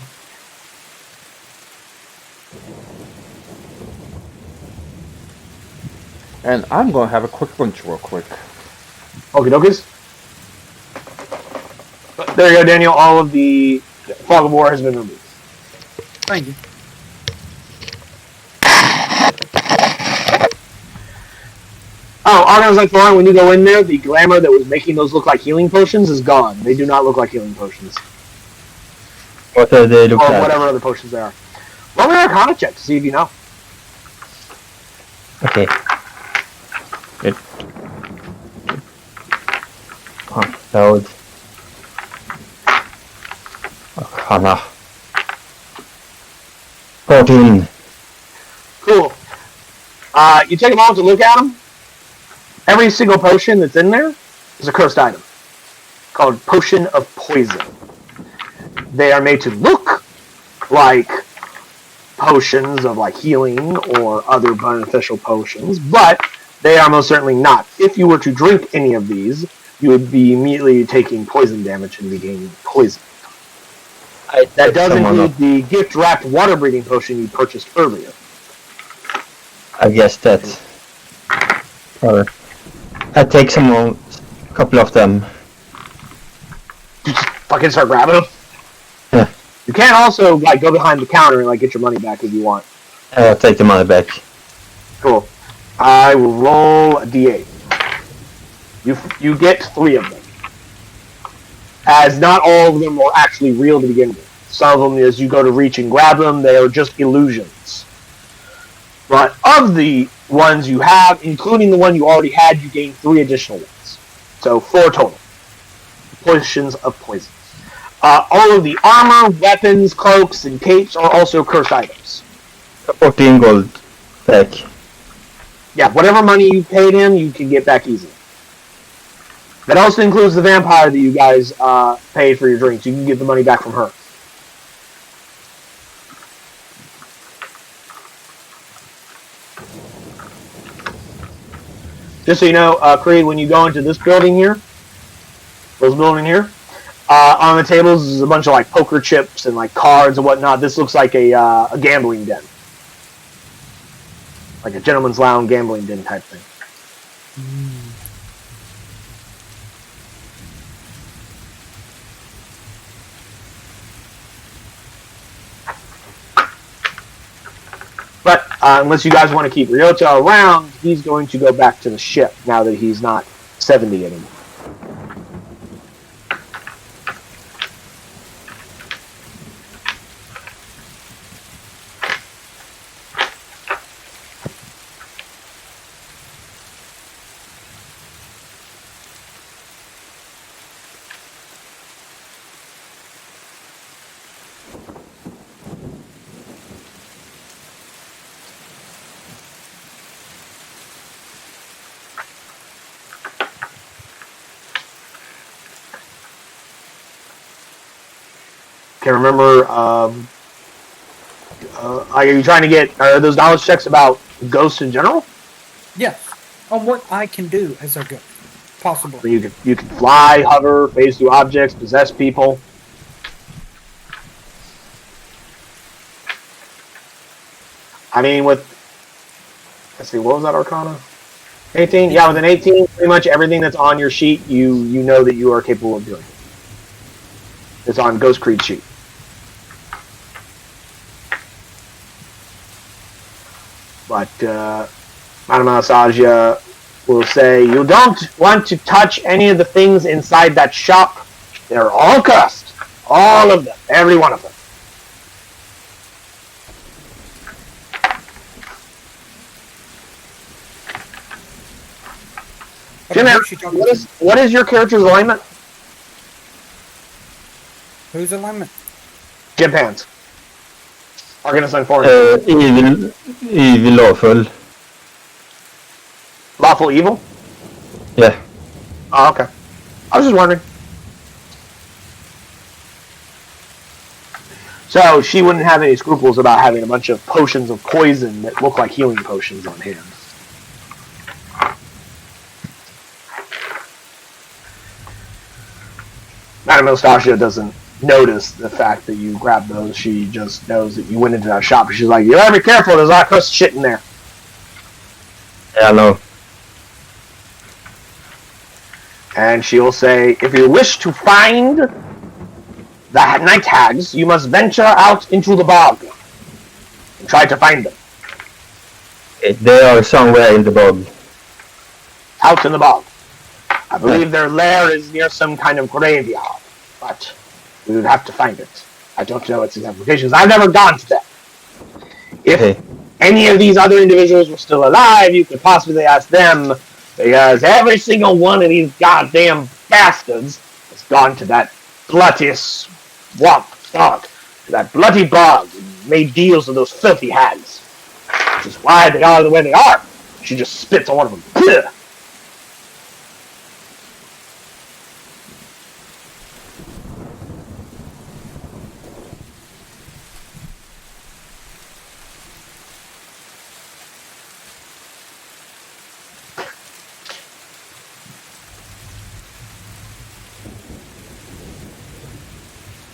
Speaker 3: And I'm going to have a quick lunch real quick.
Speaker 2: Okie dokies. But there you go, Daniel. All of the fog of war has been removed.
Speaker 1: Thank you.
Speaker 2: Oh, Argon's like Lauren, when you go in there, the glamour that was making those look like healing potions is gone. They do not look like healing potions.
Speaker 4: What do they look
Speaker 2: Or
Speaker 4: like?
Speaker 2: whatever other potions they are. Roll an Arcana check to see if you know.
Speaker 4: Okay. Good. Oh, load. Arcana. 14.
Speaker 2: Cool. You take a moment to look at them. Every single potion that's in there is a cursed item called Potion of Poison. They are made to look like potions of like healing or other beneficial potions, but they are most certainly not. If you were to drink any of these, you would be immediately taking poison damage and be gaining poison. That does include the gift-wrapped water-breathing potion you purchased earlier.
Speaker 4: I guess that. Or I take some more, a couple of them.
Speaker 2: You just fucking start grabbing them.
Speaker 4: Yeah.
Speaker 2: You can also like go behind the counter and like get your money back if you want.
Speaker 4: I'll take the money back.
Speaker 2: Cool. I will roll a d8. You get 3 of them. As not all of them are actually real to begin with. Some of them, as you go to reach and grab them, they are just illusions. But of the ones you have, including the one you already had, you gain 3 additional ones. So 4 total. Potions of poison. All of the armor, weapons, cloaks, and capes are also cursed items.
Speaker 4: 14 gold back.
Speaker 2: Yeah, whatever money you paid him, you can get back easily. That also includes the vampire that you guys paid for your drinks. You can get the money back from her. Just so you know, Creed, when you go into this building here, on the tables is a bunch of like poker chips and like cards and whatnot. This looks like a gambling den. Like a gentleman's lounge gambling den type thing. But unless you guys want to keep Ryota around, he's going to go back to the ship now that he's not 70 anymore. Can't remember. Are you trying to get those knowledge checks about ghosts in general?
Speaker 1: Yes. On what I can do as a ghost. Possible.
Speaker 2: You can fly, hover, phase through objects, possess people. I mean, let's see, what was that Arcana? 18? Yeah, with an 18, pretty much everything that's on your sheet, you know that you are capable of doing. It's on Ghost Creed's sheet. But Madame Anastasia will say, you don't want to touch any of the things inside that shop. They're all cursed. All of them. Every one of them. Jim, what is your character's alignment?
Speaker 1: Whose alignment?
Speaker 2: Jim Pans. Arcanist Foreign.
Speaker 4: Evil lawful.
Speaker 2: Lawful evil?
Speaker 4: Yeah.
Speaker 2: Oh, okay. I was just wondering. So she wouldn't have any scruples about having a bunch of potions of poison that look like healing potions on hand. Madame Anastasia doesn't notice the fact that you grabbed those. She just knows that you went into that shop. She's like, you better be careful, there's a lot of cursed shit in there.
Speaker 4: Yeah, I know.
Speaker 2: And she'll say, if you wish to find the night hags, you must venture out into the bog and try to find them.
Speaker 4: They are somewhere in the bog.
Speaker 2: Out in the bog. I believe their lair is near some kind of graveyard, but we would have to find it. I don't know its exact locations. I've never gone to them. If any of these other individuals were still alive, you could possibly ask them, because every single one of these goddamn bastards has gone to that bloody swamp, to that bloody bog, and made deals with those filthy hags. Which is why they are the way they are. She just spits on one of them. Blech.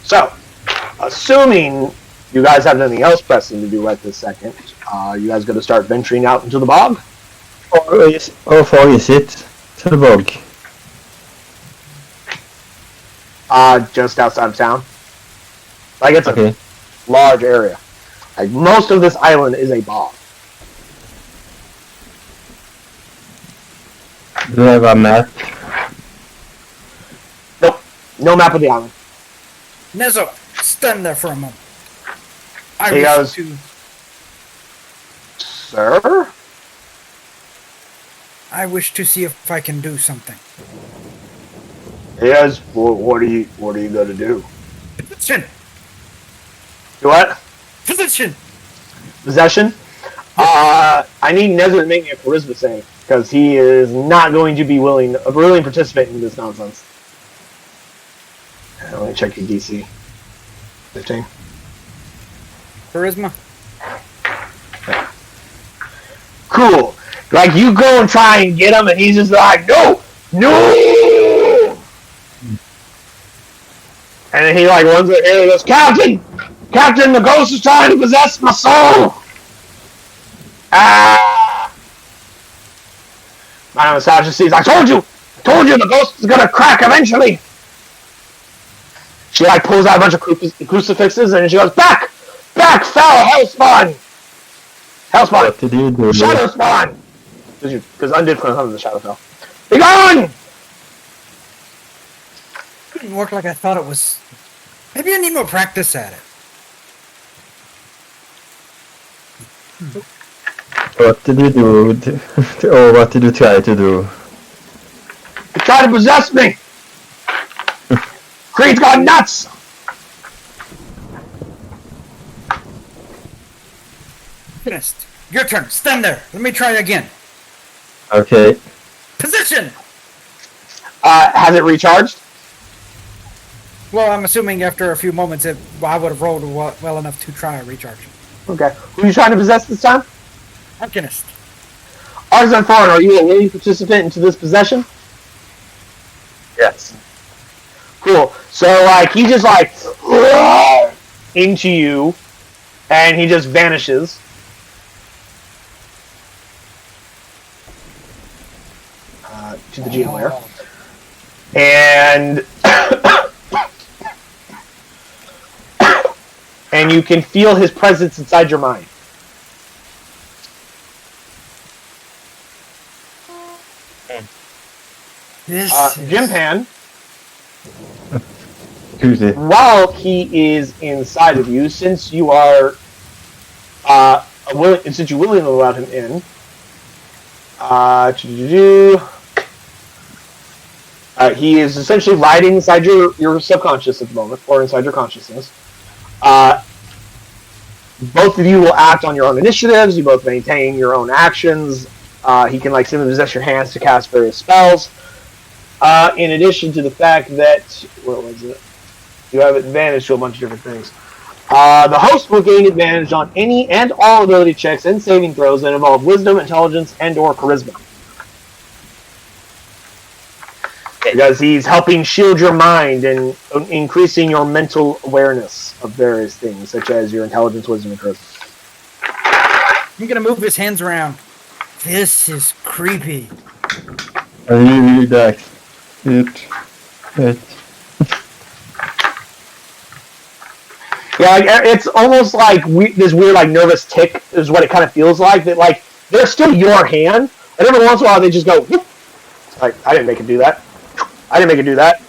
Speaker 2: So, assuming you guys have nothing else pressing to do right this second, you guys going to start venturing out into the bog?
Speaker 4: How far is it to the bog?
Speaker 2: Just outside of town. Like, it's
Speaker 4: Okay.
Speaker 2: a large area. Like, most of this island is a bog.
Speaker 4: Do you have a map?
Speaker 2: Nope. No map of the island.
Speaker 1: Nezzo, stand there for a moment. I
Speaker 2: He
Speaker 1: wish
Speaker 2: goes,
Speaker 1: to.
Speaker 2: Sir?
Speaker 1: I wish to see if I can do something.
Speaker 2: Yes. What are you going to do?
Speaker 1: Position!
Speaker 2: Do what?
Speaker 1: Position!
Speaker 2: Possession? I need Nezra to make me a charisma save, because he is not going to be a willing participant in this nonsense. Let me check your DC. 15.
Speaker 1: Charisma?
Speaker 2: Cool. Like, you go and try and get him, and he's just like, no! No! And then he, like, runs right here and goes, Captain! Captain, the ghost is trying to possess my soul! Ah! My name is Sasha sees, I told you, the ghost is gonna crack eventually! She, like, pulls out a bunch of crucifixes, and she goes, back! Back, foul hellspawn! Hellspawn!
Speaker 4: What did you do?
Speaker 2: Shadow spawn! Because Undead couldn't come to the Shadow fell. Be gone!
Speaker 1: Didn't work like I thought it was. Maybe I need more practice at it.
Speaker 4: What did you do? Or what did you try to do?
Speaker 2: They tried to possess me! Creed's gone nuts!
Speaker 1: Finished. Your turn. Stand there. Let me try again.
Speaker 4: Okay.
Speaker 1: Position!
Speaker 2: Has it recharged?
Speaker 1: Well, I'm assuming after a few moments I would have rolled well enough to try a recharge.
Speaker 2: Okay. Who are you trying to possess this time?
Speaker 1: Alchemist.
Speaker 2: Artisan Foreign, are you a willing participant into this possession?
Speaker 4: Yes.
Speaker 2: Cool. So, like, he just, like, into you, and he just vanishes. To the Geo layer. And and you can feel his presence inside your mind.
Speaker 1: This
Speaker 2: Jim Pan,
Speaker 4: Tuesday.
Speaker 2: while he is inside of you, since you are since you willingly allowed him in, he is essentially riding inside your subconscious at the moment, or inside your consciousness. Both of you will act on your own initiatives. You both maintain your own actions. He can, like, simply possess your hands to cast various spells. In addition to the fact that, what was it? You have advantage to a bunch of different things. The host will gain advantage on any and all ability checks and saving throws that involve wisdom, intelligence, and/or charisma. Because he's helping shield your mind and increasing your mental awareness of various things, such as your intelligence, wisdom, and charisma.
Speaker 1: I'm gonna move his hands around. This is creepy.
Speaker 4: I really like it.
Speaker 2: Yeah, like, it's almost like this weird, like, nervous tick is what it kind of feels like. That, like, they're still your hand, and every once in a while they just go, whoop. Like, I didn't make it do that. I didn't make it do that.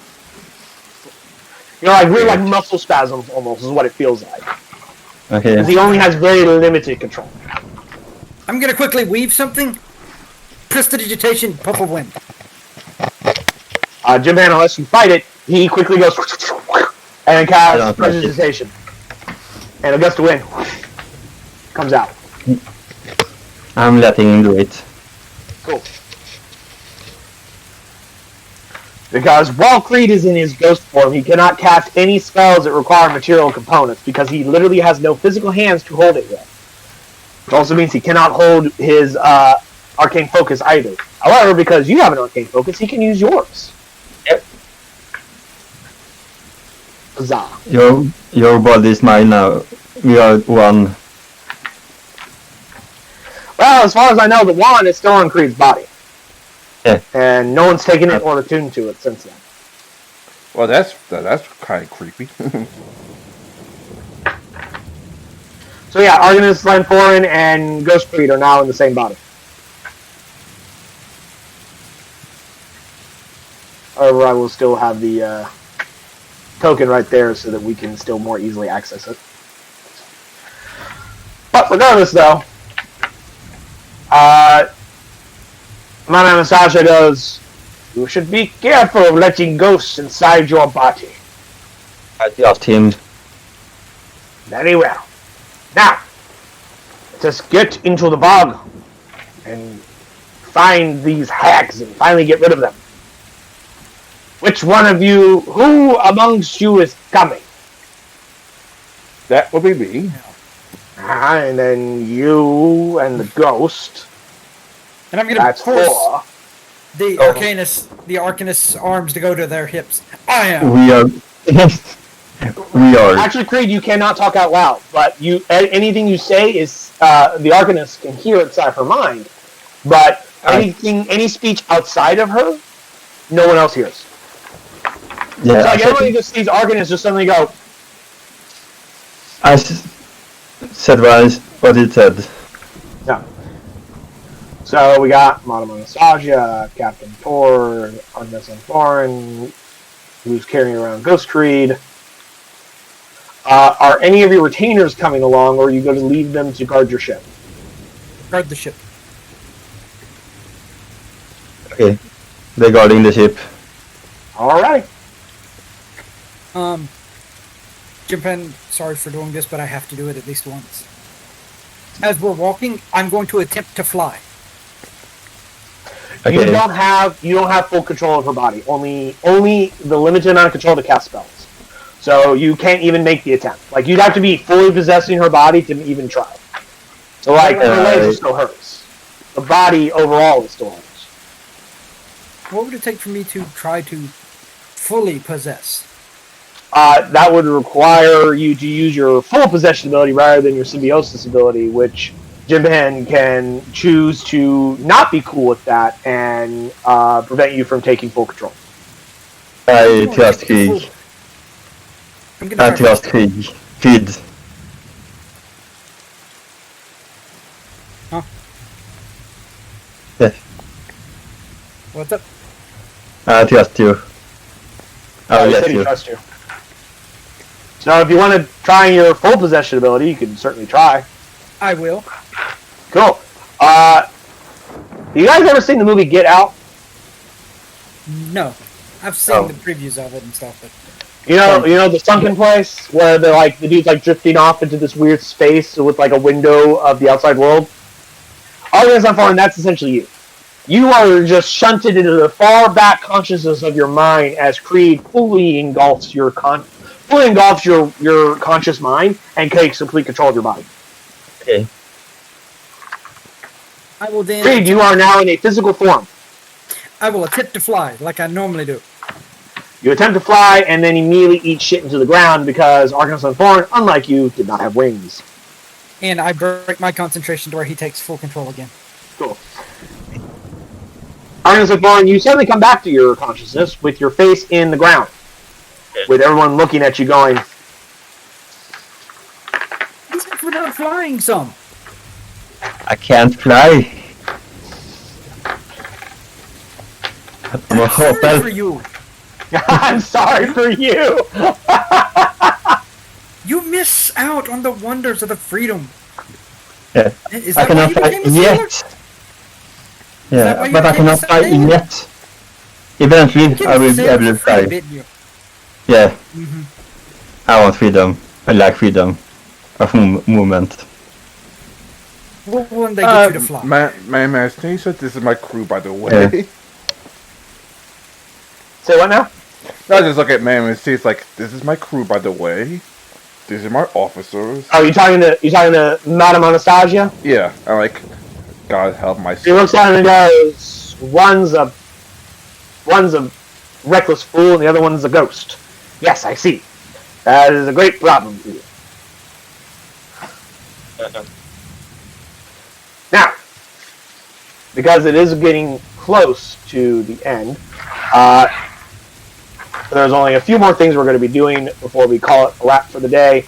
Speaker 2: You know, like, weird, like, muscle spasms almost is what it feels like.
Speaker 4: Okay.
Speaker 2: Because he only has very limited control.
Speaker 1: I'm gonna quickly weave something. Prestidigitation, puff of wind.
Speaker 2: Jim Van, unless you fight it, he quickly goes and casts prestidigitation. And a gust of wind comes out.
Speaker 4: I'm letting him do it.
Speaker 2: Cool. Because while Creed is in his ghost form, he cannot cast any spells that require material components because he literally has no physical hands to hold it with. Which also means he cannot hold his arcane focus either. However, because you have an arcane focus, he can use yours.
Speaker 4: Yep.
Speaker 2: Huzzah.
Speaker 4: Your body is mine now. We are one.
Speaker 2: Well, as far as I know, the wand is still on Creed's body.
Speaker 4: Yeah.
Speaker 2: And no one's taken it or attuned to it since then.
Speaker 3: Well, that's kind of creepy.
Speaker 2: So yeah, Argonus, Lanforan, and Ghost Creed are now in the same body. However, I will still have the token right there so that we can still more easily access it. But regardless, though, Mana Sasha goes, "You should be careful of letting ghosts inside your body."
Speaker 4: I just him.
Speaker 2: Very well. Now, let us get into the bog and find these hags and finally get rid of them. Which one of you, who amongst you is coming?
Speaker 3: That would be me.
Speaker 2: And then you and the ghost.
Speaker 1: And I'm gonna
Speaker 2: That's
Speaker 1: force
Speaker 2: 4.
Speaker 1: the Arcanist arms to go to their hips. I am.
Speaker 4: We are. We are.
Speaker 2: Actually, Creed, you cannot talk out loud, but anything you say is the Arcanist can hear inside her mind. But any speech outside of her, no one else hears.
Speaker 4: Yeah.
Speaker 2: It's like everybody just sees Arcanist just suddenly go.
Speaker 4: I said what it said.
Speaker 2: No. So we got Madame Anastasia, Captain Tor, Artemis and Foreign, who's carrying around Ghost Creed. Are any of your retainers coming along, or are you going to leave them to guard your ship?
Speaker 1: Guard the ship.
Speaker 4: Okay. They're guarding the ship.
Speaker 2: Alright.
Speaker 1: Jimpen, sorry for doing this, but I have to do it at least once. As we're walking, I'm going to attempt to fly.
Speaker 4: Okay.
Speaker 2: You don't have full control of her body. Only the limited amount of control to cast spells. So you can't even make the attempt. Like, you'd have to be fully possessing her body to even try. So, like, her legs are still hers. The body overall is still hers.
Speaker 1: What would it take for me to try to fully possess?
Speaker 2: That would require you to use your full possession ability rather than your symbiosis ability, which Jimban can choose to not be cool with that and prevent you from taking full control.
Speaker 4: I trust Krieg. I trust Krieg. Feed.
Speaker 1: Huh?
Speaker 4: Yeah.
Speaker 1: What's up?
Speaker 4: I trust you. I'll
Speaker 2: He
Speaker 4: let
Speaker 2: said he
Speaker 4: you.
Speaker 2: trusts you. So if you want to try your full possession ability, you can certainly try.
Speaker 1: I will.
Speaker 2: Cool. You guys ever seen the movie Get Out?
Speaker 1: No. I've seen the previews of it and stuff, but...
Speaker 2: You know the sunken place where the dude's like drifting off into this weird space with like a window of the outside world. All that's not far, and that's essentially you. You are just shunted into the far back consciousness of your mind as Creed fully engulfs your conscious mind and takes complete control of your body.
Speaker 4: Okay.
Speaker 1: I will then...
Speaker 2: Creed, you are now in a physical form.
Speaker 1: I will attempt to fly, like I normally do.
Speaker 2: You attempt to fly and then immediately eat shit into the ground because Arkansas and Foreign, unlike you, did not have wings.
Speaker 1: And I break my concentration to where he takes full control again.
Speaker 2: Cool. Arkansas and Foreign, you suddenly come back to your consciousness with your face in the ground. With everyone looking at you going,
Speaker 1: flying some.
Speaker 4: I can't fly. I'm a
Speaker 1: Sorry for
Speaker 4: hotel.
Speaker 1: you.
Speaker 2: I'm sorry for you.
Speaker 1: You miss out on the wonders of the freedom.
Speaker 4: Yeah.
Speaker 1: Is
Speaker 4: I
Speaker 1: that why
Speaker 4: cannot
Speaker 1: you
Speaker 4: fly
Speaker 1: became a sailor?
Speaker 4: yet.
Speaker 1: that why
Speaker 4: Yeah,
Speaker 1: you
Speaker 4: but I
Speaker 1: became a
Speaker 4: cannot fly
Speaker 1: sailor?
Speaker 4: yet. Eventually,
Speaker 1: You
Speaker 4: I
Speaker 1: became a
Speaker 4: will be
Speaker 1: sailor
Speaker 4: able
Speaker 1: for
Speaker 4: to
Speaker 1: freedom,
Speaker 4: fly.
Speaker 1: didn't you?
Speaker 4: Yeah,
Speaker 1: Mm-hmm.
Speaker 4: I want freedom. I like freedom of movement.
Speaker 1: Well, when they get you to fly.
Speaker 3: Man, Station, this is my crew, by the way.
Speaker 4: Yeah.
Speaker 2: Say what now?
Speaker 3: I just look at Man, and see, it's like, this is my crew, by the way. These are my officers.
Speaker 2: Oh, you talking to Madame Anastasia?
Speaker 3: Yeah, I'm like, God help my
Speaker 2: He looks at him and goes, "One's a reckless fool, and the other one's a ghost." Yes, I see. That is a great problem for you. Now, because it is getting close to the end, there's only a few more things we're going to be doing before we call it a wrap for the day.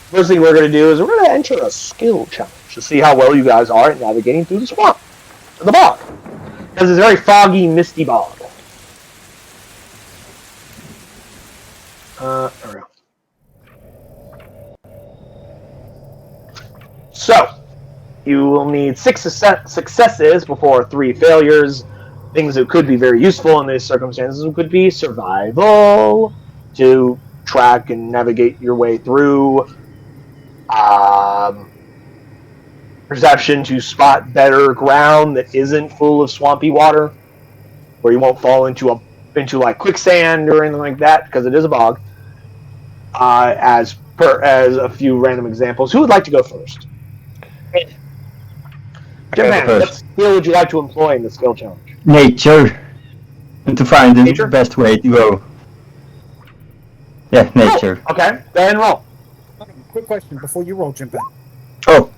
Speaker 2: First thing we're going to do is we're going to enter a skill challenge to see how well you guys are at navigating through the swamp, the bog, because it's a very foggy, misty bog. There we go. So, you will need 6 successes before 3 failures. Things that could be very useful in these circumstances could be survival, to track and navigate your way through, perception to spot better ground that isn't full of swampy water, where you won't fall into like quicksand or anything like that, because it is a bog. As a few random examples, who would like to go first? Japan, what skill would you like to employ in the skill challenge?
Speaker 4: Nature. And to find the
Speaker 2: Nature?
Speaker 4: best way to go. Yeah, nature.
Speaker 2: Oh, okay, go ahead and roll.
Speaker 1: Quick question before you roll, Jim.
Speaker 4: Oh,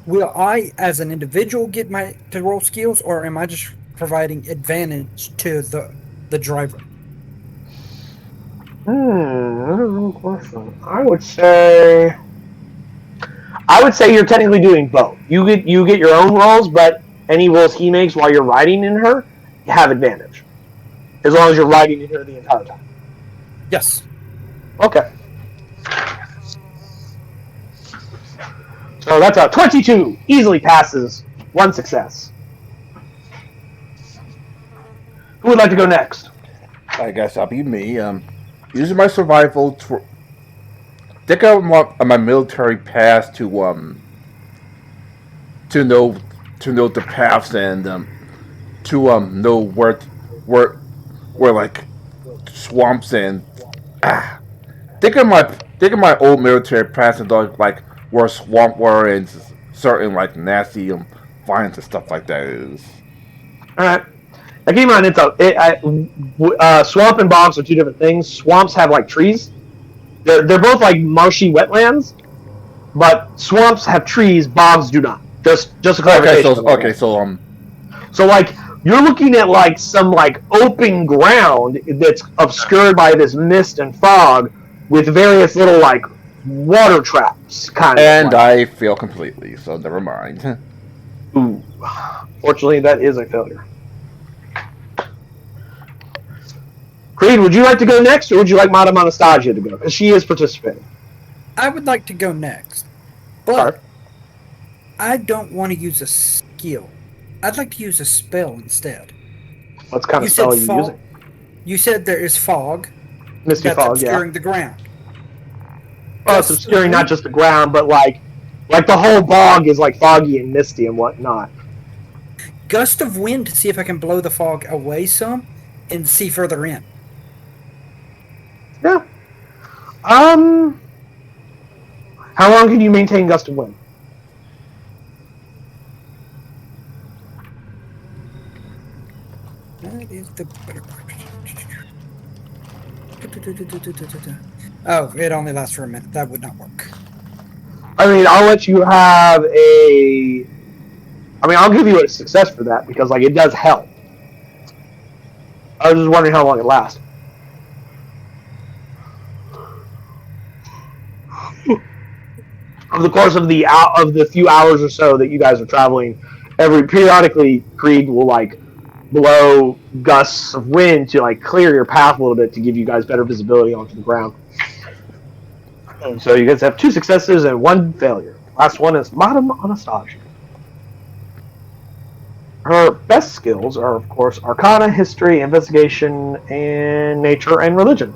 Speaker 1: Will I, as an individual, get to roll skills, or am I just providing advantage to the driver?
Speaker 2: That's a real question. I would say you're technically doing both. You get your own rolls, but any rolls he makes while you're riding in her, you have advantage, as long as you're riding in her the entire time.
Speaker 1: Yes.
Speaker 2: Okay. So that's a 22. Easily passes. 1 success. Who would like to go next?
Speaker 3: I guess I'll be me. Using my survival think of my military pass to know the paths and to know where like swamps and think of my old military pass and like where swamp were and certain like nasty vines and stuff like that is.
Speaker 2: All right. Now keep in mind, swamp and bogs are 2 different things. Swamps have like trees. They're both like marshy wetlands, but swamps have trees. Bogs do not. Just a clarification. So like you're looking at like some like open ground that's obscured by this mist and fog with various little like water traps kind of.
Speaker 3: And I fail completely, so never mind.
Speaker 2: Ooh. Fortunately, that is a failure. Creed, would you like to go next, or would you like Madame Anastasia to go? Because she is participating.
Speaker 1: I would like to go next, but I don't want to use a skill. I'd like to use a spell instead.
Speaker 2: What kind of spell are you using?
Speaker 1: You said there is fog.
Speaker 2: Misty
Speaker 1: that's
Speaker 2: fog,
Speaker 1: obscuring the ground.
Speaker 2: Well, it's obscuring not just the ground, but like the whole bog is like foggy and misty and whatnot.
Speaker 1: Gust of wind to see if I can blow the fog away some and see further in.
Speaker 2: Yeah. How long can you maintain gust of wind?
Speaker 1: That is the better question. Oh, it only lasts for a minute. That would not work.
Speaker 2: I mean, I'll let you have a... I mean, I'll give you a success for that, because like it does help. I was just wondering how long it lasts. over the course of the few hours or so that you guys are traveling, periodically Creed will like blow gusts of wind to like clear your path a little bit to give you guys better visibility onto the ground. And so you guys have 2 successes and 1 failure. Last one is Madame Anastasia. Her best skills are, of course, Arcana, History, Investigation, and Nature and Religion.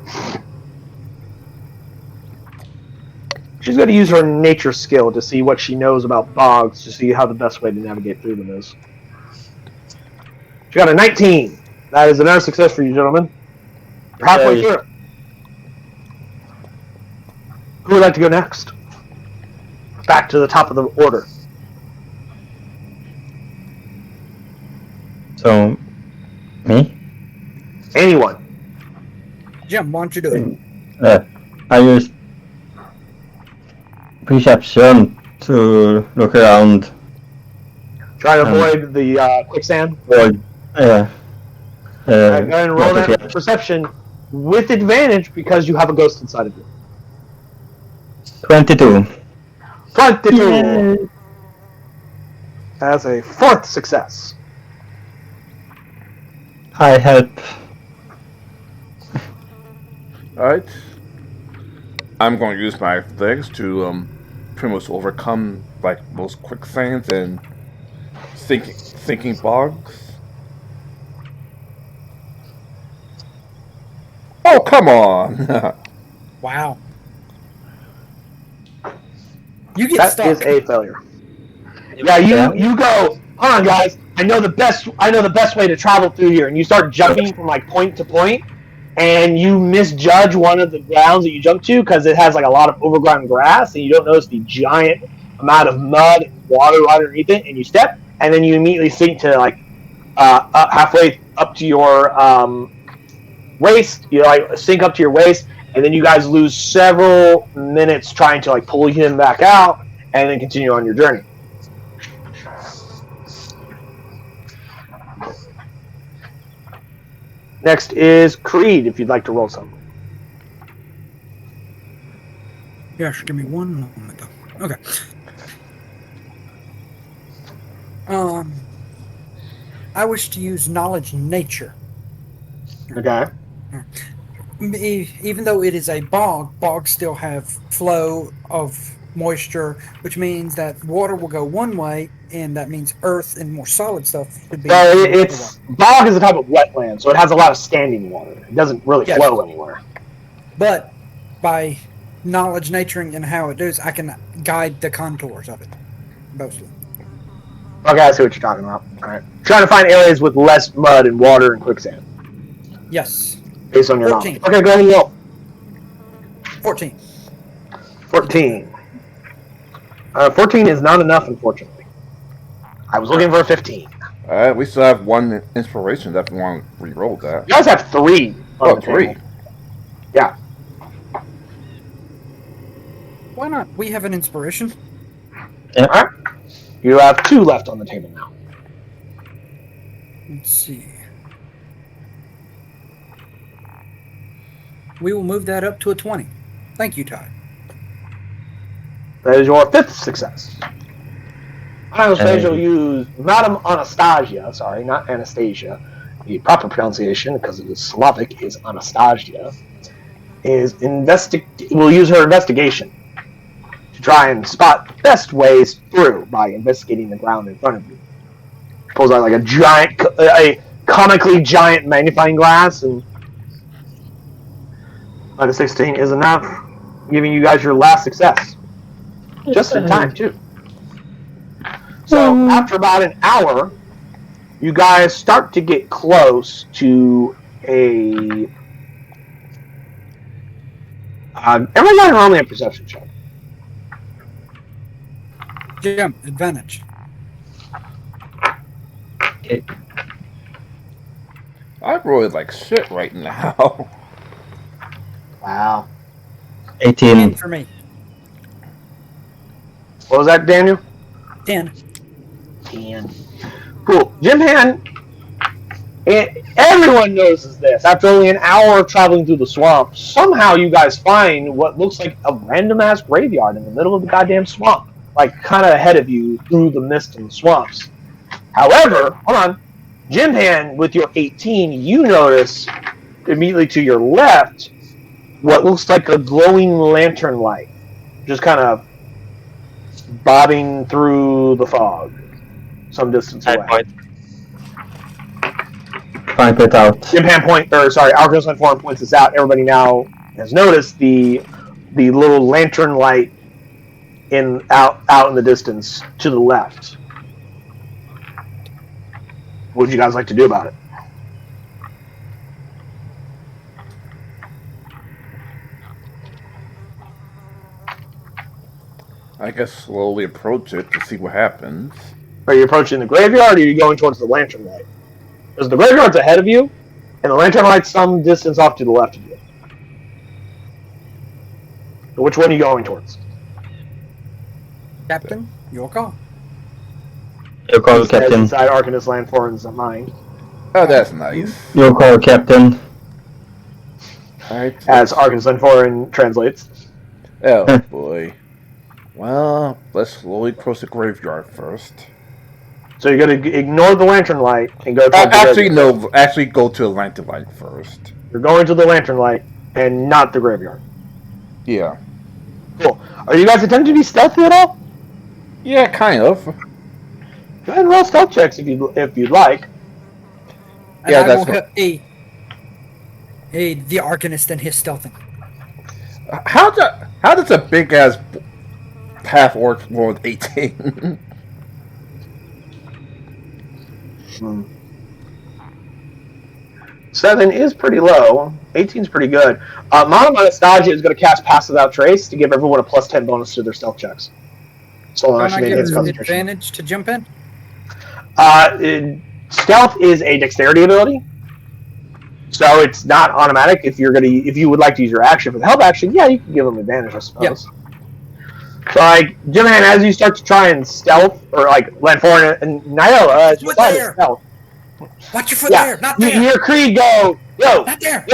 Speaker 2: She's going to use her nature skill to see what she knows about bogs, to see how the best way to navigate through them is. She got a 19. That is another success for you, gentlemen. You're halfway through it. Who would like to go next? Back to the top of the order.
Speaker 4: So, me?
Speaker 2: Anyone.
Speaker 1: Jim, why don't you do it?
Speaker 4: I use perception to look around.
Speaker 2: Try to avoid the quicksand.
Speaker 4: Well,
Speaker 2: Go ahead and roll that perception with advantage because you have a ghost inside of you.
Speaker 4: 22.
Speaker 2: 22!
Speaker 4: Yay.
Speaker 2: As a 4th success.
Speaker 4: I help.
Speaker 3: Alright. I'm going to use my legs to pretty much overcome like those quicksands and sinking bogs. Oh, come on!
Speaker 1: Wow. You get
Speaker 2: That
Speaker 1: stuck.
Speaker 2: is a failure. Yeah, you go. Hold on, guys. I know the best way to travel through here, and you start jumping from like point to point, and you misjudge one of the grounds that you jump to because it has like a lot of overgrown grass, and you don't notice the giant amount of mud and water underneath it, and you step, and then you immediately sink to like halfway up to your waist. You like sink up to your waist, and then you guys lose several minutes trying to like pull him back out, and then continue on your journey. Next is Creed, if you'd like to roll something.
Speaker 1: Yes, give me one moment though. Okay. I wish to use knowledge in nature.
Speaker 2: Okay.
Speaker 1: Even though it is a bog, bogs still have flow of moisture, which means that water will go one way, and that means earth and more solid stuff should be.
Speaker 2: It's bog is a type of wetland, so it has a lot of standing water. It doesn't really flow anywhere.
Speaker 1: But by knowledge, naturing, and how it does, I can guide the contours of it, mostly.
Speaker 2: Okay, I see what you're talking about. All right, trying to find areas with less mud and water and quicksand.
Speaker 1: Yes.
Speaker 2: Based on your
Speaker 1: 14.
Speaker 2: knowledge. Okay, go ahead and roll.
Speaker 1: 14.
Speaker 2: 14. 14 is not enough, unfortunately. I was looking for a 15.
Speaker 3: Alright, we still have 1 inspiration if you want to re-roll that.
Speaker 2: You guys have 3.
Speaker 3: Oh, 3.
Speaker 2: Yeah.
Speaker 1: Why not? We have an inspiration.
Speaker 2: Yeah. All right. You have 2 left on the table now.
Speaker 1: Let's see. We will move that up to a 20. Thank you, Todd.
Speaker 2: That is your 5th success. Anastasia will use Madame Anastasia. Sorry, not Anastasia. The proper pronunciation, because it is Slavic, is Anastasia. Will use her investigation to try and spot the best ways through by investigating the ground in front of you. Pulls out like a comically giant magnifying glass, and a 16 is enough, giving you guys your last success. Just in time, too. So, after about an hour, you guys start to get close to a... everyone got only a perception check.
Speaker 1: Jim, advantage.
Speaker 4: Okay.
Speaker 3: I rolled like shit right now.
Speaker 2: Wow.
Speaker 4: 18.
Speaker 1: 10 for me.
Speaker 2: What was that, Daniel?
Speaker 1: 10.
Speaker 2: 10. Cool. Jim Han, Everyone notices this. After only an hour of traveling through the swamp, somehow you guys find what looks like a random ass graveyard in the middle of the goddamn swamp, like kind of ahead of you through the mist and the swamps. However, hold on, Jim Hand with your 18, you notice immediately to your left what looks like a glowing lantern light, just kind of bobbing through the fog, some distance away.
Speaker 4: Find it out.
Speaker 2: Jim Hand Arcos on Forum points this out. Everybody now has noticed the little lantern light out in the distance to the left. What would you guys like to do about it?
Speaker 3: I guess slowly approach it to see what happens.
Speaker 2: Are you approaching the graveyard, or are you going towards the lantern light? Because the graveyard's ahead of you, and the lantern light's some distance off to the left of you. So which one are you going towards?
Speaker 1: Captain, your call.
Speaker 4: Your call, Captain.
Speaker 2: Inside Arcanist Landforin's mind.
Speaker 3: Oh, that's nice.
Speaker 4: Your call, Captain.
Speaker 3: Alright.
Speaker 2: As Arcanist Landforin translates.
Speaker 3: Oh, boy. Well, let's slowly approach the graveyard first.
Speaker 2: So you're going to ignore the lantern light and go towards
Speaker 3: Actually, no. Actually, go to the lantern light first.
Speaker 2: You're going to the lantern light and not the graveyard.
Speaker 3: Yeah.
Speaker 2: Cool. Are you guys attempting to be stealthy at all?
Speaker 3: Yeah, kind of.
Speaker 2: Go ahead and roll stealth checks if you'd like.
Speaker 1: And
Speaker 3: Yeah,
Speaker 1: I
Speaker 3: that's
Speaker 1: will help the Arcanist and his stealthing.
Speaker 3: How does a big ass half orc roll with 18?
Speaker 2: 7 is pretty low. 18 is pretty good. Mama Anastasia is going to cast Pass Without Trace to give everyone a plus 10 bonus to their stealth checks. So long
Speaker 1: Don't
Speaker 2: as she
Speaker 1: I get
Speaker 2: maintains
Speaker 1: an
Speaker 2: concentration.
Speaker 1: advantage to jump in?
Speaker 2: Stealth is a dexterity ability, so it's not automatic. If you would like to use your action for the help action, yeah, you can give them advantage, I suppose.
Speaker 1: Yeah.
Speaker 2: So, like, Jim Han, as you start to try and stealth, or like Lanforin and Nyla, as you try to stealth.
Speaker 1: Watch your foot there, not there.
Speaker 2: You hear Creed go,
Speaker 1: Not there.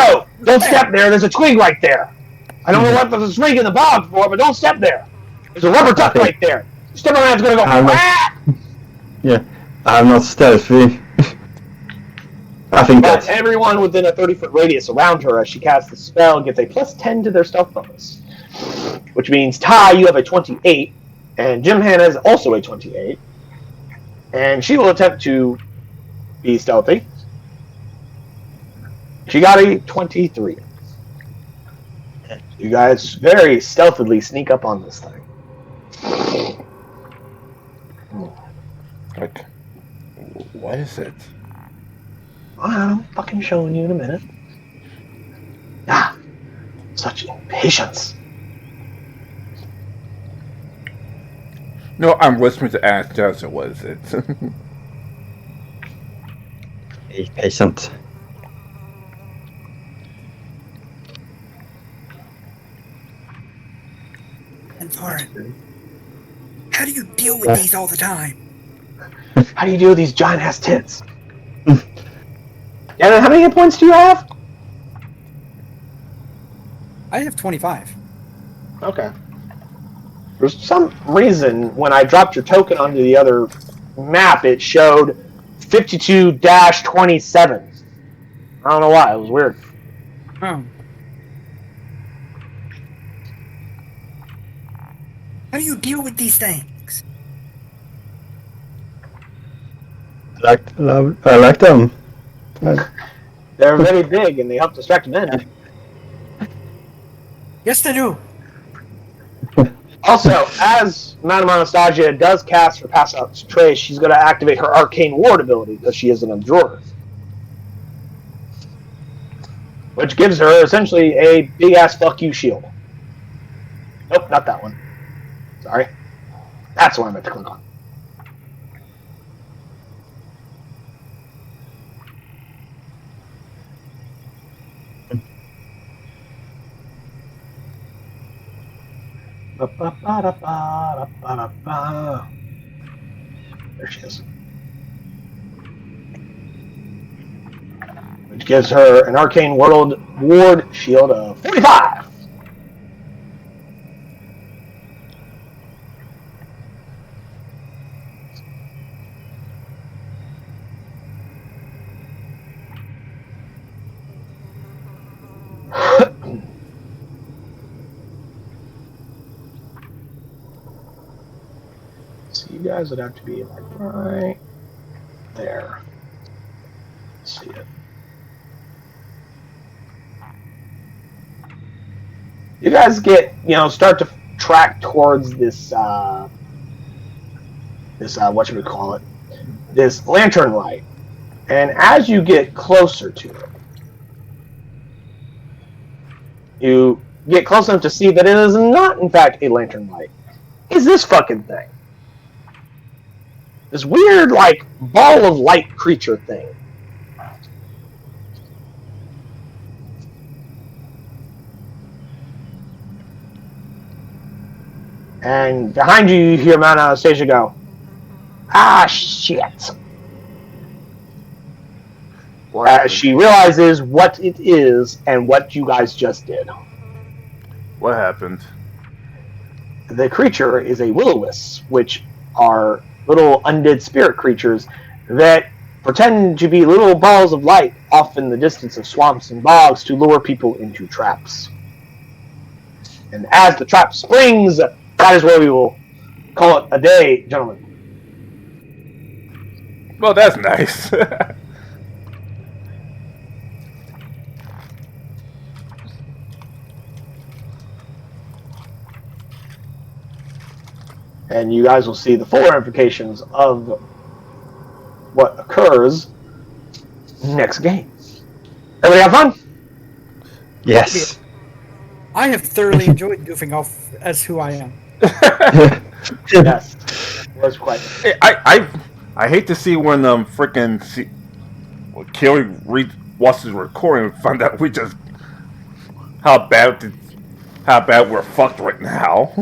Speaker 2: don't step there. There's a twig right there. I don't know what there's a twig in the bog for, but don't step there. There's a rubber duck right there. Step around, it's gonna go.
Speaker 4: Yeah, I'm not stealthy. I think
Speaker 2: But
Speaker 4: that
Speaker 2: everyone within a 30-foot radius around her as she casts the spell gets a plus 10 to their stealth bonus. Which means, Ty, you have a 28, and Jim Han has also a 28. And she will attempt to be stealthy. She got a 23. You guys very stealthily sneak up on this thing.
Speaker 3: Like, what is it?
Speaker 2: I'm fucking showing you in a minute. Ah, such impatience.
Speaker 3: No, I'm whispering to Anastasia, what is it?
Speaker 4: be patient.
Speaker 1: And Thorin, how do you deal with these all the time?
Speaker 2: How do you deal with these giant ass tits? And how many hit points do you have?
Speaker 1: I have 25.
Speaker 2: Okay. For some reason, when I dropped your token onto the other map, it showed 52-27. I don't know why. It was weird.
Speaker 1: Oh. How do you deal with these things?
Speaker 4: I like them.
Speaker 2: They're very big and they help distract men.
Speaker 1: Yes, they do.
Speaker 2: Also, as Madame Anastasia does cast her Pass Out Trace, she's going to activate her Arcane Ward ability because she is an Abjurer. Which gives her essentially a big ass fuck you shield. Nope, not that one. Sorry. That's what I meant to click on. There she is. which gives her an arcane ward shield of 45. So you guys would have to be like right there. Let's see it. You guys get, start to track towards this what should we call it? This lantern light. And as you get closer to it, you get close enough to see that it is not, in fact, a lantern light. It's this fucking thing. This weird, like, ball of light creature thing. And behind you, you hear Mount Anastasia go, "Ah, shit." As she realizes what it is and what you guys just did.
Speaker 3: What happened?
Speaker 2: The creature is a will-o-wisp, which are little undead spirit creatures that pretend to be little balls of light off in the distance of swamps and bogs to lure people into traps. And as the trap springs, that is where we will call it a day, gentlemen.
Speaker 3: Well, that's nice.
Speaker 2: And you guys will see the full ramifications of what occurs next game. Everybody have fun?
Speaker 4: Yes.
Speaker 1: I have thoroughly enjoyed goofing off as who I am.
Speaker 2: Yes. It was quite.
Speaker 3: I hate to see when freaking Kelly watched his recording and found out we just how bad we're fucked right now.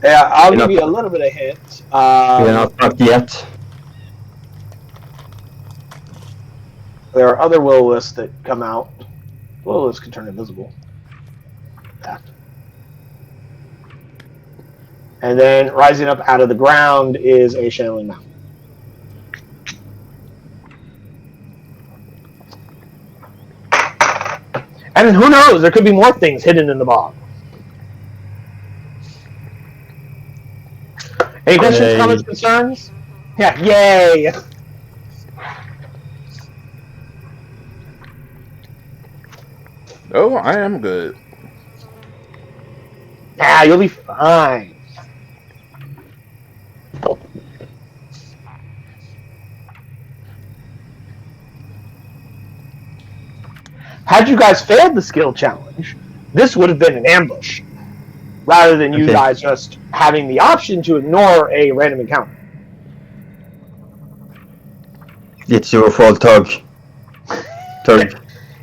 Speaker 2: Yeah, I'll give you a little bit of hint.
Speaker 4: We're not fucked yet.
Speaker 2: There are other will-o-wisps that come out. Will-o-wisps can turn invisible. That. And then rising up out of the ground is a shambling mountain. And who knows? There could be more things hidden in the bog. Any questions,
Speaker 4: Yay.
Speaker 2: comments, concerns? Yeah, yay!
Speaker 3: Oh, I am good.
Speaker 2: Yeah, you'll be fine. Had you guys failed the skill challenge, this would have been an ambush, rather than you guys just having the option to ignore a random encounter.
Speaker 4: It's your fault, Tug.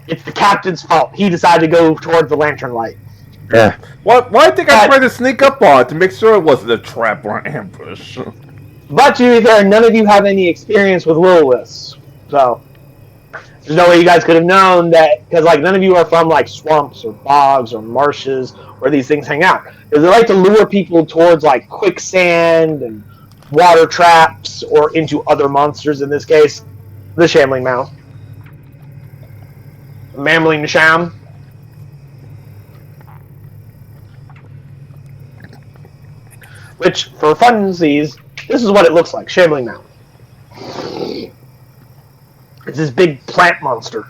Speaker 2: It's the captain's fault. He decided to go towards the lantern light.
Speaker 4: Yeah.
Speaker 3: Why I think I tried to sneak up on it to make sure it wasn't a trap or an ambush.
Speaker 2: But to be fair, none of you have any experience with will-o-wisps, so there's no way you guys could have known that, because none of you are from swamps or bogs or marshes where these things hang out. Because they like to lure people towards quicksand and water traps or into other monsters. In this case, the shambling mount, Mambling Sham. Which, for funsies, this is what it looks like, shambling mount. It's this big plant monster.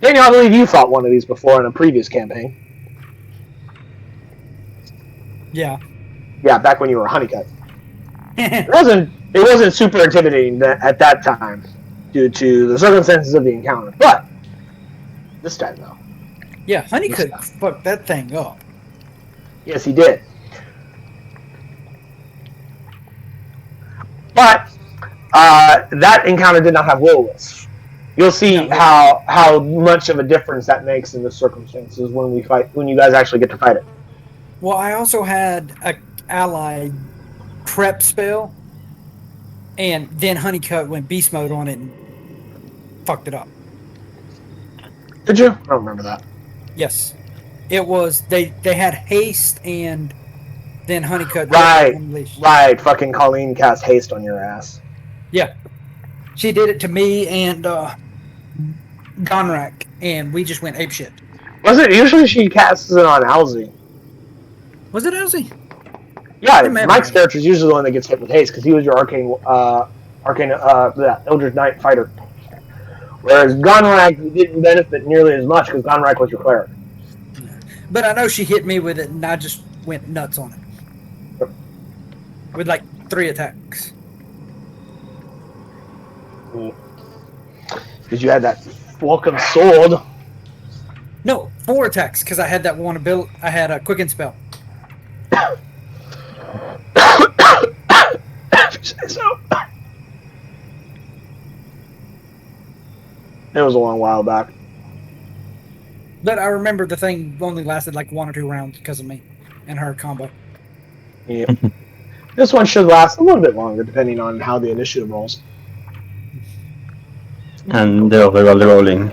Speaker 2: Daniel, I believe you fought one of these before in a previous campaign.
Speaker 1: Yeah.
Speaker 2: Yeah, back when you were Honeycut. It wasn't super intimidating at that time due to the circumstances of the encounter, but this time though.
Speaker 1: Yeah, Honeycut fucked that thing up.
Speaker 2: Yes, he did. But that encounter did not have will-o-wisps. You'll see how much of a difference that makes in the circumstances when you guys actually get to fight it.
Speaker 1: Well, I also had a allied prep spell, and then Honeycut went beast mode on it and fucked it up.
Speaker 2: Did you? I don't remember that.
Speaker 1: Yes. It was, they had haste and then Honeycut.
Speaker 2: Right.
Speaker 1: Unleashed.
Speaker 2: Right. Fucking Colleen cast haste on your ass.
Speaker 1: Yeah. She did it to me and Gonrak, and we just went apeshit.
Speaker 2: Was it usually she casts it on Alzy?
Speaker 1: Was it Elsie?
Speaker 2: Yeah, Mike's character is usually the one that gets hit with haste because he was your Eldritch Knight fighter. Whereas Gonrak didn't benefit nearly as much because Gonrak was your cleric.
Speaker 1: But I know she hit me with it, and I just went nuts on it. With like 3 attacks.
Speaker 2: Because you had that welcome sword.
Speaker 1: No, 4 attacks, because I had that one ability. I had a quicken spell.
Speaker 2: It was a long while back.
Speaker 1: But I remember the thing only lasted like 1 or 2 rounds because of me and her combo.
Speaker 2: Yeah. This one should last a little bit longer, depending on how the initiative rolls.
Speaker 4: And the overall rolling.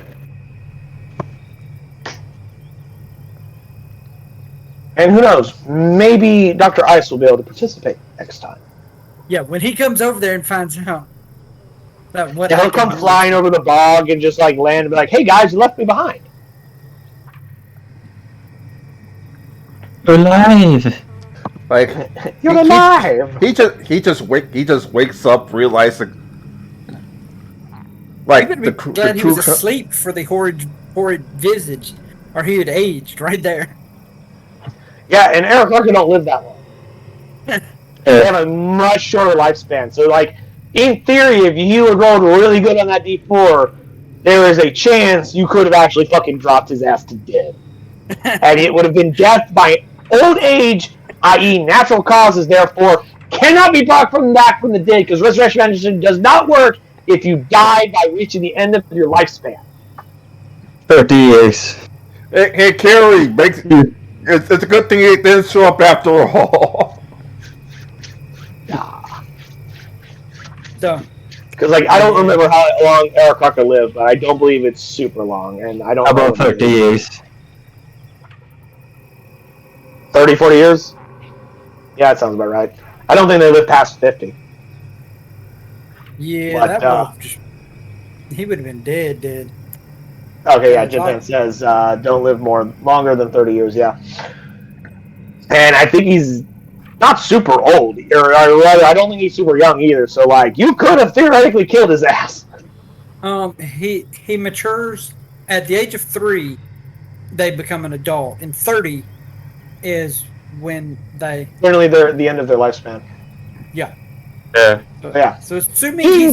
Speaker 2: And who knows? Maybe Dr. Ice will be able to participate next time.
Speaker 1: Yeah, when he comes over there and finds out that what
Speaker 2: Yeah, he'll come flying over the bog and just like land and be like, "Hey guys, you left me behind."
Speaker 4: Alive!
Speaker 3: Like
Speaker 2: You're alive.
Speaker 3: He just wakes up realizing like
Speaker 1: I'm glad he was asleep for the horrid visage, or he had aged right there.
Speaker 2: Yeah, and Eric Larkin don't live that long. They have a much shorter lifespan. So, like, in theory, if you were going really good on that D4, there is a chance you could have actually fucking dropped his ass to dead. And it would have been death by old age, i.e. natural causes, therefore cannot be brought back from the dead, because Resurrection Magic does not work if you die by reaching the end of your lifespan.
Speaker 4: 30 years.
Speaker 3: Hey Carrie, it's a good thing he didn't show up after all.
Speaker 1: So,
Speaker 2: because like I don't remember how long Eric Harker lived, but I don't believe it's super long, and I don't
Speaker 4: about 30 years.
Speaker 2: 30, 40 years? Yeah, that sounds about right. I don't think they lived past 50.
Speaker 1: Yeah, but, that he would have been dead.
Speaker 2: Okay, yeah, Jintan says don't live longer than 30 years, yeah. And I think he's not super old, or rather, I don't think he's super young either, so like, you could have theoretically killed his ass.
Speaker 1: He matures at the age of 3, they become an adult, and 30 is when they...
Speaker 2: Generally, they're at the end of their lifespan.
Speaker 1: Yeah.
Speaker 2: Yeah. So, yeah.
Speaker 1: So assuming
Speaker 2: in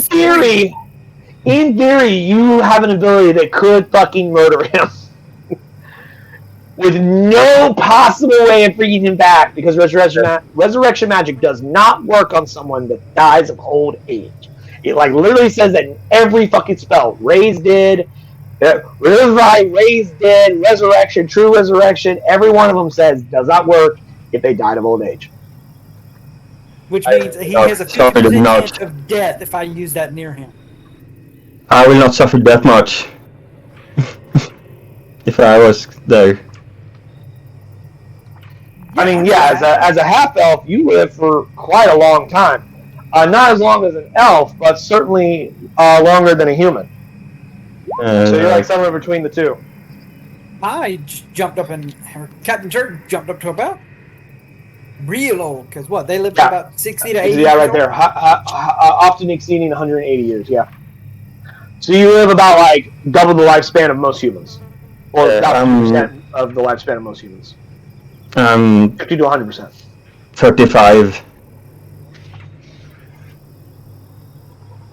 Speaker 2: theory, you have an ability that could fucking murder him. With no possible way of bringing him back, because resurrection magic does not work on someone that dies of old age. It like literally says that in every fucking spell. Raise dead, revive, raise dead, resurrection, true resurrection. Every one of them says does not work if they died of old age.
Speaker 1: Which means he has a 50% chance of death if I use that near him.
Speaker 4: I will not suffer that much if I was there.
Speaker 2: I mean, yeah, as a half elf, you live for quite a long time. Not as long as an elf, but certainly longer than a human. So you're like somewhere between the two.
Speaker 1: I jumped up and Captain Church jumped up to about real old, because what, they lived about 60 to 80
Speaker 2: Yeah, right there. Often exceeding 180 years, yeah. So you live about like double the lifespan of most humans. Or about 50% of the lifespan of most humans. 50 to 100%.
Speaker 4: 35.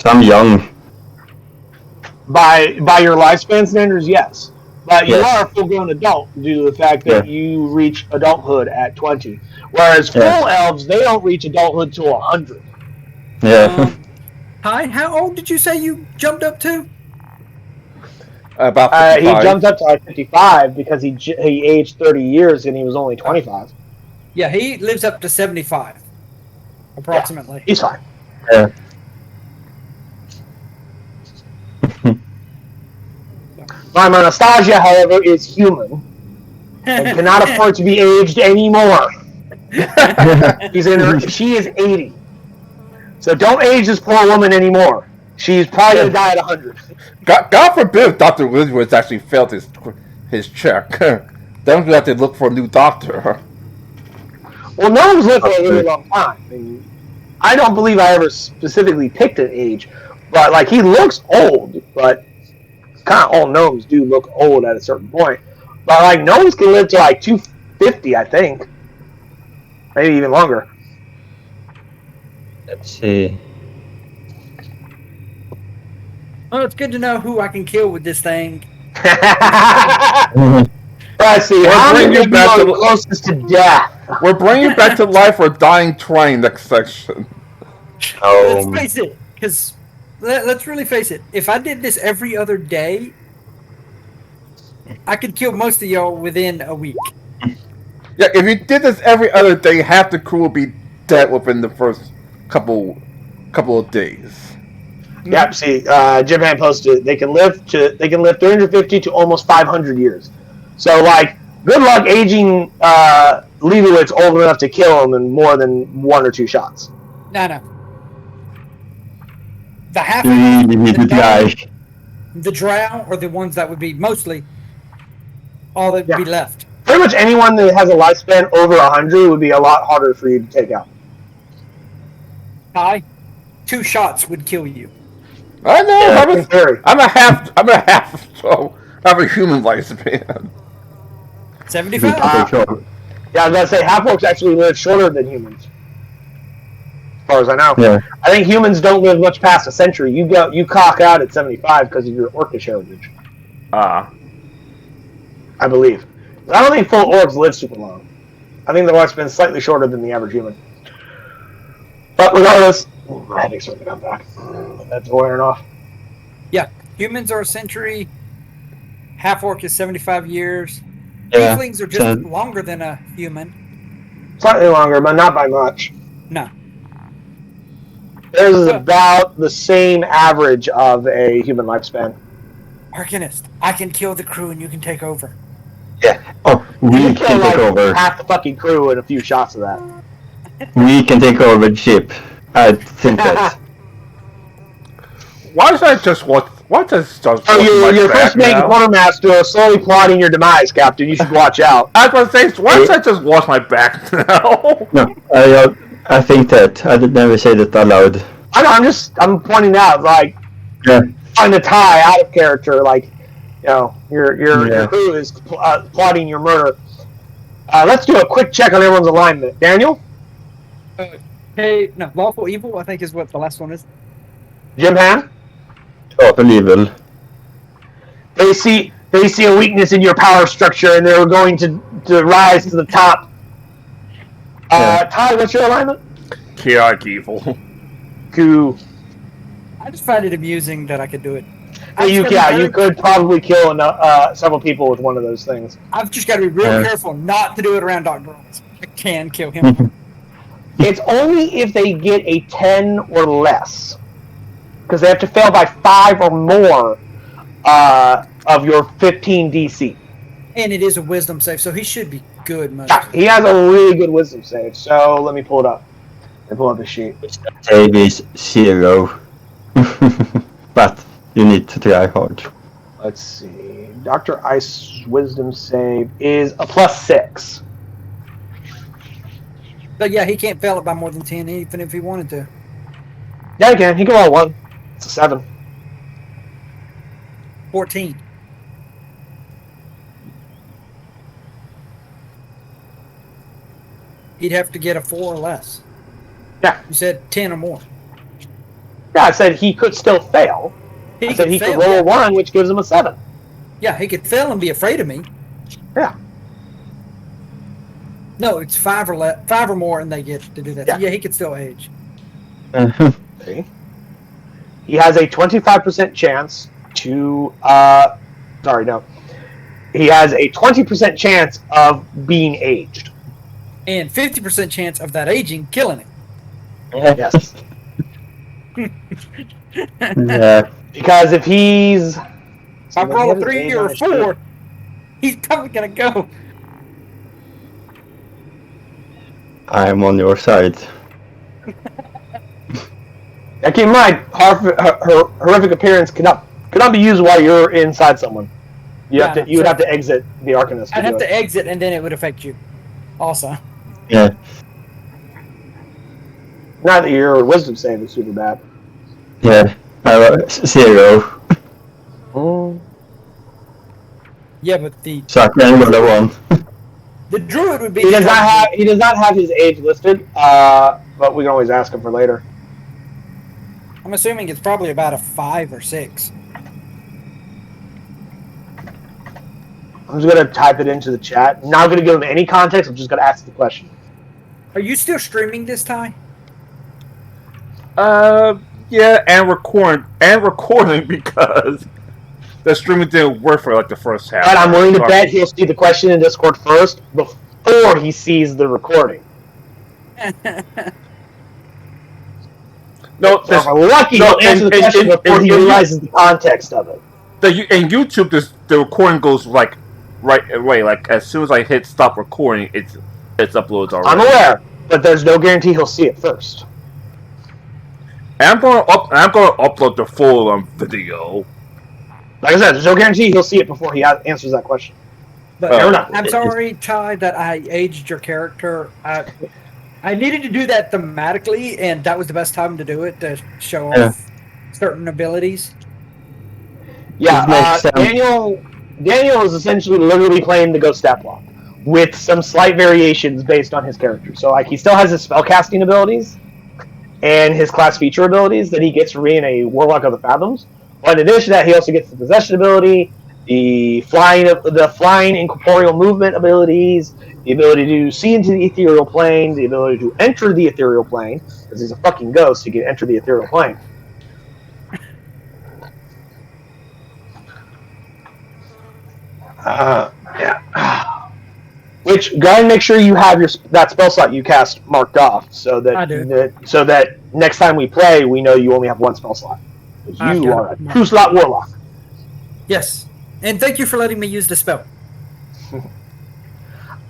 Speaker 4: So I'm young.
Speaker 2: By your lifespan standards, yes. But you are a full-grown adult due to the fact that you reach adulthood at 20. Whereas full elves, they don't reach adulthood till 100.
Speaker 4: Yeah.
Speaker 1: Hi, how old did you say you jumped up to?
Speaker 3: About 55.
Speaker 2: He jumped up to like 55 because he aged 30 years and he was only 25.
Speaker 1: Yeah, he lives up to 75, approximately.
Speaker 2: Yeah, he's fine.
Speaker 4: Yeah.
Speaker 2: My Anastasia, however, is human and cannot afford to be aged anymore. She is 80. So don't age this poor woman anymore. She's probably going to die at 100.
Speaker 3: God forbid if Dr. Wizards actually failed his check. Then we have to look for a new doctor.
Speaker 2: Well, no one's lived for a really long time. I mean, I don't believe I ever specifically picked an age, but like he looks old, but kind of all gnomes do look old at a certain point. But like gnomes can live to like 250, I think, maybe even longer.
Speaker 4: Let's see.
Speaker 1: Well, it's good to know who I can kill with this thing.
Speaker 2: Let's see. How many of you are closest to death?
Speaker 3: We're bringing back to life or dying trying next section.
Speaker 1: Let's face it, because let's really face it. If I did this every other day, I could kill most of y'all within a week.
Speaker 3: Yeah, if you did this every other day, half the crew would be dead within the first couple of days.
Speaker 2: Yep. See, Jim Han posted they can live 350 to almost 500 years. So, like, good luck aging Leibowitz old enough to kill him in more than 1 or 2 shots.
Speaker 1: No. The half the drow are the ones that would be mostly all that would be left.
Speaker 2: Pretty much anyone that has a lifespan over 100 would be a lot harder for you to take out.
Speaker 1: 2 shots would kill you.
Speaker 3: I know.
Speaker 2: Yeah,
Speaker 3: I'm a half. So I have a human lifespan.
Speaker 1: 75.
Speaker 2: Yeah, I was gonna say half-orcs actually live shorter than humans, as far as I know.
Speaker 4: Yeah.
Speaker 2: I think humans don't live much past a century. You cock out at 75 because of your orcish heritage. I believe. But I don't think full orcs live super long. I think their lifespan slightly shorter than the average human. But regardless, my headache's starting to come back. That's wearing off.
Speaker 1: Yeah, humans are a century. Half-orc is 75 years.
Speaker 4: Yeah.
Speaker 1: Tieflings are just longer than a human.
Speaker 2: Slightly longer, but not by much.
Speaker 1: No.
Speaker 2: Theirs is about the same average of a human lifespan.
Speaker 1: Arcanist, I can kill the crew and you can take over.
Speaker 4: Yeah. Oh, we
Speaker 2: You
Speaker 4: can
Speaker 2: kill
Speaker 4: take over.
Speaker 2: half the fucking crew in a few shots of that.
Speaker 4: We can take over the ship. I think that.
Speaker 3: Why should I just watch? Why just
Speaker 2: Oh, you're first main quartermaster, slowly plotting your demise, Captain. You should watch out.
Speaker 3: I was going to say, why should I just watch my back now?
Speaker 4: No, I think that I did never say that aloud.
Speaker 2: I know. I'm pointing out, like, trying to tie out of character, like, you know, your crew is plotting your murder. Let's do a quick check on everyone's alignment. Daniel?
Speaker 1: Lawful evil, I think is what the last one is.
Speaker 2: Jim Han?
Speaker 4: Total evil.
Speaker 2: They see a weakness in your power structure, and they're going to rise to the top. Ty, what's your alignment?
Speaker 3: Chaotic evil.
Speaker 2: Cool.
Speaker 1: I just find it amusing that I could do it.
Speaker 2: You could probably kill several people with one of those things.
Speaker 1: I've just got to be real careful not to do it around Dr. Ross. I can kill him.
Speaker 2: It's only if they get a 10 or less. Because they have to fail by 5 or more of your 15 DC.
Speaker 1: And it is a wisdom save, so he should be good.
Speaker 2: He has a really good wisdom save, so let me pull it up. Let me pull up the sheet.
Speaker 4: Save is 0. But you need to try hard.
Speaker 2: Let's see. Dr. Ice's wisdom save is a +6.
Speaker 1: But yeah, he can't fail it by more than 10, even if he wanted to.
Speaker 2: Yeah, he can. He can roll 1. It's a 7.
Speaker 1: 14. He'd have to get a 4 or less.
Speaker 2: Yeah.
Speaker 1: You said 10 or more.
Speaker 2: Yeah, I said he could still fail. I said he could roll 1, which gives him a 7.
Speaker 1: Yeah, he could fail and be afraid of me.
Speaker 2: Yeah.
Speaker 1: No, it's 5 or more, and they get to do that.
Speaker 2: Yeah,
Speaker 1: yeah, he could still age.
Speaker 2: Okay. He has a 25% chance to. He has a 20% chance of being aged.
Speaker 1: And 50% chance of that aging killing him.
Speaker 2: Yes.
Speaker 4: Yeah.
Speaker 2: Because if he's
Speaker 1: If I roll a 3 or a 4, he's probably gonna go.
Speaker 4: I'm on your side.
Speaker 2: Now keep in mind, her horrific appearance cannot be used while you're inside someone. You would have to exit the Arcanist.
Speaker 1: I'd have to exit, and then it would affect you. Also.
Speaker 4: Yeah.
Speaker 2: Not that your wisdom save is super bad.
Speaker 4: Yeah. 0.
Speaker 1: Yeah, but the
Speaker 4: So I can roll a 1.
Speaker 1: the druid would be.
Speaker 2: He does not have his age listed, but we can always ask him for later.
Speaker 1: I'm assuming it's probably about a 5 or 6.
Speaker 2: I'm just gonna type it into the chat. I'm not gonna give him any context. I'm just gonna ask the question.
Speaker 1: Are you still streaming this time?
Speaker 3: Yeah, and recording because the streaming didn't work for like the first half.
Speaker 2: And I'm willing to bet he'll see the question in Discord first before he sees the recording.
Speaker 3: No,
Speaker 2: So if we're lucky, he'll answer the question before he realizes the context of it.
Speaker 3: In YouTube, the recording goes like right away. Like as soon as I hit stop recording, it's uploads already.
Speaker 2: I'm aware, but there's no guarantee he'll see it first.
Speaker 3: And I'm going to upload the full video.
Speaker 2: Like I said, there's no guarantee he'll see it before he answers that question.
Speaker 1: But
Speaker 2: not.
Speaker 1: I'm sorry, Ty, that I aged your character. I needed to do that thematically, and that was the best time to do it, to show off certain abilities.
Speaker 2: Yeah, Daniel is essentially literally playing the Ghost Stat Block with some slight variations based on his character. So, like, he still has his spellcasting abilities and his class feature abilities that he gets from being a Warlock of the Fathoms. But in addition to that, he also gets the possession ability, the flying incorporeal movement abilities, the ability to see into the ethereal plane, the ability to enter the ethereal plane, because he's a fucking ghost, he can enter the ethereal plane. Yeah. Which, go ahead and make sure you have that spell slot you cast marked off, so that next time we play, we know you only have one spell slot. Because you are a 2-slot Warlock.
Speaker 1: Yes. And thank you for letting me use the spell.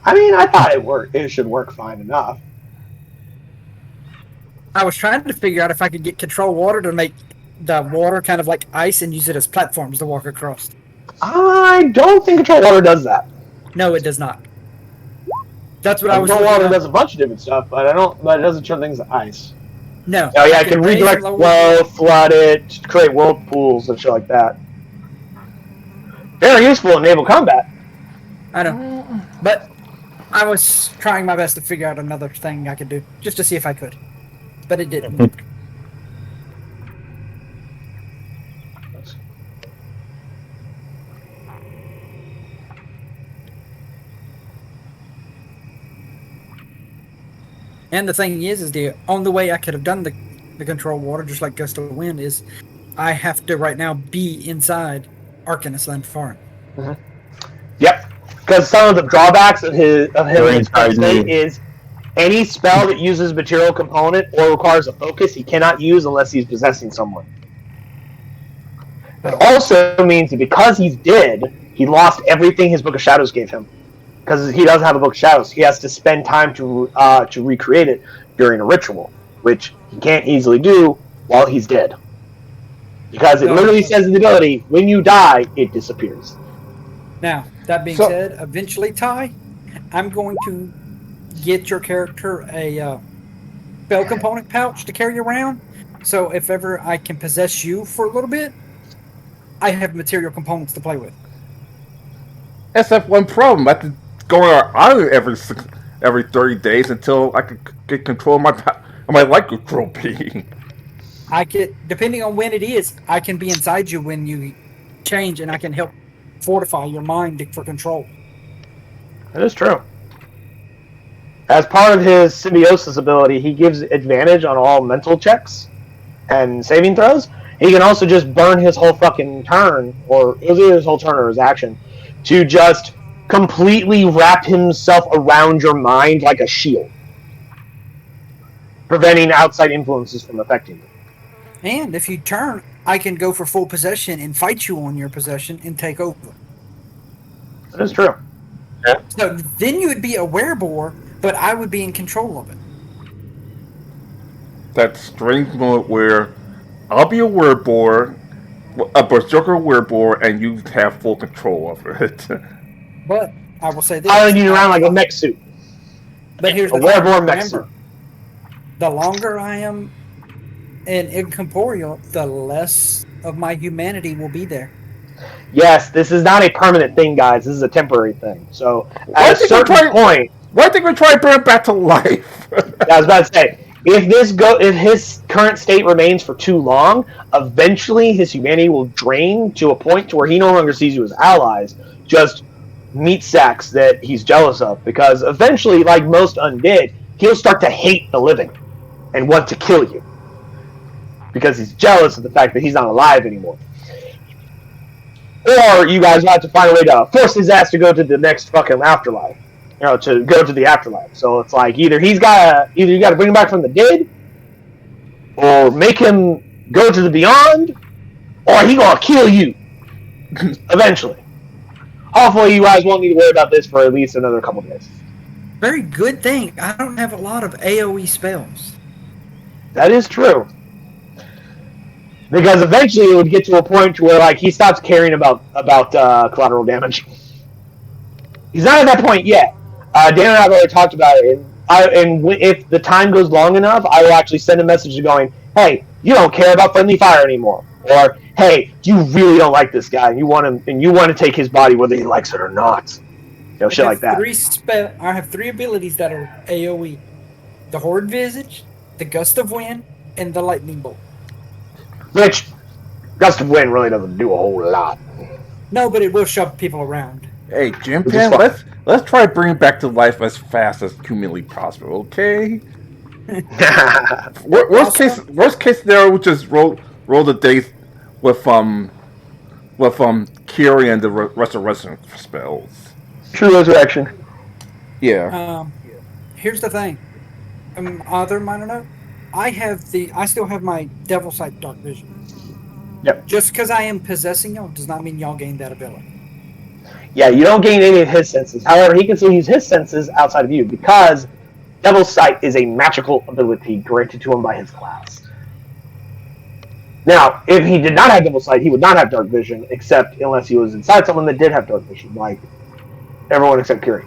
Speaker 2: I mean, I thought it should work fine enough.
Speaker 1: I was trying to figure out if I could get control water to make the water kind of like ice and use it as platforms to walk across.
Speaker 2: I don't think control water does that.
Speaker 1: No, it does not. That's what I was.
Speaker 2: Control water does a bunch of different stuff, but it doesn't turn things to ice.
Speaker 1: No.
Speaker 2: Oh yeah, I can redirect flow, flood it, create whirlpools and shit like that. Very useful in naval combat.
Speaker 1: I know, but I was trying my best to figure out another thing I could do, just to see if I could. But it didn't work. And the thing is the only way I could have done the control water, just like Gust of Wind, is I have to right now be inside Arcanist Land Farm.
Speaker 2: Mm-hmm. Yep, because some of the drawbacks of his state is any spell that uses material component or requires a focus, he cannot use unless he's possessing someone. It also means that because he's dead, he lost everything his Book of Shadows gave him. Because he doesn't have a Book of Shadows, he has to spend time to recreate it during a ritual, which he can't easily do while he's dead. Because it literally says in the ability, when you die, it disappears.
Speaker 1: Now, that being said, eventually, Ty, I'm going to get your character a spell component pouch to carry around. So if ever I can possess you for a little bit, I have material components to play with.
Speaker 3: Except one problem. I have to go on our island every 30 days until I can get control of my light control being.
Speaker 1: I could, depending on when it is, I can be inside you when you change, and I can help fortify your mind for control.
Speaker 2: That is true. As part of his symbiosis ability, he gives advantage on all mental checks and saving throws. He can also just burn his whole fucking turn, or either his whole turn or his action, to just completely wrap himself around your mind like a shield, preventing outside influences from affecting you.
Speaker 1: And if you turn, I can go for full possession and fight you on your possession and take over.
Speaker 2: That is true.
Speaker 1: So then you would be a werebore, but I would be in control of it.
Speaker 3: That strange moment where I'll be a werebore, a berserker werebore, and you have full control over it.
Speaker 1: But I will say this:
Speaker 2: Piloting you around like a mech suit.
Speaker 1: But here's
Speaker 2: A
Speaker 1: the thing:
Speaker 2: werebore mech suit.
Speaker 1: remember, the longer I am in incorporeal, the less of my humanity will be there.
Speaker 2: Yes, this is not a permanent thing, guys. This is a temporary thing. So
Speaker 3: Why
Speaker 2: at a
Speaker 3: think we're
Speaker 2: certain
Speaker 3: trying-
Speaker 2: point,
Speaker 3: Why think we try to bring it back to life?
Speaker 2: I was about to say, if his current state remains for too long, eventually his humanity will drain to a point to where he no longer sees you as allies, just meat sacks that he's jealous of. Because eventually, like most undead, he'll start to hate the living and want to kill you because he's jealous of the fact that he's not alive anymore. Or you guys will have to find a way to force his ass to go to the next fucking afterlife. To go to the afterlife. So it's like either you gotta bring him back from the dead, or make him go to the beyond, or he gonna kill you eventually. Hopefully you guys won't need to worry about this for at least another couple days.
Speaker 1: Very good thing. I don't have a lot of AoE spells.
Speaker 2: That is true. Because eventually it would get to a point to where like he stops caring about collateral damage. He's not at that point yet. Dan and I have already talked about it, and if the time goes long enough, I will actually send a message going, "Hey, you don't care about friendly fire anymore," or "Hey, you really don't like this guy, and you want to take his body whether he likes it or not." Shit like that.
Speaker 1: I have 3 abilities that are AoE: the Horde Visage, the Gust of Wind, and the Lightning Bolt.
Speaker 2: Which Gust of Wind really doesn't do a whole lot.
Speaker 1: No, but it will shove people around.
Speaker 3: Hey, Jim Pan, let's try to bring it back to life as fast as humanly possible, okay? Worst case scenario, we'll just roll the dice with Kiri and the resurrection spells.
Speaker 2: True resurrection.
Speaker 3: Yeah.
Speaker 1: Here's the thing. Other minor note, I still have my Devil Sight Dark Vision.
Speaker 2: Yep.
Speaker 1: Just because I am possessing y'all does not mean y'all gain that ability.
Speaker 2: Yeah, you don't gain any of his senses. However, he can still use his senses outside of you because Devil's Sight is a magical ability granted to him by his class. Now, if he did not have Devil's Sight, he would not have Dark Vision, except unless he was inside someone that did have Dark Vision, like everyone except Kiri.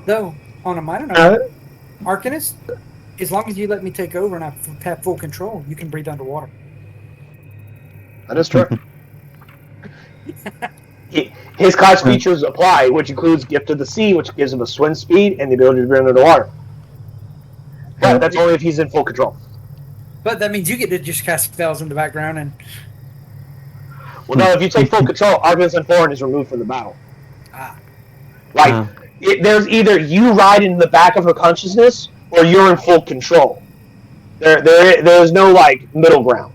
Speaker 1: Though, on a minor note, Arcanist, as long as you let me take over and I have full control, you can breathe underwater.
Speaker 2: That is true. His class features apply, which includes Gift of the Sea, which gives him a swim speed and the ability to breathe underwater. But that's only if he's in full control.
Speaker 1: But that means you get to just cast spells in the background and...
Speaker 2: Well, no, if you take full control, Arcanist and Foreign is removed from the battle. There's either you ride in the back of her consciousness, or you're in full control. There's no, middle ground.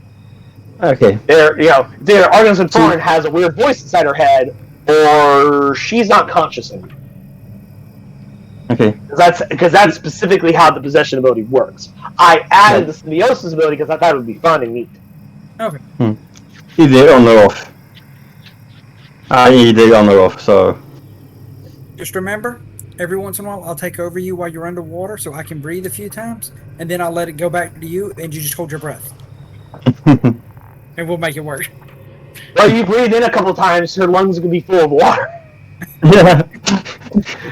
Speaker 4: Okay.
Speaker 2: Arcanist and Foreign has a weird voice inside her head, or she's not conscious anymore.
Speaker 4: Okay.
Speaker 2: Because that's specifically how the possession ability works. I added the symbiosis ability because I thought it would be fun and neat.
Speaker 1: Okay.
Speaker 4: Either on or off. Either on or off, so...
Speaker 1: Just remember, every once in a while, I'll take over you while you're underwater so I can breathe a few times, and then I'll let it go back to you, and you just hold your breath. And we'll make it work.
Speaker 2: Well, you breathe in a couple times, her lungs are going to be full of water.
Speaker 4: Yeah.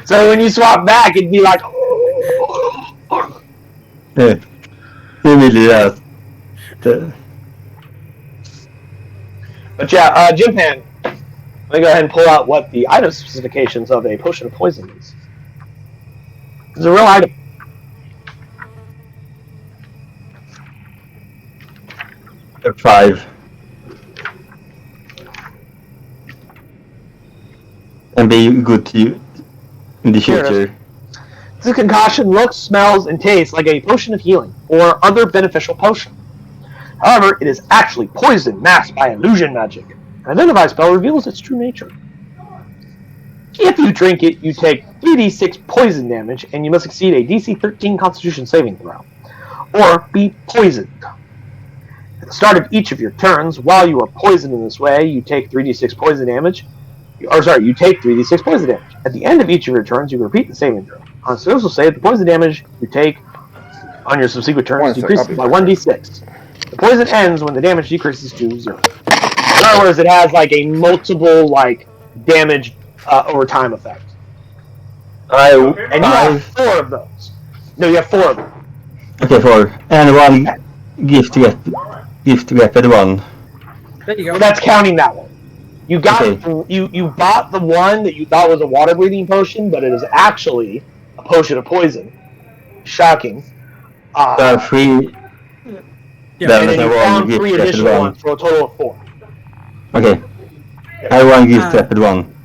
Speaker 2: So when you swap back, it'd be like...
Speaker 4: Yeah. Really, yeah.
Speaker 2: But yeah, Jim Pan, let me go ahead and pull out what the item specifications of a potion of poison is. It's a real item.
Speaker 4: A 5. And be good to you in the
Speaker 2: Here it is.
Speaker 4: future.
Speaker 2: This concoction looks, smells, and tastes like a potion of healing or other beneficial potion. However, it is actually poison masked by illusion magic. An identify spell reveals its true nature. If you drink it, you take 3d6 poison damage, and you must succeed a DC 13 Constitution saving throw, or be poisoned. At the start of each of your turns, while you are poisoned in this way, you take 3d6 poison damage. You take 3d6 poison damage. At the end of each of your turns, you can repeat the saving throw. On a successful save, the poison damage you take on your subsequent turns decreases by 1d6. The poison ends when the damage decreases to 0. In other words, it has like a multiple damage over time effect. And you have 4 of those. No, you have 4 of them.
Speaker 4: Okay, 4. And one gift weapon 1.
Speaker 1: There you go.
Speaker 2: Well, that's counting that one. You got you bought the one that you thought was a water breathing potion, but it is actually a potion of poison. Shocking.
Speaker 4: 3.
Speaker 1: Yeah,
Speaker 2: and then you found 3 additional ones for a total of 4.
Speaker 4: Okay. I have one gift weapon 1.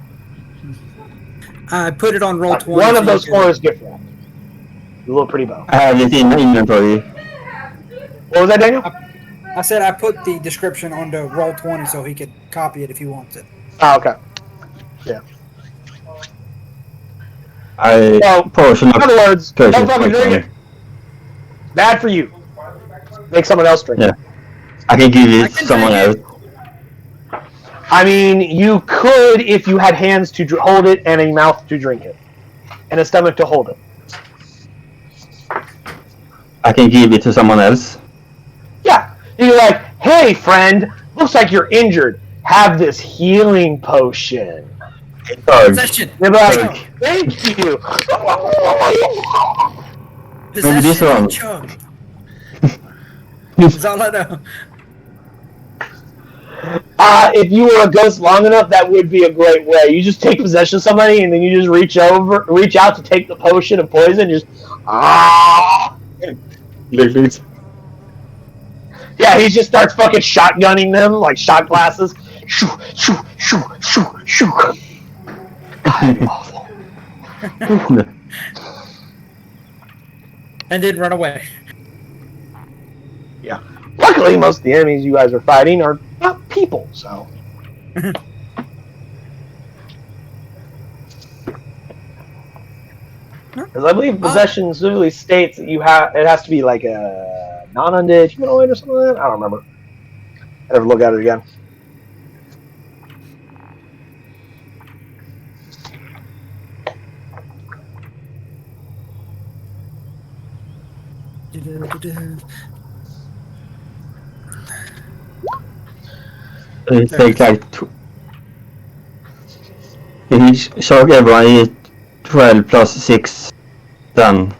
Speaker 1: I put it on roll 20.
Speaker 2: One of those 4 is gift wrapped. A little pretty bow.
Speaker 4: I have it in my inventory.
Speaker 2: What was that, Daniel?
Speaker 1: I said I put the description onto roll 20 so he could copy it if he wants it.
Speaker 2: Oh, okay. Yeah.
Speaker 4: Portion
Speaker 2: in other words, don't fucking drink
Speaker 4: it.
Speaker 2: it. Bad for you. Make someone else drink it.
Speaker 4: I can give it to someone else.
Speaker 2: I mean, you could if you had hands to hold it and a mouth to drink it. And a stomach to hold it.
Speaker 4: I can give it to someone else.
Speaker 2: Yeah. You're like, hey, friend, looks like you're injured. Have this healing potion.
Speaker 1: Possession.
Speaker 2: They're like, thank you.
Speaker 4: Maybe this one.
Speaker 1: That's all I know.
Speaker 2: If you were a ghost long enough, that would be a great way. You just take possession of somebody, and then you just reach out to take the potion of poison, just Yeah, he just starts fucking shotgunning them like shot glasses. Shoo, shoo, shoo, shoo, shoo. God, awful.
Speaker 1: And then run away.
Speaker 2: Yeah. Luckily, most of the enemies you guys are fighting are not people, so. Because I believe possession specifically states that it has to be like a non-undead humanoid or something like that. I don't remember. I'd have to look at it again.
Speaker 4: It takes like each shock everyone is 12 plus 6 done.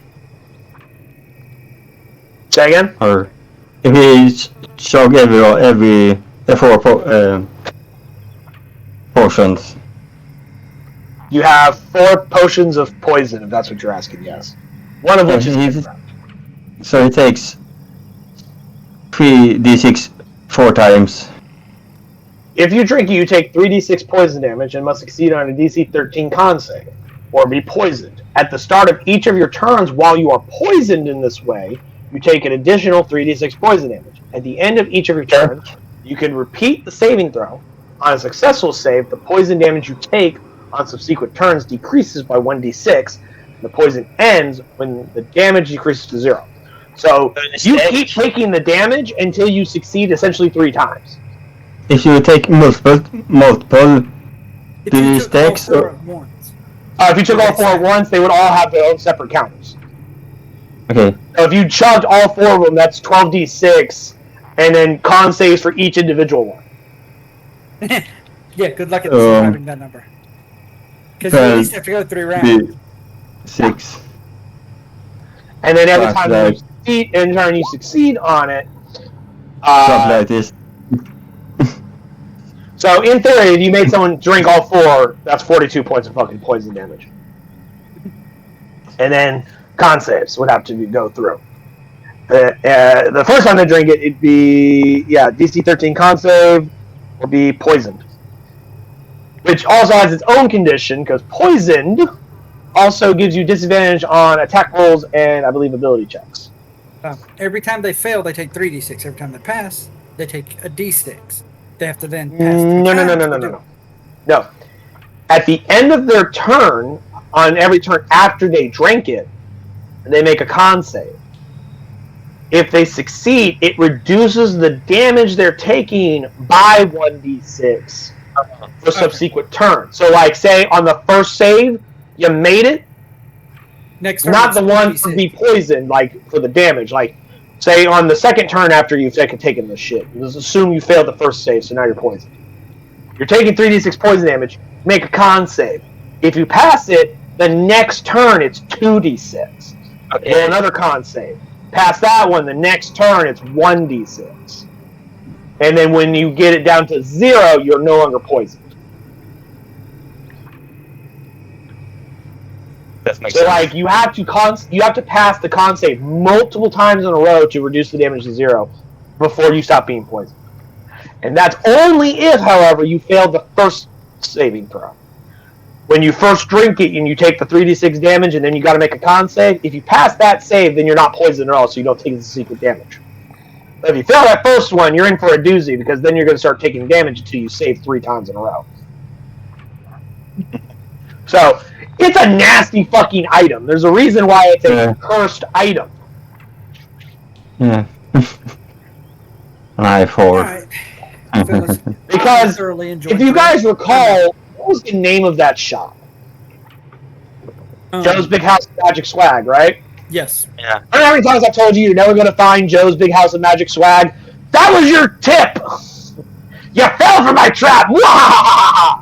Speaker 2: Say again?
Speaker 4: Or if we shock every 4 portions.
Speaker 2: You have 4 potions of poison, if that's what you're asking, yes. One of which is different.
Speaker 4: So it takes 3d6 4 times.
Speaker 2: If you drink it, you take 3d6 poison damage and must succeed on a DC 13 con save, or be poisoned. At the start of each of your turns, while you are poisoned in this way, you take an additional 3d6 poison damage. At the end of each of your turns, you can repeat the saving throw. On a successful save, the poison damage you take on subsequent turns decreases by 1d6. The poison ends when the damage decreases to 0. So you keep taking the damage until you succeed essentially 3 times.
Speaker 4: If you take multiple do stacks or
Speaker 2: if you took all 4 at once, they would all have their own separate counters.
Speaker 4: Okay.
Speaker 2: So if you chugged all 4 of them, that's 12d6, and then con saves for each individual one.
Speaker 1: Yeah, good luck at describing that number. Because you at least have to go 3 rounds.
Speaker 4: 6.
Speaker 2: And then every time you succeed on it,
Speaker 4: stuff like this.
Speaker 2: So in theory, if you made someone drink all 4, that's 42 points of fucking poison damage. And then con saves would have to go through. The first time they drink it, it'd be DC 13 con save or be poisoned, which also has its own condition because poisoned also gives you disadvantage on attack rolls and I believe ability checks.
Speaker 1: Every time they fail, they take 3d6. Every time they pass, they take a d6. They have to then pass.
Speaker 2: No. At the end of their turn, on every turn after they drank it, they make a con save. If they succeed, it reduces the damage they're taking by 1d6 for subsequent turns. So, like, say on the first save, you made it.
Speaker 1: Next turn,
Speaker 2: Not
Speaker 1: it's
Speaker 2: the one
Speaker 1: 2d6.
Speaker 2: to be poisoned, like for the damage. Like, say on the second turn after you've taken this shit. Let's assume you failed the first save, so now you're poisoned. You're taking 3d6 poison damage. Make a con save. If you pass it, the next turn it's 2d6.
Speaker 5: Okay.
Speaker 2: Roll another con save. Pass that one, the next turn it's 1d6. And then when you get it down to 0, you're no longer poisoned.
Speaker 5: That makes
Speaker 2: So
Speaker 5: sense.
Speaker 2: like you have to pass the con save multiple times in a row to reduce the damage to 0 before you stop being poisoned. And that's only if, however, you failed the first saving throw. When you first drink it and you take the 3d6 damage and then you got to make a con save, if you pass that save, then you're not poisoned at all, so you don't take the secret damage. But if you fail that first one, you're in for a doozy, because then you're going to start taking damage until you save 3 times in a row. So, it's a nasty fucking item. There's a reason why it's a cursed item.
Speaker 4: Yeah. I for.
Speaker 1: Alright. Phyllis,
Speaker 2: Because
Speaker 1: I thoroughly enjoyed
Speaker 2: if you
Speaker 1: that.
Speaker 2: guys recall, what was the name of that shop? Joe's Big House of Magic Swag, right?
Speaker 1: Yes.
Speaker 5: Yeah.
Speaker 2: I don't know how many times I've told you you're never going to find Joe's Big House of Magic Swag. That was your tip! You fell for my trap! Wahahaha!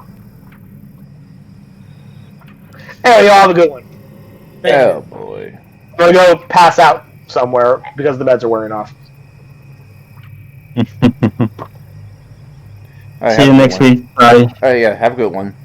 Speaker 2: Hey, y'all have a good one.
Speaker 3: Oh boy.
Speaker 2: I'm going to go pass out somewhere because the meds are wearing off.
Speaker 3: All right,
Speaker 4: See
Speaker 3: have
Speaker 4: you
Speaker 3: a good
Speaker 4: next
Speaker 3: one.
Speaker 4: week. Bye.
Speaker 3: Oh yeah, have a good one.